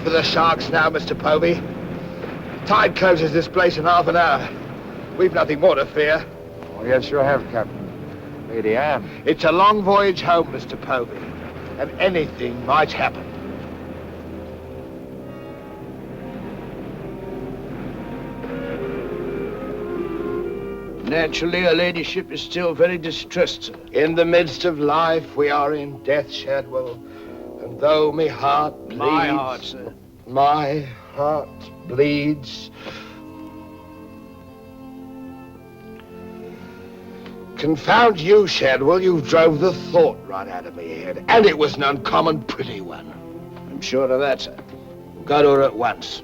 for the sharks now, Mr. Povey. Tide closes this place in half an hour. We've nothing more to fear. Oh, yes, you have, Captain. Lady Anne. It's a long voyage home, Mr. Povey, and anything might happen. Naturally, her ladyship is still very distressed, sir. In the midst of life, we are in death, Shadwell. And though my heart bleeds... My heart, sir. My heart bleeds... Confound you, Shadwell. You drove the thought right out of my head. And it was an uncommon pretty one. I'm sure of that, sir. Go to her at once.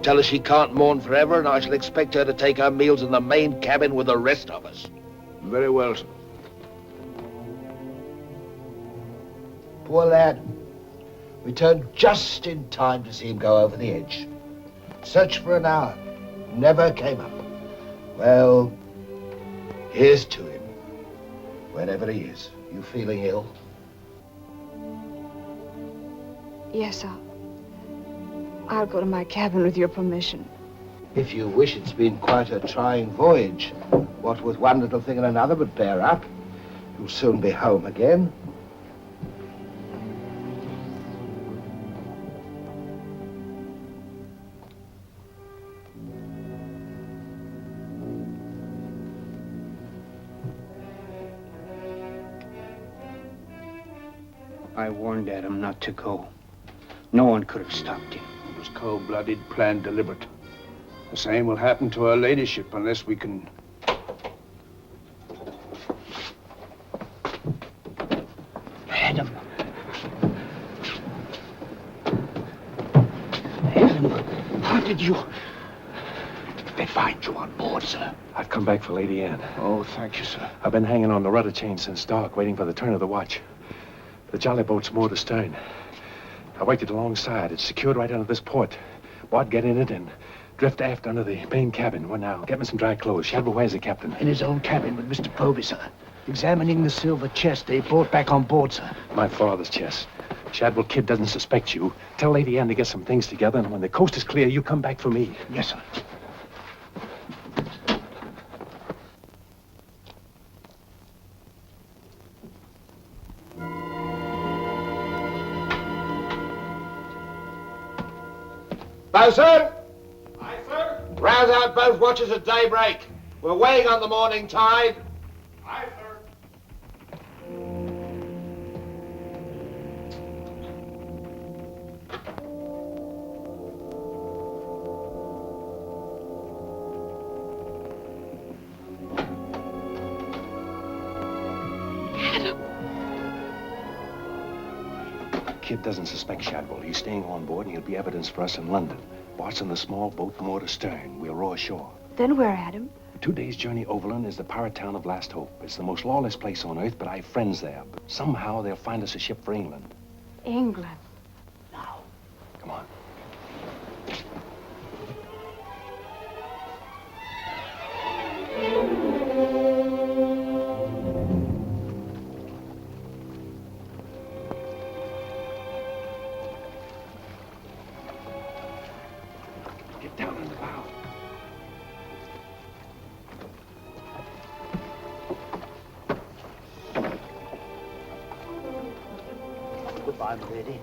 Tell her she can't mourn forever, and I shall expect her to take her meals in the main cabin with the rest of us. Very well, sir. Poor lad. We turned just in time to see him go over the edge. Searched for an hour. Never came up. Well, here's to him. Wherever he is. You feeling ill? Yes, I'll go to my cabin with your permission. If you wish, it's been quite a trying voyage. What with one little thing and another, but bear up. You'll soon be home again. I warned Adam not to go. No one could have stopped him. It was cold-blooded, planned, deliberate. The same will happen to her ladyship unless we can... Adam. Adam, how did you... They find you on board, sir. I've come back for Lady Anne. Oh, thank you, sir. I've been hanging on the rudder chain since dark, waiting for the turn of the watch. The jolly boat's moored astern. I waited alongside. It's secured right under this port. Bart, get in it and drift aft under the main cabin. Well, now, get me some dry clothes. Shadwell, where's the captain? In his own cabin with Mr. Povey, sir. Examining the silver chest they brought back on board, sir. My father's chest. Shadwell Kid doesn't suspect you. Tell Lady Anne to get some things together, and when the coast is clear, you come back for me. Yes, sir. Bosun! Aye, sir? Rouse out both watches at daybreak. We're weighing on the morning tide. Aye, sir. Kid doesn't suspect Shadwell. He's staying on board, and he'll be evidence for us in London. Bart's in the small boat moored astern. We'll row ashore. Then where, Adam? 2 days' journey overland is the pirate town of Last Hope. It's the most lawless place on earth, but I have friends there. But somehow they'll find us a ship for England. England. Come on. Get down in the bow. Goodbye, my lady.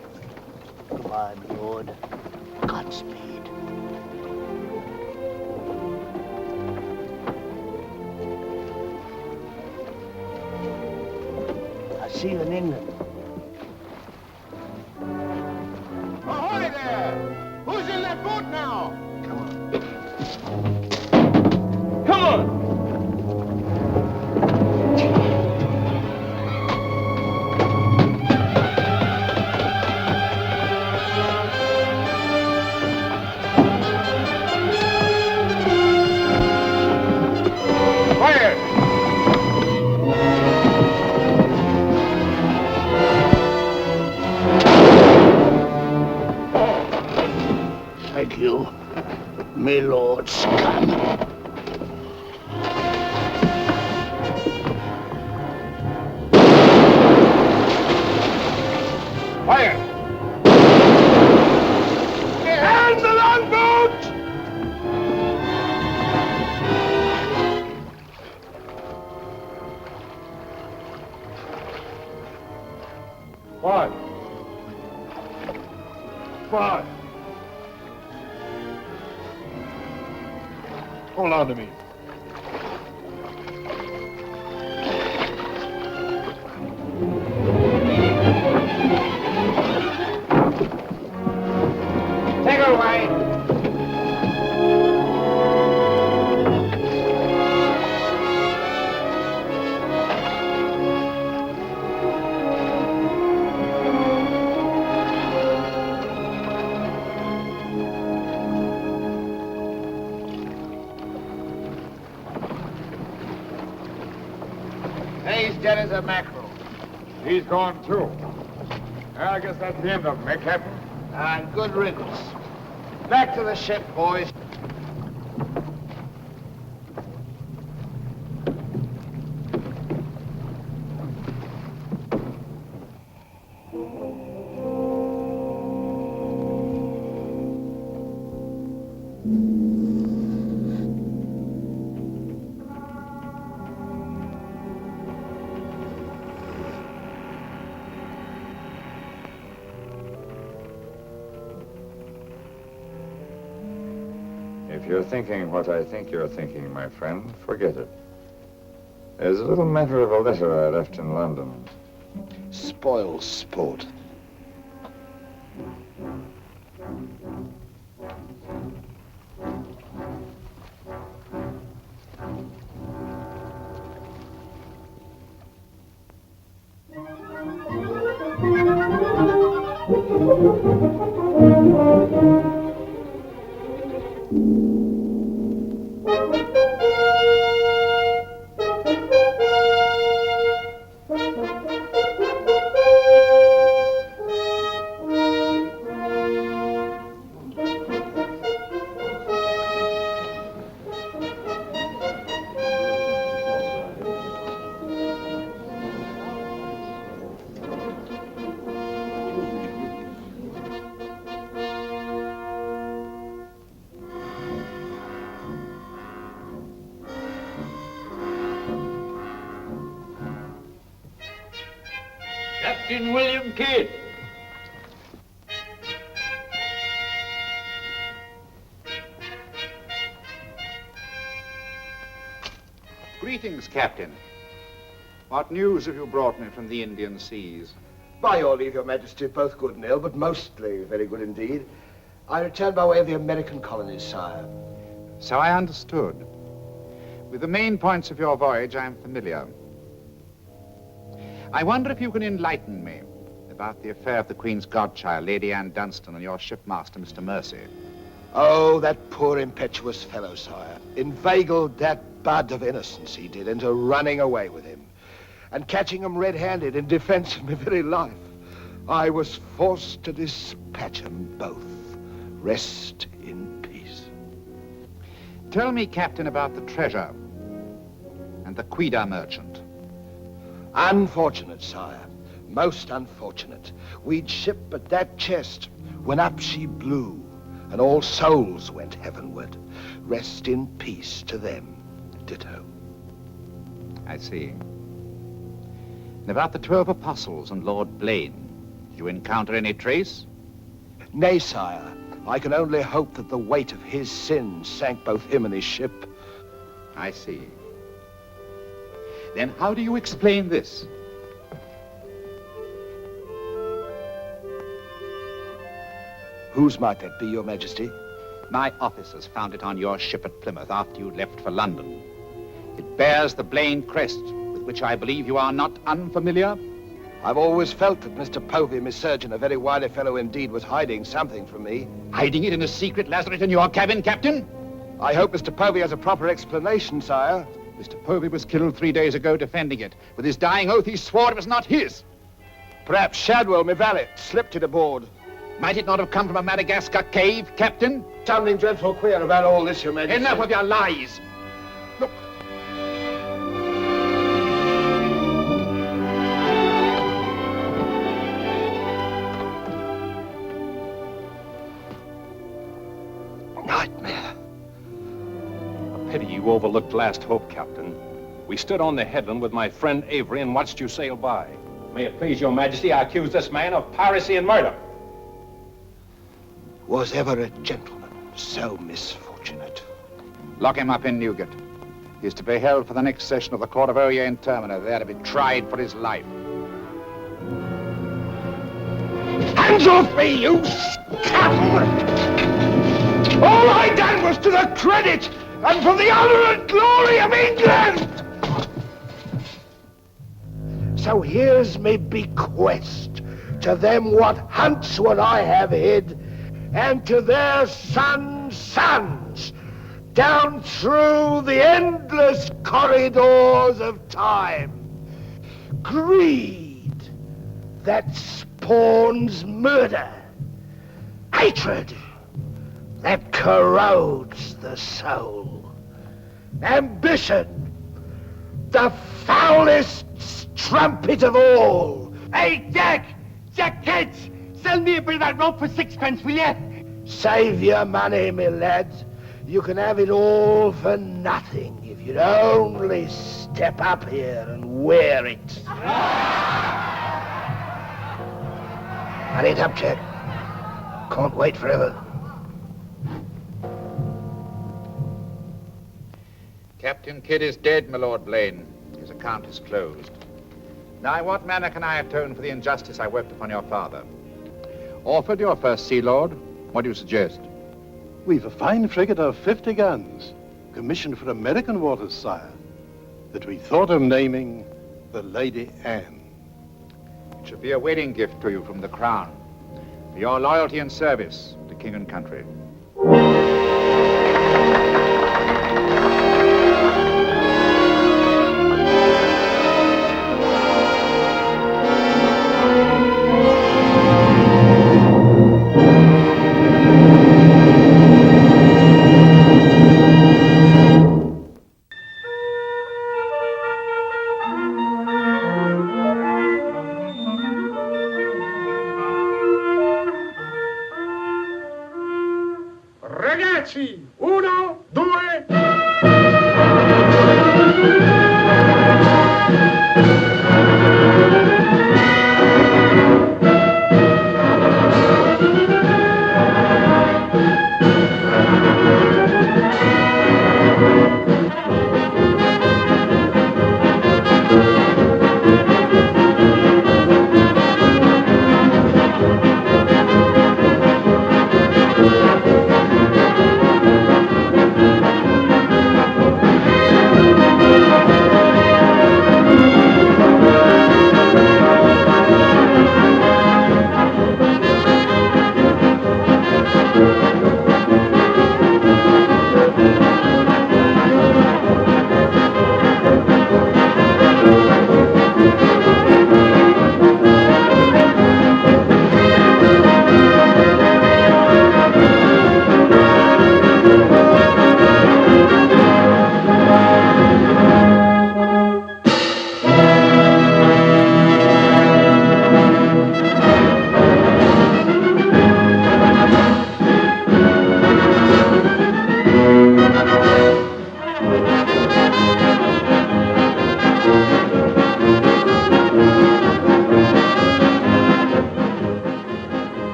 Goodbye, my lord. Godspeed. I'll see you in England. Ahoy there! Who's in that boat now? Come on! Thank you, my lord scum. Fire! What? What? Hold on to me. Take her away. He's dead as a mackerel. He's gone too. I guess that's the end of him, eh, Captain? And good riddance. Back to the ship, boys. If you're thinking what I think you're thinking, my friend, forget it. There's a little matter of a letter I left in London. Spoil sport. Captain William Kidd. Greetings, Captain. What news have you brought me from the Indian seas? By your leave, Your Majesty, both good and ill, but mostly very good indeed. I returned by way of the American colonies, sire. So I understood. With the main points of your voyage, I am familiar. I wonder if you can enlighten me about the affair of the Queen's godchild, Lady Anne Dunstan, and your shipmaster, Mr. Mercy. Oh, that poor impetuous fellow, sire. Inveigled that bud of innocence he did into running away with him and catching him red-handed in defense of my very life. I was forced to dispatch them both. Rest in peace. Tell me, Captain, about the treasure and the Quida merchant. Unfortunate, sire. Most unfortunate. We'd ship but that chest when up she blew, and all souls went heavenward. Rest in peace to them. Ditto. I see. And about the 12 apostles and Lord Blaine, did you encounter any trace? Nay, sire. I can only hope that the weight of his sins sank both him and his ship. I see. Then how do you explain this? Whose might that be, Your Majesty? My officers found it on your ship at Plymouth after you left for London. It bears the Blaine crest, with which I believe you are not unfamiliar. I've always felt that Mr. Povey, my surgeon, a very wily fellow indeed, was hiding something from me. Hiding it in a secret lazaret in your cabin, Captain? I hope Mr. Povey has a proper explanation, sire. Mr. Povey was killed 3 days ago defending it. With his dying oath, he swore it was not his. Perhaps Shadwell, my valet, slipped it aboard. Might it not have come from a Madagascar cave, Captain? Something dreadful queer about all this, Your Majesty. Enough of your lies. Look. Nightmare. Pity you overlooked last hope, Captain. We stood on the headland with my friend Avery and watched you sail by. May it please your majesty, I accuse this man of piracy and murder. Was ever a gentleman so misfortunate? Lock him up in Newgate. He is to be held for the next session of the Court of Courier in Termina, there to be tried for his life. Hands off me, you scum! All I done was to the credit and for the honor and glory of England! So here's me bequest to them what hunts what I have hid, and to their sons, down through the endless corridors of time. Greed that spawns murder, hatred that corrodes the soul, ambition, the foulest trumpet of all. Hey, Jack! Jack Ketch! Sell me a bit of that rope for 6pence, will you? Save your money, my lad. You can have it all for nothing if you'd only step up here and wear it. Hurry it up, Jack. Can't wait forever. Captain Kidd is dead, my Lord Blaine. His account is closed. Now, in what manner can I atone for the injustice I worked upon your father? Orford, your first Sea Lord, what do you suggest? We've a fine frigate of 50 guns, commissioned for American waters, sire, that we thought of naming the Lady Anne. It should be a wedding gift to you from the Crown, for your loyalty and service to King and country. Ragazzi, 1, 2...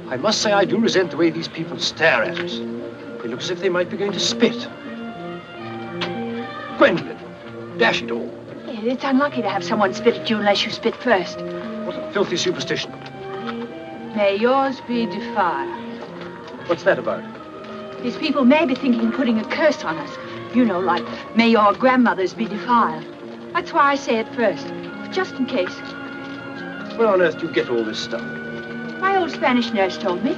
I must say I do resent the way these people stare at us. They look as if they might be going to spit. Gwendolyn, dash it all. Yeah, it's unlucky to have someone spit at you unless you spit first. What a filthy superstition. May yours be defiled. What's that about? These people may be thinking of putting a curse on us. You know, like, may your grandmothers be defiled. That's why I say it first, just in case. Where on earth do you get all this stuff? My old Spanish nurse told me.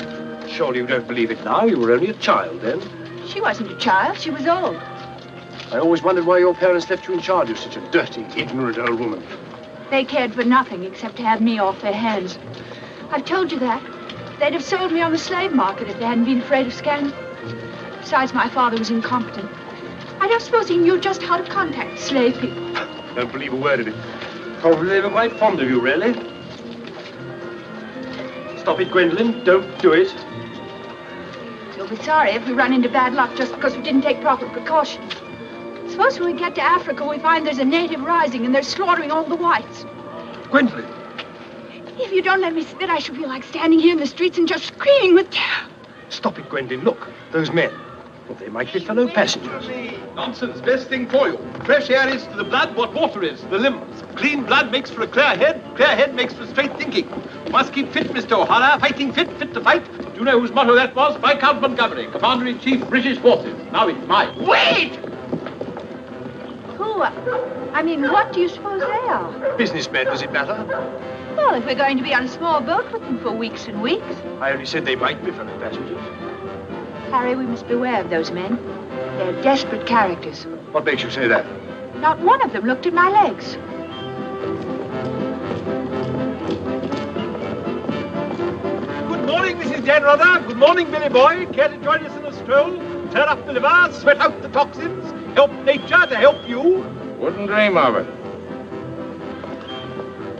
Surely you don't believe it now. You were only a child then. She wasn't a child. She was old. I always wondered why your parents left you in charge of such a dirty, ignorant old woman. They cared for nothing except to have me off their hands. I've told you that. They'd have sold me on the slave market if they hadn't been afraid of scandal. Besides, my father was incompetent. I don't suppose he knew just how to contact slave people. Don't believe a word of it. Probably they were quite fond of you, really. Stop it, Gwendolyn. Don't do it. You'll be sorry if we run into bad luck just because we didn't take proper precautions. Suppose when we get to Africa, we find there's a native rising and they're slaughtering all the whites. Gwendolyn. If you don't let me spit, I shall feel like standing here in the streets and just screaming with terror. Stop it, Gwendolyn. Look, those men. Well, they might be fellow passengers. Nonsense. Best thing for you. Fresh air is to the blood what water is to the limbs. Clean blood makes for a clear head. Clear head makes for straight thinking. You must keep fit, Mr. O'Hara. Fighting fit, fit to fight. Do you know whose motto that was? Viscount Montgomery, Commander-in-Chief, British Forces. Now it's mine. Wait! Who? I mean, what do you suppose they are? Businessmen, does it matter? Well, if we're going to be on a small boat with them for weeks and weeks. I only said they might be fellow passengers. Harry, we must beware of those men. They're desperate characters. What makes you say that? Not one of them looked at my legs. Good morning, Mrs. Janrother. Good morning, Billy Boy. Care to join us in a stroll? Tear up the liver, sweat out the toxins, help nature to help you? Wouldn't dream of it.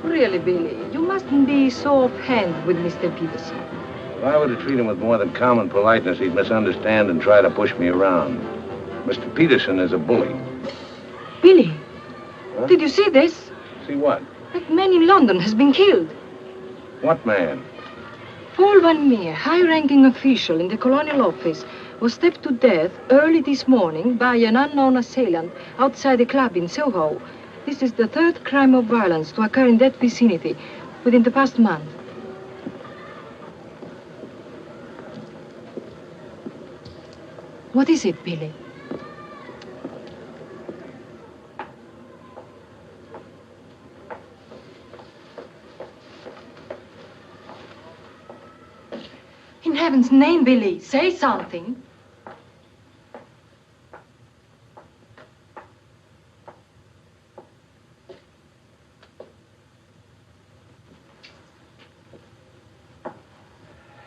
Really, Billy, you mustn't be so offhand with Mr. Peterson. If I were to treat him with more than common politeness, he'd misunderstand and try to push me around. Mr. Peterson is a bully. Billy, Huh? did you see this? See what? That man in London has been killed. What man? Paul Van Meer, high-ranking official in the Colonial Office, was stabbed to death early this morning by an unknown assailant outside a club in Soho. This is the third crime of violence to occur in that vicinity within the past month. What is it, Billy? In heaven's name, Billy, say something.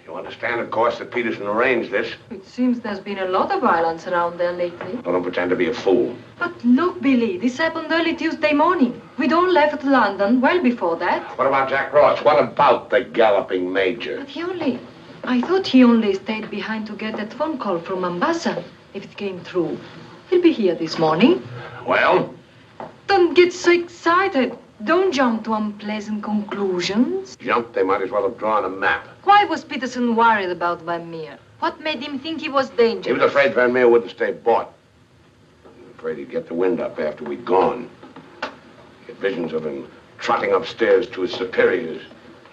You understand, of course, that Peterson arranged this. It seems there's been a lot of violence around there lately. Well, don't pretend to be a fool. But look, Billy, this happened early Tuesday morning. We'd all left London well before that. What about Jack Ross? What about the galloping major? But I thought he only stayed behind to get that phone call from Mombasa. If it came through, he'll be here this morning. Well? Don't get so excited. Don't jump to unpleasant conclusions. Jump, they might as well have drawn a map. Why was Peterson worried about Van Meer? What made him think he was dangerous? He was afraid Van Meer wouldn't stay bought. Afraid he'd get the wind up after we'd gone. He had visions of him trotting upstairs to his superiors,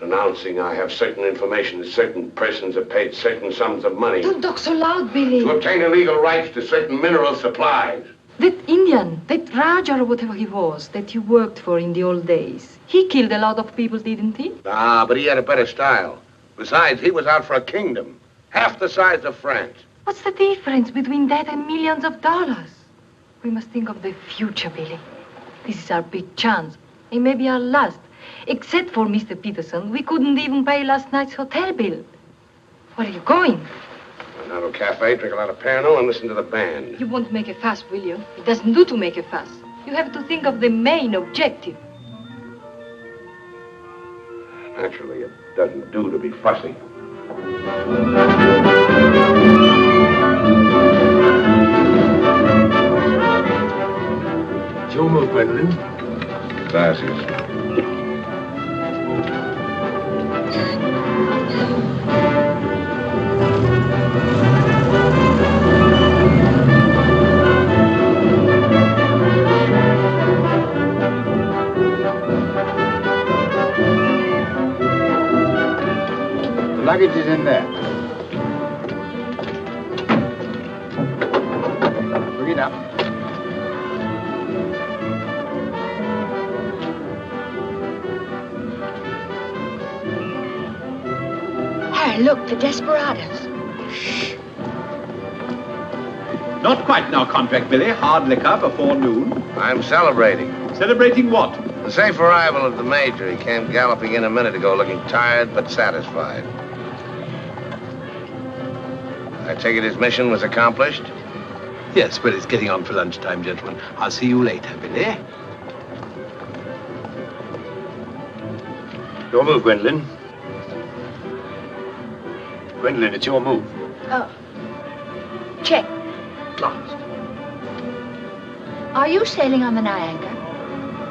announcing I have certain information that certain persons have paid certain sums of money Don't talk so loud, Billy. to obtain illegal rights to certain mineral supplies. That Indian, that Raja or whatever he was, that you worked for in the old days, he killed a lot of people, didn't he? Ah, but he had a better style. Besides, he was out for a kingdom, half the size of France. What's the difference between that and millions of dollars? We must think of the future, Billy. This is our big chance. It may be our last. Except for Mr. Peterson, we couldn't even pay last night's hotel bill. Where are you going? Now to a cafe, drink a lot of Peril, and listen to the band. You won't make a fuss, will you? It doesn't do to make a fuss. You have to think of the main objective. Naturally, it doesn't do to be fussy. Your move, Gwendolyn. Gracias. The luggage is in there. Bring it up. Harry, look, the desperados. Not quite now, contract, Billy. Hard liquor before noon. I'm celebrating. Celebrating what? The safe arrival of the major. He came galloping in a minute ago, looking tired but satisfied. I take it his mission was accomplished? Yes, well, it's getting on for lunchtime, gentlemen. I'll see you later, Billy. Your move, Gwendolyn. Gwendolyn, it's your move. Oh. Check. Last. Are you sailing on the Niagara?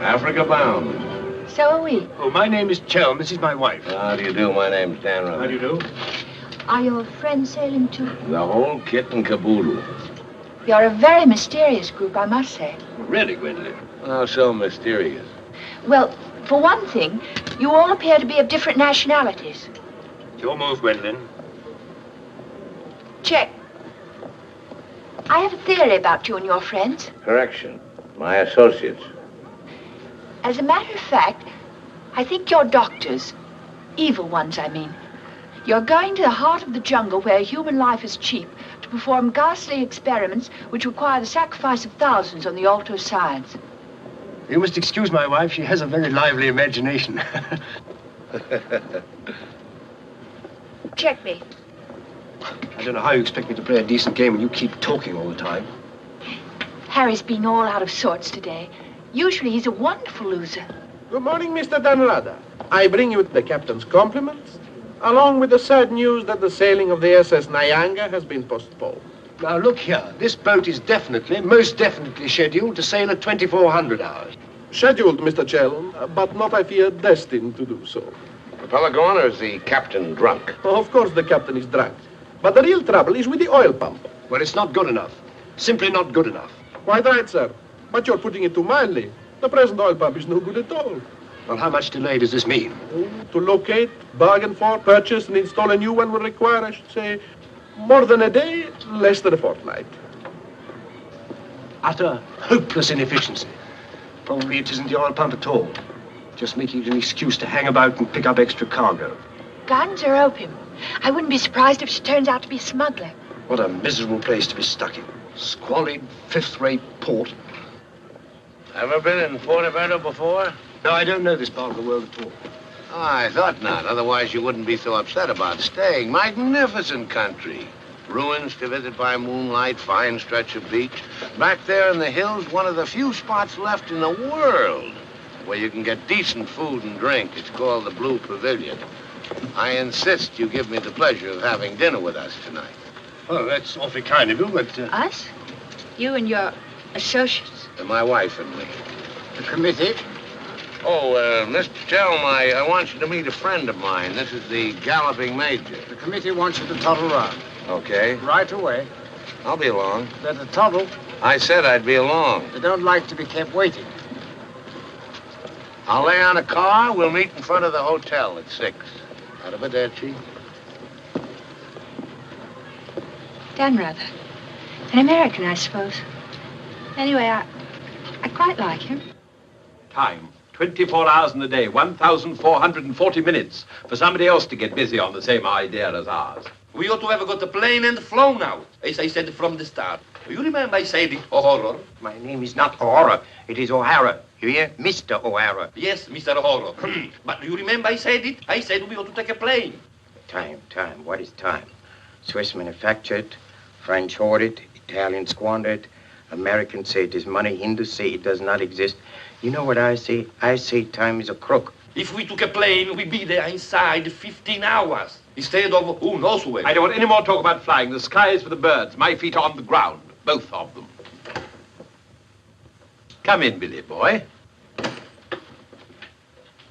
Africa bound. So are we. Oh, my name is Chell. This is my wife. How do you do? My name's Dan Rutherford. How do you do? Are your friends sailing too? The whole kit and caboodle. You're a very mysterious group, I must say. Really, Gwendolyn? How so mysterious? Well, for one thing, you all appear to be of different nationalities. It's your move, Gwendolyn. Check. I have a theory about you and your friends. Correction. My associates. As a matter of fact, I think you're doctors. Evil ones, I mean. You're going to the heart of the jungle where human life is cheap to perform ghastly experiments which require the sacrifice of thousands on the altar of science. You must excuse my wife. She has a very lively imagination. Checkmate. I don't know how you expect me to play a decent game when you keep talking all the time. Harry's been all out of sorts today. Usually he's a wonderful loser. Good morning, Mr. Danrada. I bring you the captain's compliments, along with the sad news that the sailing of the SS Nyanga has been postponed. Now, look here. This boat is definitely, most definitely scheduled to sail at 2400 hours. Scheduled, Mr. Chell, but not, I fear, destined to do so. The fellow gone, or is the captain drunk? Oh, of course the captain is drunk. But the real trouble is with the oil pump. Well, it's not good enough. Simply not good enough. Quite right, sir. But you're putting it too mildly. The present oil pump is no good at all. Well, how much delay does this mean? To locate, bargain for, purchase, and install a new one will require, I should say, more than a day, less than a fortnight. Utter, hopeless inefficiency. Probably it isn't the oil pump at all. Just making it an excuse to hang about and pick up extra cargo. Guns or opium? I wouldn't be surprised if she turns out to be a smuggler. What a miserable place to be stuck in. Squalid, fifth-rate port. Ever been in Portobello before? No, I don't know this part of the world at all. Oh, I thought not. Otherwise, you wouldn't be so upset about staying. Magnificent country. Ruins to visit by moonlight, fine stretch of beach. Back there in the hills, one of the few spots left in the world where you can get decent food and drink. It's called the Blue Pavilion. I insist you give me the pleasure of having dinner with us tonight. Oh, that's awfully kind of you, but... Us? You and your associates? And my wife and me. The committee? Oh, Mr. Chelm, I want you to meet a friend of mine. This is the Galloping Major. The committee wants you to toddle round. Okay. Right away. I'll be along. Better toddle. I said I'd be along. They don't like to be kept waiting. I'll lay on a car. We'll meet in front of the hotel at 6. Arrivederci. Dan Rather. An American, I suppose. Anyway, I quite like him. Time. 24 hours in the day, 1,440 minutes for somebody else to get busy on the same idea as ours. We ought to have got a plane and flown out, as I said from the start. You remember I said it, O'Hara? My name is not O'Hara. It is O'Hara. You hear? Mr. O'Hara. Yes, Mr. O'Hara. But you remember I said it? I said we ought to take a plane. Time. What is time? Swiss manufactured, French hoarded, Italian squandered, Americans say it is money, Hindus say it does not exist. You know what I say? I say time is a crook. If we took a plane, we'd be there inside 15 hours. Instead of who knows where. I don't want any more talk about flying. The sky is for the birds. My feet are on the ground. Both of them. Come in, Billy boy.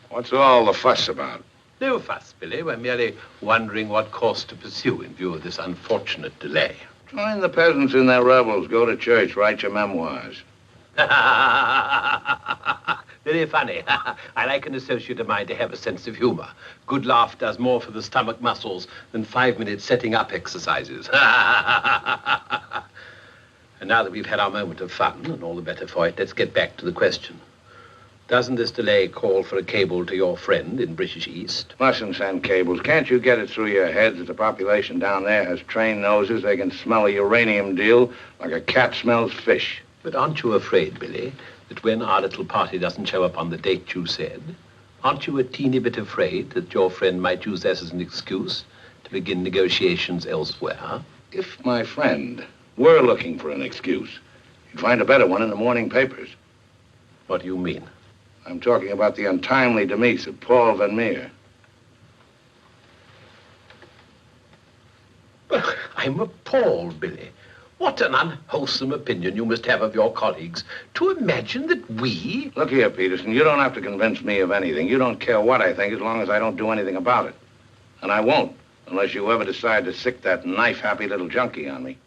What's all the fuss about? No fuss, Billy. We're merely wondering what course to pursue in view of this unfortunate delay. Join the peasants in their revels. Go to church. Write your memoirs. Very funny. I like an associate of mine to have a sense of humor. Good laugh does more for the stomach muscles than 5-minute setting up exercises. And now that we've had our moment of fun, and all the better for it, let's get back to the question. Doesn't this delay call for a cable to your friend in British East? Mustn't send cables. Can't you get it through your heads that the population down there has trained noses? They can smell a uranium deal like a cat smells fish. But aren't you afraid, Billy, that when our little party doesn't show up on the date you said, aren't you a teeny bit afraid that your friend might use this as an excuse to begin negotiations elsewhere? If my friend were looking for an excuse, you'd find a better one in the morning papers. What do you mean? I'm talking about the untimely demise of Paul Van Meer. I'm appalled, Billy. What an unwholesome opinion you must have of your colleagues to imagine that we... Look here, Peterson, you don't have to convince me of anything. You don't care what I think as long as I don't do anything about it. And I won't, unless you ever decide to sick that knife-happy little junkie on me.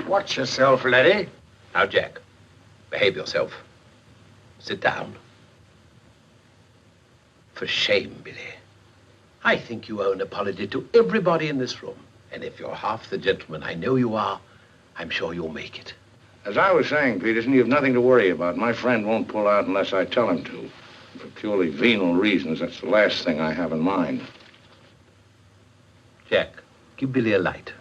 Watch yourself, laddie. Now, Jack, behave yourself. Sit down. For shame, Billy. I think you owe an apology to everybody in this room. And if you're half the gentleman I know you are, I'm sure you'll make it. As I was saying, Peterson, you've nothing to worry about. My friend won't pull out unless I tell him to. For purely venal reasons, that's the last thing I have in mind. Jack, give Billy a light.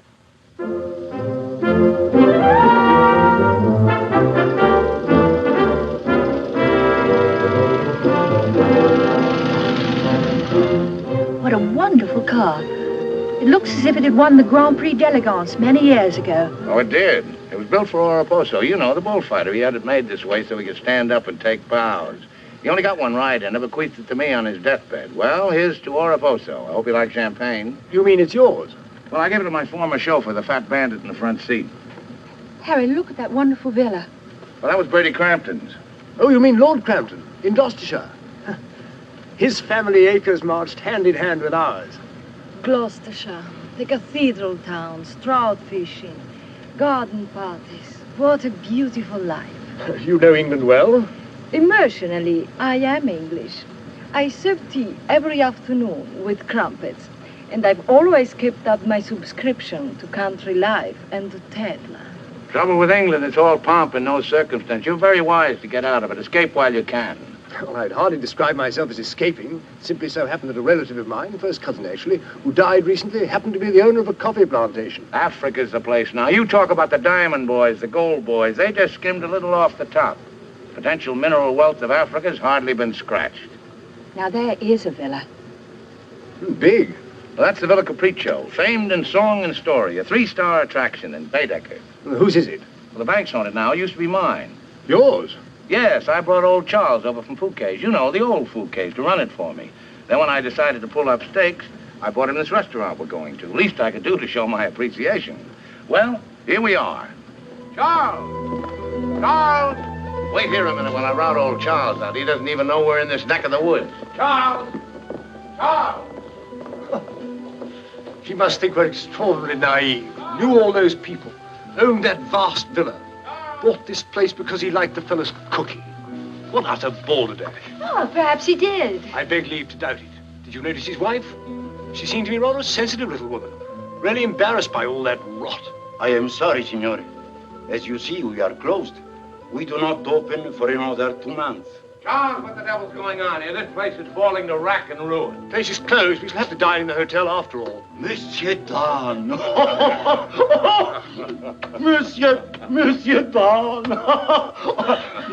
What a wonderful car. It looks as if it had won the Grand Prix d'Elegance many years ago. Oh, it did. It was built for Oraposo. You know, the bullfighter. He had it made this way so he could stand up and take bows. He only got one ride and bequeathed it to me on his deathbed. Well, here's to Oraposo. I hope you like champagne. You mean it's yours? Well, I gave it to my former chauffeur, the fat bandit in the front seat. Harry, look at that wonderful villa. Well, that was Bertie Crampton's. Oh, you mean Lord Crampton, in Gloucestershire? His family acres marched hand in hand with ours. Gloucestershire, the cathedral towns, trout fishing, garden parties. What a beautiful life. You know England well? Emotionally, I am English. I serve tea every afternoon with crumpets, and I've always kept up my subscription to Country Life and to Tetla. Trouble with England, it's all pomp and no circumstance. You're very wise to get out of it. Escape while you can. Well, I'd hardly describe myself as escaping. It simply so happened that a relative of mine, first cousin actually, who died recently, happened to be the owner of a coffee plantation. Africa's the place now. You talk about the diamond boys, the gold boys. They just skimmed a little off the top. Potential mineral wealth of Africa's hardly been scratched. Now, there is a villa. Big. Well, that's the Villa Capriccio, famed in song and story, a 3-star attraction in Baedeker. Well, whose is it? Well, the bank's on it now. It used to be mine. Yours? Yes, I brought old Charles over from Fouquet's. You know, the old Fouquet's, to run it for me. Then when I decided to pull up stakes, I bought him this restaurant we're going to. Least I could do to show my appreciation. Well, here we are. Charles! Charles! Wait here a minute while I rout old Charles out. He doesn't even know we're in this neck of the woods. Charles! Charles! He must think we're extraordinarily naive. Knew all those people. Owned that vast villa. Bought this place because he liked the fellow's cooking. What utter balderdash. Oh, perhaps he did. I beg leave to doubt it. Did you notice his wife? She seemed to be rather a sensitive little woman. Really embarrassed by all that rot. I am sorry, signore. As you see, we are closed. We do not open for another 2 months. Charles, what the devil's going on here? This place is falling to rack and ruin. Place is closed. We shall have to dine in the hotel after all. Monsieur Dan. Monsieur Dan.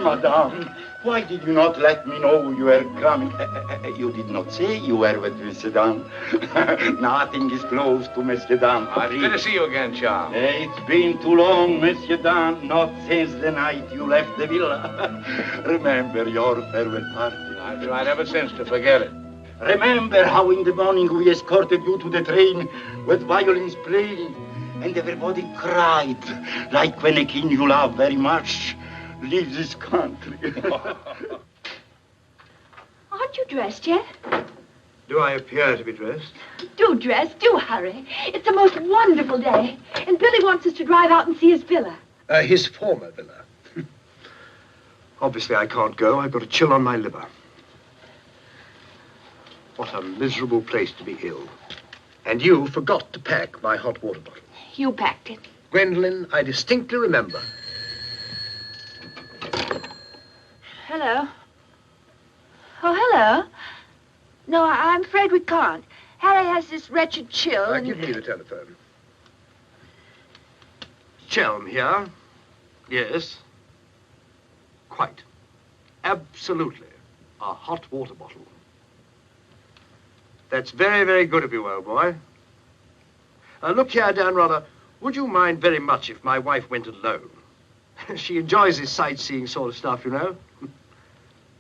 Madame, why did you not let me know you were coming? You did not say you were with Monsieur Dan. Nothing is close to Monsieur Dan. It's good to see you again, Charles. It's been too long, Monsieur Dan. Not since the night you left the villa. Remember your farewell party. I've tried ever since to forget it. Remember how in the morning we escorted you to the train with violins playing and everybody cried like when a king you love very much leaves his country. Aren't you dressed yet? Do I appear to be dressed? Do dress, do hurry. It's the most wonderful day. And Billy wants us to drive out and see his villa. His former villa. Obviously, I can't go. I've got a chill on my liver. What a miserable place to be ill. And you forgot to pack my hot water bottle. You packed it. Gwendolyn, I distinctly remember. Hello. Oh, hello. No, I'm afraid we can't. Harry has this wretched chill. Give me the telephone. Chelm here. Yes. Quite. Absolutely. A hot water bottle. That's very, very good of you, old boy. Look here, Dan, rather, would you mind very much if my wife went alone? She enjoys this sightseeing sort of stuff, you know.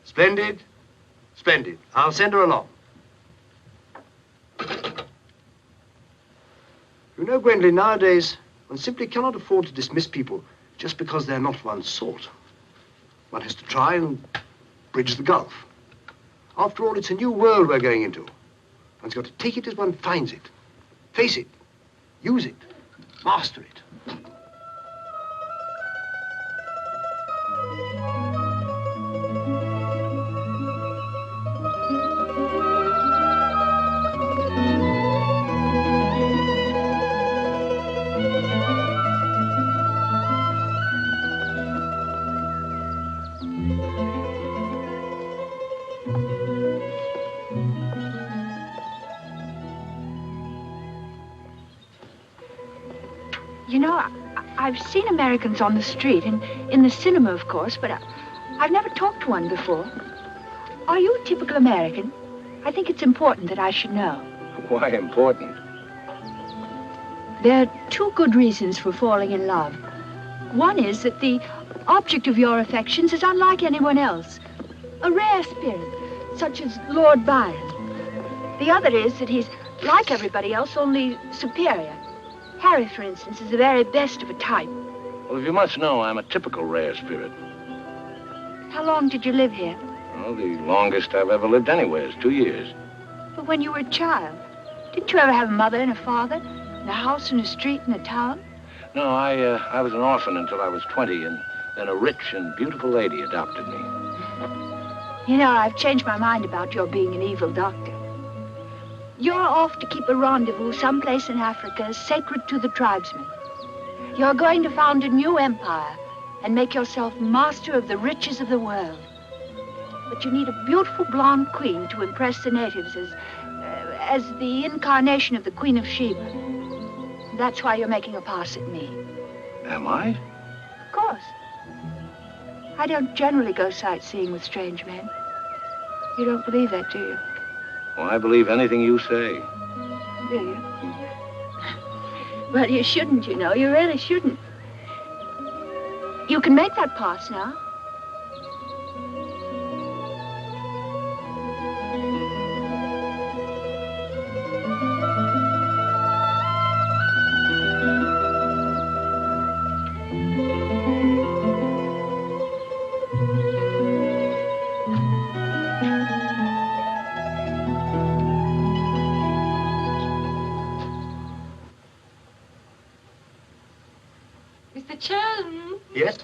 Splendid. Splendid. I'll send her along. You know, Gwendolen, nowadays, one simply cannot afford to dismiss people just because they're not one's sort. One has to try and bridge the gulf. After all, it's a new world we're going into. One's got to take it as one finds it. Face it. Use it. Master it. You know, I've seen Americans on the street and in the cinema, of course, but I've never talked to one before. Are you a typical American? I think it's important that I should know. Why important? There are two good reasons for falling in love. One is that the object of your affections is unlike anyone else. A rare spirit, such as Lord Byron. The other is that he's like everybody else, only superior. Harry, for instance, is the very best of a type. Well, if you must know, I'm a typical rare spirit. How long did you live here? Well, the longest I've ever lived anywhere is 2 years. But when you were a child, didn't you ever have a mother and a father? And a house and a street and a town? No, I was an orphan until I was 20, and then a rich and beautiful lady adopted me. You know, I've changed my mind about your being an evil doctor. You're off to keep a rendezvous someplace in Africa sacred to the tribesmen. You're going to found a new empire and make yourself master of the riches of the world. But you need a beautiful blonde queen to impress the natives as the incarnation of the Queen of Sheba. That's why you're making a pass at me. Am I? Of course. I don't generally go sightseeing with strange men. You don't believe that, do you? Well, I believe anything you say. Do you? Well, you shouldn't, you know. You really shouldn't. You can make that pass now. Yes?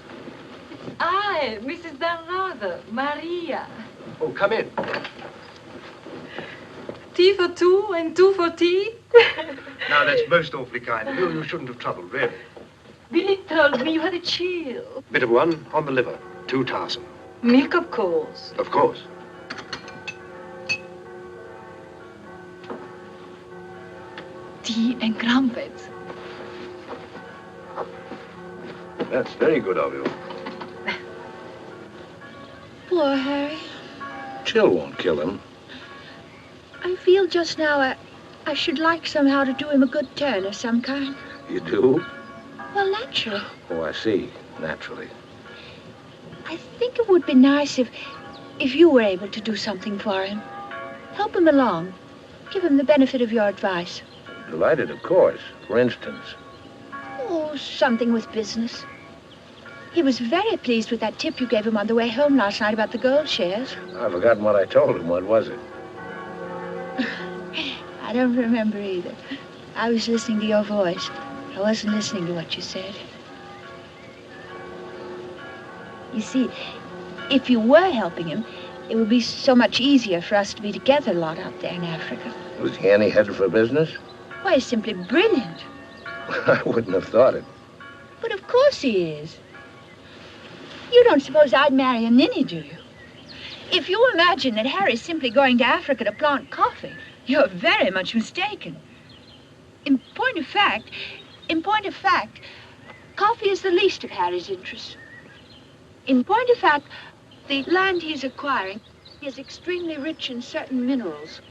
I, Mrs. Bernardo, Maria. Oh, come in. Tea for two and two for tea? Now, that's most awfully kind of you. You shouldn't have troubled, really. Billy told me you had a chill. Bit of one on the liver. 2 tiresome. Milk, of course. Of course. Tea and crumpets. That's very good of you. Poor Harry. Chill won't kill him. I feel just now I should like somehow to do him a good turn of some kind. You do? Well, naturally. Oh, I see. Naturally. I think it would be nice if you were able to do something for him. Help him along. Give him the benefit of your advice. Delighted, of course. For instance. Oh, something with business. He was very pleased with that tip you gave him on the way home last night about the gold shares. I've forgotten what I told him. What was it? I don't remember either. I was listening to your voice. I wasn't listening to what you said. You see, if you were helping him, it would be so much easier for us to be together a lot out there in Africa. Was he any headed for business? Why, he's simply brilliant. I wouldn't have thought it. But of course he is. You don't suppose I'd marry a ninny, do you? If you imagine that Harry's simply going to Africa to plant coffee, you're very much mistaken. In point of fact, coffee is the least of Harry's interests. In point of fact, the land he's acquiring is extremely rich in certain minerals.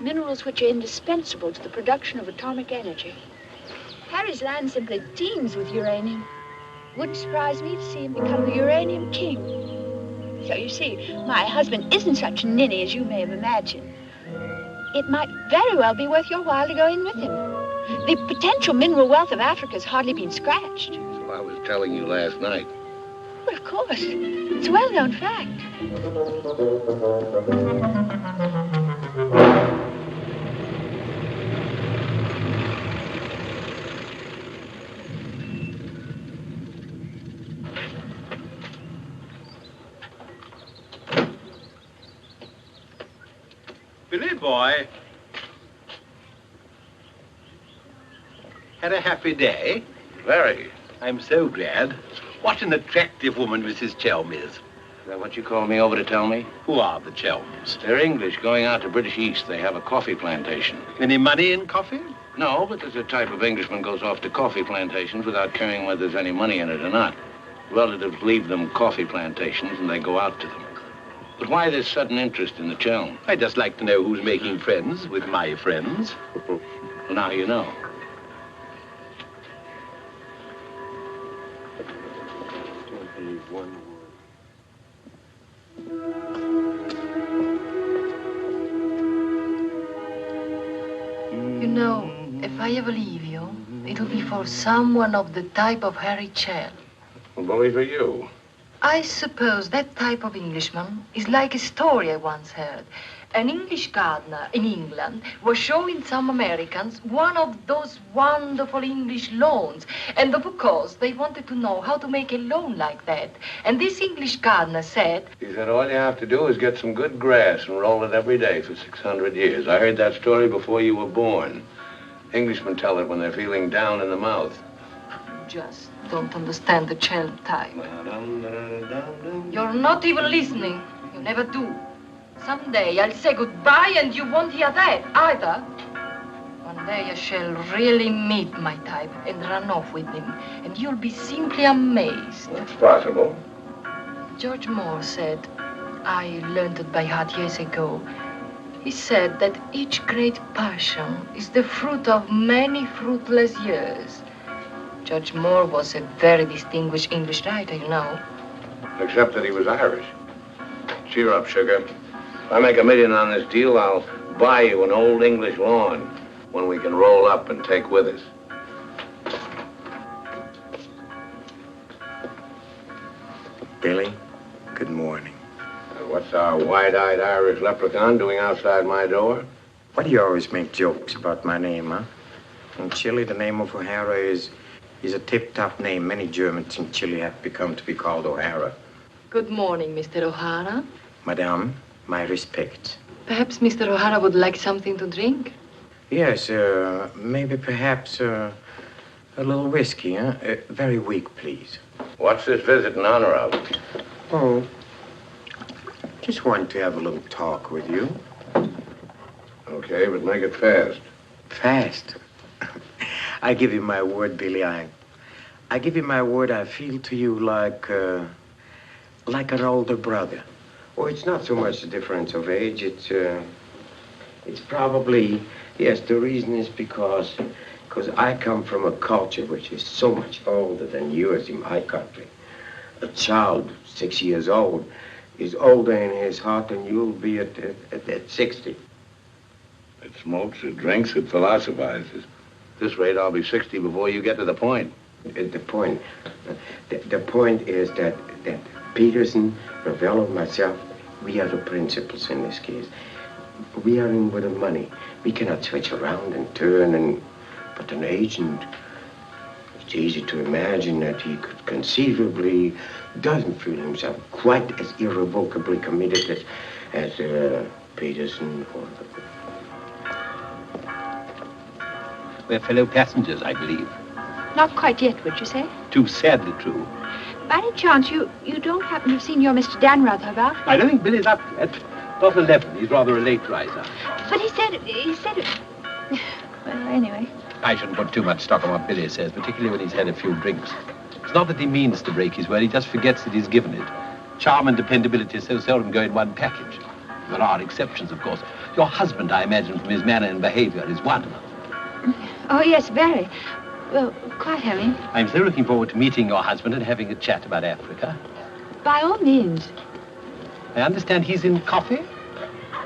Minerals which are indispensable to the production of atomic energy. Harry's land simply teems with uranium. Wouldn't surprise me to see him become the uranium king. So you see, my husband isn't such a ninny as you may have imagined. It might very well be worth your while to go in with him. The potential mineral wealth of Africa has hardly been scratched. So I was telling you last night. Well, of course. It's a well-known fact. Billy boy. Had a happy day? Very. I'm so glad. What an attractive woman Mrs. Chelm is. Is that what you called me over to tell me? Who are the Chelms? They're English, going out to British East. They have a coffee plantation. Any money in coffee? No, but there's a type of Englishman goes off to coffee plantations without caring whether there's any money in it or not. Relatives leave them coffee plantations and they go out to them. But why this sudden interest in the Chelm? I'd just like to know who's making friends with my friends. Well, now you know. You know, if I ever leave you, it'll be for someone of the type of Harry Chell. Well, bully for you. I suppose that type of Englishman is like a story I once heard. An English gardener in England was showing some Americans one of those wonderful English lawns. And because they wanted to know how to make a lawn like that. And this English gardener said... He said all you have to do is get some good grass and roll it every day for 600 years. I heard that story before you were born. Englishmen tell it when they're feeling down in the mouth. Just don't understand the child type. You're not even listening. You never do. Someday I'll say goodbye and you won't hear that either. One day I shall really meet my type and run off with him. And you'll be simply amazed. That's possible. George Moore said, I learned it by heart years ago. He said that each great passion is the fruit of many fruitless years. George Moore was a very distinguished English writer, you know. Except that he was Irish. Cheer up, sugar. If I make $1 million on this deal, I'll buy you an old English lawn, one we can roll up and take with us. Billy, good morning. What's our wide-eyed Irish leprechaun doing outside my door? Why do you always make jokes about my name, huh? In Chile, the name of O'Hara is a tip-top name. Many Germans in Chile have become to be called O'Hara. Good morning, Mr. O'Hara. Madame, my respects. Perhaps Mr. O'Hara would like something to drink? Yes, maybe perhaps a little whiskey, huh? Very weak, please. What's this visit in honor of? Oh, just wanted to have a little talk with you. Okay, but make it fast. Fast? I give you my word, Billy. I give you my word. I feel to you like an older brother. Oh, it's not so much the difference of age. It's probably, yes, the reason is because I come from a culture which is so much older than yours in my country. A child 6 years old is older in his heart than you'll be at 60. It smokes, it drinks, it philosophizes. At this rate, I'll be 60 before you get to the point. The point is that Peterson, Ravello, myself, we are the principals in this case. We are in with the money. We cannot switch around and turn, but an agent, it's easy to imagine that he could conceivably doesn't feel himself quite as irrevocably committed as Peterson or... We're fellow passengers, I believe. Not quite yet, would you say? Too sadly true. By any chance, you don't happen to have seen your Mr. Danrother about? I don't think Billy's up at not 11. He's rather a late riser. But he said it. Well, anyway. I shouldn't put too much stock on what Billy says, particularly when he's had a few drinks. It's not that he means to break his word, he just forgets that he's given it. Charm and dependability so seldom go in one package. There are exceptions, of course. Your husband, I imagine, from his manner and behavior, is one. Oh, yes, very. Well, quite having. I'm so looking forward to meeting your husband and having a chat about Africa. By all means. I understand he's in coffee?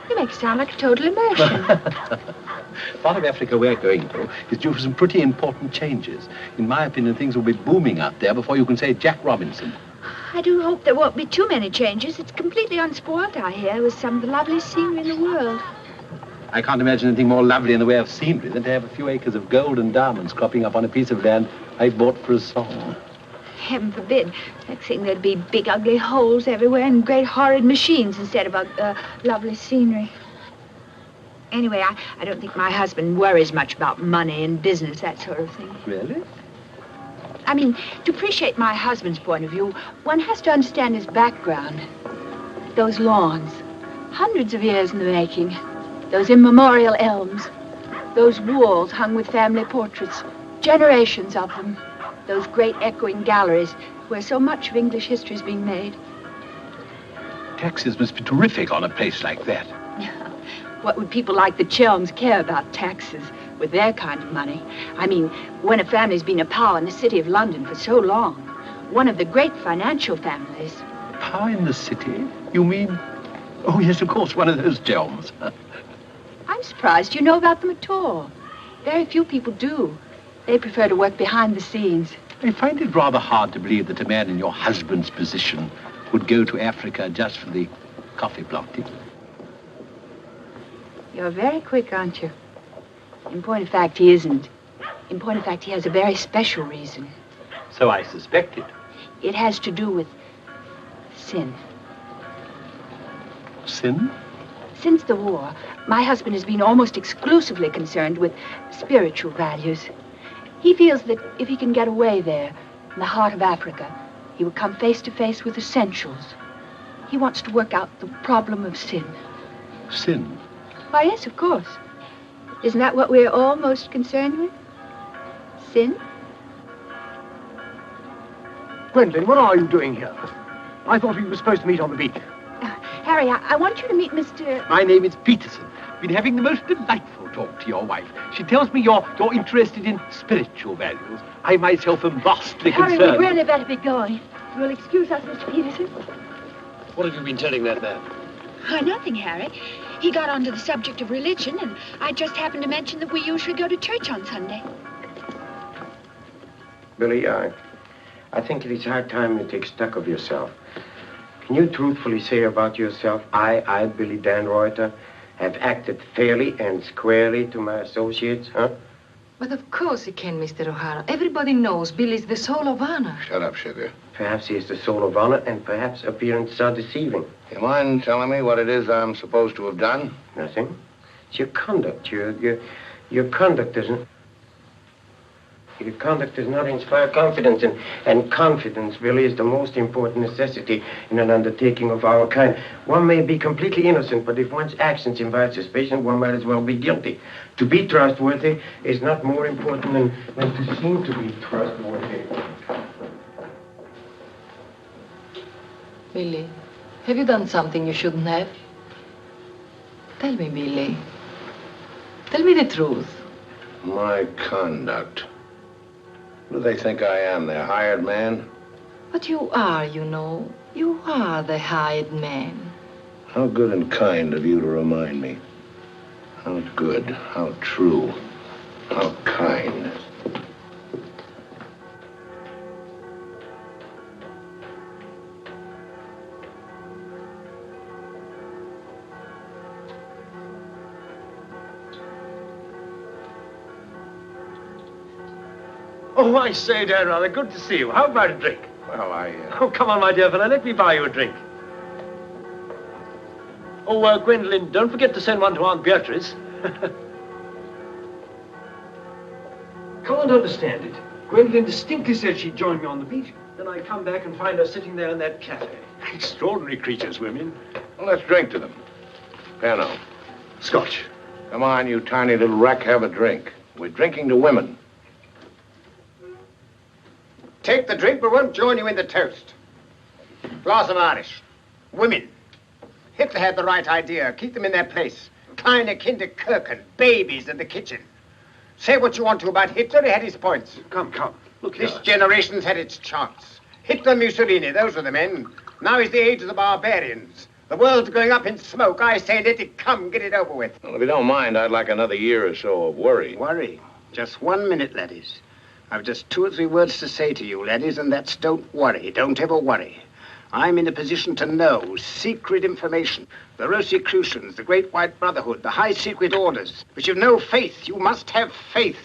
You make it sound like a total immersion. Part of Africa we're going to is due for some pretty important changes. In my opinion, things will be booming out there before you can say Jack Robinson. I do hope there won't be too many changes. It's completely unspoiled, I hear, with some of the loveliest scenery in the world. I can't imagine anything more lovely in the way of scenery than to have a few acres of gold and diamonds cropping up on a piece of land I bought for a song. Heaven forbid. Next thing there'd be big, ugly holes everywhere and great, horrid machines instead of lovely scenery. Anyway, I don't think my husband worries much about money and business, that sort of thing. Really? I mean, to appreciate my husband's point of view, one has to understand his background. Those lawns, hundreds of years in the making. Those immemorial elms. Those walls hung with family portraits. Generations of them. Those great echoing galleries where so much of English history is being made. Taxes must be terrific on a place like that. What would people like the Chelms care about taxes with their kind of money? I mean, when a family's been a power in the city of London for so long, one of the great financial families. Power in the city? You mean? Oh, yes, of course, one of those Chelms. I'm surprised you know about them at all. Very few people do. They prefer to work behind the scenes. I find it rather hard to believe that a man in your husband's position would go to Africa just for the coffee planting. You're very quick, aren't you? In point of fact, he isn't. In point of fact, he has a very special reason. So I suspected. It has to do with sin. Sin? Since the war, my husband has been almost exclusively concerned with spiritual values. He feels that if he can get away there, in the heart of Africa, he will come face to face with essentials. He wants to work out the problem of sin. Sin? Why, yes, of course. Isn't that what we're all most concerned with? Sin? Gwendolyn, what are you doing here? I thought we were supposed to meet on the beach. Harry, I want you to meet Mr... My name is Peterson. Been having the most delightful talk to your wife. She tells me you're interested in spiritual values. I myself am vastly Harry, concerned. we really better be going. You'll excuse us, Mr. Peterson. What have you been telling that man? Why, nothing, Harry. He got onto the subject of religion, and I just happened to mention that we usually go to church on Sunday. Billy, I think it is high time you take stock of yourself. Can you truthfully say about yourself, I, Billy Dan Reuter, have acted fairly and squarely to my associates, huh? But of course he can, Mr. O'Hara. Everybody knows Billy's the soul of honor. Shut up, sugar. Perhaps he is the soul of honor, and perhaps appearances are deceiving. You mind telling me what it is I'm supposed to have done? Nothing. It's your conduct. Your conduct doesn't... Your conduct does not inspire confidence, and confidence, Billy, is the most important necessity in an undertaking of our kind. One may be completely innocent, but if one's actions invite suspicion, one might as well be guilty. To be trustworthy is not more important than to seem to be trustworthy. Billy, have you done something you shouldn't have? Tell me, Billy. Tell me the truth. My conduct. Who do they think I am, their hired man? But you are, you know. You are the hired man. How good and kind of you to remind me. How good, how true, how kind. Oh, I say, Dan, rather good to see you. How about a drink? Well, Oh, come on, my dear fellow. Let me buy you a drink. Oh, Gwendolyn, don't forget to send one to Aunt Beatrice. Can't understand it. Gwendolyn distinctly said she'd join me on the beach. Then I come back and find her sitting there in that cafe. Extraordinary creatures, women. Well, let's drink to them. Pano. Scotch. Come on, you tiny little wreck, have a drink. We're drinking to women. Take the drink, but won't join you in the toast. Glass of Irish. Women. Hitler had the right idea. Keep them in their place. Kleine Kinderkirchen, babies in the kitchen. Say what you want to about Hitler, he had his points. Come. Look here. This generation's had its chance. Hitler, Mussolini, those were the men. Now is the age of the barbarians. The world's going up in smoke. I say let it come, get it over with. Well, if you don't mind, I'd like another year or so of worry. Worry? Just 1 minute, laddies. I've just 2 or 3 words to say to you, laddies, and that's don't worry. Don't ever worry. I'm in a position to know secret information. The Rosicrucians, the Great White Brotherhood, the High Secret Orders. But you've no faith. You must have faith.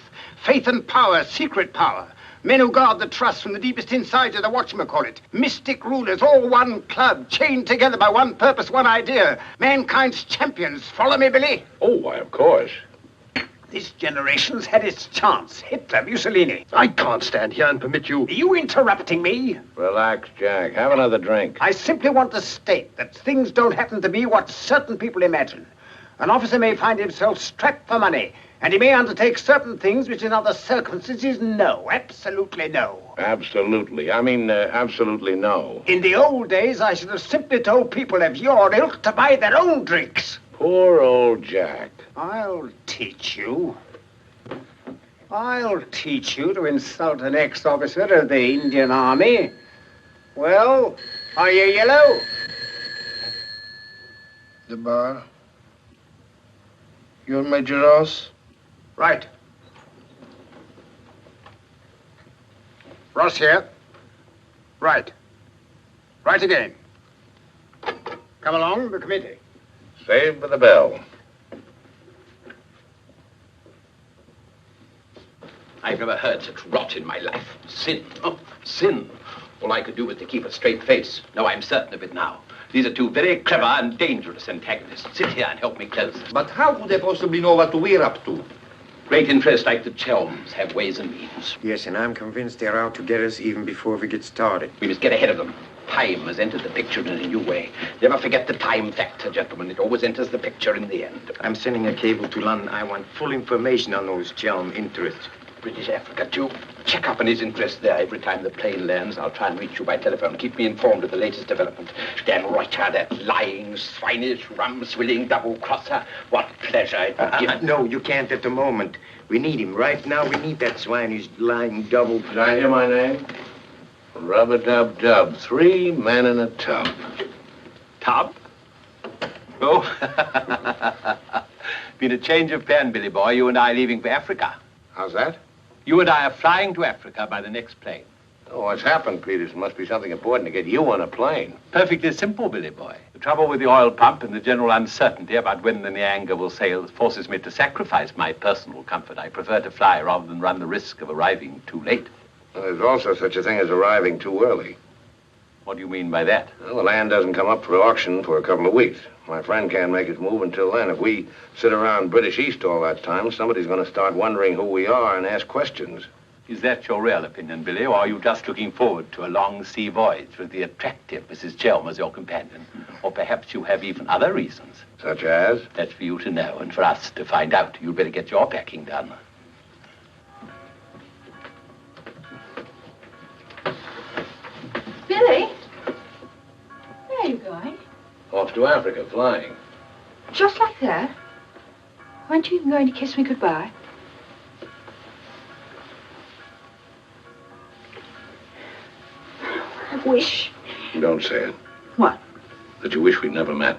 Faith and power, secret power. Men who guard the trust from the deepest inside of the whatchamacallit. Mystic rulers, all one club, chained together by one purpose, one idea. Mankind's champions. Follow me, Billy? Oh, why, of course. This generation's had its chance. Hitler, Mussolini. I can't stand here and permit you... Are you interrupting me? Relax, Jack. Have another drink. I simply want to state that things don't happen to be what certain people imagine. An officer may find himself strapped for money, and he may undertake certain things which in other circumstances, no. Absolutely no. Absolutely. Absolutely no. In the old days, I should have simply told people of your ilk to buy their own drinks. Poor old Jack. I'll teach you. I'll teach you to insult an ex-officer of the Indian Army. Well, are you yellow? The bar. You're Major Ross? Right. Ross here. Right. Right again. Come along, the committee. Saved by the bell. I've never heard such rot in my life. Sin. Oh, sin. All I could do was to keep a straight face. No, I'm certain of it now. These are 2 very clever and dangerous antagonists. Sit here and help me close. But how could they possibly know what we're up to? Great interests like the Chelms have ways and means. Yes, and I'm convinced they're out to get us even before we get started. We must get ahead of them. Time has entered the picture in a new way. Never forget the time factor, gentlemen. It always enters the picture in the end. I'm sending a cable to London. I want full information on those Chelm interests. British Africa, too. Check up on his interest there. Every time the plane lands, I'll try and reach you by telephone. Keep me informed of the latest development. Dan Reuter, that lying, swinish, rum-swilling double-crosser. What pleasure it would give. No, you can't at the moment. We need him. Right now, we need that swine who's lying double... Did I hear my name? Rub-a-dub-dub. 3 men in a tub. Tub? Oh. Been a change of plan, Billy boy. You and I leaving for Africa. How's that? You and I are flying to Africa by the next plane. Oh, what's happened, Peters? It must be something important to get you on a plane. Perfectly simple, Billy boy. The trouble with the oil pump and the general uncertainty about when the Nyanga will sail forces me to sacrifice my personal comfort. I prefer to fly rather than run the risk of arriving too late. Well, there's also such a thing as arriving too early. What do you mean by that? Well, the land doesn't come up for auction for a couple of weeks. My friend can't make his move until then. If we sit around British East all that time, somebody's going to start wondering who we are and ask questions. Is that your real opinion, Billy, or are you just looking forward to a long sea voyage with the attractive Mrs. Chelm as your companion? Or perhaps you have even other reasons. Such as? That's for you to know and for us to find out. You'd better get your packing done. Billy? Where are you going? Off to Africa, flying. Just like that? Weren't you even going to kiss me goodbye? I wish. Don't say it. What? That you wish we'd never met.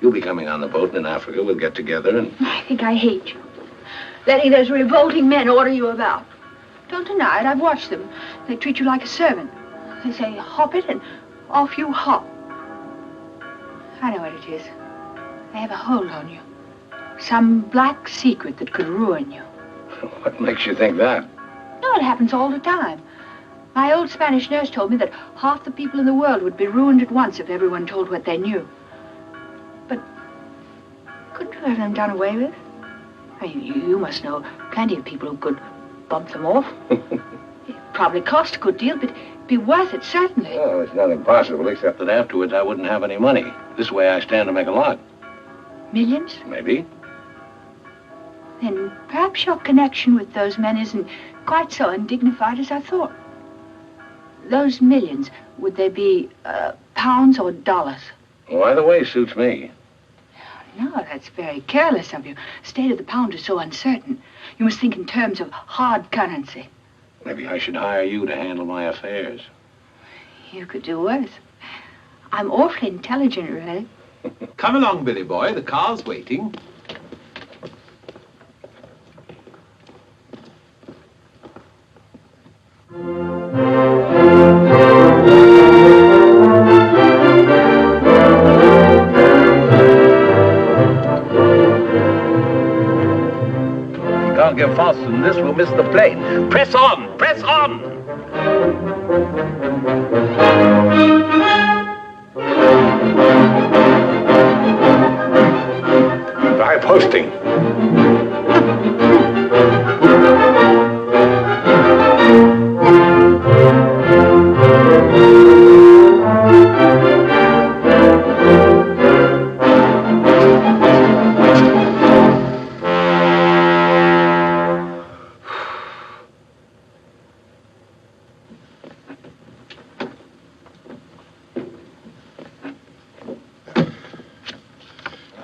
You'll be coming on the boat, and in Africa we'll get together and... I think I hate you. Letting those revolting men order you about. Don't deny it, I've watched them. They treat you like a servant. They say, hop it, and off you hop. I know what it is. They have a hold on you. Some black secret that could ruin you. What makes you think that? No, it happens all the time. My old Spanish nurse told me that half the people in the world would be ruined at once if everyone told what they knew. But couldn't you have them done away with? I mean, you must know plenty of people who could bump them off. It probably cost a good deal, but it'd be worth it, certainly. Oh, it's nothing possible, except that afterwards I wouldn't have any money. This way I stand to make a lot. Millions? Maybe. Then perhaps your connection with those men isn't quite so undignified as I thought. Those millions, would they be pounds or dollars? Well, either way suits me. No, that's very careless of you. The state of the pound is so uncertain. You must think in terms of hard currency. Maybe I should hire you to handle my affairs. You could do worse. I'm awfully intelligent, really. Come along, Billy boy. The car's waiting. Can't get faster than this, we'll miss the plane. Press on! Press on! Try posting.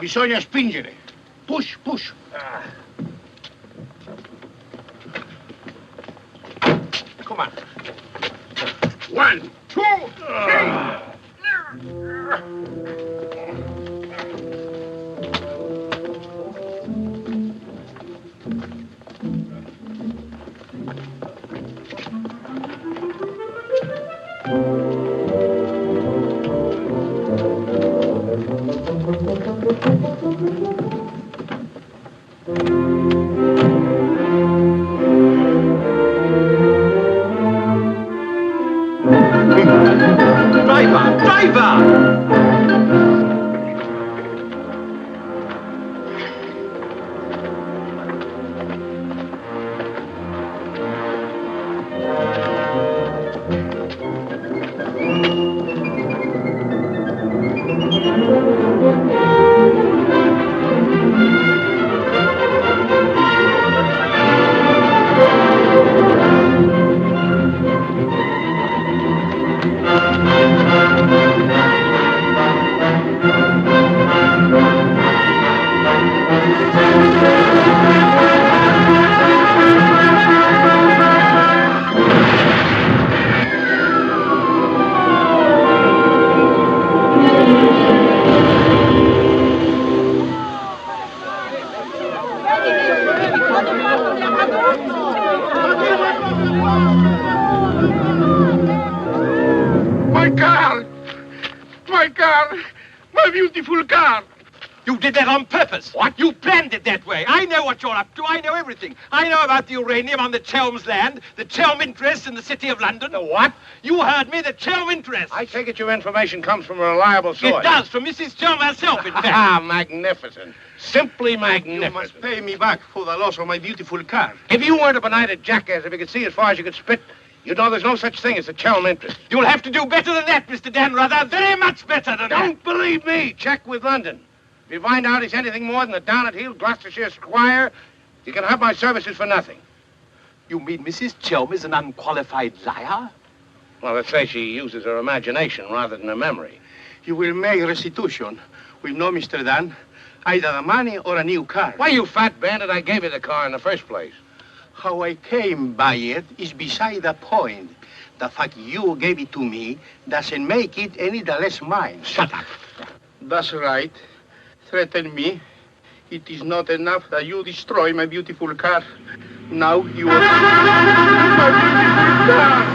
Bisogna spingere. Push, push. Come on. 1, 2, 3. Driver! Driver! My car! My car! My beautiful car! You did that on purpose. What? You planned it that way. I know what you're up to. I know everything. I know about the uranium on the Chelm's land, the Chelm interests in the City of London. The what? You heard me, the Chelm interests. I take it your information comes from a reliable source. It does, from Mrs. Chelm herself, in fact. Ah, magnificent. Simply magnificent. You must pay me back for the loss of my beautiful car. If you weren't a benighted jackass, if you could see as far as you could spit, you'd know there's no such thing as the Chelm interest. You'll have to do better than that, Mr. Dan Ruther. Very much better than that. Don't believe me. Check with London. If you find out he's anything more than a down-at-heel Gloucestershire squire, you can have my services for nothing. You mean Mrs. Chelm is an unqualified liar? Well, let's say she uses her imagination rather than her memory. You will make restitution with no Mr. Dan, either the money or a new car. Why, you fat bandit, I gave you the car in the first place. How I came by it is beside the point. The fact you gave it to me doesn't make it any the less mine. Shut up. That's right. Threaten me. It is not enough that you destroy my beautiful car. Now you my beautiful car.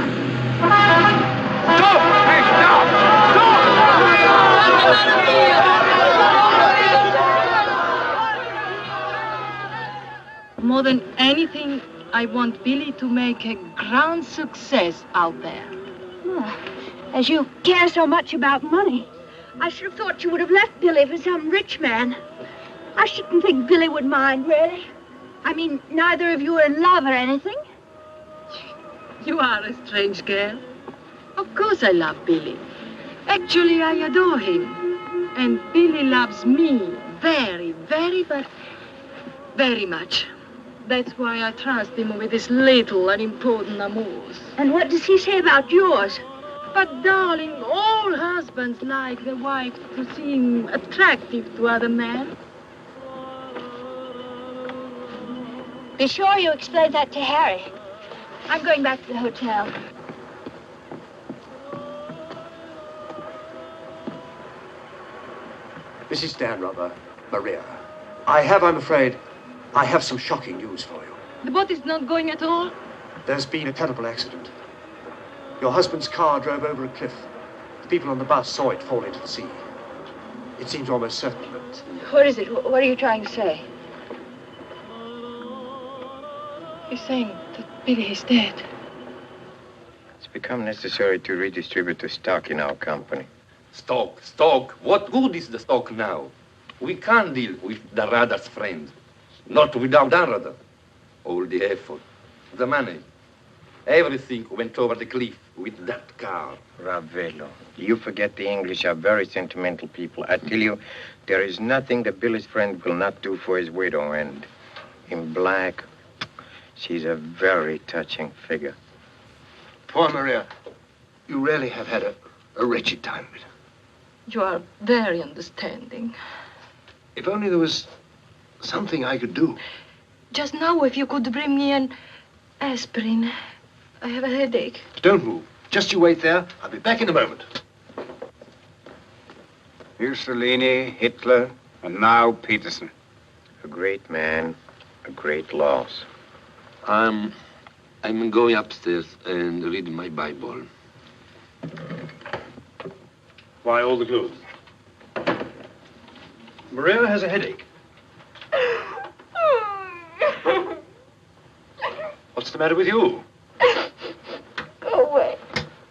Stop! Hey, stop! Stop! More than anything, I want Billy to make a grand success out there. As you care so much about money, I should have thought you would have left Billy for some rich man. I shouldn't think Billy would mind, really. I mean, neither of you are in love or anything. You are a strange girl. Of course I love Billy. Actually, I adore him. And Billy loves me very, but very much. That's why I trust him with his little unimportant amours. And what does he say about yours? But, darling, all husbands like their wives to seem attractive to other men. Be sure you explain that to Harry. I'm going back to the hotel. This is Dan Rubber, Maria. I'm afraid, I have some shocking news for you. The boat is not going at all? There's been a terrible accident. Your husband's car drove over a cliff. The people on the bus saw it fall into the sea. It seems almost certain that... What is it? What are you trying to say? He's saying that Billy is dead. It's become necessary to redistribute the stock in our company. Stock. What good is the stock now? We can't deal with the radar's friend. Not without the radar. All the effort, the money, everything went over the cliff with that car. Ravello, you forget the English are very sentimental people. I tell you, there is nothing that Billy's friend will not do for his widow, and in black, she's a very touching figure. Poor Maria, you really have had a wretched time of it. You are very understanding. If only there was something I could do. Just now, if you could bring me an aspirin. I have a headache. Don't move. Just you wait there. I'll be back in a moment. Mussolini, Hitler, and now Peterson. A great man, a great loss. I'm going upstairs and reading my Bible. Why all the gloom? Maria has a headache. What's the matter with you? Go away.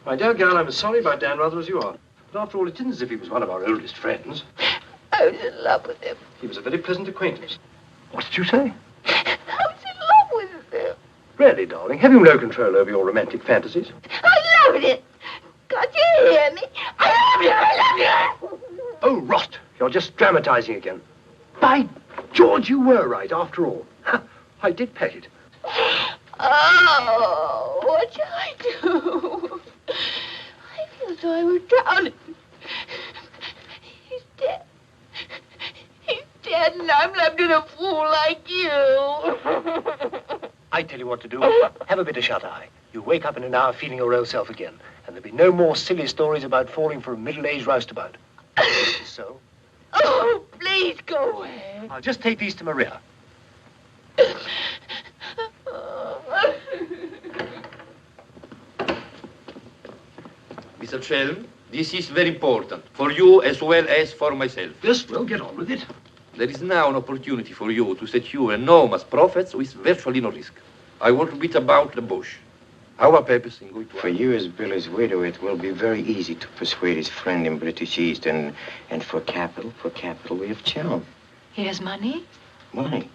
My dear girl, I'm as sorry about Dan Ruther as you are. But after all, it isn't as if he was one of our oldest friends. I was in love with him. He was a very pleasant acquaintance. What did you say? I was in love with him. Really, darling, have you no control over your romantic fantasies? I loved it. Can't you hear me? I love you. I love you. Oh, rot. You're just dramatizing again. By George, you were right, after all. I did pet it. Oh, what shall I do? I feel so I was drowning. He's dead. He's dead, and I'm left in a fool like you. I tell you what to do. Have a bit of shut-eye. You wake up in an hour feeling your real self again, and there'll be no more silly stories about falling for a middle-aged roustabout. So? Oh, please go away. I'll just take these to Maria. Mr. Chelm, this is very important, for you as well as for myself. Yes, well, get on with it. There is now an opportunity for you to secure enormous profits with virtually no risk. I want to beat about the bush. Our purpose in going to... For you as Billy's widow, it will be very easy to persuade his friend in British East, and for capital we have Chelm. He has money? Money?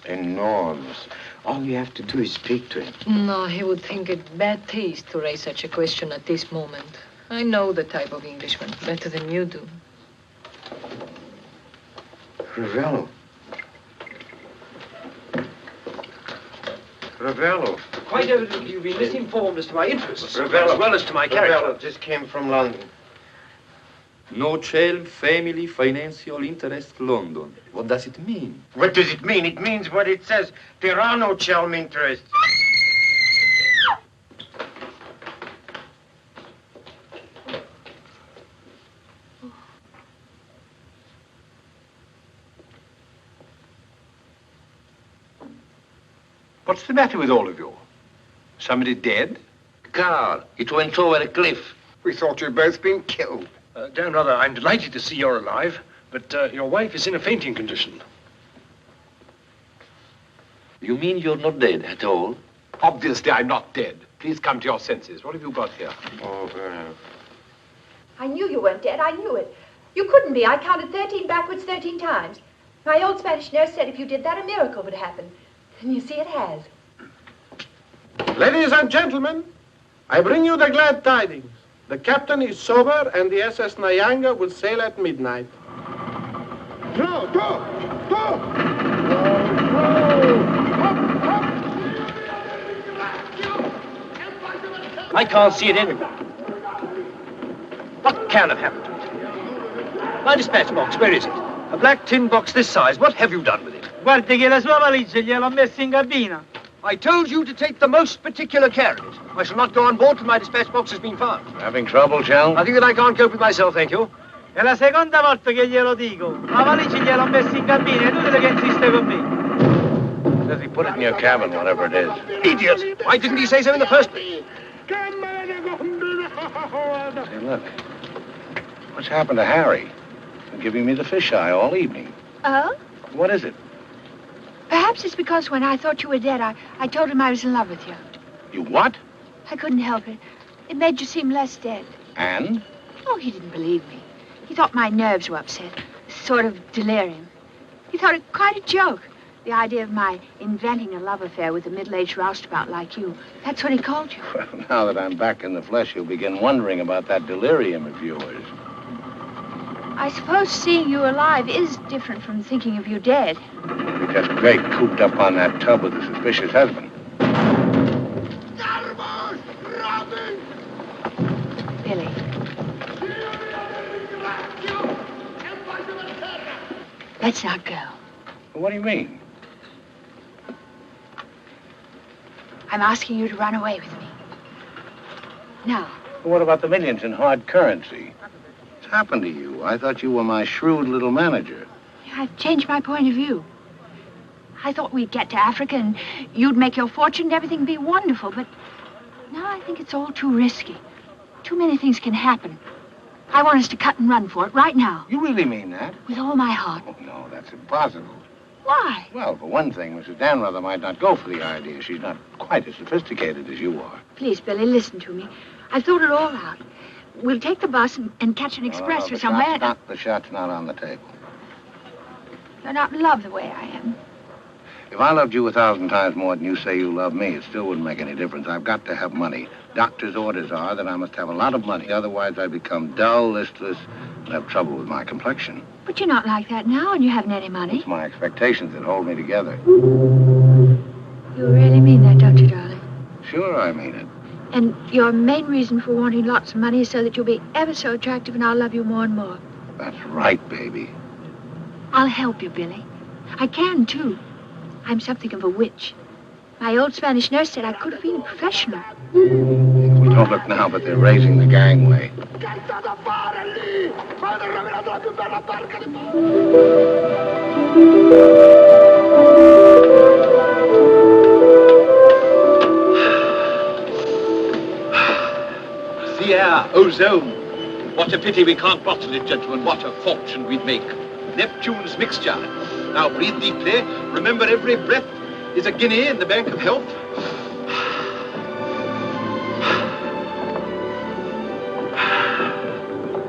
Enormous. All you have to do is speak to him. No, he would think it bad taste to raise such a question at this moment. I know the type of Englishman better than you do. Ravello. Ravello. Quite evidently, you've been misinformed as to my interests, Ravello. as well as to my character. Ravello just came from London. No Chelm family financial interest London. What does it mean? What does it mean? It means what it says. There are no Chelm interests. What's the matter with all of you? Somebody dead? Car. It went over a cliff. We thought you'd both been killed. Dan Ruther, I'm delighted to see you're alive, but your wife is in a fainting condition. You mean you're not dead at all? Obviously, I'm not dead. Please come to your senses. What have you got here? Oh, I knew you weren't dead. I knew it. You couldn't be. I counted 13 backwards 13 times. My old Spanish nurse said if you did that, a miracle would happen. And you see, it has. Ladies and gentlemen, I bring you the glad tidings. The captain is sober, and the SS Nyanga will sail at midnight. Go! I can't see it anywhere. What can have happened to it? My dispatch box, where is it? A black tin box this size. What have you done with it? Guardi che la sua valigia gliel'ho messa in cabina. I told you to take the most particular care of it. I shall not go on board till my dispatch box has been found. Having trouble, Chelm? I think that I can't cope with myself, thank you. È la seconda volta che glielo dico. La valigia gliel'ho messa in cabina, è inutile che insiste con me. Says he put it in your cabin, whatever it is. Idiot! Why didn't he say so in the first place? Hey, look. What's happened to Harry? He's been giving me the fisheye all evening. Oh? What is it? Perhaps it's because when I thought you were dead, I told him I was in love with you. You what? I couldn't help it. It made you seem less dead. And? Oh, he didn't believe me. He thought my nerves were upset. Sort of delirium. He thought it quite a joke. The idea of my inventing a love affair with a middle-aged roustabout like you. That's what he called you. Well, now that I'm back in the flesh, you'll begin wondering about that delirium of yours. I suppose seeing you alive is different from thinking of you dead. You're just great cooped up on that tub with a suspicious husband. Billy. Let's not go. What do you mean? I'm asking you to run away with me. Now. What about the millions in hard currency? What's happened to you? I thought you were my shrewd little manager. I've changed my point of view. I thought we'd get to Africa and you'd make your fortune and everything be wonderful, but now I think it's all too risky. Too many things can happen. I want us to cut and run for it right now. You really mean that? With all my heart. Oh, no, that's impossible. Why? Well, for one thing, Mrs. Danrother might not go for the idea. She's not quite as sophisticated as you are. Please, Billy, listen to me. I've thought it all out. We'll take the bus and catch an express No, or somewhere. the shot's not on the table. You're not in love the way I am. If I loved you 1,000 times more than you say you love me, it still wouldn't make any difference. I've got to have money. Doctor's orders are that I must have a lot of money. Otherwise, I become dull, listless, and have trouble with my complexion. But you're not like that now, and you haven't any money. It's my expectations that hold me together. You really mean that, don't you, darling? Sure, I mean it. And your main reason for wanting lots of money is so that you'll be ever so attractive and I'll love you more and more. That's right, baby. I'll help you, Billy. I can, too. I'm something of a witch. My old Spanish nurse said I could have been a professional. We don't look now, but they're raising the gangway. The air, ozone. What a pity we can't bottle it, gentlemen. What a fortune we'd make. Neptune's mixture. Now breathe deeply. Remember, every breath is a guinea in the bank of health.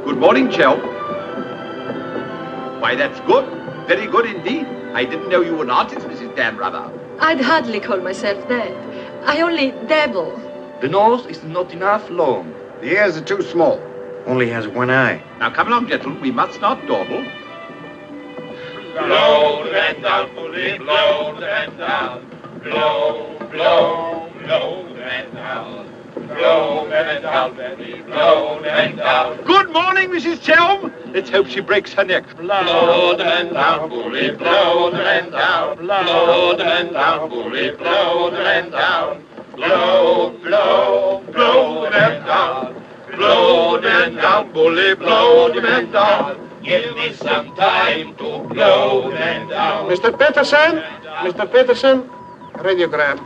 Good morning, Chell. Why, that's good. Very good indeed. I didn't know you were an artist, Mrs. Danrother. I'd hardly call myself that. I only dabble. The nose is not enough long. The ears are too small. Only has one eye. Now come along, gentlemen. We must not dawdle. Blow the man down, bully, blow the man down. Blow, blow, blow the man down. Blow the man down, Betty, blow the man down. Good morning, Mrs. Chelm. Let's hope she breaks her neck. Blow the man down, bully, blow the man down. Blow the man down, bully, blow the man down. Blow, blow, blow the man down. Blow the man down, bully, blow the man down. Give me some time to blow the man down. Mr. Peterson? Mr. Peterson? Radiogram.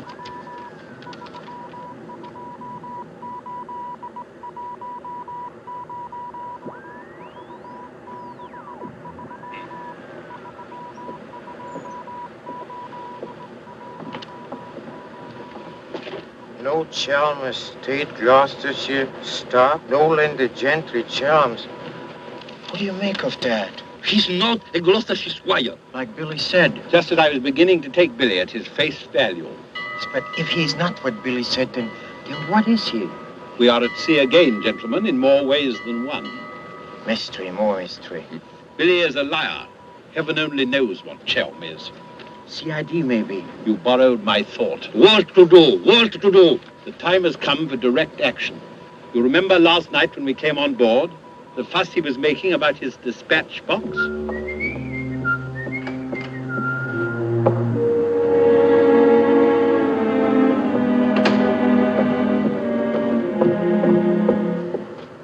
No Chalmers State, Gloucestershire, stop. No Linda Gentry, Chalmers. What do you make of that? He's not a Gloucestershire squire. Like Billy said. Just as I was beginning to take Billy at his face value. But if he's not what Billy said, then what is he? We are at sea again, gentlemen, in more ways than one. Mystery, more mystery. Billy is a liar. Heaven only knows what Chelm is. CID, maybe. You borrowed my thought. What to do? What to do? The time has come for direct action. You remember last night when we came on board? The fuss he was making about his dispatch box?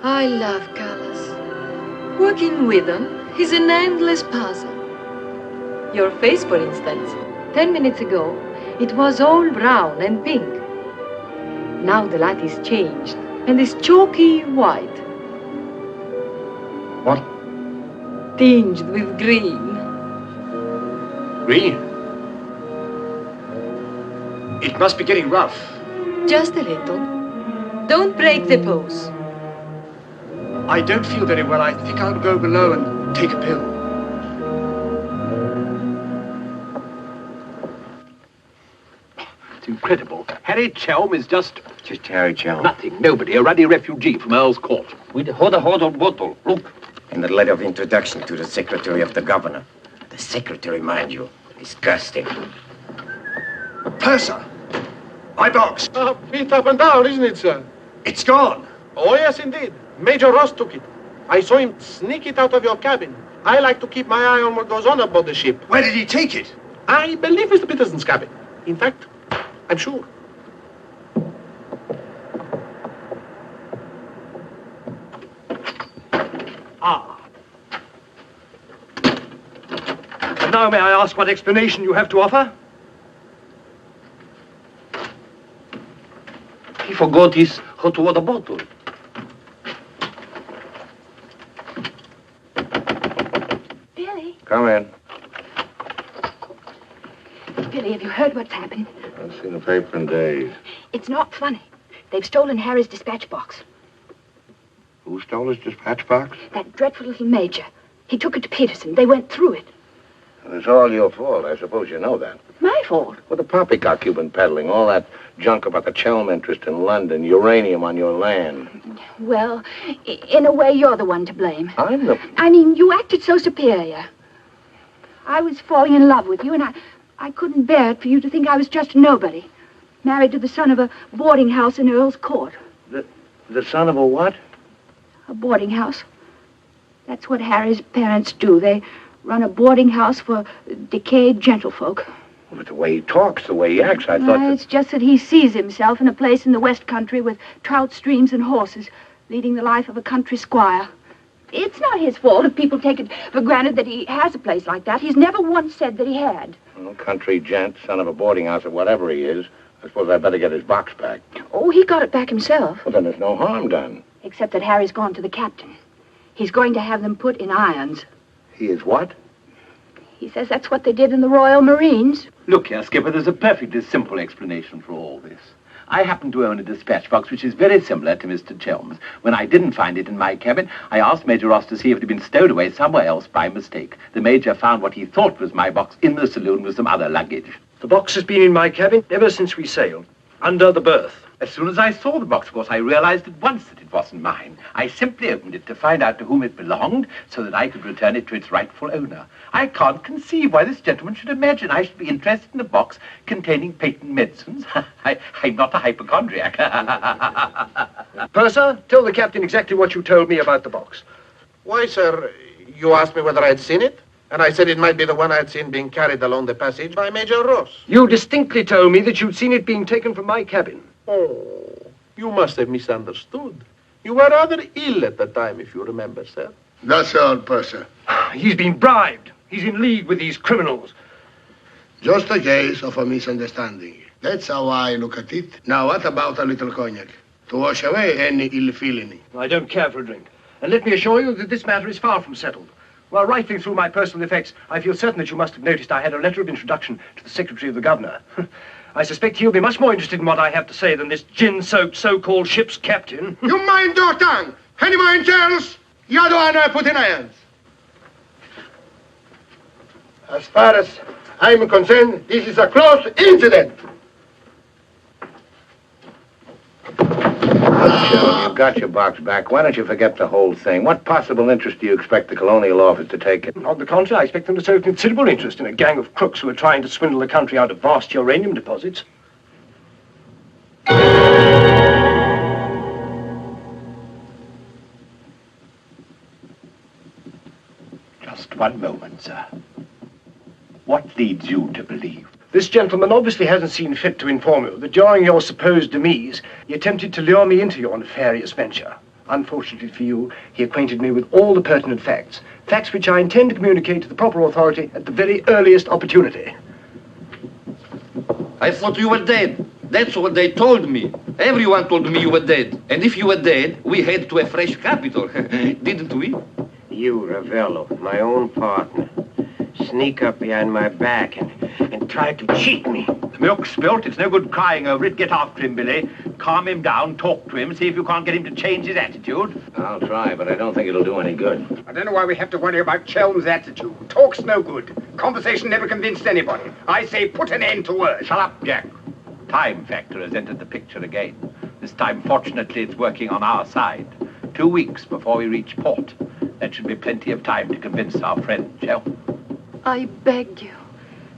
I love colors. Working with them is an endless puzzle. Your face, for instance. 10 minutes ago, it was all brown and pink. Now the light is changed and is chalky white. What? Tinged with green. Green? It must be getting rough. Just a little. Don't break the pose. I don't feel very well. I think I'll go below and take a pill. It's incredible. Harry Chelm is just Harry Chelm. nothing. Nobody. A ruddy refugee from Earl's Court. With a hot bottle. Look. And the letter of introduction to the secretary of the governor. The secretary, mind you. Disgusting. Purser! My box! Beat up and down, isn't it, sir? It's gone. Oh, yes, indeed. Major Ross took it. I saw him sneak it out of your cabin. I like to keep my eye on what goes on aboard the ship. Where did he take it? I believe Mr. Peterson's cabin. In fact, I'm sure. And now may I ask what explanation you have to offer? He forgot his hot water bottle. Billy, Come in. Billy, have you heard what's happened? I've seen the paper in days. It's not funny. They've stolen Harry's dispatch box. Who stole his dispatch box? That dreadful little major. He took it to Peterson. They went through it. It's all your fault. I suppose you know that. My fault? Well, the poppycock you've been peddling, all that junk about the Chelm interest in London, uranium on your land. Well, in a way, you're the one to blame. I'm the... I mean, you acted so superior. I was falling in love with you, and I couldn't bear it for you to think I was just a nobody. Married to the son of a boarding house in Earl's Court. The son of a what? A boarding house. That's what Harry's parents do. They run a boarding house for decayed gentlefolk. But the way he talks, the way he acts, I thought that... It's just that he sees himself in a place in the West Country with trout streams and horses, leading the life of a country squire. It's not his fault if people take it for granted that he has a place like that. He's never once said that he had. Well, country gent, son of a boarding house or whatever he is, I suppose I'd better get his box back. Oh, he got it back himself. Well, then there's no harm done. Except that Harry's gone to the captain. He's going to have them put in irons. He is what? He says that's what they did in the Royal Marines. Look here, Skipper, there's a perfectly simple explanation for all this. I happen to own a dispatch box which is very similar to Mr. Chelm's. When I didn't find it in my cabin, I asked Major Ross to see if it had been stowed away somewhere else by mistake. The Major found what he thought was my box in the saloon with some other luggage. The box has been in my cabin ever since we sailed, under the berth. As soon as I saw the box, of course, I realized at once that it wasn't mine. I simply opened it to find out to whom it belonged so that I could return it to its rightful owner. I can't conceive why this gentleman should imagine I should be interested in a box containing patent medicines. I'm not a hypochondriac. Purser, tell the captain exactly what you told me about the box. Why, sir, you asked me whether I'd seen it, and I said it might be the one I'd seen being carried along the passage by Major Ross. You distinctly told me that you'd seen it being taken from my cabin. Oh, you must have misunderstood. You were rather ill at the time, if you remember, sir. That's all, Purser. He's been bribed. He's in league with these criminals. Just a case of a misunderstanding. That's how I look at it. Now, what about a little cognac? To wash away any ill feeling. I don't care for a drink. And let me assure you that this matter is far from settled. While rifling through my personal effects, I feel certain that you must have noticed I had a letter of introduction to the secretary of the governor. I suspect he'll be much more interested in what I have to say than this gin-soaked so-called ship's captain. You mind your tongue! Any more intelligence? You're the one I put in irons. As far as I'm concerned, this is a close incident. You've got your box back. Why don't you forget the whole thing? What possible interest do you expect the Colonial Office to take it? On the contrary, I expect them to show considerable interest in a gang of crooks who are trying to swindle the country out of vast uranium deposits. Just one moment, sir. What leads you to believe? This gentleman obviously hasn't seen fit to inform you that during your supposed demise, he attempted to lure me into your nefarious venture. Unfortunately for you, he acquainted me with all the pertinent facts. Facts which I intend to communicate to the proper authority at the very earliest opportunity. I thought you were dead. That's what they told me. Everyone told me you were dead. And if you were dead, we head to a fresh capital. Didn't we? You, Ravello, my own partner, sneak up behind my back and try to cheat me. The milk's spilt. It's no good crying over it. Get after him, Billy. Calm him down. Talk to him. See if you can't get him to change his attitude. I'll try, but I don't think it'll do any good. I don't know why we have to worry about Chelm's attitude. Talk's no good. Conversation never convinced anybody. I say put an end to words. Shut up, Jack. Time factor has entered the picture again. This time, fortunately, it's working on our side. 2 weeks before we reach port. That should be plenty of time to convince our friend, Shell. I beg you,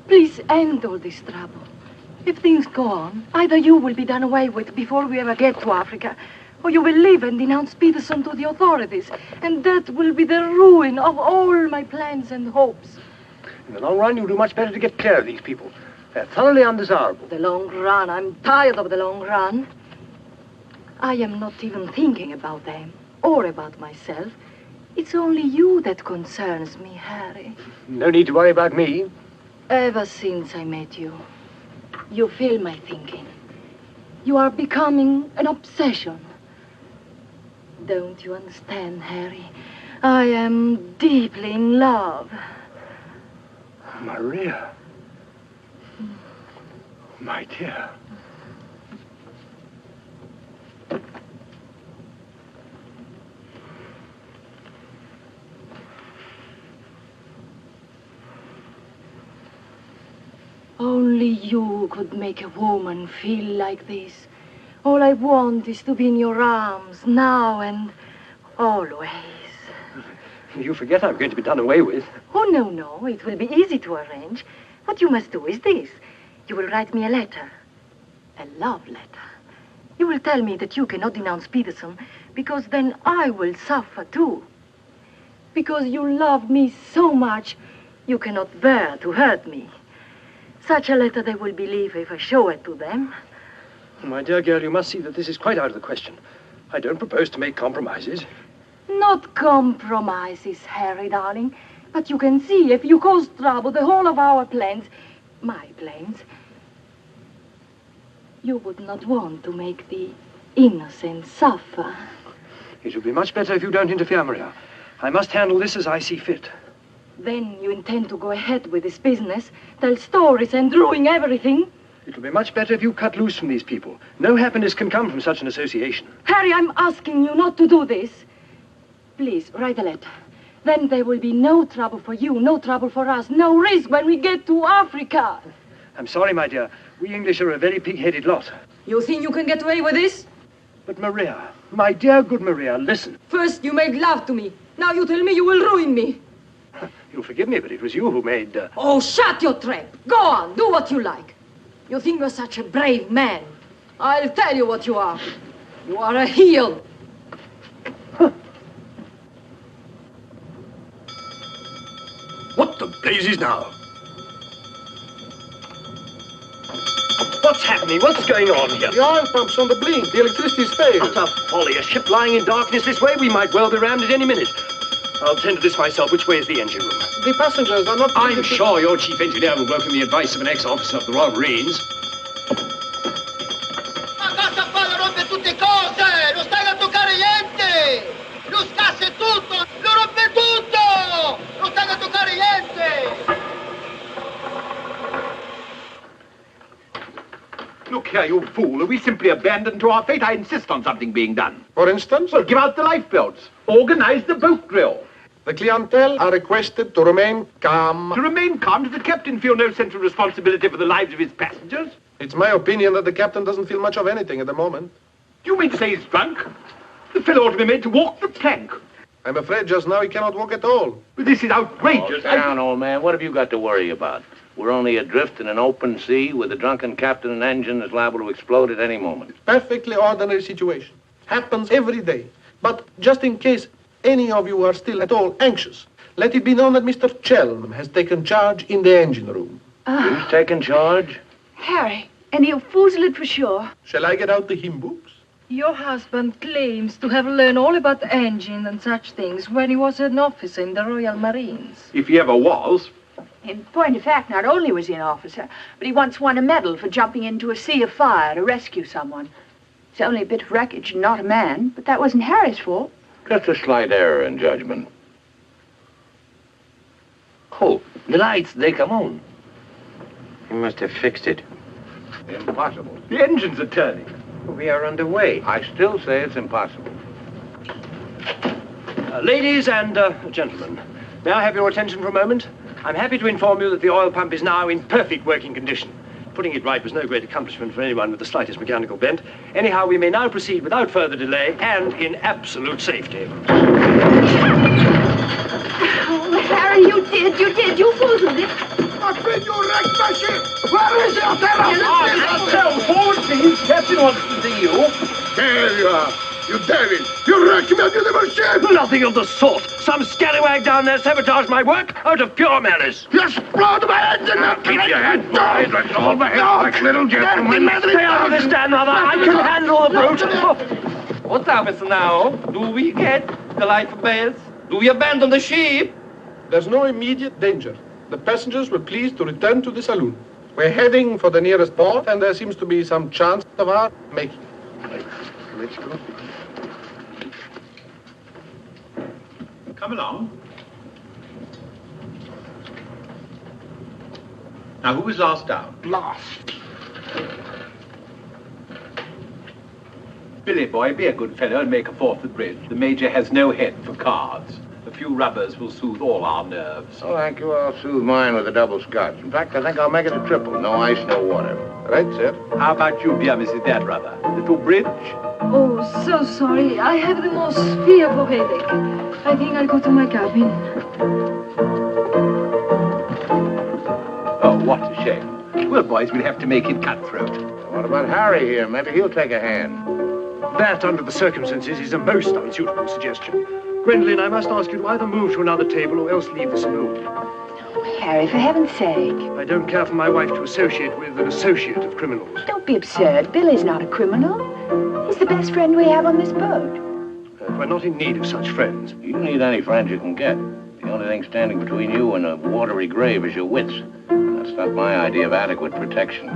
please end all this trouble. If things go on, either you will be done away with before we ever get to Africa, or you will leave and denounce Peterson to the authorities, and that will be the ruin of all my plans and hopes. In the long run, you'll do much better to get clear of these people. They're thoroughly undesirable. The long run. I'm tired of the long run. I am not even thinking about them or about myself. It's only you that concerns me, Harry. No need to worry about me. Ever since I met you, you fill my thinking. You are becoming an obsession. Don't you understand, Harry? I am deeply in love. Maria. My dear. Only you could make a woman feel like this. All I want is to be in your arms, now and always. You forget I'm going to be done away with. Oh, no. It will be easy to arrange. What you must do is this. You will write me a letter. A love letter. You will tell me that you cannot denounce Peterson, because then I will suffer too. Because you love me so much, you cannot bear to hurt me. Such a letter they will believe if I show it to them. My dear girl, you must see that this is quite out of the question. I don't propose to make compromises. Not compromises, Harry, darling. But you can see if you cause trouble, the whole of our plans, my plans, you would not want to make the innocent suffer. It would be much better if you don't interfere, Maria. I must handle this as I see fit. Then you intend to go ahead with this business, tell stories and ruin everything? It'll be much better if you cut loose from these people. No happiness can come from such an association. Harry, I'm asking you not to do this. Please, write a letter. Then there will be no trouble for you, no trouble for us, no risk when we get to Africa. I'm sorry, my dear. We English are a very pig-headed lot. You think you can get away with this? But Maria, my dear good Maria, listen. First you made love to me. Now you tell me you will ruin me. You'll forgive me, but it was you who made... Oh, shut your trap. Go on, do what you like. You think you're such a brave man. I'll tell you what you are. You are a heel. What the blazes now? What's happening? What's going on here? The oil pump's on the blink. The electricity's failed. Utter folly. A ship lying in darkness this way? We might well be rammed at any minute. I'll tend to this myself. Which way is the engine room? The passengers are not... I'm sure your chief engineer will welcome the advice of an ex-officer of the Royal Marines. Ma cosa fa? Le rompe tutte cose! Non stai a toccare niente! Lo scasse tutto! Lo rompe tutto! Non stai a toccare niente! Look here, you fool. Are we simply abandoned to our fate? I insist on something being done. For instance? Well, give out the lifebelts. Organize the boat drill. The clientele are requested to remain calm. To remain calm? Does the captain feel no sense of responsibility for the lives of his passengers? It's my opinion that the captain doesn't feel much of anything at the moment. Do you mean to say he's drunk? The fellow ought to be made to walk the plank. I'm afraid just now he cannot walk at all. But this is outrageous. Sit down, old man. What have you got to worry about? We're only adrift in an open sea with a drunken captain and engine that's liable to explode at any moment. Perfectly ordinary situation. Happens every day. But just in case any of you are still at all anxious, let it be known that Mr. Chelm has taken charge in the engine room. Who's taken charge? Harry, and he'll foozle it for sure. Shall I get out the hymn books? Your husband claims to have learned all about engines and such things when he was an officer in the Royal Marines. If he ever was. In point of fact, not only was he an officer, but he once won a medal for jumping into a sea of fire to rescue someone. It's only a bit of wreckage and not a man, but that wasn't Harry's fault. Just a slight error in judgment. Oh, the lights, they come on. He must have fixed it. Impossible. The engines are turning. We are underway. I still say it's impossible. Ladies and gentlemen, may I have your attention for a moment? I'm happy to inform you that the oil pump is now in perfect working condition. Putting it right was no great accomplishment for anyone with the slightest mechanical bent. Anyhow, we may now proceed without further delay and in absolute safety. Oh, Harry, you fooled me. What made you wreck my ship? Where is your So, forward, please. Captain wants to see you. There you are. You devil! You wrecked my beautiful ship! Nothing of the sort. Some scallywag down there sabotaged my work out of pure malice. You explode my engine! Now keep your head wide. Let's all behave like little gentlemen. Stay out of this, Dan, rather. I can handle the brute. What happens now? Do we get the life bells? Do we abandon the ship? There's no immediate danger. The passengers were pleased to return to the saloon. We're heading for the nearest port, and there seems to be some chance of our making it. Let's go. Come along. Now, who was last down? Last. Billy boy, be a good fellow and make a fourth at bridge. The Major has no head for cards. A few rubbers will soothe all our nerves. Oh, thank you. I'll soothe mine with a double scotch. In fact, I think I'll make it a triple. No ice, no water. Right, sir. How about you, dear Mrs. Dad Rubber? Little bridge? Oh, so sorry. I have the most fearful headache. I think I'll go to my cabin. Oh, what a shame. Well, boys, we'll have to make it cutthroat. What about Harry here? Maybe he'll take a hand. That, under the circumstances, is a most unsuitable suggestion. Gwendolen, I must ask you to either move to another table or else leave the saloon. Oh, Harry, for heaven's sake. I don't care for my wife to associate with an associate of criminals. Don't be absurd. Billy's not a criminal. He's the best friend we have on this boat. We're not in need of such friends. You need any friends you can get. The only thing standing between you and a watery grave is your wits. That's not my idea of adequate protection.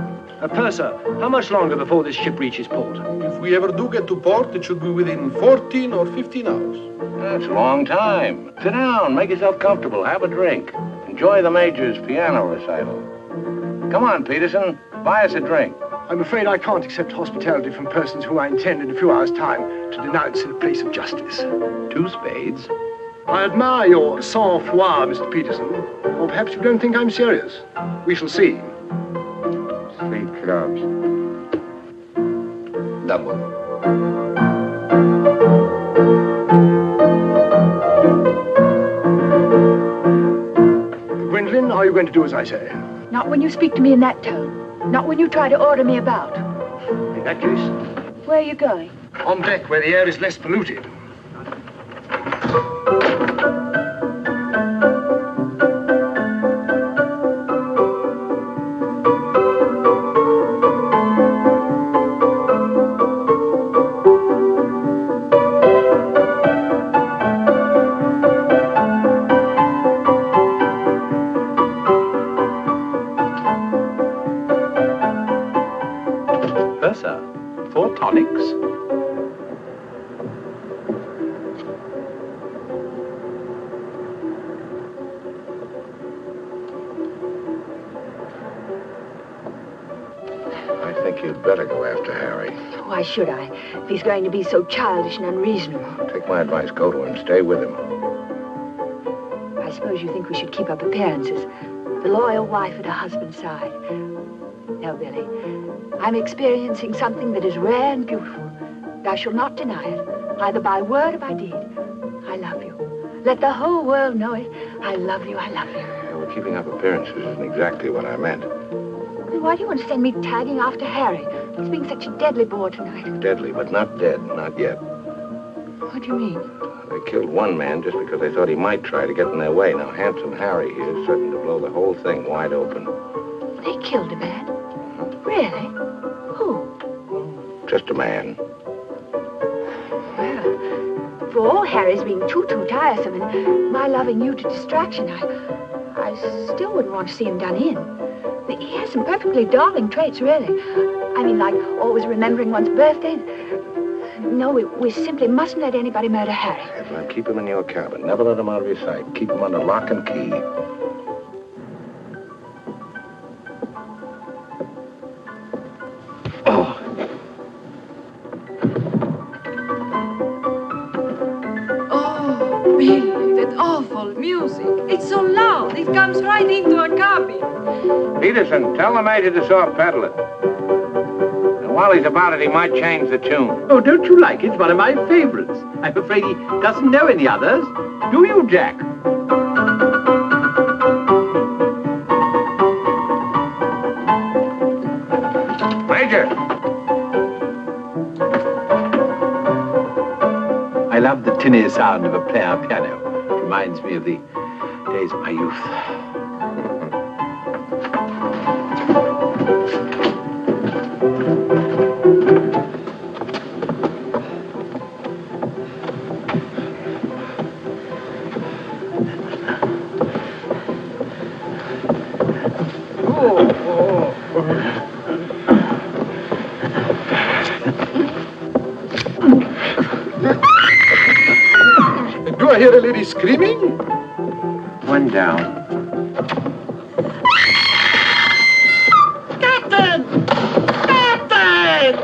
Purser, how much longer before this ship reaches port? If we ever do get to port, it should be within 14 or 15 hours. That's a long time. Sit down, make yourself comfortable, have a drink. Enjoy the Major's piano recital. Come on, Peterson, buy us a drink. I'm afraid I can't accept hospitality from persons whom I intend in a few hours' time to denounce in a place of justice. 2 spades. I admire your sang-froid, Mr. Peterson. Or perhaps you don't think I'm serious. We shall see. 3 clubs. Double. Gwendolen, are you going to do as I say? Not when you speak to me in that tone. Not when you try to order me about. In that case, Where are you going? on deck where the air is less polluted. Purser, 4 tonics. I think you'd better go after Harry. Why should I? If he's going to be so childish and unreasonable. Take my advice, go to him, stay with him. I suppose you think we should keep up appearances. The loyal wife at her husband's side. No, Billy. I'm experiencing something that is rare and beautiful. And I shall not deny it, either by word or by deed. I love you. Let the whole world know it. I love you, I love you. Yeah, well, keeping up appearances isn't exactly what I meant. Why do you want to send me tagging after Harry? He's being such a deadly bore tonight. Deadly, but not dead, not yet. What do you mean? They killed one man just because they thought he might try to get in their way. Now, handsome Harry here is certain to blow the whole thing wide open. They killed a man? Really? Who? Just a man. all Harry's being too tiresome and my loving you to distraction, I still wouldn't want to see him done in. He has some perfectly darling traits, really. I mean, like always remembering one's birthday. No, we simply mustn't let anybody murder Harry. Well, keep him in your cabin. Never let him out of your sight. Keep him under lock and key. Oh, Billy, that awful music. It's so loud, it comes right into our cabin. Peterson, tell the Major to soft pedal it. And while he's about it, he might change the tune. Oh, don't you like it? It's one of my favorites. I'm afraid he doesn't know any others. Do you, Jack? Major! I love the tinny sound of a player piano. It reminds me of the days of my youth. Do I hear a lady screaming? One down. Captain! Captain!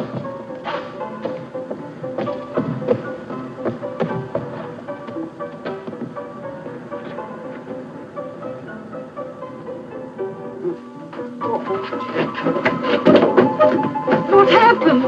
What happened?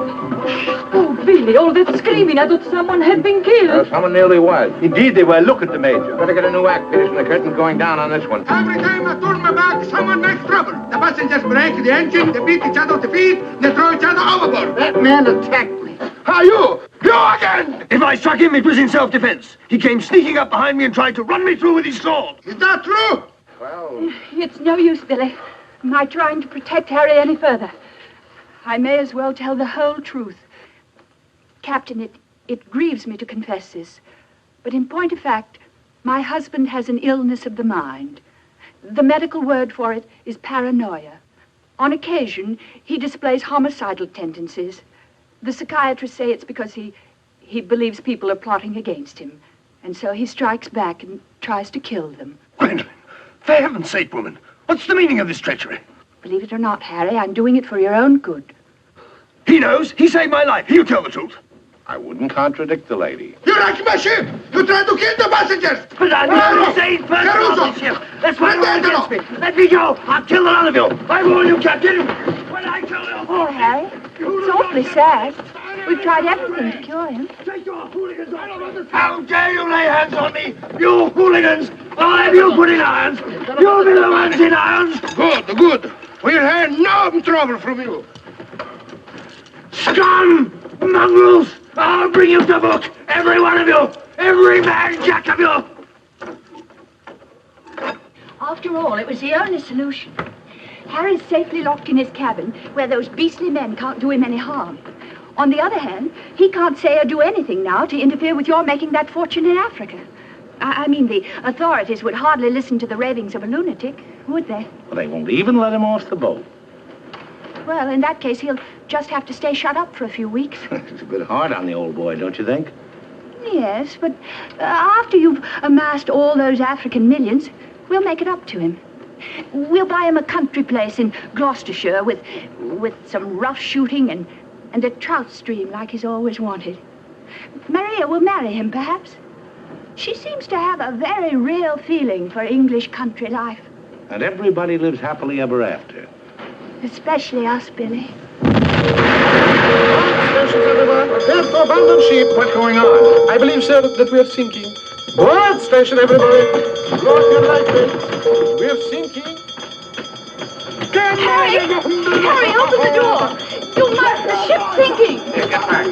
Oh, Billy, all that screaming. I thought someone had been killed. Someone nearly was. Indeed they were. Look at the Major. Better get a new act, Peterson. The curtain's going down on this one. Every time I turn my back, someone makes trouble. The passengers break the engine, they beat each other to feet, they throw each other overboard. That man attacked me. Are you? You again! If I struck him, it was in self-defense. He came sneaking up behind me and tried to run me through with his sword. Is that true? Well... It's no use, Billy. My trying to protect Harry any further. I may as well tell the whole truth. Captain, it grieves me to confess this, but in point of fact, my husband has an illness of the mind. The medical word for it is paranoia. On occasion, he displays homicidal tendencies. The psychiatrists say it's because he believes people are plotting against him, and so he strikes back and tries to kill them. Gwendolyn, for heaven's sake, woman, what's the meaning of this treachery? Believe it or not, Harry, I'm doing it for your own good. He knows. He saved my life. He'll tell the truth. I wouldn't contradict the lady. You wrecked my ship! You tried to kill the passengers! But I'm not a sane person on this ship. That's why you're against me. Let me go. I'll kill the lot of you. I warn you, Captain. When I kill you... Oh, Harry, it's awfully sad. We've tried everything to cure him. Take your hooligans off. How dare you lay hands on me? You hooligans! I'll have you put in irons. You'll be the ones in irons. Good, good. We'll have no trouble from you. Scum! Mongrels! I'll bring you to book! Every one of you! Every man jack of you! After all, it was the only solution. Harry's safely locked in his cabin, where those beastly men can't do him any harm. On the other hand, he can't say or do anything now to interfere with your making that fortune in Africa. I mean, the authorities would hardly listen to the ravings of a lunatic, would they? Well, they won't even let him off the boat. Well, in that case, he'll just have to stay shut up for a few weeks. It's a bit hard on the old boy, don't you think? Yes, but after you've amassed all those African millions, we'll make it up to him. We'll buy him a country place in Gloucestershire with some rough shooting and a trout stream like he's always wanted. Maria will marry him, perhaps. She seems to have a very real feeling for English country life. And everybody lives happily ever after. Especially us, Billy. Stations, everyone. Prepare to abandon ship. What's going on? I believe, sir, that we are sinking. Board station, everybody. Blow up your light belts. We're sinking. Harry! Harry, open the door! You must! The ship's sinking! Here, get back.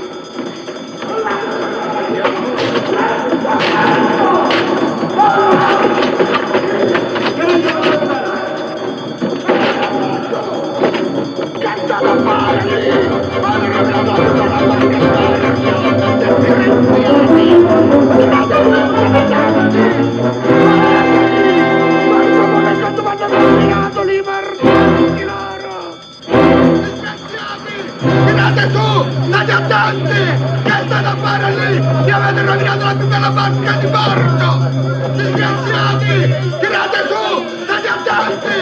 Get to the bottom! State attenti! Che state a fare lì? Mi avete rovinato la più bella barca di porto! Disgraziati! Tirate su! State attenti!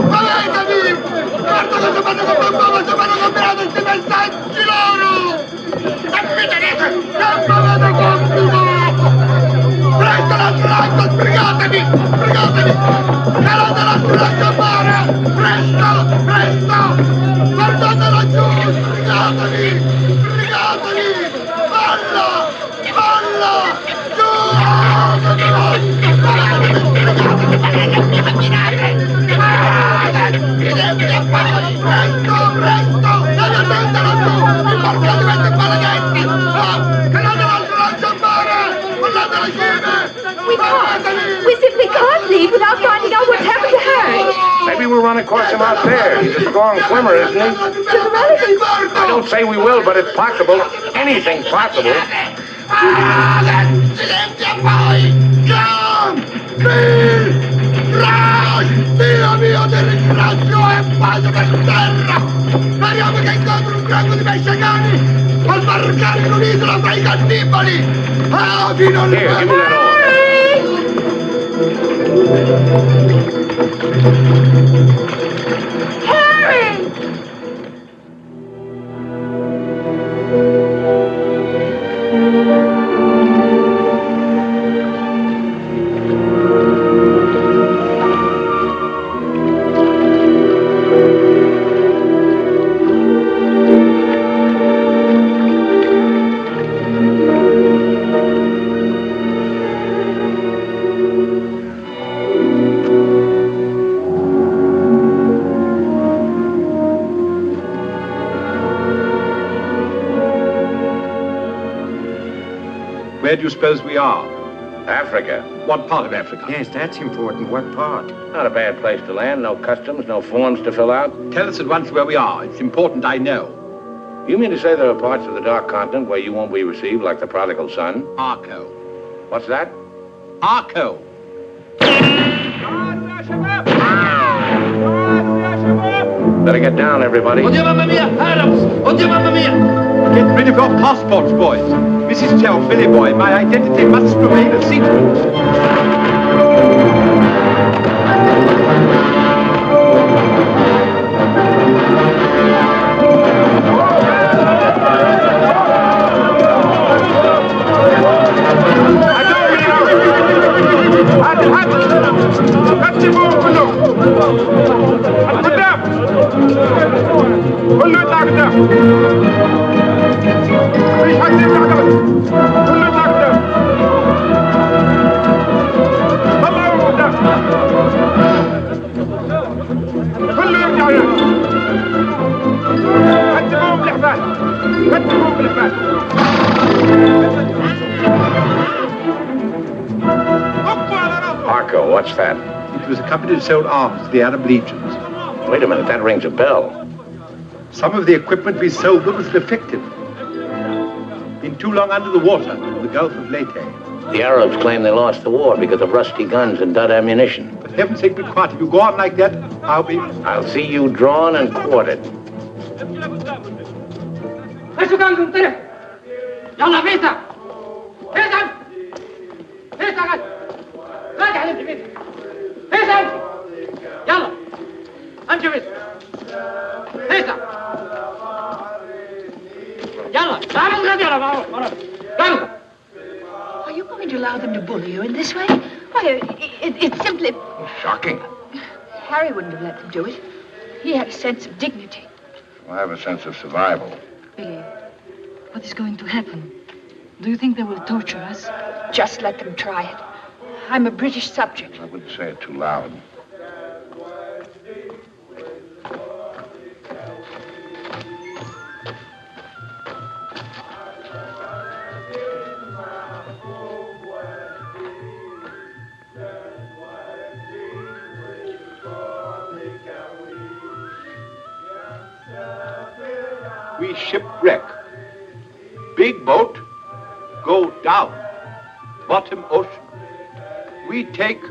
Muovetevi! Guarda cosa fanno con bambù, cosa fanno combinato questi messaggi loro! E mi tenete! Che m'avete compito! Presto l'altro lato, sbrigatevi! Sbrigatevi! Calate l'altro lato a mare! Presto! Presto! Guardate laggiù! Sbrigatevi! Sbrigatevi! Balla! Balla! Giù! Presto! Presto! Deve attendere laggiù! Mi portate questi maledetti! Calate l'altro lato a mare! Guardate la scena! We simply can't leave without finding out what's happened to Harry. Maybe we'll run across him out there. He's a strong swimmer, isn't he? I don't say we will, but it's possible. Anything's possible. Silenzio a voi! John! Bill! Rush! Dio mio, ti ringrazio e vado per terra! Speriamo che incontro un branco di pescecani al sbarcare in un'isola fra i cannibali! Ah, fino al Harry! Where do you suppose we are? Africa. What part of Africa? Yes, that's important. What part? Not a bad place to land. No customs, no forms to fill out. Tell us at once where we are. It's important I know. You mean to say there are parts of the Dark Continent where you won't be received like the prodigal son? Arco. What's that? Arco. Better get down, everybody. Oddio mamma mia, Adams! Oddio mamma mia! Get rid of your passports, boys. Mrs. Tell, Billy Boy, my identity must remain a secret. Arco, what's that? It was a company that sold arms to the Arab legions. Wait a minute, that rings a bell. Some of the equipment we sold them was defective. Been too long under the water in the Gulf of Leyte. The Arabs claim they lost the war because of rusty guns and dud ammunition. For heaven's sake, be quiet. If you go on like that, I'll see you drawn and quartered. يلا فيسا فيسا فيسا قد راجع انت فيسا فيسا انت يلا امشي فيسا فيسا يلا تعال غد يلا يلا. Are you going to allow them to bully you in this way? Why, it's simply... Shocking. Harry wouldn't have let them do it. He had a sense of dignity. I have a sense of survival. Billy, what is going to happen? Do you think they will torture us? Just let them try it. I'm a British subject. I wouldn't say it too loud. We shipwreck. Big boat, go down. Bottom ocean. We take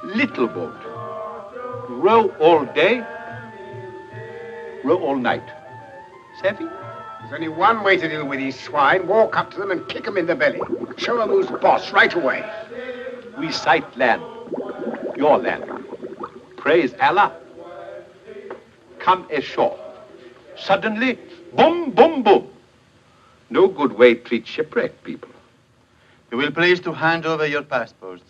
little boat. Row all day, row all night. Savvy? There's only one way to deal with these swine. Walk up to them and kick them in the belly. Show them who's boss right away. We sight land. Your land. Praise Allah. Come ashore. Suddenly, boom, boom, boom. No good way to treat shipwrecked people. You will please to hand over your passports.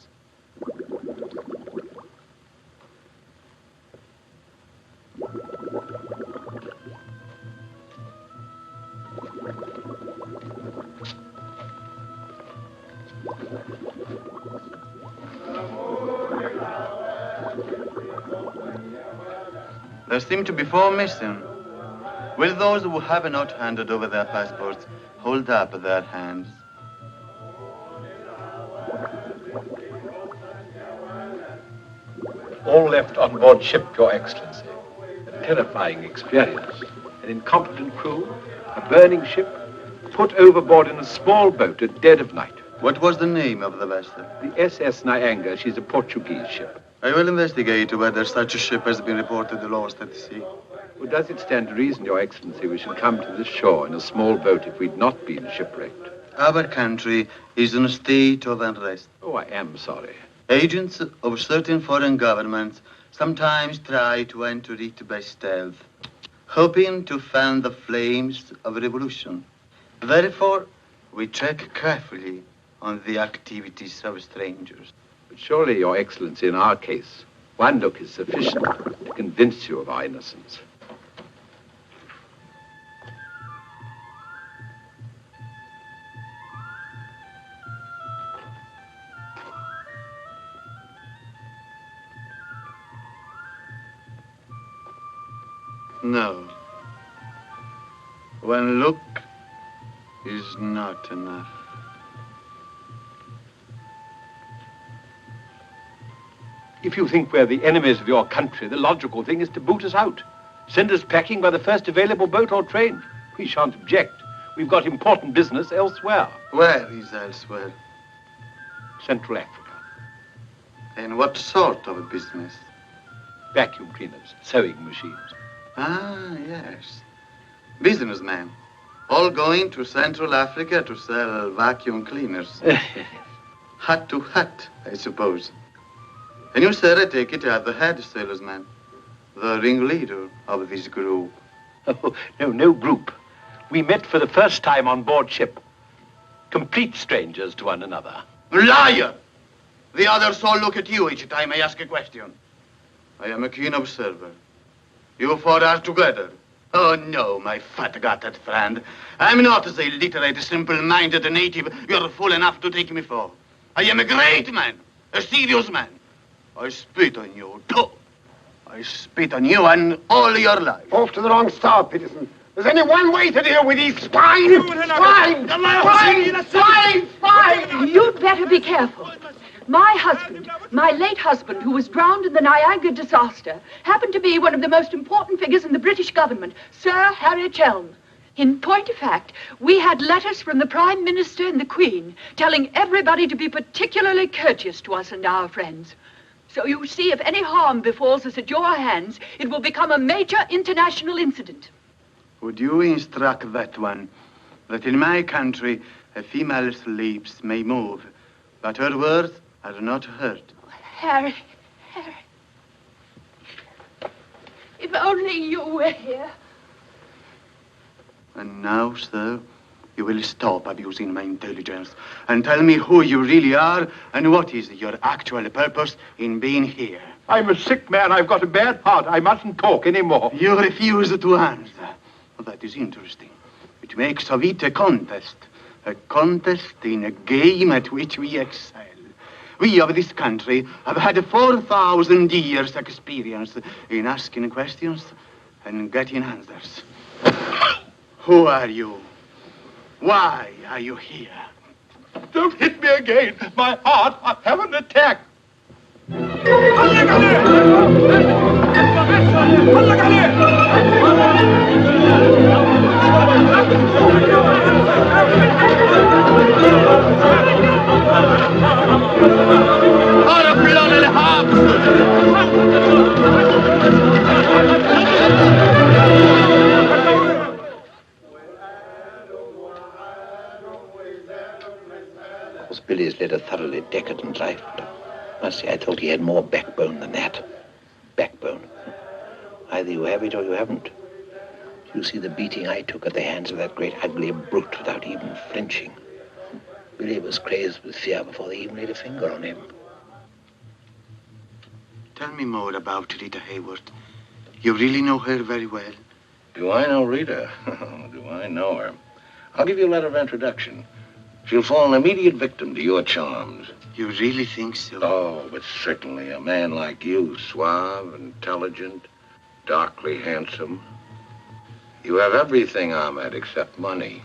There seem to be 4 missing. Will those who have not handed over their passports hold up their hands? All left on board ship, Your Excellency. A terrifying experience. An incompetent crew, a burning ship, put overboard in a small boat at dead of night. What was the name of the vessel? The SS Nyanga. She's a Portuguese ship. I will investigate whether such a ship has been reported lost at sea. Well, does it stand to reason, Your Excellency, we should come to this shore in a small boat if we'd not been shipwrecked? Our country is in a state of unrest. Oh, I am sorry. Agents of certain foreign governments sometimes try to enter it by stealth, hoping to fan the flames of revolution. Therefore, we check carefully on the activities of strangers. But surely, Your Excellency, in our case, one look is sufficient to convince you of our innocence. No. One look is not enough. If you think we're the enemies of your country, the logical thing is to boot us out. Send us packing by the first available boat or train. We shan't object. We've got important business elsewhere. Where is elsewhere? Central Africa. And what sort of business? Vacuum cleaners, sewing machines. Ah, yes. Businessmen. All going to Central Africa to sell vacuum cleaners. Hut to hut, I suppose. And you, sir, I take it, are the head salesman, the ringleader of this group. Oh, no group. We met for the first time on board ship. Complete strangers to one another. Liar! The others all look at you each time I ask a question. I am a keen observer. You 4 are together. Oh, no, my fat-gutted friend. I'm not the illiterate, simple-minded native you're fool enough to take me for. I am a great man, a serious man. I spit on you, too. I spit on you and all your life. Off to the wrong star, Peterson. There's only one way to deal with these swine! Swine! You'd better be careful. My husband, my late husband, who was drowned in the Niagara disaster, happened to be one of the most important figures in the British government, Sir Harry Chelm. In point of fact, we had letters from the Prime Minister and the Queen telling everybody to be particularly courteous to us and our friends. So you see, if any harm befalls us at your hands, it will become a major international incident. Would you instruct that one that in my country a female's lips may move, but her words are not heard? Harry. If only you were here. And now, sir, you will stop abusing my intelligence and tell me who you really are and what is your actual purpose in being here. I'm a sick man. I've got a bad heart. I mustn't talk anymore. You refuse to answer. Well, that is interesting. It makes of it a contest in a game at which we excel. We of this country have had 4,000 years' experience in asking questions and getting answers. Who are you? Why are you here? Don't hit me again. My heart, I have an attack. led a thoroughly decadent life. But I must say, I thought he had more backbone than that. Backbone. Either you have it or you haven't. You see the beating I took at the hands of that great ugly brute without even flinching. Billy was crazed with fear before they even laid a finger on him. Tell me more about Rita Hayworth. You really know her very well? Do I know Rita? Do I know her? I'll give you a letter of introduction. She'll fall an immediate victim to your charms. You really think so? Oh, but certainly a man like you, suave, intelligent, darkly handsome. You have everything, Ahmed, except money.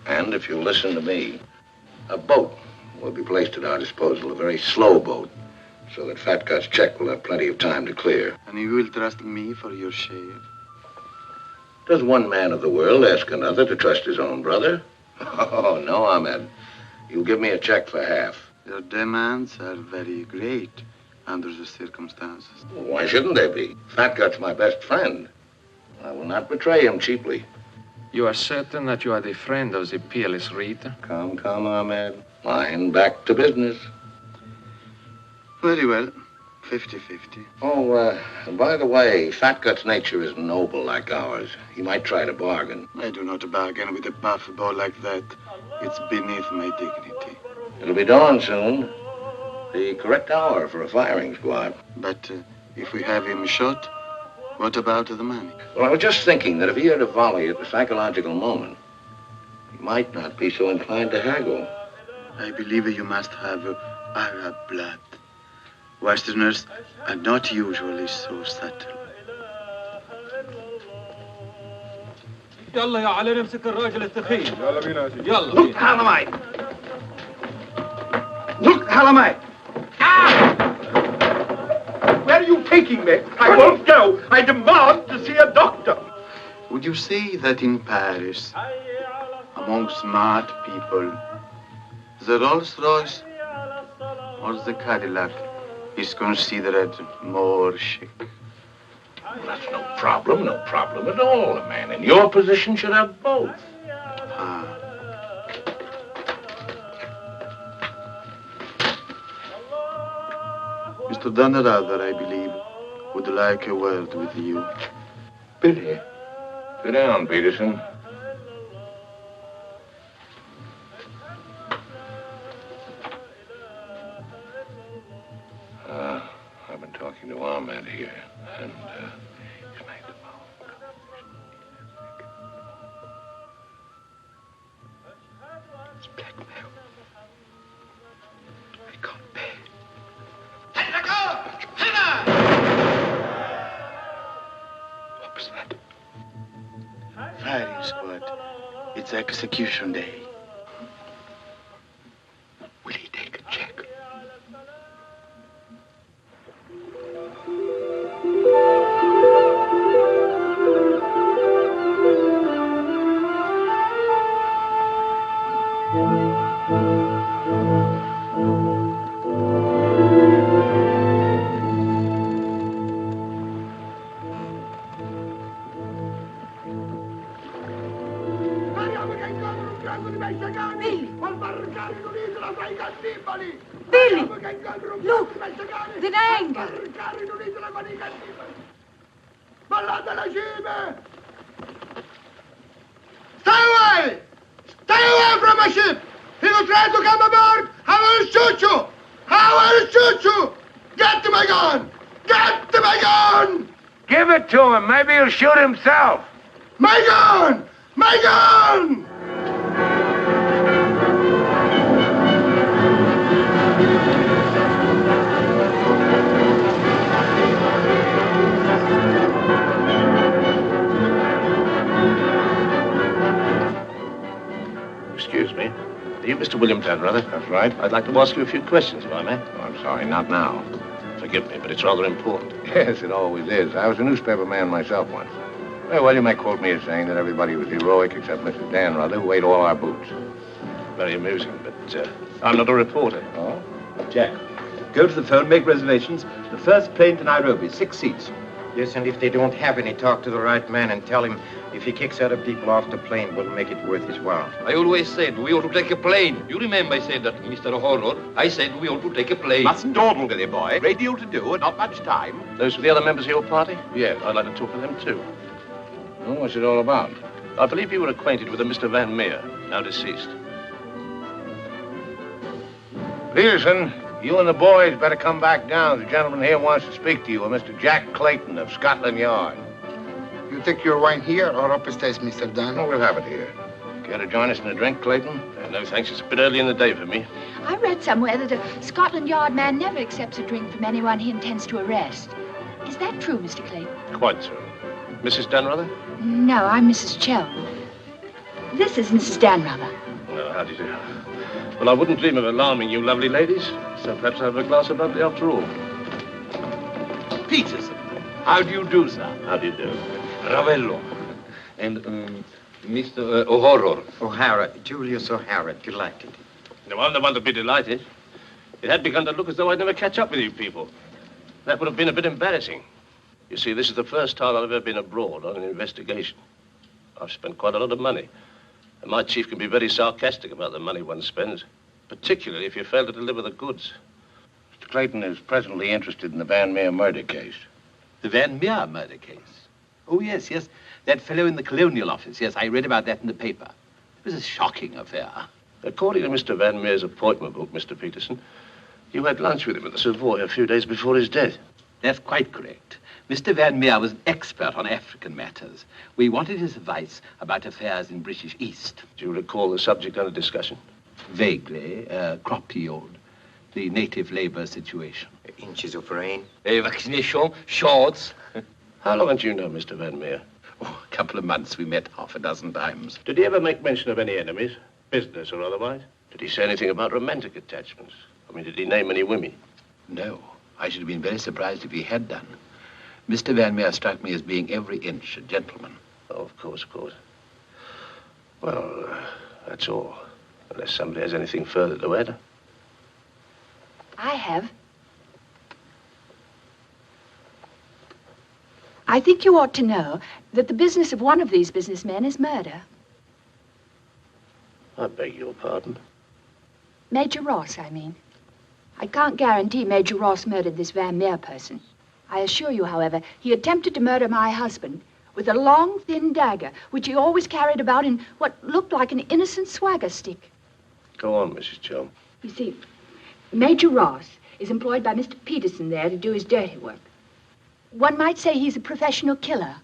And if you'll listen to me, a boat will be placed at our disposal, a very slow boat, so that Fat Gut's check will have plenty of time to clear. And you will trust me for your share? Does one man of the world ask another to trust his own brother? Oh, no, Ahmed. You'll give me a check for half. Your demands are very great under the circumstances. Well, why shouldn't they be? Fat Gut's my best friend. I will not betray him cheaply. You are certain that you are the friend of the peerless Rita? Come, Ahmed. Line back to business. Very well. 50-50. Oh, by the way, Fat Gut's nature is noble like ours. He might try to bargain. I do not bargain with a puffball like that. It's beneath my dignity. It'll be dawn soon. The correct hour for a firing squad. But if we have him shot, what about the money? Well, I was just thinking that if he had a volley at the psychological moment, he might not be so inclined to haggle. I believe you must have Arab blood. Westerners are not usually so subtle. يلا يا علي نمسك الراجل الثخين. يلا بينا يا سيدي. يلا. Look, Halamite! Look, Halamite! Where are you taking me? I won't go. I demand to see a doctor. Would you say that in Paris, among smart people, the Rolls-Royce or the Cadillac is considered more chic? Well, that's no problem at all. A man in your position should have both. Mr. Dunrather, I believe, would like a word with you. Billy. Sit down, Peterson. I've been talking to Ahmed here, and he's made the move. It's blackmail. I can't pay. What was that? Firing squad. It's execution day. Will he take a check? Billy! Look! The anger! Stay away! Stay away from my ship! If you try to come aboard, I will shoot you! I will shoot you! Get to my gun! Get to my gun! Give it to him. Maybe he'll shoot himself. My gun! My gun! Excuse me. Are you Mr. William Dunrather? That's right. I'd like to ask you a few questions, if I may. Oh, I'm sorry, not now. Forgive me, but it's rather important. Yes, it always is. I was a newspaper man myself once. Well, you may quote me as saying that everybody was heroic except Mrs. Danrother, who ate all our boots. Very amusing, but I'm not a reporter. Oh? Jack, go to the phone, make reservations. The first plane to Nairobi, 6 seats. Yes, and if they don't have any, talk to the right man and tell him if he kicks other people off the plane, we'll make it worth his while. I always said we ought to take a plane. You remember I said that, Mr. Horror? I said we ought to take a plane. Mustn't dawdle, Billy boy. Great deal to do and not much time. Those were the other members of your party? Yes, I'd like to talk to them too. Well, what's it all about? I believe you were acquainted with a Mr. Van Meer, now deceased. Peterson, you and the boys better come back down. The gentleman here wants to speak to you, a Mr. Jack Clayton of Scotland Yard. You take your wine here or upstairs, Mr. Dunn? No, we'll have it here. Care to join us in a drink, Clayton? No, thanks. It's a bit early in the day for me. I read somewhere that a Scotland Yard man never accepts a drink from anyone he intends to arrest. Is that true, Mr. Clayton? Quite so. Mrs. Dunrather? No, I'm Mrs. Chell. This is Mrs. Danrather. Oh, how do you do? Well, I wouldn't dream of alarming you lovely ladies, so perhaps I'll have a glass of bubbly after all. Peterson, how do you do, sir? How do you do? Ravello. And, Mr. O'Horror. O'Hara, Julius O'Hara, delighted. No, I'm the one to be delighted. It had begun to look as though I'd never catch up with you people. That would have been a bit embarrassing. You see, this is the first time I've ever been abroad on an investigation. I've spent quite a lot of money. And my chief can be very sarcastic about the money one spends, particularly if you fail to deliver the goods. Mr. Clayton is presently interested in the Van Meer murder case. The Van Meer murder case? Oh, yes, yes. That fellow in the Colonial Office. Yes, I read about that in the paper. It was a shocking affair. According to Mr. Van Meer's appointment book, Mr. Peterson, you had lunch with him at the Savoy a few days before his death. That's quite correct. Mr. Van Meer was an expert on African matters. We wanted his advice about affairs in British East. Do you recall the subject under discussion? Vaguely. Crop yield, the native labor situation. Inches of rain. Vaccination, shorts. How long had you known Mr. Van Meer? Oh, a couple of months. We met half a dozen times. Did he ever make mention of any enemies, business or otherwise? Did he say anything about romantic attachments? I mean, did he name any women? No. I should have been very surprised if he had done. Mr. Van Meer struck me as being every inch a gentleman. Oh, of course, of course. Well, that's all. Unless somebody has anything further to add. I have. I think you ought to know that the business of one of these businessmen is murder. I beg your pardon. Major Ross, I mean. I can't guarantee Major Ross murdered this Van Meer person. I assure you, however, he attempted to murder my husband with a long, thin dagger, which he always carried about in what looked like an innocent swagger stick. Go on, Mrs. Chell. You see, Major Ross is employed by Mr. Peterson there to do his dirty work. One might say he's a professional killer.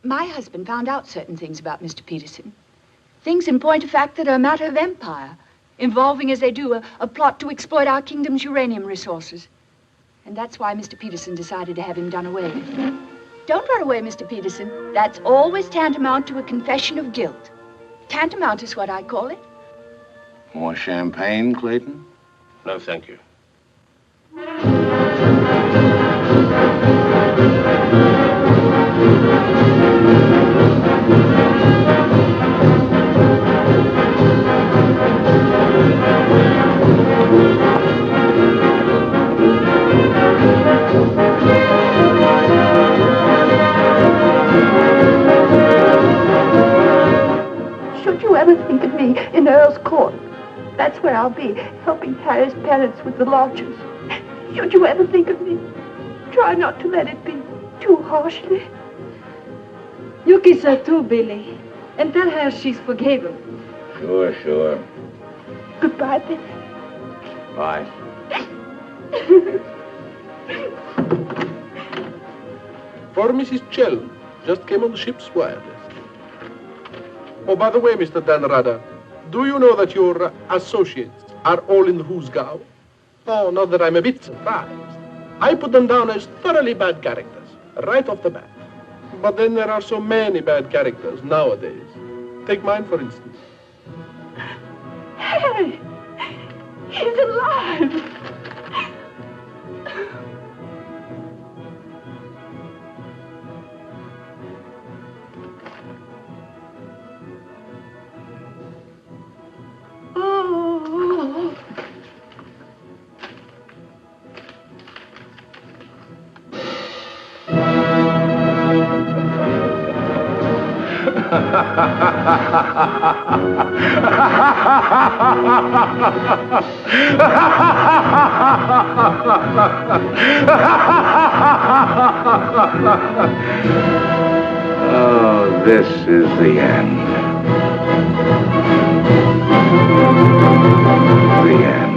My husband found out certain things about Mr. Peterson. Things in point of fact that are a matter of empire, involving, as they do, a plot to exploit our kingdom's uranium resources. And that's why Mr. Peterson decided to have him done away with. Don't run away, Mr. Peterson. That's always tantamount to a confession of guilt. Tantamount is what I call it. More champagne, Clayton? No, thank you. Should you ever think of me in Earl's Court, that's where I'll be, helping Harry's parents with the lodgers. Should you ever think of me, try not to let it be too harshly. You kiss her too, Billy, and tell her she's forgiven. Sure, sure. Goodbye, Billy. Bye. For Mrs. Chell, just came on the ship's wireless. Oh, by the way, Mr. Danrada, do you know that your associates are all in the Hoosgow? Oh, not that I'm a bit surprised. I put them down as thoroughly bad characters, right off the bat. But then there are so many bad characters nowadays. Take mine, for instance. Harry! He's alive! Oh. Oh, this is the end. The end.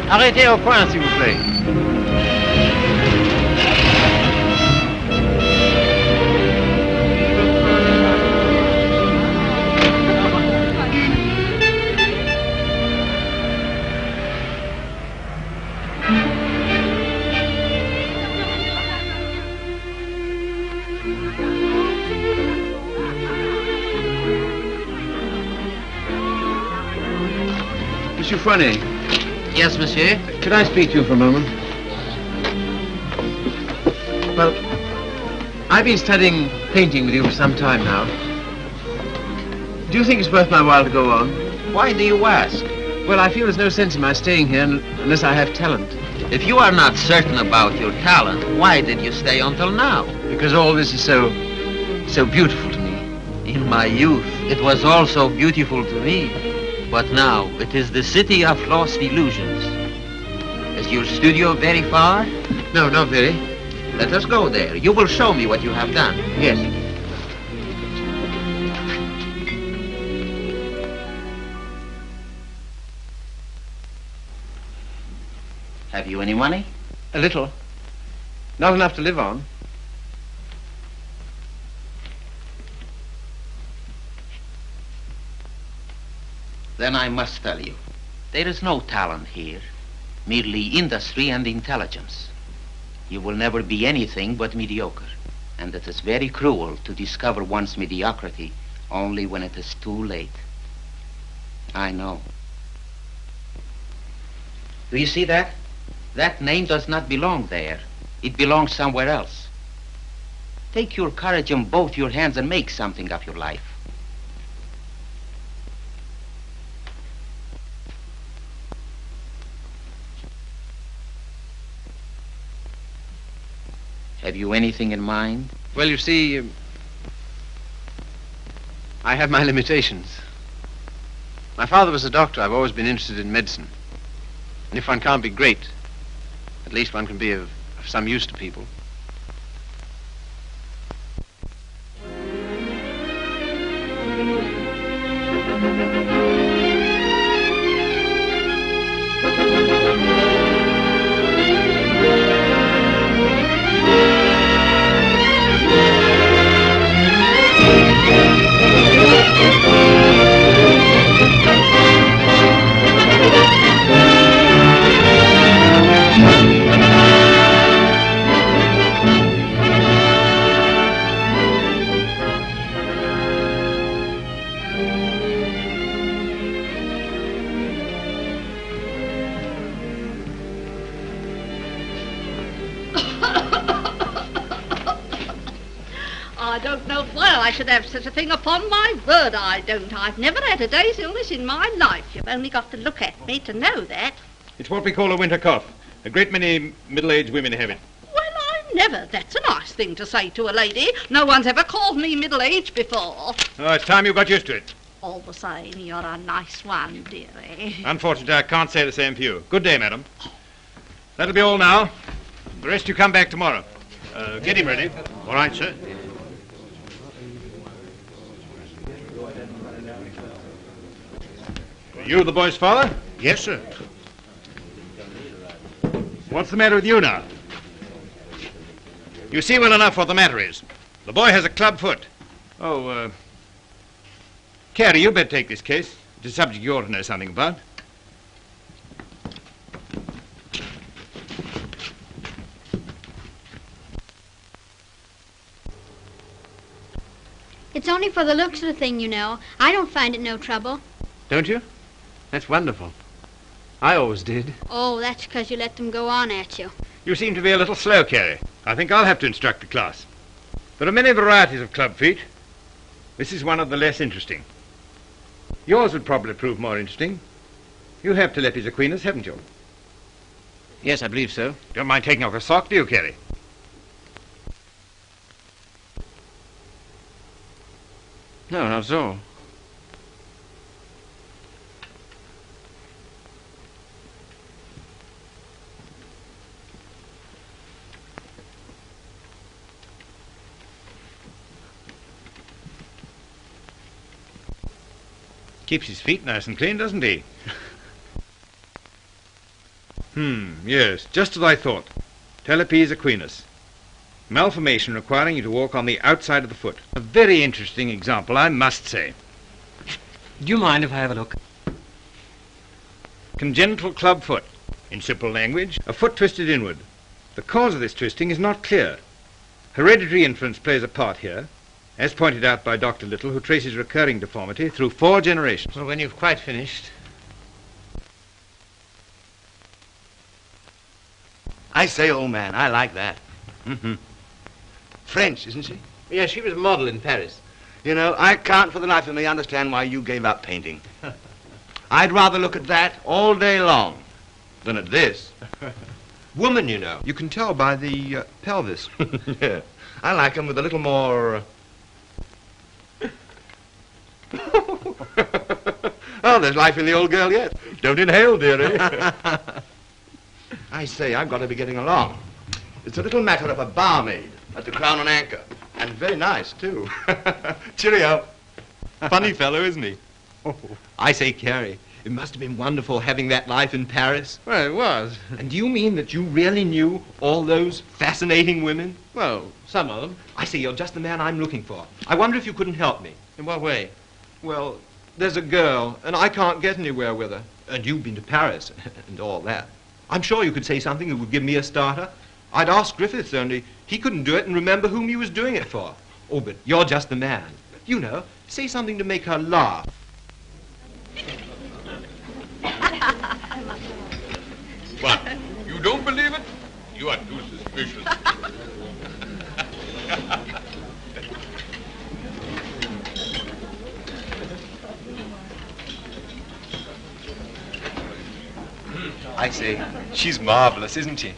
Arrêtez au point, s'il vous plaît. Monsieur Fournet. Yes, monsieur? Could I speak to you for a moment? Well, I've been studying painting with you for some time now. Do you think it's worth my while to go on? Why do you ask? Well, I feel there's no sense in my staying here unless I have talent. If you are not certain about your talent, why did you stay until now? Because all this is so beautiful to me. In my youth, it was also beautiful to me. But now, it is the city of lost illusions. Is your studio very far? No, not very. Let us go there. You will show me what you have done. Yes. Have you any money? A little. Not enough to live on. Then I must tell you, there is no talent here, merely industry and intelligence. You will never be anything but mediocre, and it is very cruel to discover one's mediocrity only when it is too late. I know. Do you see that? That name does not belong there. It belongs somewhere else. Take your courage in both your hands and make something of your life. Have you anything in mind? Well, you see, I have my limitations. My father was a doctor. I've always been interested in medicine. And if one can't be great, at least one can be of some use to people. Well, I should have such a thing upon my word, I don't. I've never had a day's illness in my life. You've only got to look at me to know that. It's what we call a winter cough. A great many middle-aged women have it. Well, I never. That's a nice thing to say to a lady. No one's ever called me middle-aged before. Oh, it's time you got used to it. All the same, you're a nice one, dearie. Unfortunately, I can't say the same for you. Good day, madam. That'll be all now. The rest you come back tomorrow. Get him ready. All right, sir. You the boy's father? Yes, sir. What's the matter with you now? You see well enough what the matter is. The boy has a club foot. Oh, Carrie, you better take this case. It's a subject you ought to know something about. It's only for the looks of the thing, you know. I don't find it no trouble. Don't you? That's wonderful. I always did. Oh, that's because you let them go on at you. You seem to be a little slow, Carrie. I think I'll have to instruct the class. There are many varieties of club feet. This is one of the less interesting. Yours would probably prove more interesting. You have Telepes equinus, haven't you? Yes, I believe so. Don't mind taking off a sock, do you, Carrie? No, not at all. Keeps his feet nice and clean, doesn't he? Yes, just as I thought. Telepes equinus. Malformation requiring you to walk on the outside of the foot. A very interesting example, I must say. Do you mind if I have a look? Congenital club foot. In simple language, a foot twisted inward. The cause of this twisting is not clear. Hereditary influence plays a part here, as pointed out by Dr. Little, who traces recurring deformity through 4 generations. Well, when you've quite finished. I say, old man, I like that. French, isn't she? Yes, she was a model in Paris. You know, I can't for the life of me understand why you gave up painting. I'd rather look at that all day long than at this. Woman, you know. You can tell by the pelvis. Yeah. I like them with a little more... Oh, there's life in the old girl yet. Don't inhale, dearie. I say, I've got to be getting along. It's a little matter of a barmaid at the Crown and Anchor. And very nice, too. Cheerio. Funny fellow, isn't he? I say, Carrie, it must have been wonderful having that life in Paris. Well, it was. And do you mean that you really knew all those fascinating women? Well, some of them. I say, you're just the man I'm looking for. I wonder if you couldn't help me. In what way? Well, there's a girl, and I can't get anywhere with her. And you've been to Paris and all that. I'm sure you could say something that would give me a starter. I'd ask Griffiths, only he couldn't do it and remember whom he was doing it for. Oh, but you're just the man. You know, say something to make her laugh. What? You don't believe it? You are too suspicious. I say, she's marvelous, isn't she?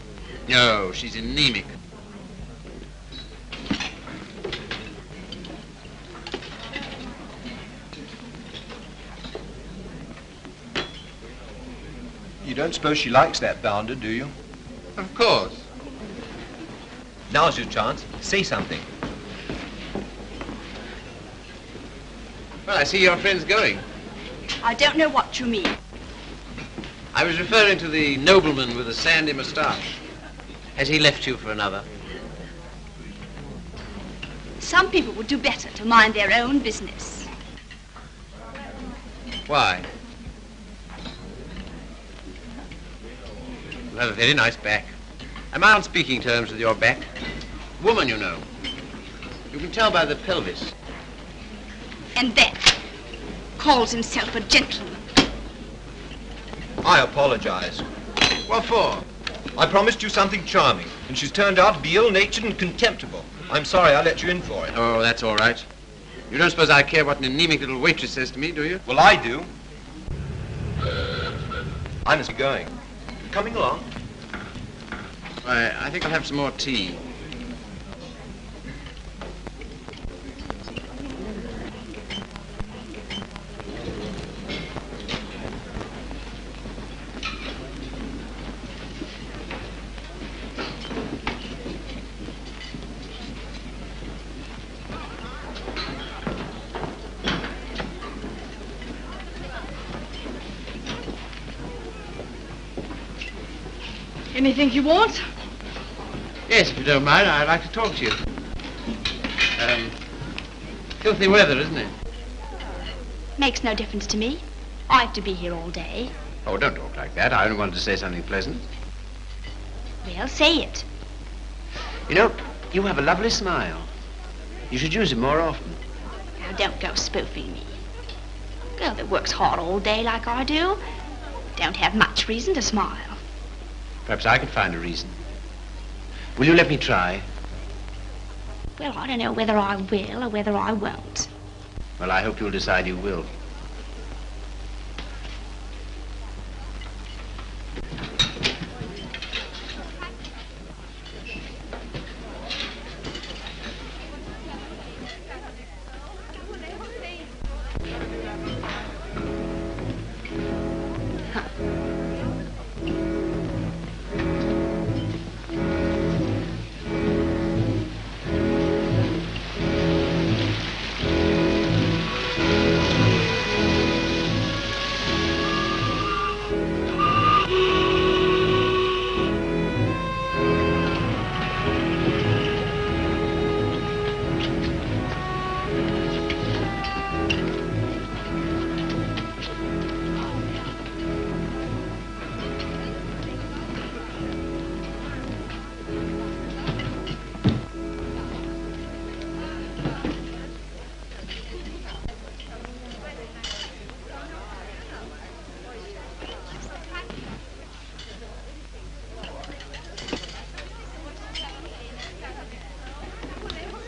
No, she's anemic. You don't suppose she likes that bounder, do you? Of course. Now's your chance. Say something. Well, I see your friend's going. I don't know what you mean. I was referring to the nobleman with the sandy moustache. Has he left you for another? Some people would do better to mind their own business. Why? You have a very nice back. Am I on speaking terms with your back? Woman, you know. You can tell by the pelvis. And that calls himself a gentleman. I apologize. What for? I promised you something charming, and she's turned out to be ill-natured and contemptible. I'm sorry I let you in for it. Oh, that's all right. You don't suppose I care what an anemic little waitress says to me, do you? Well, I do. I must be going. Coming along? Why, I think I'll have some more tea. Anything you want? Yes, if you don't mind, I'd like to talk to you. Filthy weather, isn't it? Makes no difference to me. I have to be here all day. Oh, don't talk like that. I only wanted to say something pleasant. Well, say it. You know, you have a lovely smile. You should use it more often. Now, don't go spoofing me. A girl that works hard all day like I do don't have much reason to smile. Perhaps I could find a reason. Will you let me try? Well, I don't know whether I will or whether I won't. Well, I hope you'll decide you will.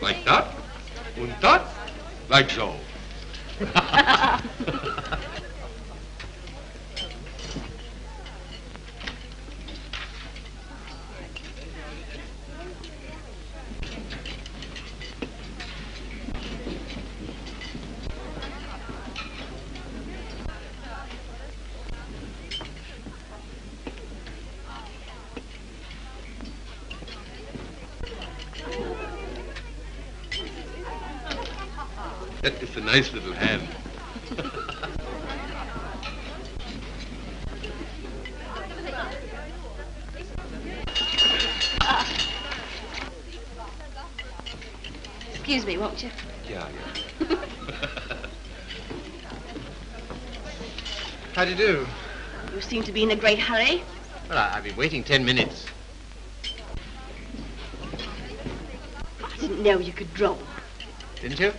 Like that? And that? Like so. That is a nice little hand. Excuse me, won't you? Yeah. How do you do? You seem to be in a great hurry. Well, I've been waiting 10 minutes. I didn't know you could draw. Didn't you?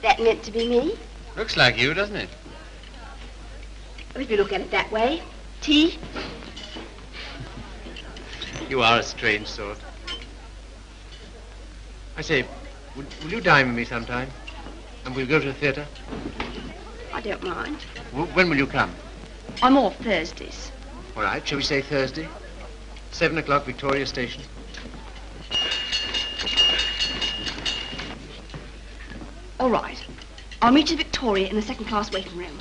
That meant to be me. Looks like you, doesn't it? Well, if you look at it that way. Tea? You are a strange sort. I say, will you dine with me sometime? And we'll go to the theatre? I don't mind. When will you come? I'm off Thursdays. All right, shall we say Thursday? 7 o'clock, Victoria Station. All right. I'll meet you at Victoria in the second-class waiting room.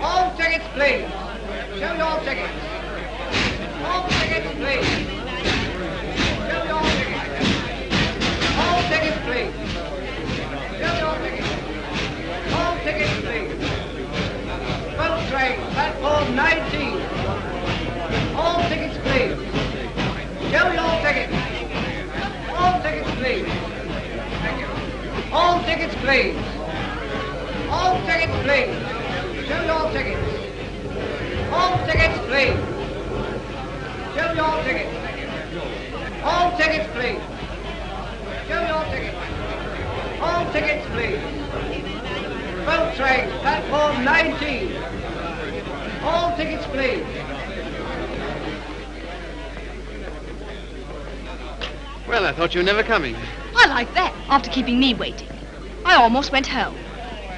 All tickets, please. Show your tickets. All tickets, please. Show your tickets. All tickets, please. Show your tickets. All tickets, please. Boat train, platform 19. All tickets, please. Show your tickets. All tickets, please. Thank you. All tickets, please. All tickets, please. Show your tickets. All tickets, please. Show your tickets. All tickets, please. Show your tickets. All tickets, please. Boat train, platform 19. All tickets, please. Well, I thought you were never coming. I like that, after keeping me waiting. I almost went home.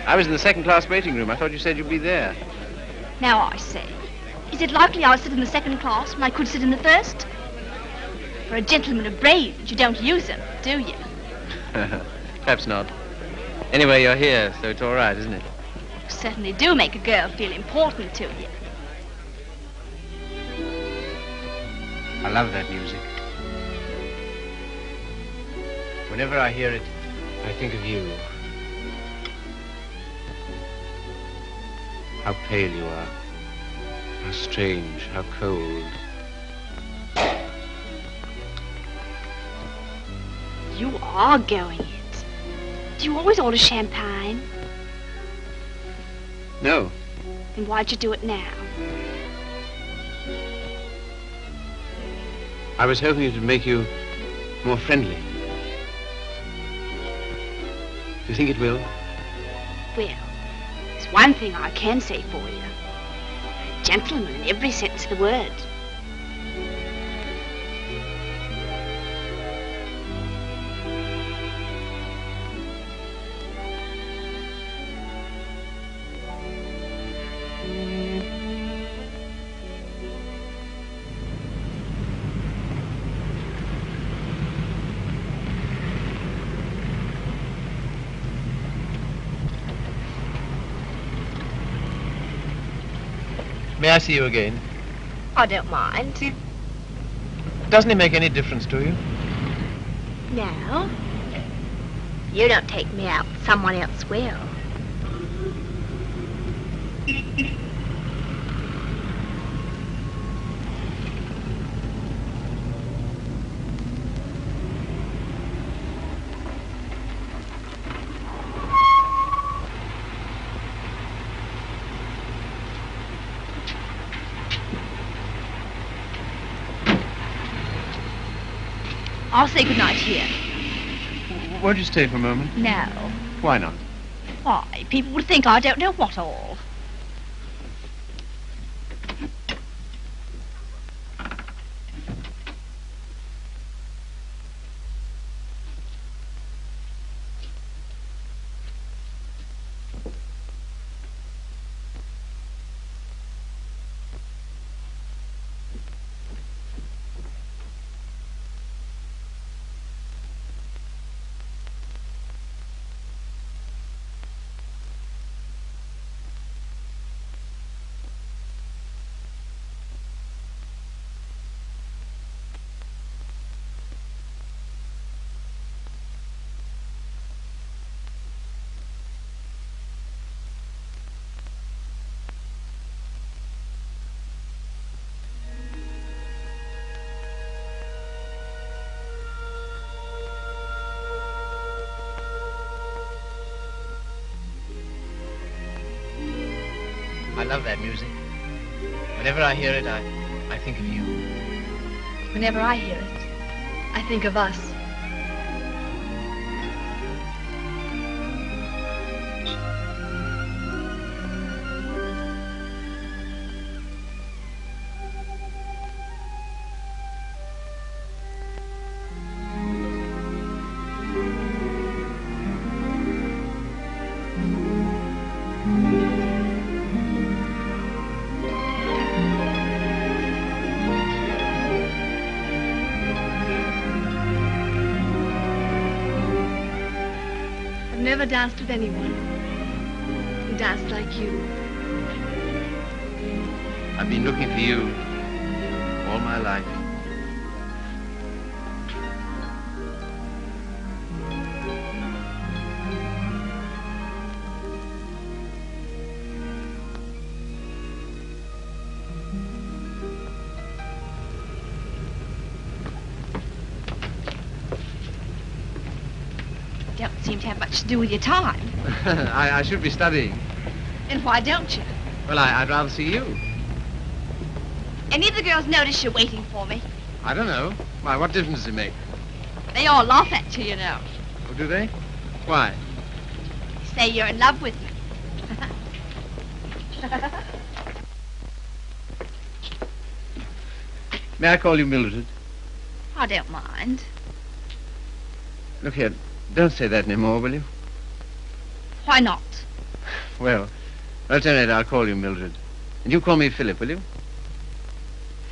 I was in the second-class waiting room. I thought you said you'd be there. Now I say, is it likely I'll sit in the second class when I could sit in the first? For a gentleman of brains, you don't use them, do you? Perhaps not. Anyway, you're here, so it's all right, isn't it? You certainly do make a girl feel important to you. I love that music. Whenever I hear it, I think of you. How pale you are. How strange, how cold. You are going it. Do you always order champagne? No. Then why'd you do it now? I was hoping it would make you more friendly. Do you think it will? Well, there's one thing I can say for you. A gentleman in every sense of the word. May I see you again? I don't mind. Doesn't it make any difference to you? No. You don't take me out, someone else will. I'll say goodnight here. Won't you stay for a moment? No. Why not? Why, people would think I don't know what all. I love that music. Whenever I hear it, I think of you. Whenever I hear it, I think of us. I've never danced with anyone who danced like you. I've been looking for you all my life. Don't seem to have much to do with your time. I should be studying. And why don't you? Well, I'd rather see you. Any of the girls notice you're waiting for me? I don't know. Why, what difference does it make? They all laugh at you, you know. Oh, do they? Why? Say you're in love with me. May I call you Mildred? I don't mind. Look here, don't say that anymore, will you? Why not? Well, at any rate, I'll call you Mildred. And you call me Philip, will you?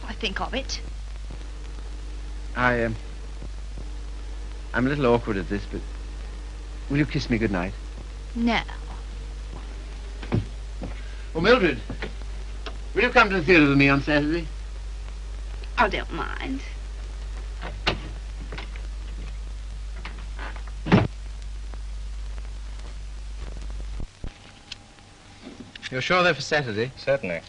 I think of it. I'm a little awkward at this, but will you kiss me goodnight? No. Oh, Mildred, will you come to the theatre with me on Saturday? I don't mind. You're sure they're for Saturday? Certainly.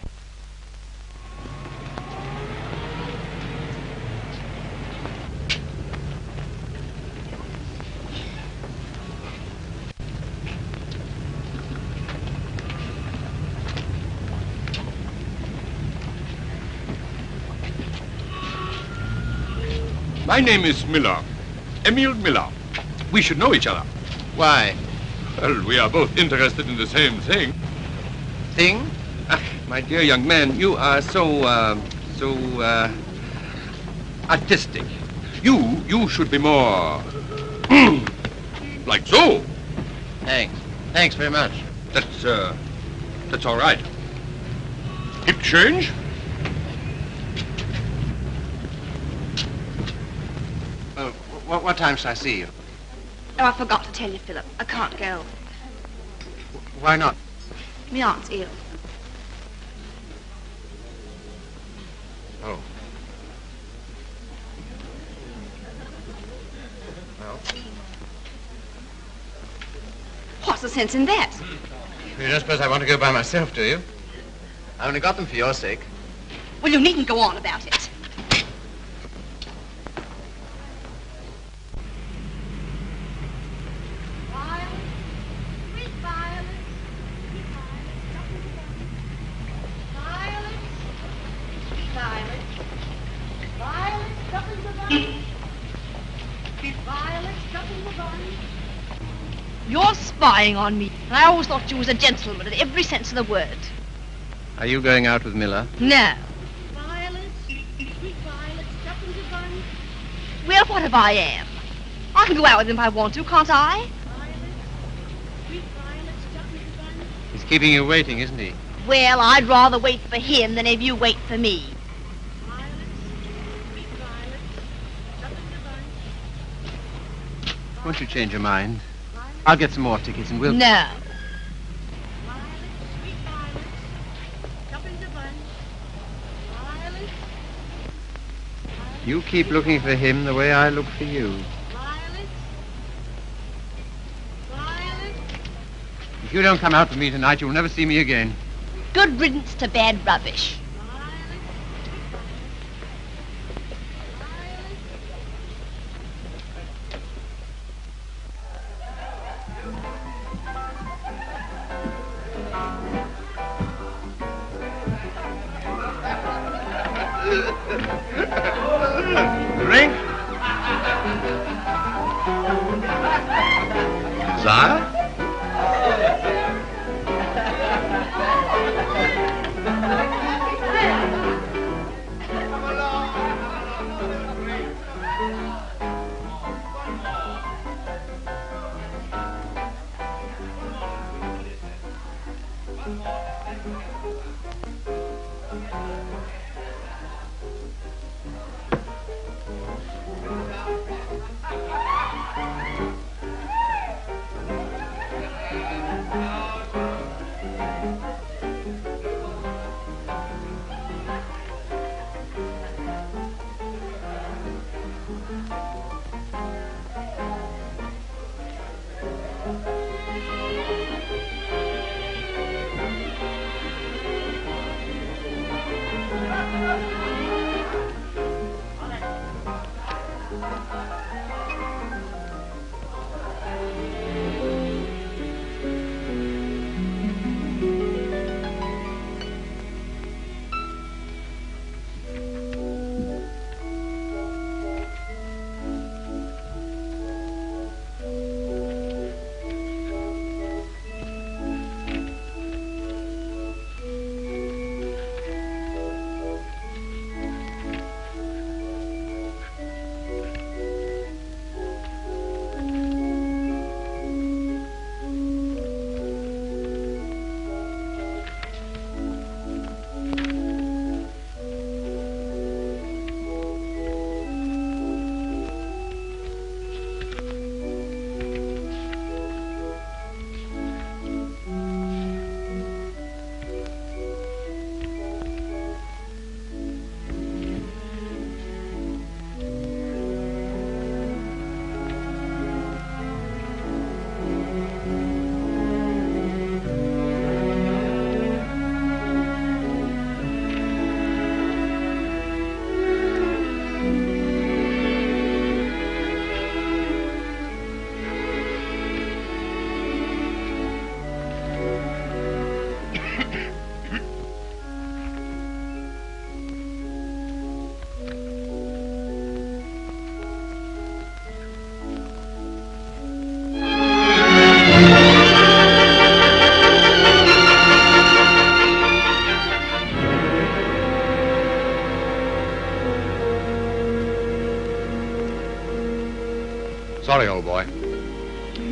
My name is Miller. Emil Miller. We should know each other. Why? Well, we are both interested in the same thing. Thing? My dear young man, you are so artistic. You should be more like so. Thanks. Thanks very much. That's all right. Hip change? What time shall I see you? Oh, I forgot to tell you, Philip. I can't go. Why not? My aunt's ill. Oh. Well? What's the sense in that? You don't suppose I want to go by myself, do you? I only got them for your sake. Well, you needn't go on about it. You're spying on me. And I always thought you was a gentleman in every sense of the word. Are you going out with Miller? No. Well, what if I am? I can go out with him if I want to, can't I? He's keeping you waiting, isn't he? Well, I'd rather wait for him than have you wait for me. Won't you change your mind? I'll get some more tickets and we'll... No. You keep looking for him the way I look for you. If you don't come out with me tonight, you'll never see me again. Good riddance to bad rubbish. Drink? Desire?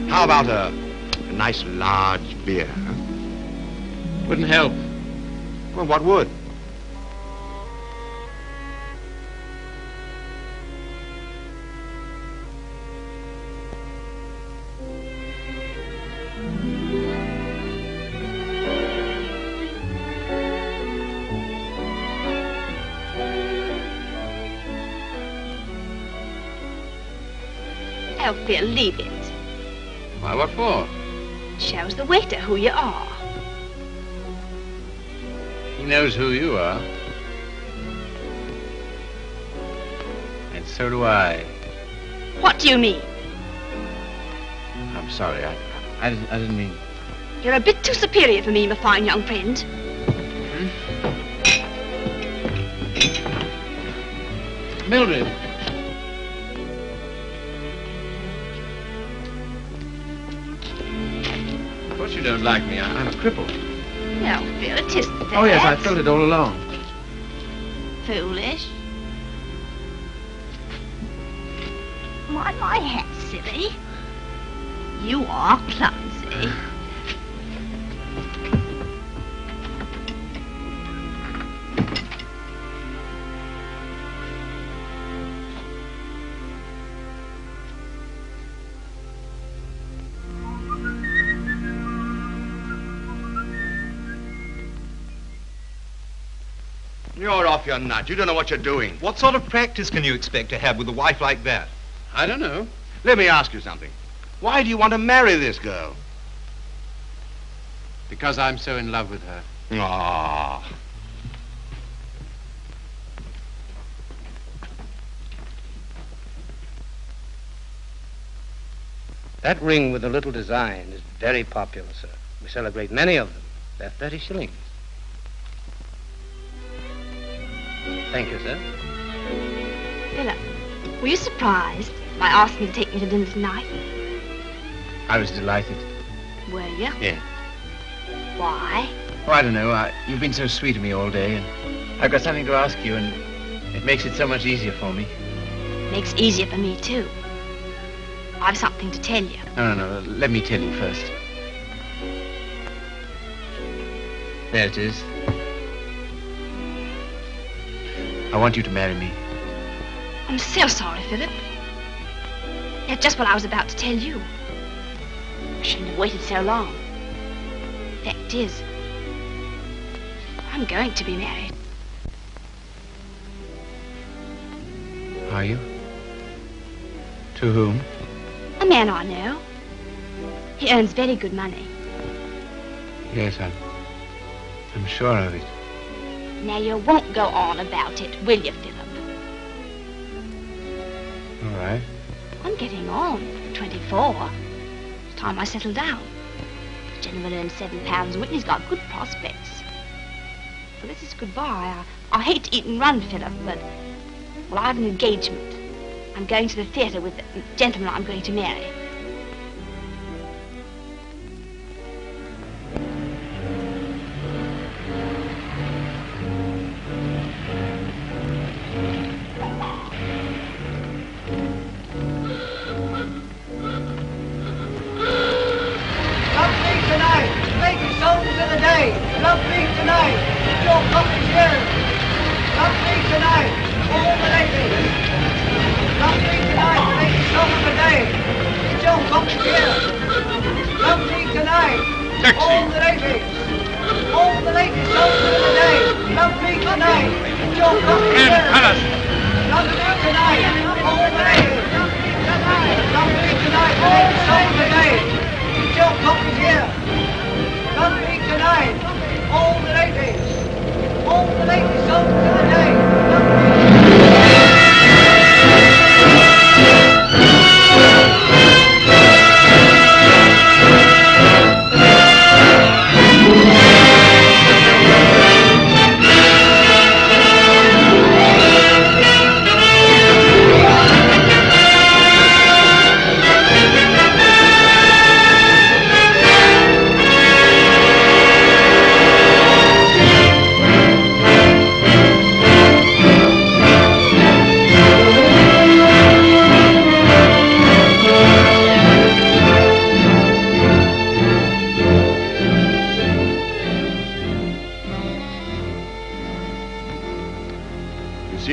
How about a nice large beer? Huh? Wouldn't help. Well, what would? Oh, Phil, leave it. Why, what for? Shows the waiter who you are. He knows who you are. And so do I. What do you mean? I'm sorry, I didn't mean... You're a bit too superior for me, my fine young friend. Mildred. Of course you don't like me. I'm a cripple. No, Phil, it isn't that. Oh, yes, I felt it all along. Foolish. Mind my hat, silly. You are clumsy. You're off your nut. You don't know what you're doing. What sort of practice can you expect to have with a wife like that? I don't know. Let me ask you something. Why do you want to marry this girl? Because I'm so in love with her. Ah. That ring with the little design is very popular, sir. We sell a great many of them. They're 30 shillings. Thank you, sir. Philip, were you surprised by asking me to take me to dinner tonight? I was delighted. Were you? Yeah. Why? Oh, I don't know. You've been so sweet to me all day, and I've got something to ask you, and it makes it so much easier for me. Makes it easier for me, too. I've something to tell you. No. Let me tell you first. There it is. I want you to marry me. I'm so sorry, Philip. That's just what I was about to tell you. I shouldn't have waited so long. Fact is, I'm going to be married. Are you? To whom? A man I know. He earns very good money. Yes, I'm sure of it. Now, you won't go on about it, will you, Philip? All right. I'm getting on. 24. It's time I settle down. The gentleman earns £7 a week and he's got good prospects. Well, this is goodbye. I hate to eat and run, Philip, but... Well, I have an engagement. I'm going to the theatre with the gentleman I'm going to marry.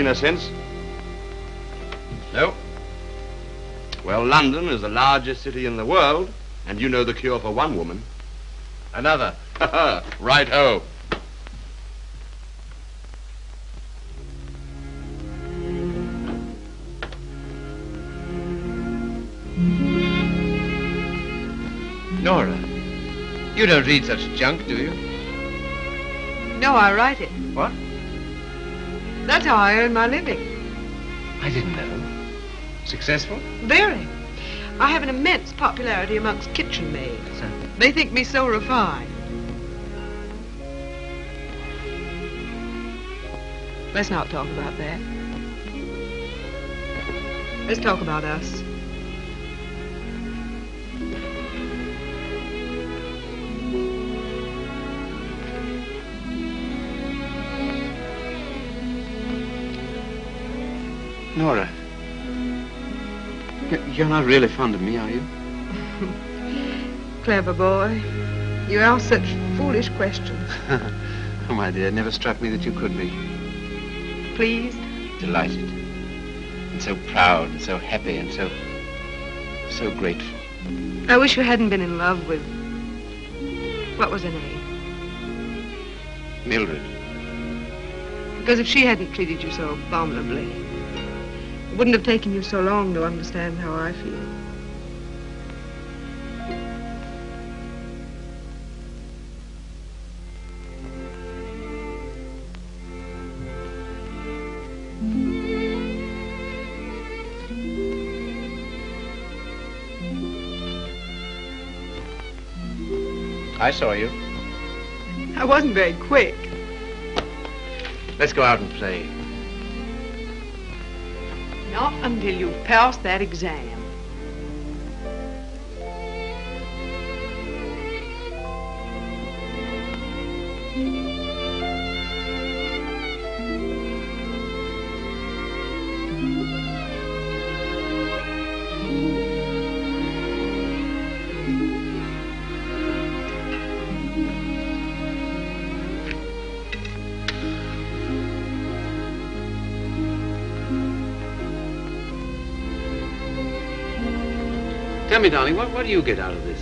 Trina since? No. Well, London is the largest city in the world, and you know the cure for one woman. Another. Right-ho. Nora, you don't read such junk, do you? No, I write it. What? That's how I earn my living. I didn't know. Successful? Very. I have an immense popularity amongst kitchen maids. They think me so refined. Let's not talk about that. Let's talk about us. Nora, you're not really fond of me, are you? Clever boy. You ask such foolish questions. Oh, my dear, it never struck me that you could be. Pleased? Delighted. And so proud and so happy and so grateful. I wish you hadn't been in love with... What was her name? Mildred. Because if she hadn't treated you so abominably, it wouldn't have taken you so long to understand how I feel. I saw you. I wasn't very quick. Let's go out and play. Not until you've passed that exam. Tell me, darling, what do you get out of this?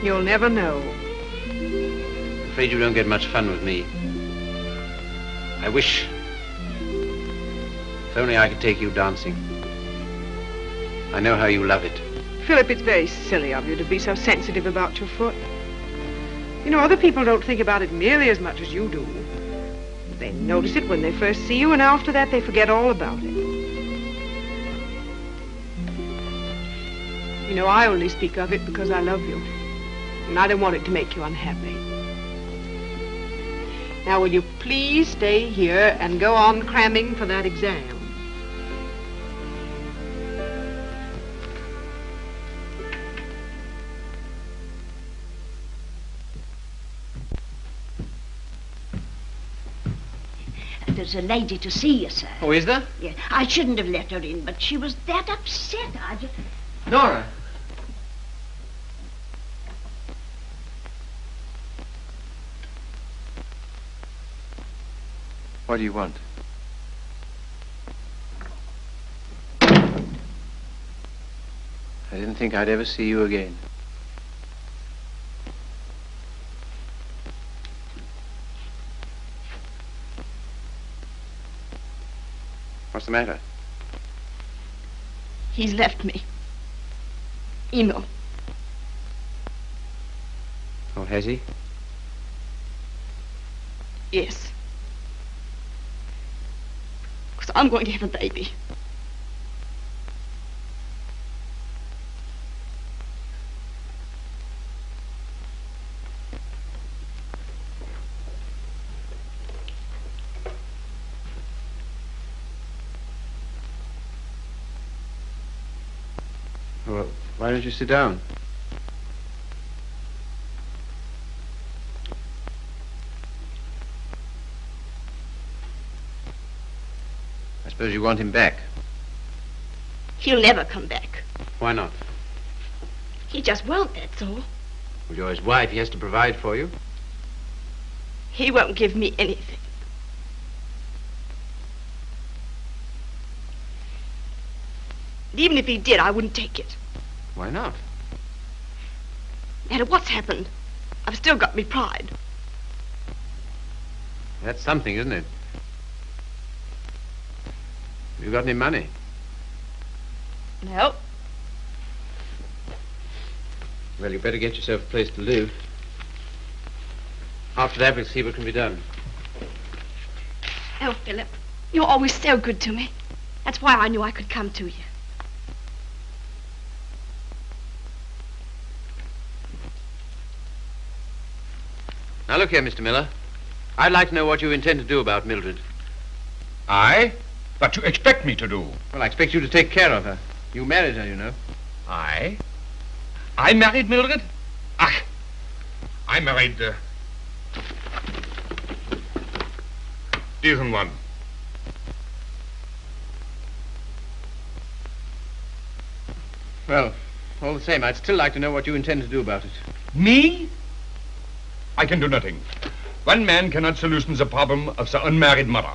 You'll never know. I'm afraid you don't get much fun with me. I wish... If only I could take you dancing. I know how you love it. Philip, it's very silly of you to be so sensitive about your foot. You know, other people don't think about it nearly as much as you do. They notice it when they first see you, and after that they forget all about it. You know, I only speak of it because I love you. And I don't want it to make you unhappy. Now, will you please stay here and go on cramming for that exam? There's a lady to see you, sir. Oh, is there? Yeah, I shouldn't have let her in, but she was that upset. I just... Nora! What do you want? I didn't think I'd ever see you again. What's the matter? He's left me. Emo. Oh, has he? Yes. Because I'm going to have a baby. Well, why don't you sit down? I suppose you want him back. He'll never come back. Why not? He just won't, that's all. Well, you're his wife. He has to provide for you. He won't give me anything. And even if he did, I wouldn't take it. Why not? No matter what's happened, I've still got me pride. That's something, isn't it? Have you got any money? No. Well, you better get yourself a place to live. After that, we'll see what can be done. Oh, Philip, you're always so good to me. That's why I knew I could come to you. Now, look here, Mr. Miller. I'd like to know what you intend to do about Mildred. I? What you expect me to do? Well, I expect you to take care of her. You married her, you know. I? I married Mildred? Ach, I married, diesen one. Well, all the same, I'd still like to know what you intend to do about it. Me? I can do nothing. One man cannot solution the problem of the unmarried mother.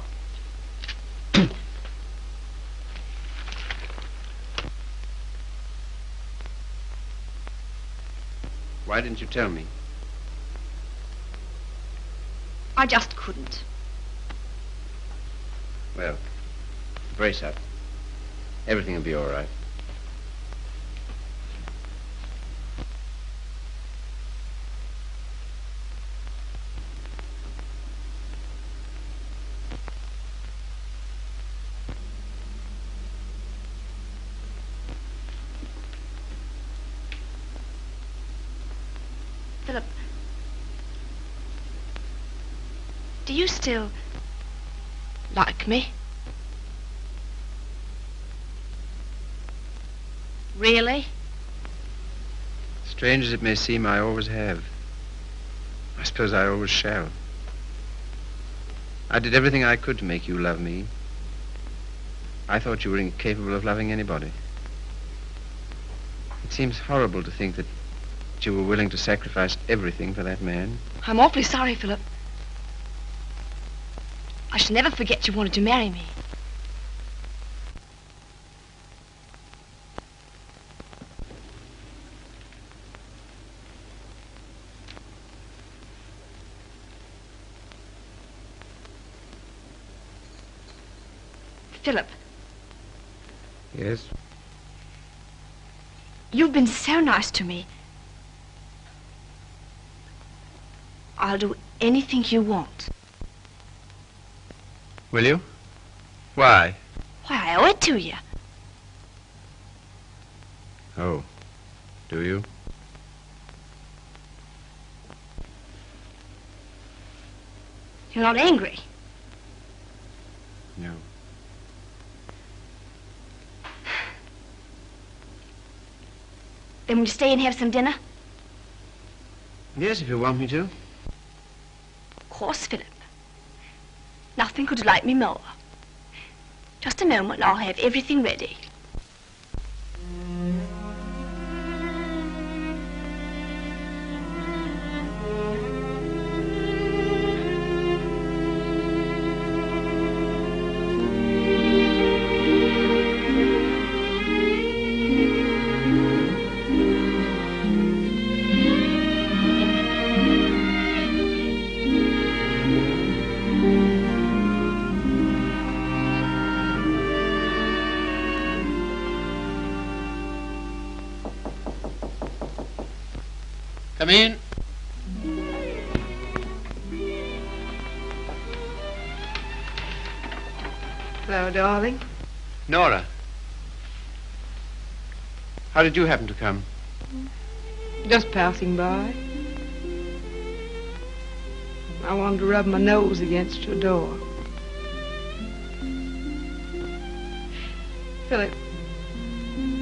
Why didn't you tell me? I just couldn't. Well, brace up. Everything will be all right. Philip, do you still like me? Really? Strange as it may seem, I always have. I suppose I always shall. I did everything I could to make you love me. I thought you were incapable of loving anybody. It seems horrible to think that you were willing to sacrifice everything for that man. I'm awfully sorry, Philip. I shall never forget you wanted to marry me. Philip. Yes? You've been so nice to me. I'll do anything you want. Will you? Why? Why, I owe it to you. Oh, do you? You're not angry. No. Then will you stay and have some dinner? Yes, if you want me to. Of course, Philip. Nothing could delight me more. Just a moment and I'll have everything ready. Come in. Hello, darling. Nora. How did you happen to come? Just passing by. I wanted to rub my nose against your door. Philip,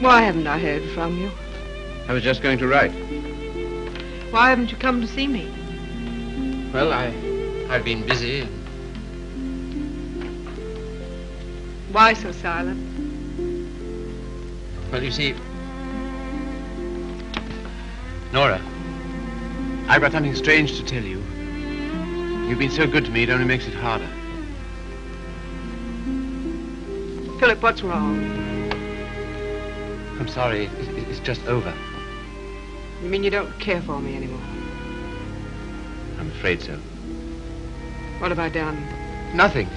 why haven't I heard from you? I was just going to write. Why haven't you come to see me? Well, I've been busy. Why so silent? Well, you see, Nora, I've got something strange to tell you. You've been so good to me, it only makes it harder. Philip, what's wrong? I'm sorry. It's just over. You mean you don't care for me anymore? I'm afraid so. What have I done? Nothing.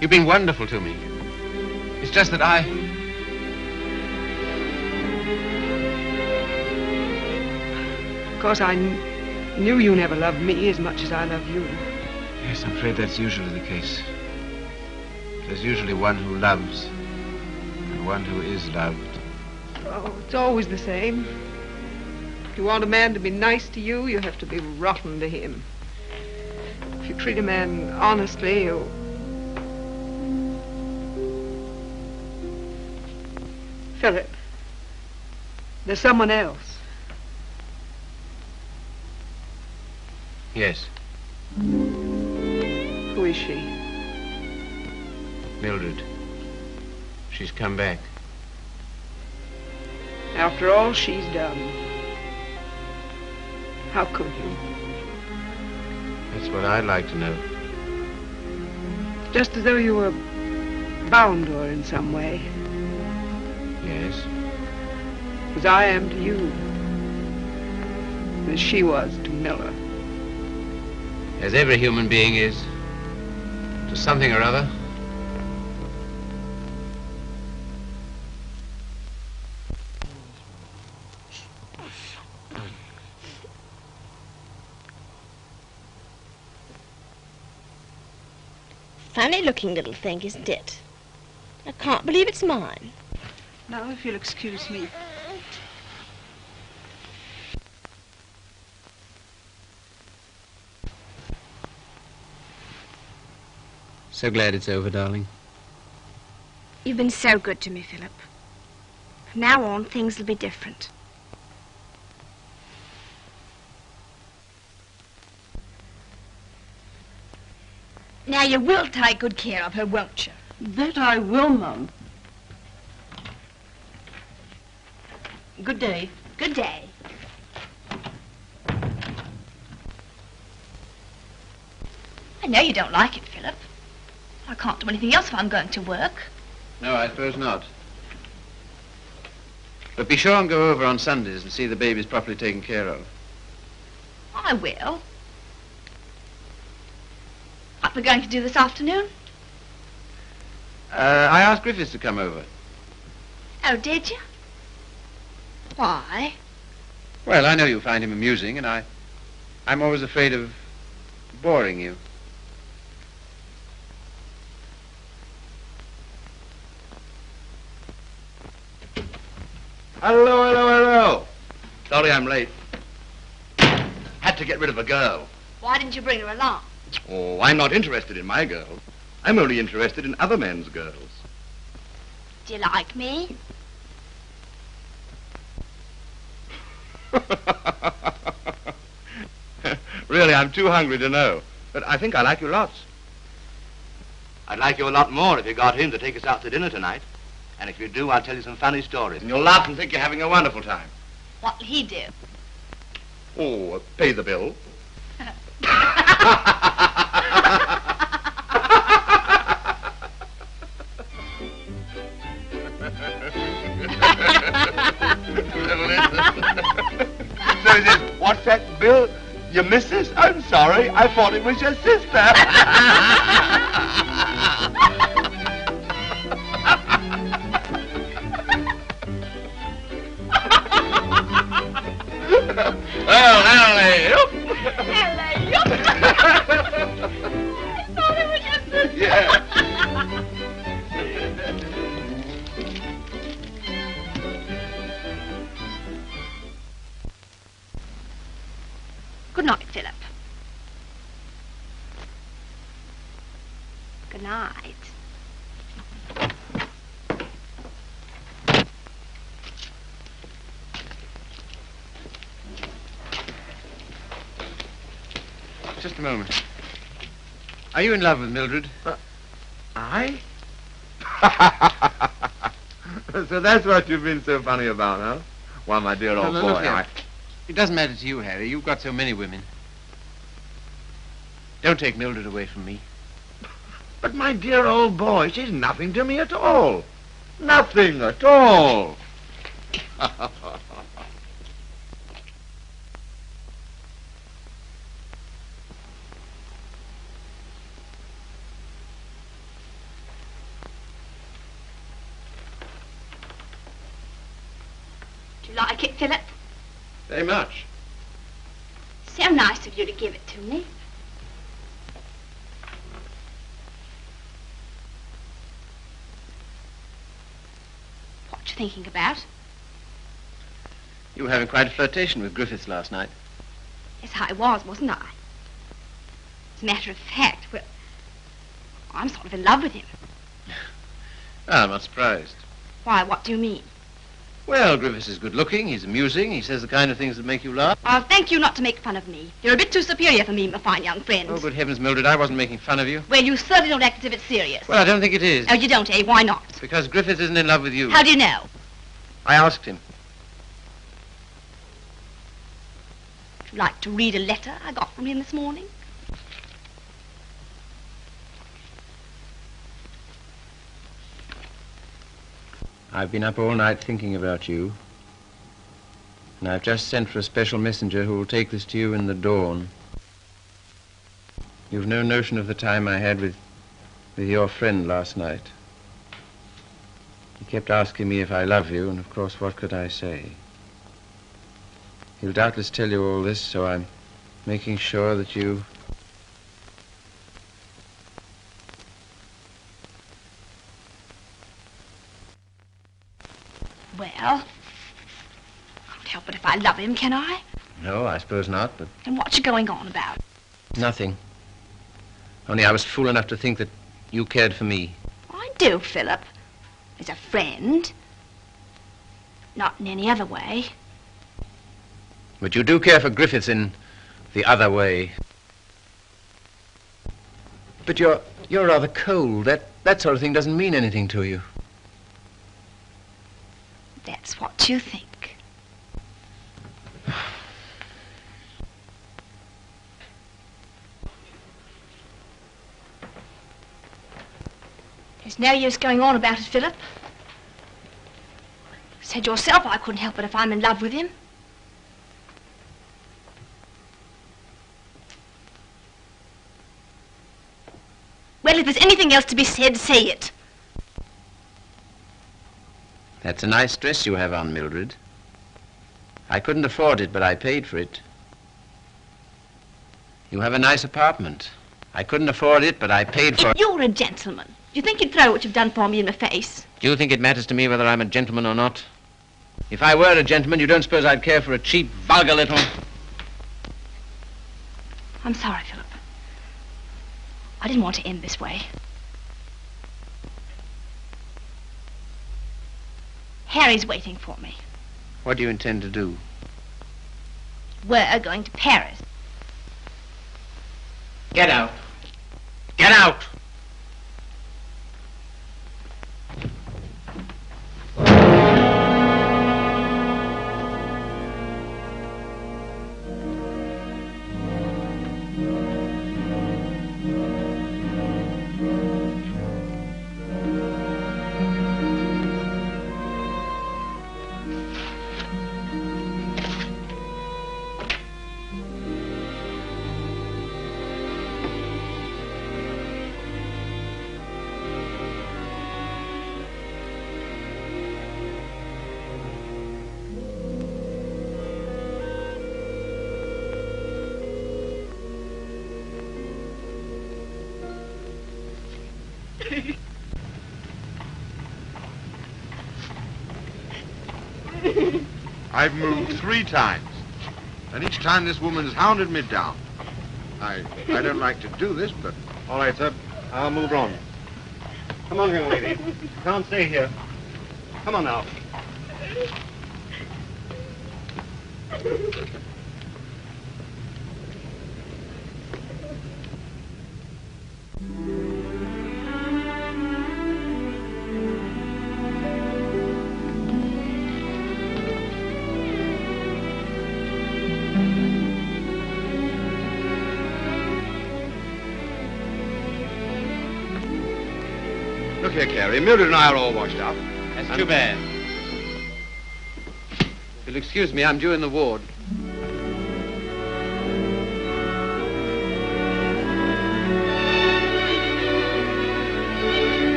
You've been wonderful to me. It's just that Of course, I knew you never loved me as much as I love you. Yes, I'm afraid that's usually the case. There's usually one who loves and one who is loved. Oh, it's always the same. If you want a man to be nice to you, you have to be rotten to him. If you treat a man honestly, you... Philip, there's someone else. Yes. Who is she? Mildred. She's come back. After all she's done. How could you? That's what I'd like to know. Just as though you were bound to her in some way. Yes. As I am to you. As she was to Miller. As every human being is. To something or other. Funny looking little thing, isn't it? I can't believe it's mine. Now, if you'll excuse me. So glad it's over, darling. You've been so good to me, Philip. From now on, things will be different. Now, you will take good care of her, won't you? That I will, Mum. Good day. Good day. I know you don't like it, Philip. I can't do anything else if I'm going to work. No, I suppose not. But be sure and go over on Sundays and see the babies properly taken care of. I will. What we're going to do this afternoon? I asked Griffiths to come over. Oh, did you? Why? Well, I know you find him amusing, and I'm always afraid of boring you. Hello. Sorry I'm late. Had to get rid of a girl. Why didn't you bring her along? Oh, I'm not interested in my girls. I'm only interested in other men's girls. Do you like me? Really, I'm too hungry to know. But I think I like you lots. I'd like you a lot more if you got him to take us out to dinner tonight. And if you do, I'll tell you some funny stories. And you'll laugh and think you're having a wonderful time. What'll he do? Oh, pay the bill. So he says, what's that bill? Your missus? I'm sorry. I thought it was your sister. Well, alley-oop. Alley-oop. I thought it was your sister. Yeah. Good night, Philip. Good night. Just a moment. Are you in love with Mildred? I? So that's what you've been so funny about, huh? Well, my dear old No, boy, look here. It doesn't matter to you, Harry. You've got so many women. Don't take Mildred away from me. But my dear old boy, she's nothing to me at all. Nothing at all. Do you like it, Philip? Very much. So nice of you to give it to me. What you thinking about? You were having quite a flirtation with Griffiths last night. Yes, I was, wasn't I? As a matter of fact, well, I'm sort of in love with him. Ah, I'm not surprised. Why, what do you mean? Well, Griffiths is good-looking, he's amusing, he says the kind of things that make you laugh. I'll thank you not to make fun of me. You're a bit too superior for me, my fine young friend. Oh, good heavens, Mildred, I wasn't making fun of you. Well, you certainly don't act as if it's serious. Well, I don't think it is. Oh, you don't, eh? Why not? Because Griffiths isn't in love with you. How do you know? I asked him. Would you like to read a letter I got from him this morning? I've been up all night thinking about you. And I've just sent for a special messenger who will take this to you in the dawn. You've no notion of the time I had with your friend last night. He kept asking me if I love you, and of course, what could I say? He'll doubtless tell you all this, so I'm making sure that you... Well, I can't help it if I love him, can I? No, I suppose not, but... Then what's you going on about? Nothing. Only I was fool enough to think that you cared for me. I do, Philip. As a friend. Not in any other way. But you do care for Griffiths in the other way. But you're rather cold. That sort of thing doesn't mean anything to you. That's what you think. There's no use going on about it, Philip. Said yourself I couldn't help it if I'm in love with him. Well, if there's anything else to be said, say it. That's a nice dress you have on, Mildred. I couldn't afford it, but I paid for it. You have a nice apartment. I couldn't afford it, but I paid for it. You're a gentleman. Do you think you'd throw what you've done for me in the face? Do you think it matters to me whether I'm a gentleman or not? If I were a gentleman, you don't suppose I'd care for a cheap, vulgar little... I'm sorry, Philip. I didn't want to end this way. Harry's waiting for me. What do you intend to do? We're going to Paris. Get out. Get out! I've moved 3 times, and each time this woman has hounded me down. I don't like to do this, but... All right, sir. I'll move on. Come on, young lady. You can't stay here. Come on now. Look here, Carrie. Mildred and I are all washed up. That's too bad. You'll excuse me, I'm due in the ward.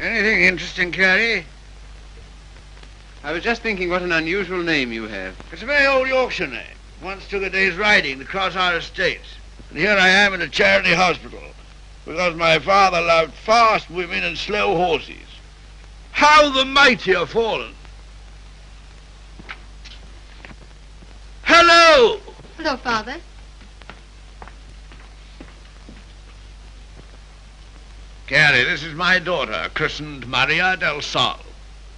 Anything interesting, Carrie? I was just thinking what an unusual name you have. It's a very old Yorkshire name. Once took a day's riding to cross our estates. And here I am in a charity hospital because my father loved fast women and slow horses. How the mighty are fallen. Hello! Hello, Father. Carrie, this is my daughter, christened Maria del Sol.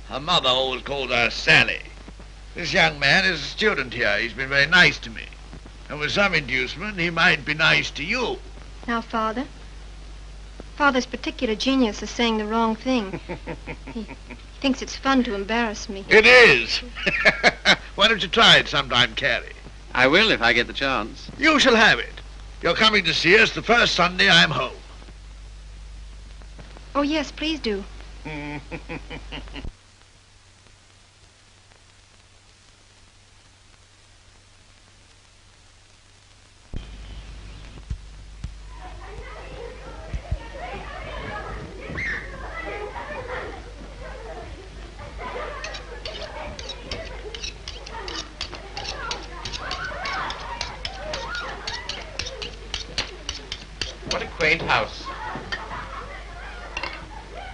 Her mother always called her Sally. This young man is a student here. He's been very nice to me. And with some inducement, he might be nice to you. Now, Father. Father's particular genius is saying the wrong thing. He thinks it's fun to embarrass me. It is. Why don't you try it sometime, Carrie? I will if I get the chance. You shall have it. You're coming to see us the first Sunday I'm home. Oh, yes, please do. What a quaint house.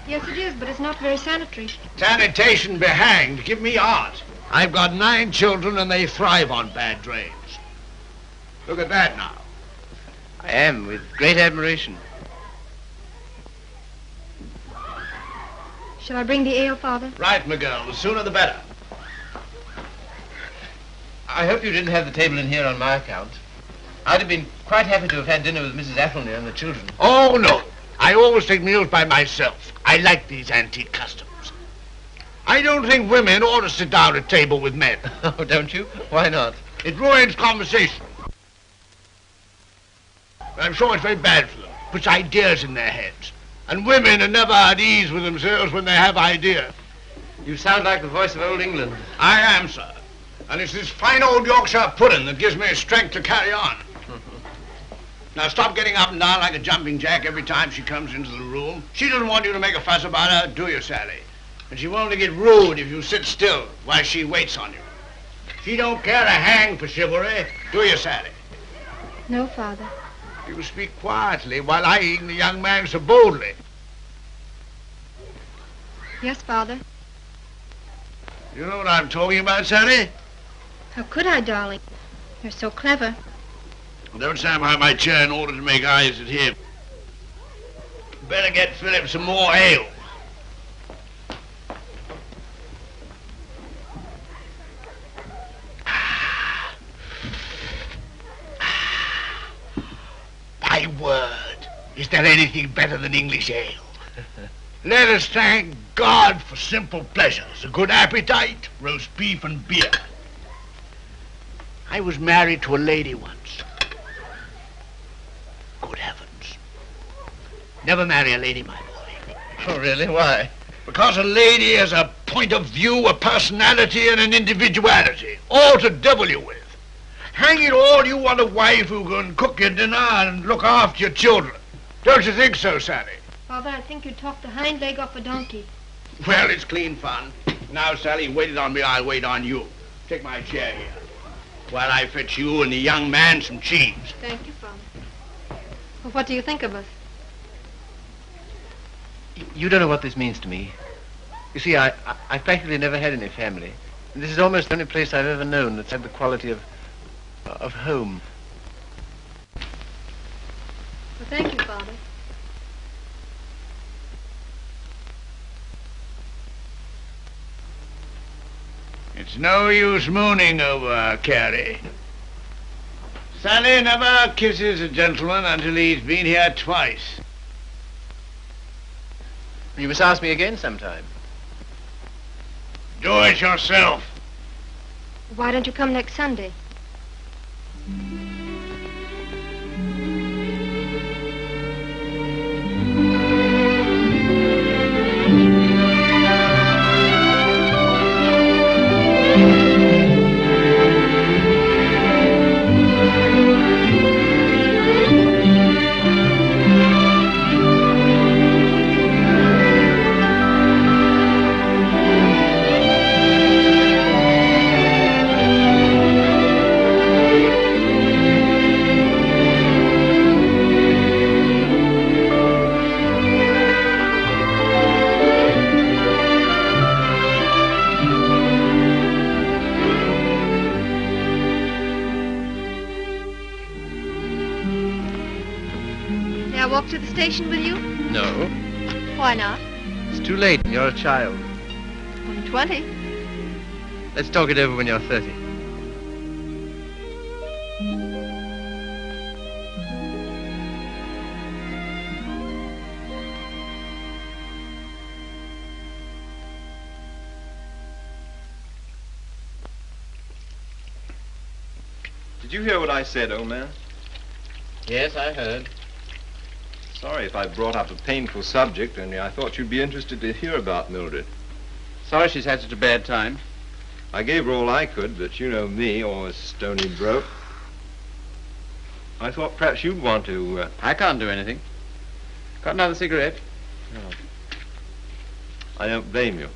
Yes, it is, but it's not very sanitary. Sanitation be hanged. Give me art. I've got 9 children and they thrive on bad drains. Look at that now. I am, with great admiration. Shall I bring the ale, Father? Right, my girl. The sooner the better. I hope you didn't have the table in here on my account. I'd have been quite happy to have had dinner with Mrs. Athelney and the children. Oh, no. I always take meals by myself. I like these antique customs. I don't think women ought to sit down at table with men. Oh, don't you? Why not? It ruins conversation. I'm sure it's very bad for them. Puts ideas in their heads. And women are never at ease with themselves when they have ideas. You sound like the voice of old England. I am, sir. And it's this fine old Yorkshire pudding that gives me strength to carry on. Now stop getting up and down like a jumping jack every time she comes into the room. She doesn't want you to make a fuss about her, do you, Sally? And she won't get rude if you sit still while she waits on you. She don't care a hang for chivalry, do you, Sally? No, Father. You speak quietly while eyeing the young man so boldly. Yes, Father. You know what I'm talking about, Sally? How could I, darling? You're so clever. Don't stand behind my chair in order to make eyes at him. Better get Philip some more ale. My word, is there anything better than English ale? Let us thank God for simple pleasures, a good appetite, roast beef and beer. I was married to a lady once. Good heavens. Never marry a lady, my boy. Oh, really? Why? Because a lady has a point of view, a personality, and an individuality, all to devil you with. Hang it all, you want a wife who can cook your dinner and look after your children. Don't you think so, Sally? Father, I think you talked the hind leg off a donkey. Well, it's clean fun. Now, Sally, waited on me, I'll wait on you. Take my chair here, while I fetch you and the young man some cheese. Thank you, Father. Well, what do you think of us? You don't know what this means to me. You see, I've practically never had any family. And this is almost the only place I've ever known that's had the quality of home. Well, thank you, Father. It's no use mooning over her, Carrie. Sally never kisses a gentleman until he's been here twice. You must ask me again sometime. Do it yourself. Why don't you come next Sunday? I walk to the station with you? No. Why not? It's too late. You're a child. I'm 20. Let's talk it over when you're 30. Did you hear what I said, old man? Yes, I heard. Sorry if I brought up a painful subject, only I thought you'd be interested to hear about Mildred. Sorry she's had such a bad time. I gave her all I could, but you know me, always stony broke. I thought perhaps you'd want to... I can't do anything. Got another cigarette? No. I don't blame you.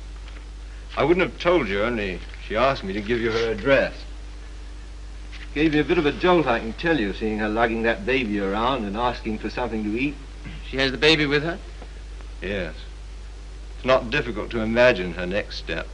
I wouldn't have told you, only she asked me to give you her address. Gave me a bit of a jolt, I can tell you, seeing her lugging that baby around and asking for something to eat. She has the baby with her? Yes. It's not difficult to imagine her next step.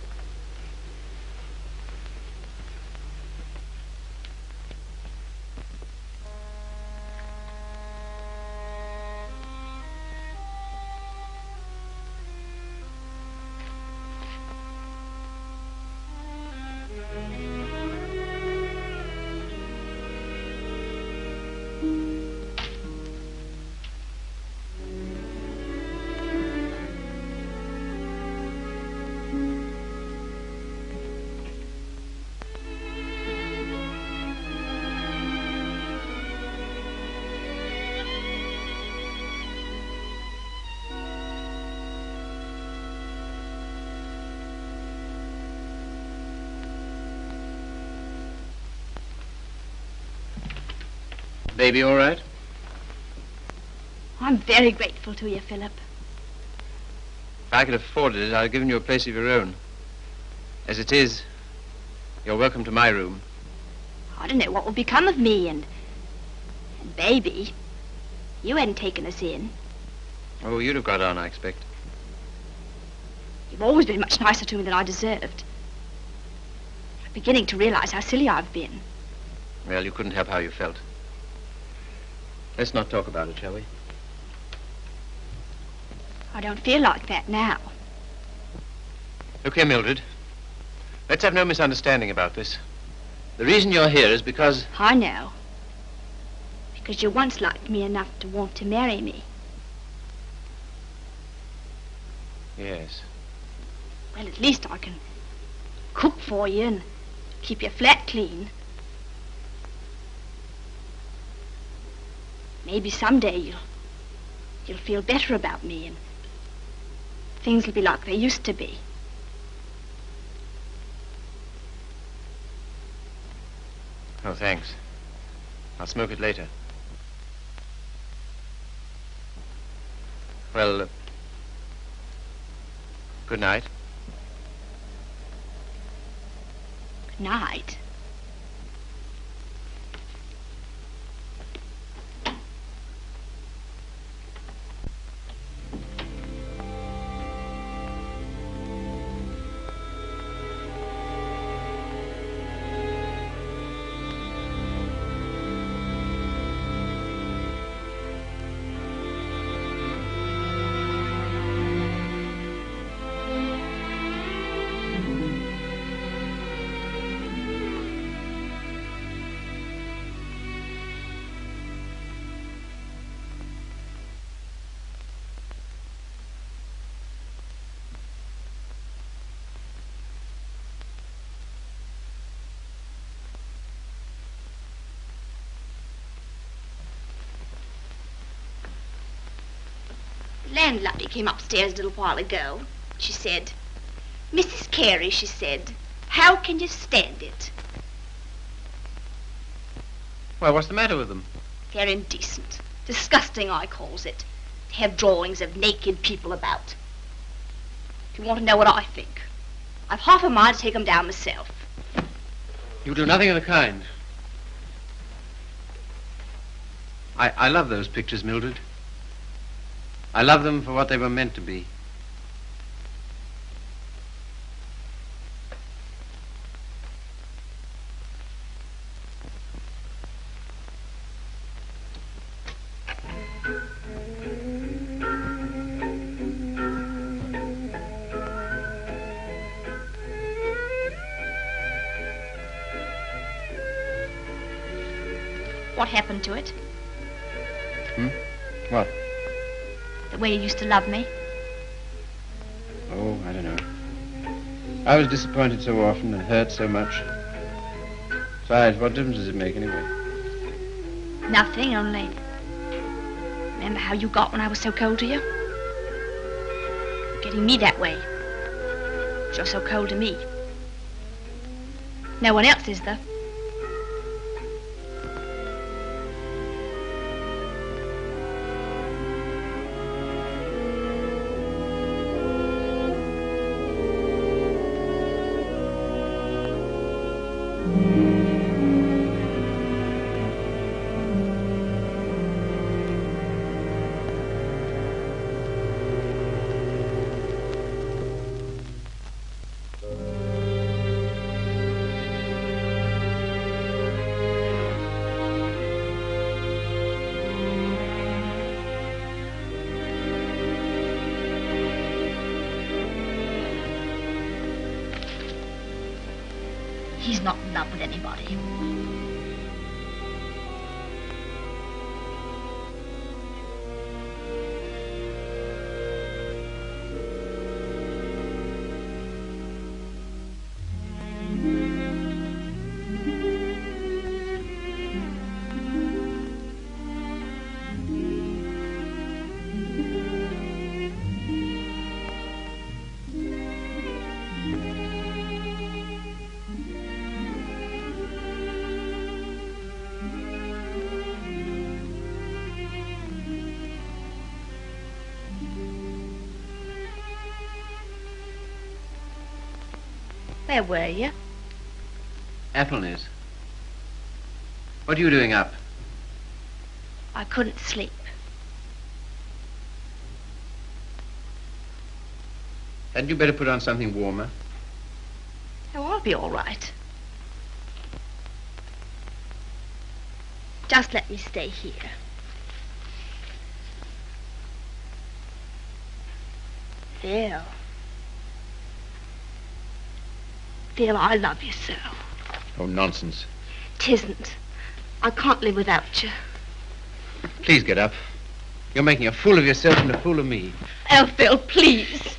Baby all right? I'm very grateful to you, Philip. If I could afford it, I'd have given you a place of your own. As it is, you're welcome to my room. I don't know what will become of me and baby. You hadn't taken us in. Oh, you'd have got on, I expect. You've always been much nicer to me than I deserved. I'm beginning to realize how silly I've been. Well, you couldn't help how you felt. Let's not talk about it, shall we? I don't feel like that now. Look here, Mildred. Let's have no misunderstanding about this. The reason you're here is because... I know. Because you once liked me enough to want to marry me. Yes. Well, at least I can cook for you and keep your flat clean. Maybe someday you'll feel better about me and things will be like they used to be. Oh, thanks. I'll smoke it later. Well, good night. Good night. Landlady came upstairs a little while ago. She said, "Mrs. Carey," she said, "how can you stand it?" Well, what's the matter with them? They're indecent. Disgusting, I calls it. To have drawings of naked people about. If you want to know what I think, I've half a mind to take them down myself. You do nothing of the kind. I love those pictures, Mildred. I love them for what they were meant to be. What happened to it? What? The way you used to love me? Oh, I don't know. I was disappointed so often and hurt so much. Besides, what difference does it make anyway? Nothing, only... Remember how you got when I was so cold to you? Getting me that way. You're so cold to me. No one else is, though. He's not in love with anybody. Where were you? Athelney's. What are you doing up? I couldn't sleep. Hadn't you better put on something warmer? Oh, I'll be all right. Just let me stay here. Phil. Phil, I love you so. Oh, nonsense. 'Tisn't. I can't live without you. Please get up. You're making a fool of yourself and a fool of me. Oh, Phil, please.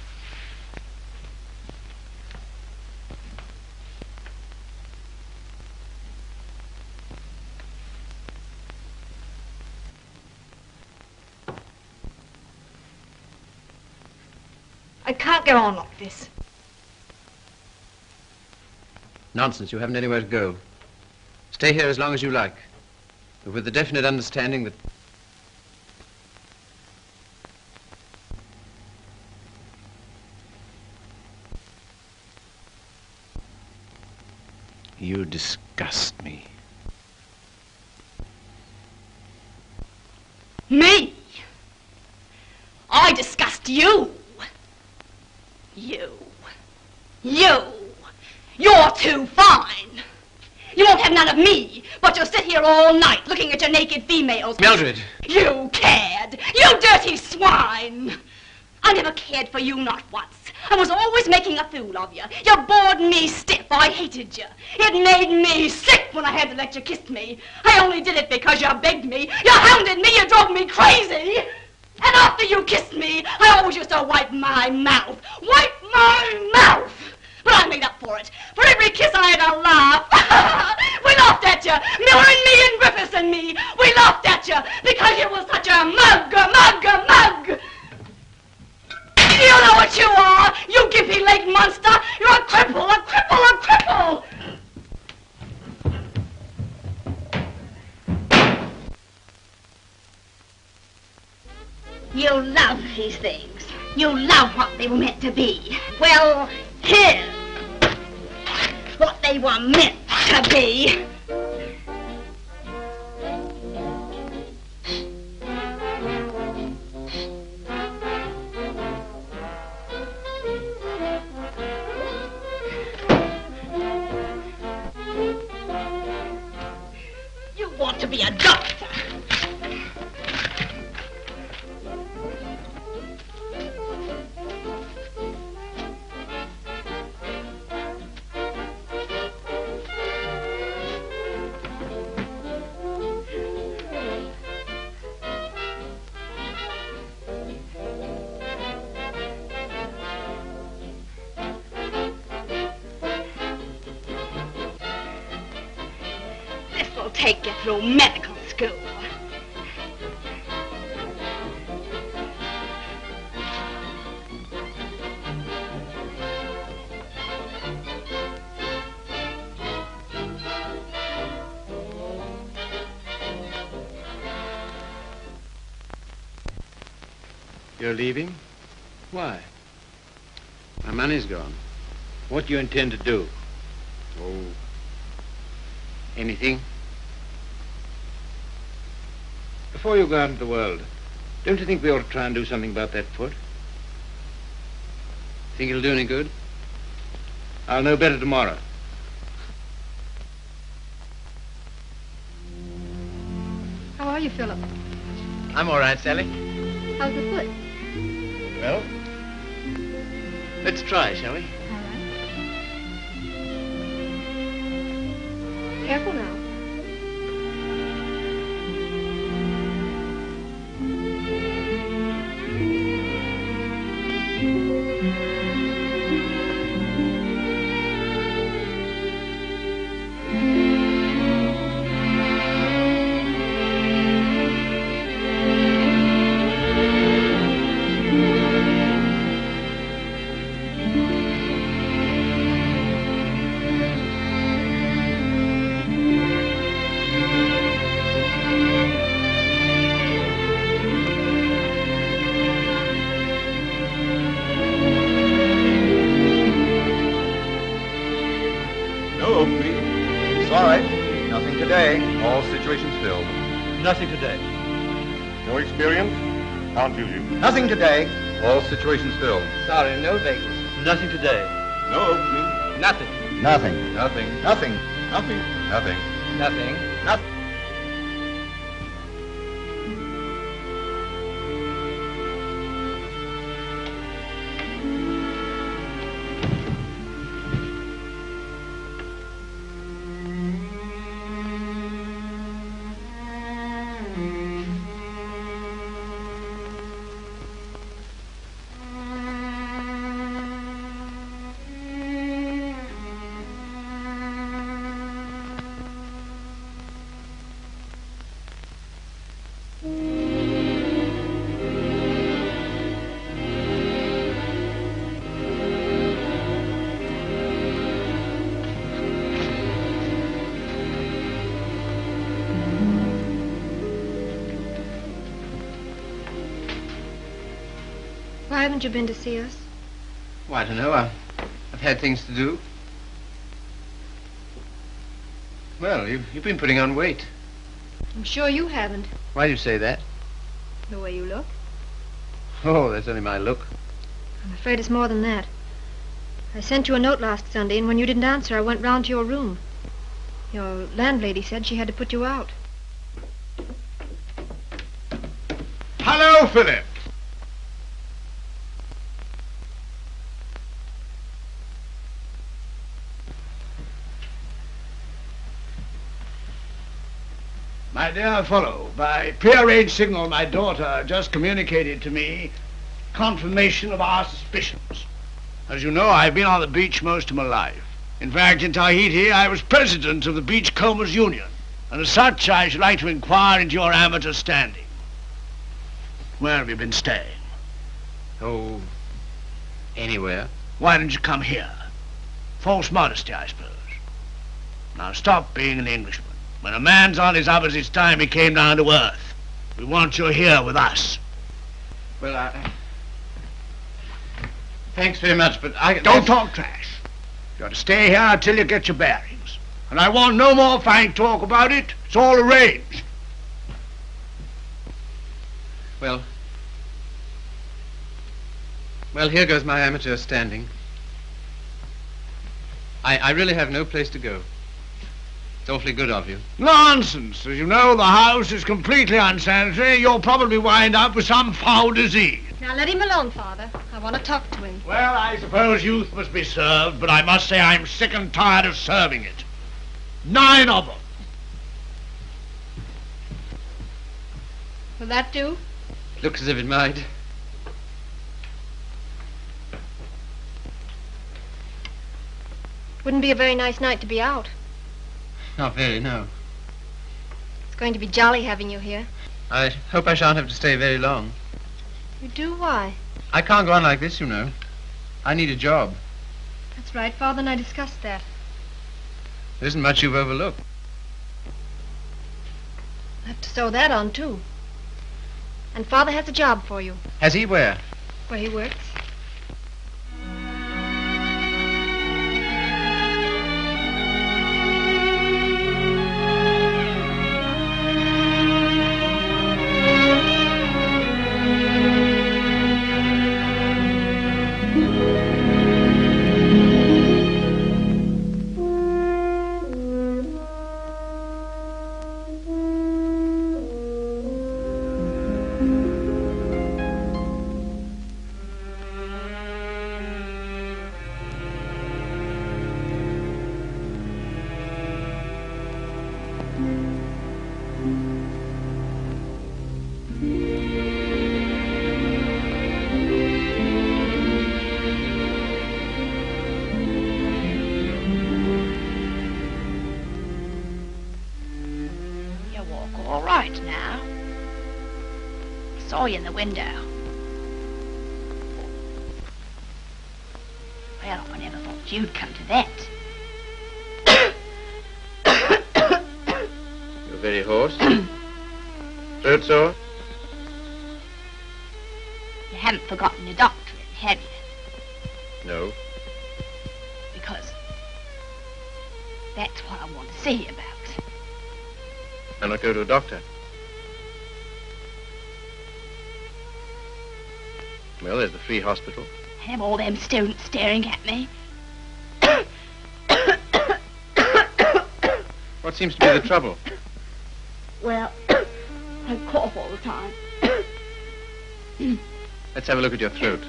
I can't go on like this. Nonsense. You haven't anywhere to go. Stay here as long as you like, but with the definite understanding that... You disgust me. Me? I disgust you. You. You're too fine. You won't have none of me, but you'll sit here all night looking at your naked females. Mildred! You cad! You dirty swine! I never cared for you, not once. I was always making a fool of you. You bored me stiff. I hated you. It made me sick when I had to let you kiss me. I only did it because you begged me. You hounded me. You drove me crazy. And after you kissed me, I always used to wipe my mouth. Wipe my mouth! But I made up for it. For every kiss I had to laugh. We laughed at you. Miller and me and Griffiths and me. We laughed at you because you were such a mug. You know what you are, you gimpy-legged monster. You're a cripple. You love these things. You love what they were meant to be. Well, here's what they were meant to be. You want to be a doctor. take you through medical school. You're leaving? Why? My money's gone. What do you intend to do? Oh, anything? Before you go out into the world, don't you think we ought to try and do something about that foot? Think it'll do any good? I'll know better tomorrow. How are you, Philip? I'm all right, Sally. How's the foot? Well, let's try, shall we? All right. Careful now. Nothing today. No experience? Can't use you. Nothing today. All situations filled. Sorry, no vacancy. Nothing today. No opening. Nothing. Nothing. Nothing. Nothing. Nothing. Nothing. Nothing. Nothing. Why haven't you been to see us? Well, I don't know. I've had things to do. Well, you've been putting on weight. I'm sure you haven't, Why do you say that? the way you look. Oh, that's only my look. I'm afraid it's more than that. I sent you a note last Sunday, and when you didn't answer, I went round to your room. Your landlady said she had to put you out. Hello, Philip. My dear fellow, by prearranged signal, my daughter just communicated to me confirmation of our suspicions. As you know, I've been on the beach most of my life. In fact, in Tahiti, I was president of the Beachcombers Union, and as such, I should like to inquire into your amateur standing. Where have you been staying? Oh, anywhere. Why didn't you come here? False modesty, I suppose. Now stop being an Englishman. When a man's on his uppers, it's time he came down to earth. We want you here with us. Well, thanks very much, but I... Don't talk trash. You ought to stay here until you get your bearings. And I want no more fine talk about it. It's all arranged. Well, here goes my amateur standing. I really have no place to go. It's awfully good of you. Nonsense. As you know, the house is completely unsanitary. You'll probably wind up with some foul disease. Now let him alone, Father. I want to talk to him. Well, I suppose youth must be served, but I must say I'm sick and tired of serving it. 9 of them. Will that do? Looks as if it might. Wouldn't be a very nice night to be out. Not very, no. going to be jolly having you here. I hope I shan't have to stay very long. You do? Why? I can't go on like this, you know. I need a job. That's right. Father and I discussed that. There isn't much you've overlooked. I have to sew that on, too. And Father has a job for you. Has he? Where? Where he works. In the window. Well, I never thought you'd come to that. You're very hoarse. Throat sore? You haven't forgotten your doctorate, have you? No. Because that's what I want to see you about. I'll not go to a doctor. Well, there's the free hospital. Have all them students staring at me. What seems to be the trouble? Well, I cough all the time. Let's have a look at your throat.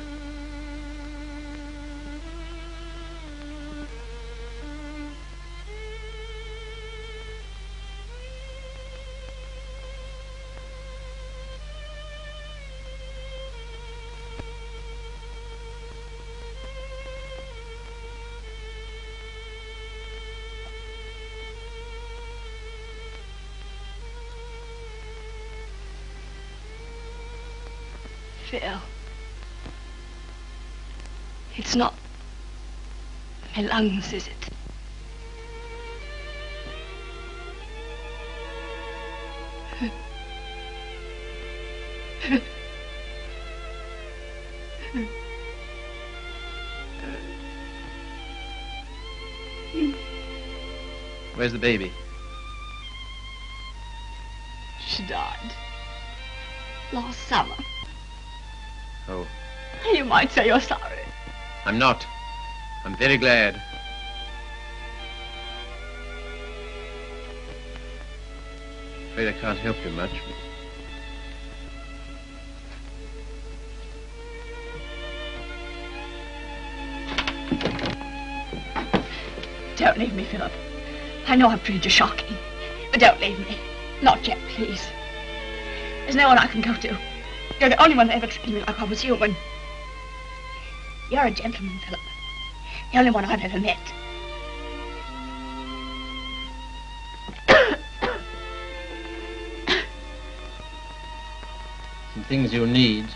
Phil, it's not my lungs, is it? Where's the baby? She died last summer. Oh. You might say you're sorry. I'm not. I'm very glad. Afraid I can't help you much. Don't leave me, Philip. I know I've treated you shocking, but don't leave me. Not yet, please. There's no one I can go to. You're the only one that ever treated me like I was human. You're a gentleman, Philip. The only one I've ever met. Some things you'll need.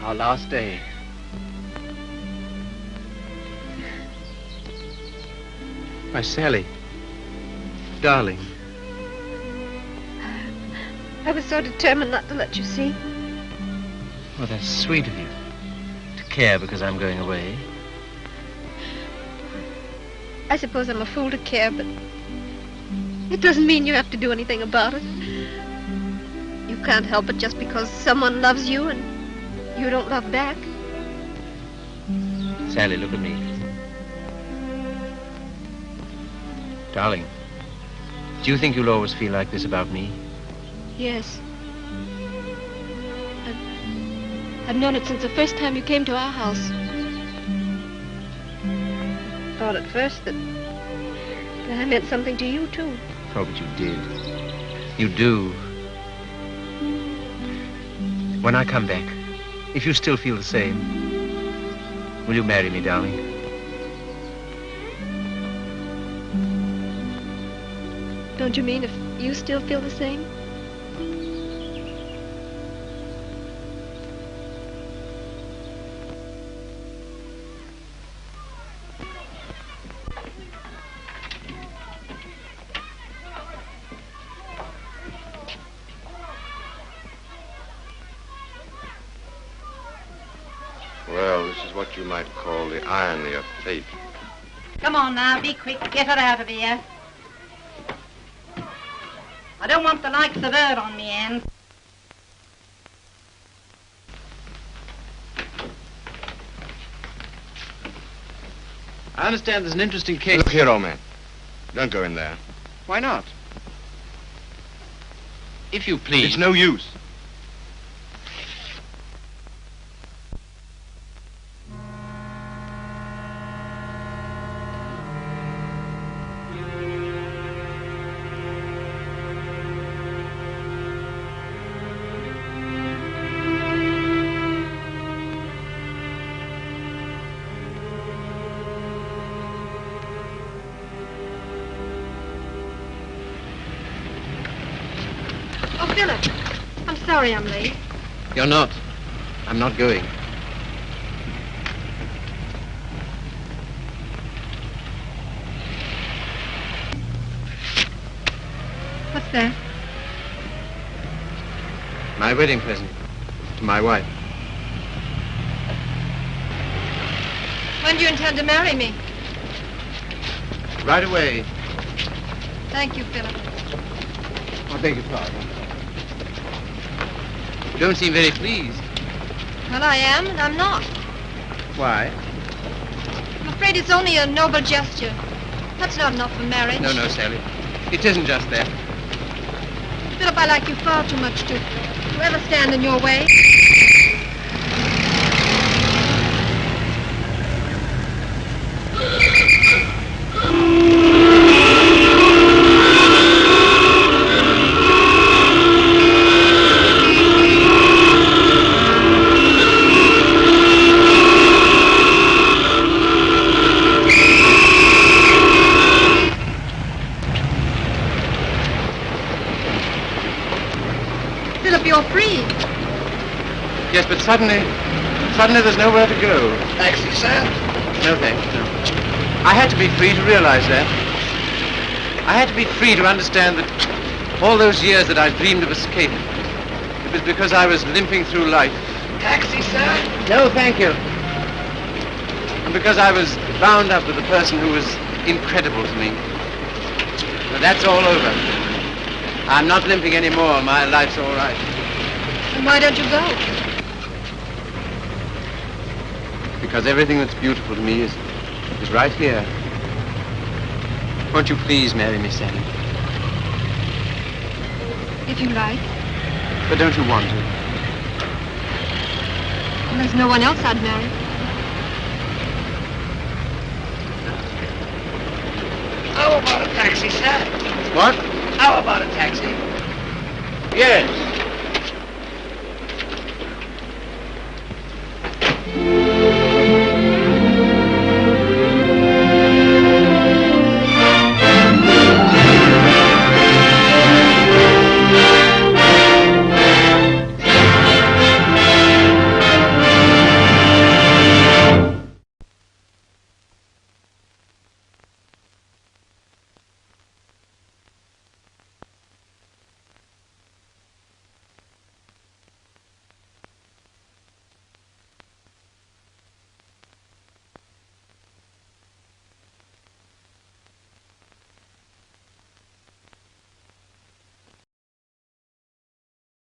Our last day. Why, Sally. Darling. I was so determined not to let you see. Well, that's sweet of you. To care because I'm going away. I suppose I'm a fool to care, but it doesn't mean you have to do anything about it. You can't help it just because someone loves you and you don't love back. Sally, look at me. Darling, do you think you'll always feel like this about me? Yes. I've known it since the first time you came to our house. Thought at first that I meant something to you, too. Oh, but you did. You do. When I come back, if you still feel the same, will you marry me, darling? Don't you mean if you still feel the same? Well, this is what you might call the irony of fate. Come on now, be quick. Get her out of here. I don't want the likes of her on me end. I understand there's an interesting case. Look here, old man. Don't go in there. Why not? If you please. It's no use. Sorry I'm late. You're not. I'm not going. What's that? My wedding present to my wife. When do you intend to marry me? Right away. Thank you, Philip. I beg your pardon. You don't seem very pleased. Well, I am, and I'm not. Why? I'm afraid it's only a noble gesture. That's not enough for marriage. No, Sally. It isn't just that. Philip, I like you far too much to ever stand in your way. Yes, but suddenly there's nowhere to go. Taxi, sir? No, thanks, no. I had to be free to realize that. I had to be free to understand that all those years that I dreamed of escape, it was because I was limping through life. Taxi, sir? No, thank you. And because I was bound up with a person who was incredible to me. But that's all over. I'm not limping anymore. My life's all right. And why don't you go? Because everything that's beautiful to me is right here. Won't you please marry me, Sally? If you like. But don't you want to? Well, there's no one else I'd marry. How about a taxi, sir? What? How about a taxi? Yes.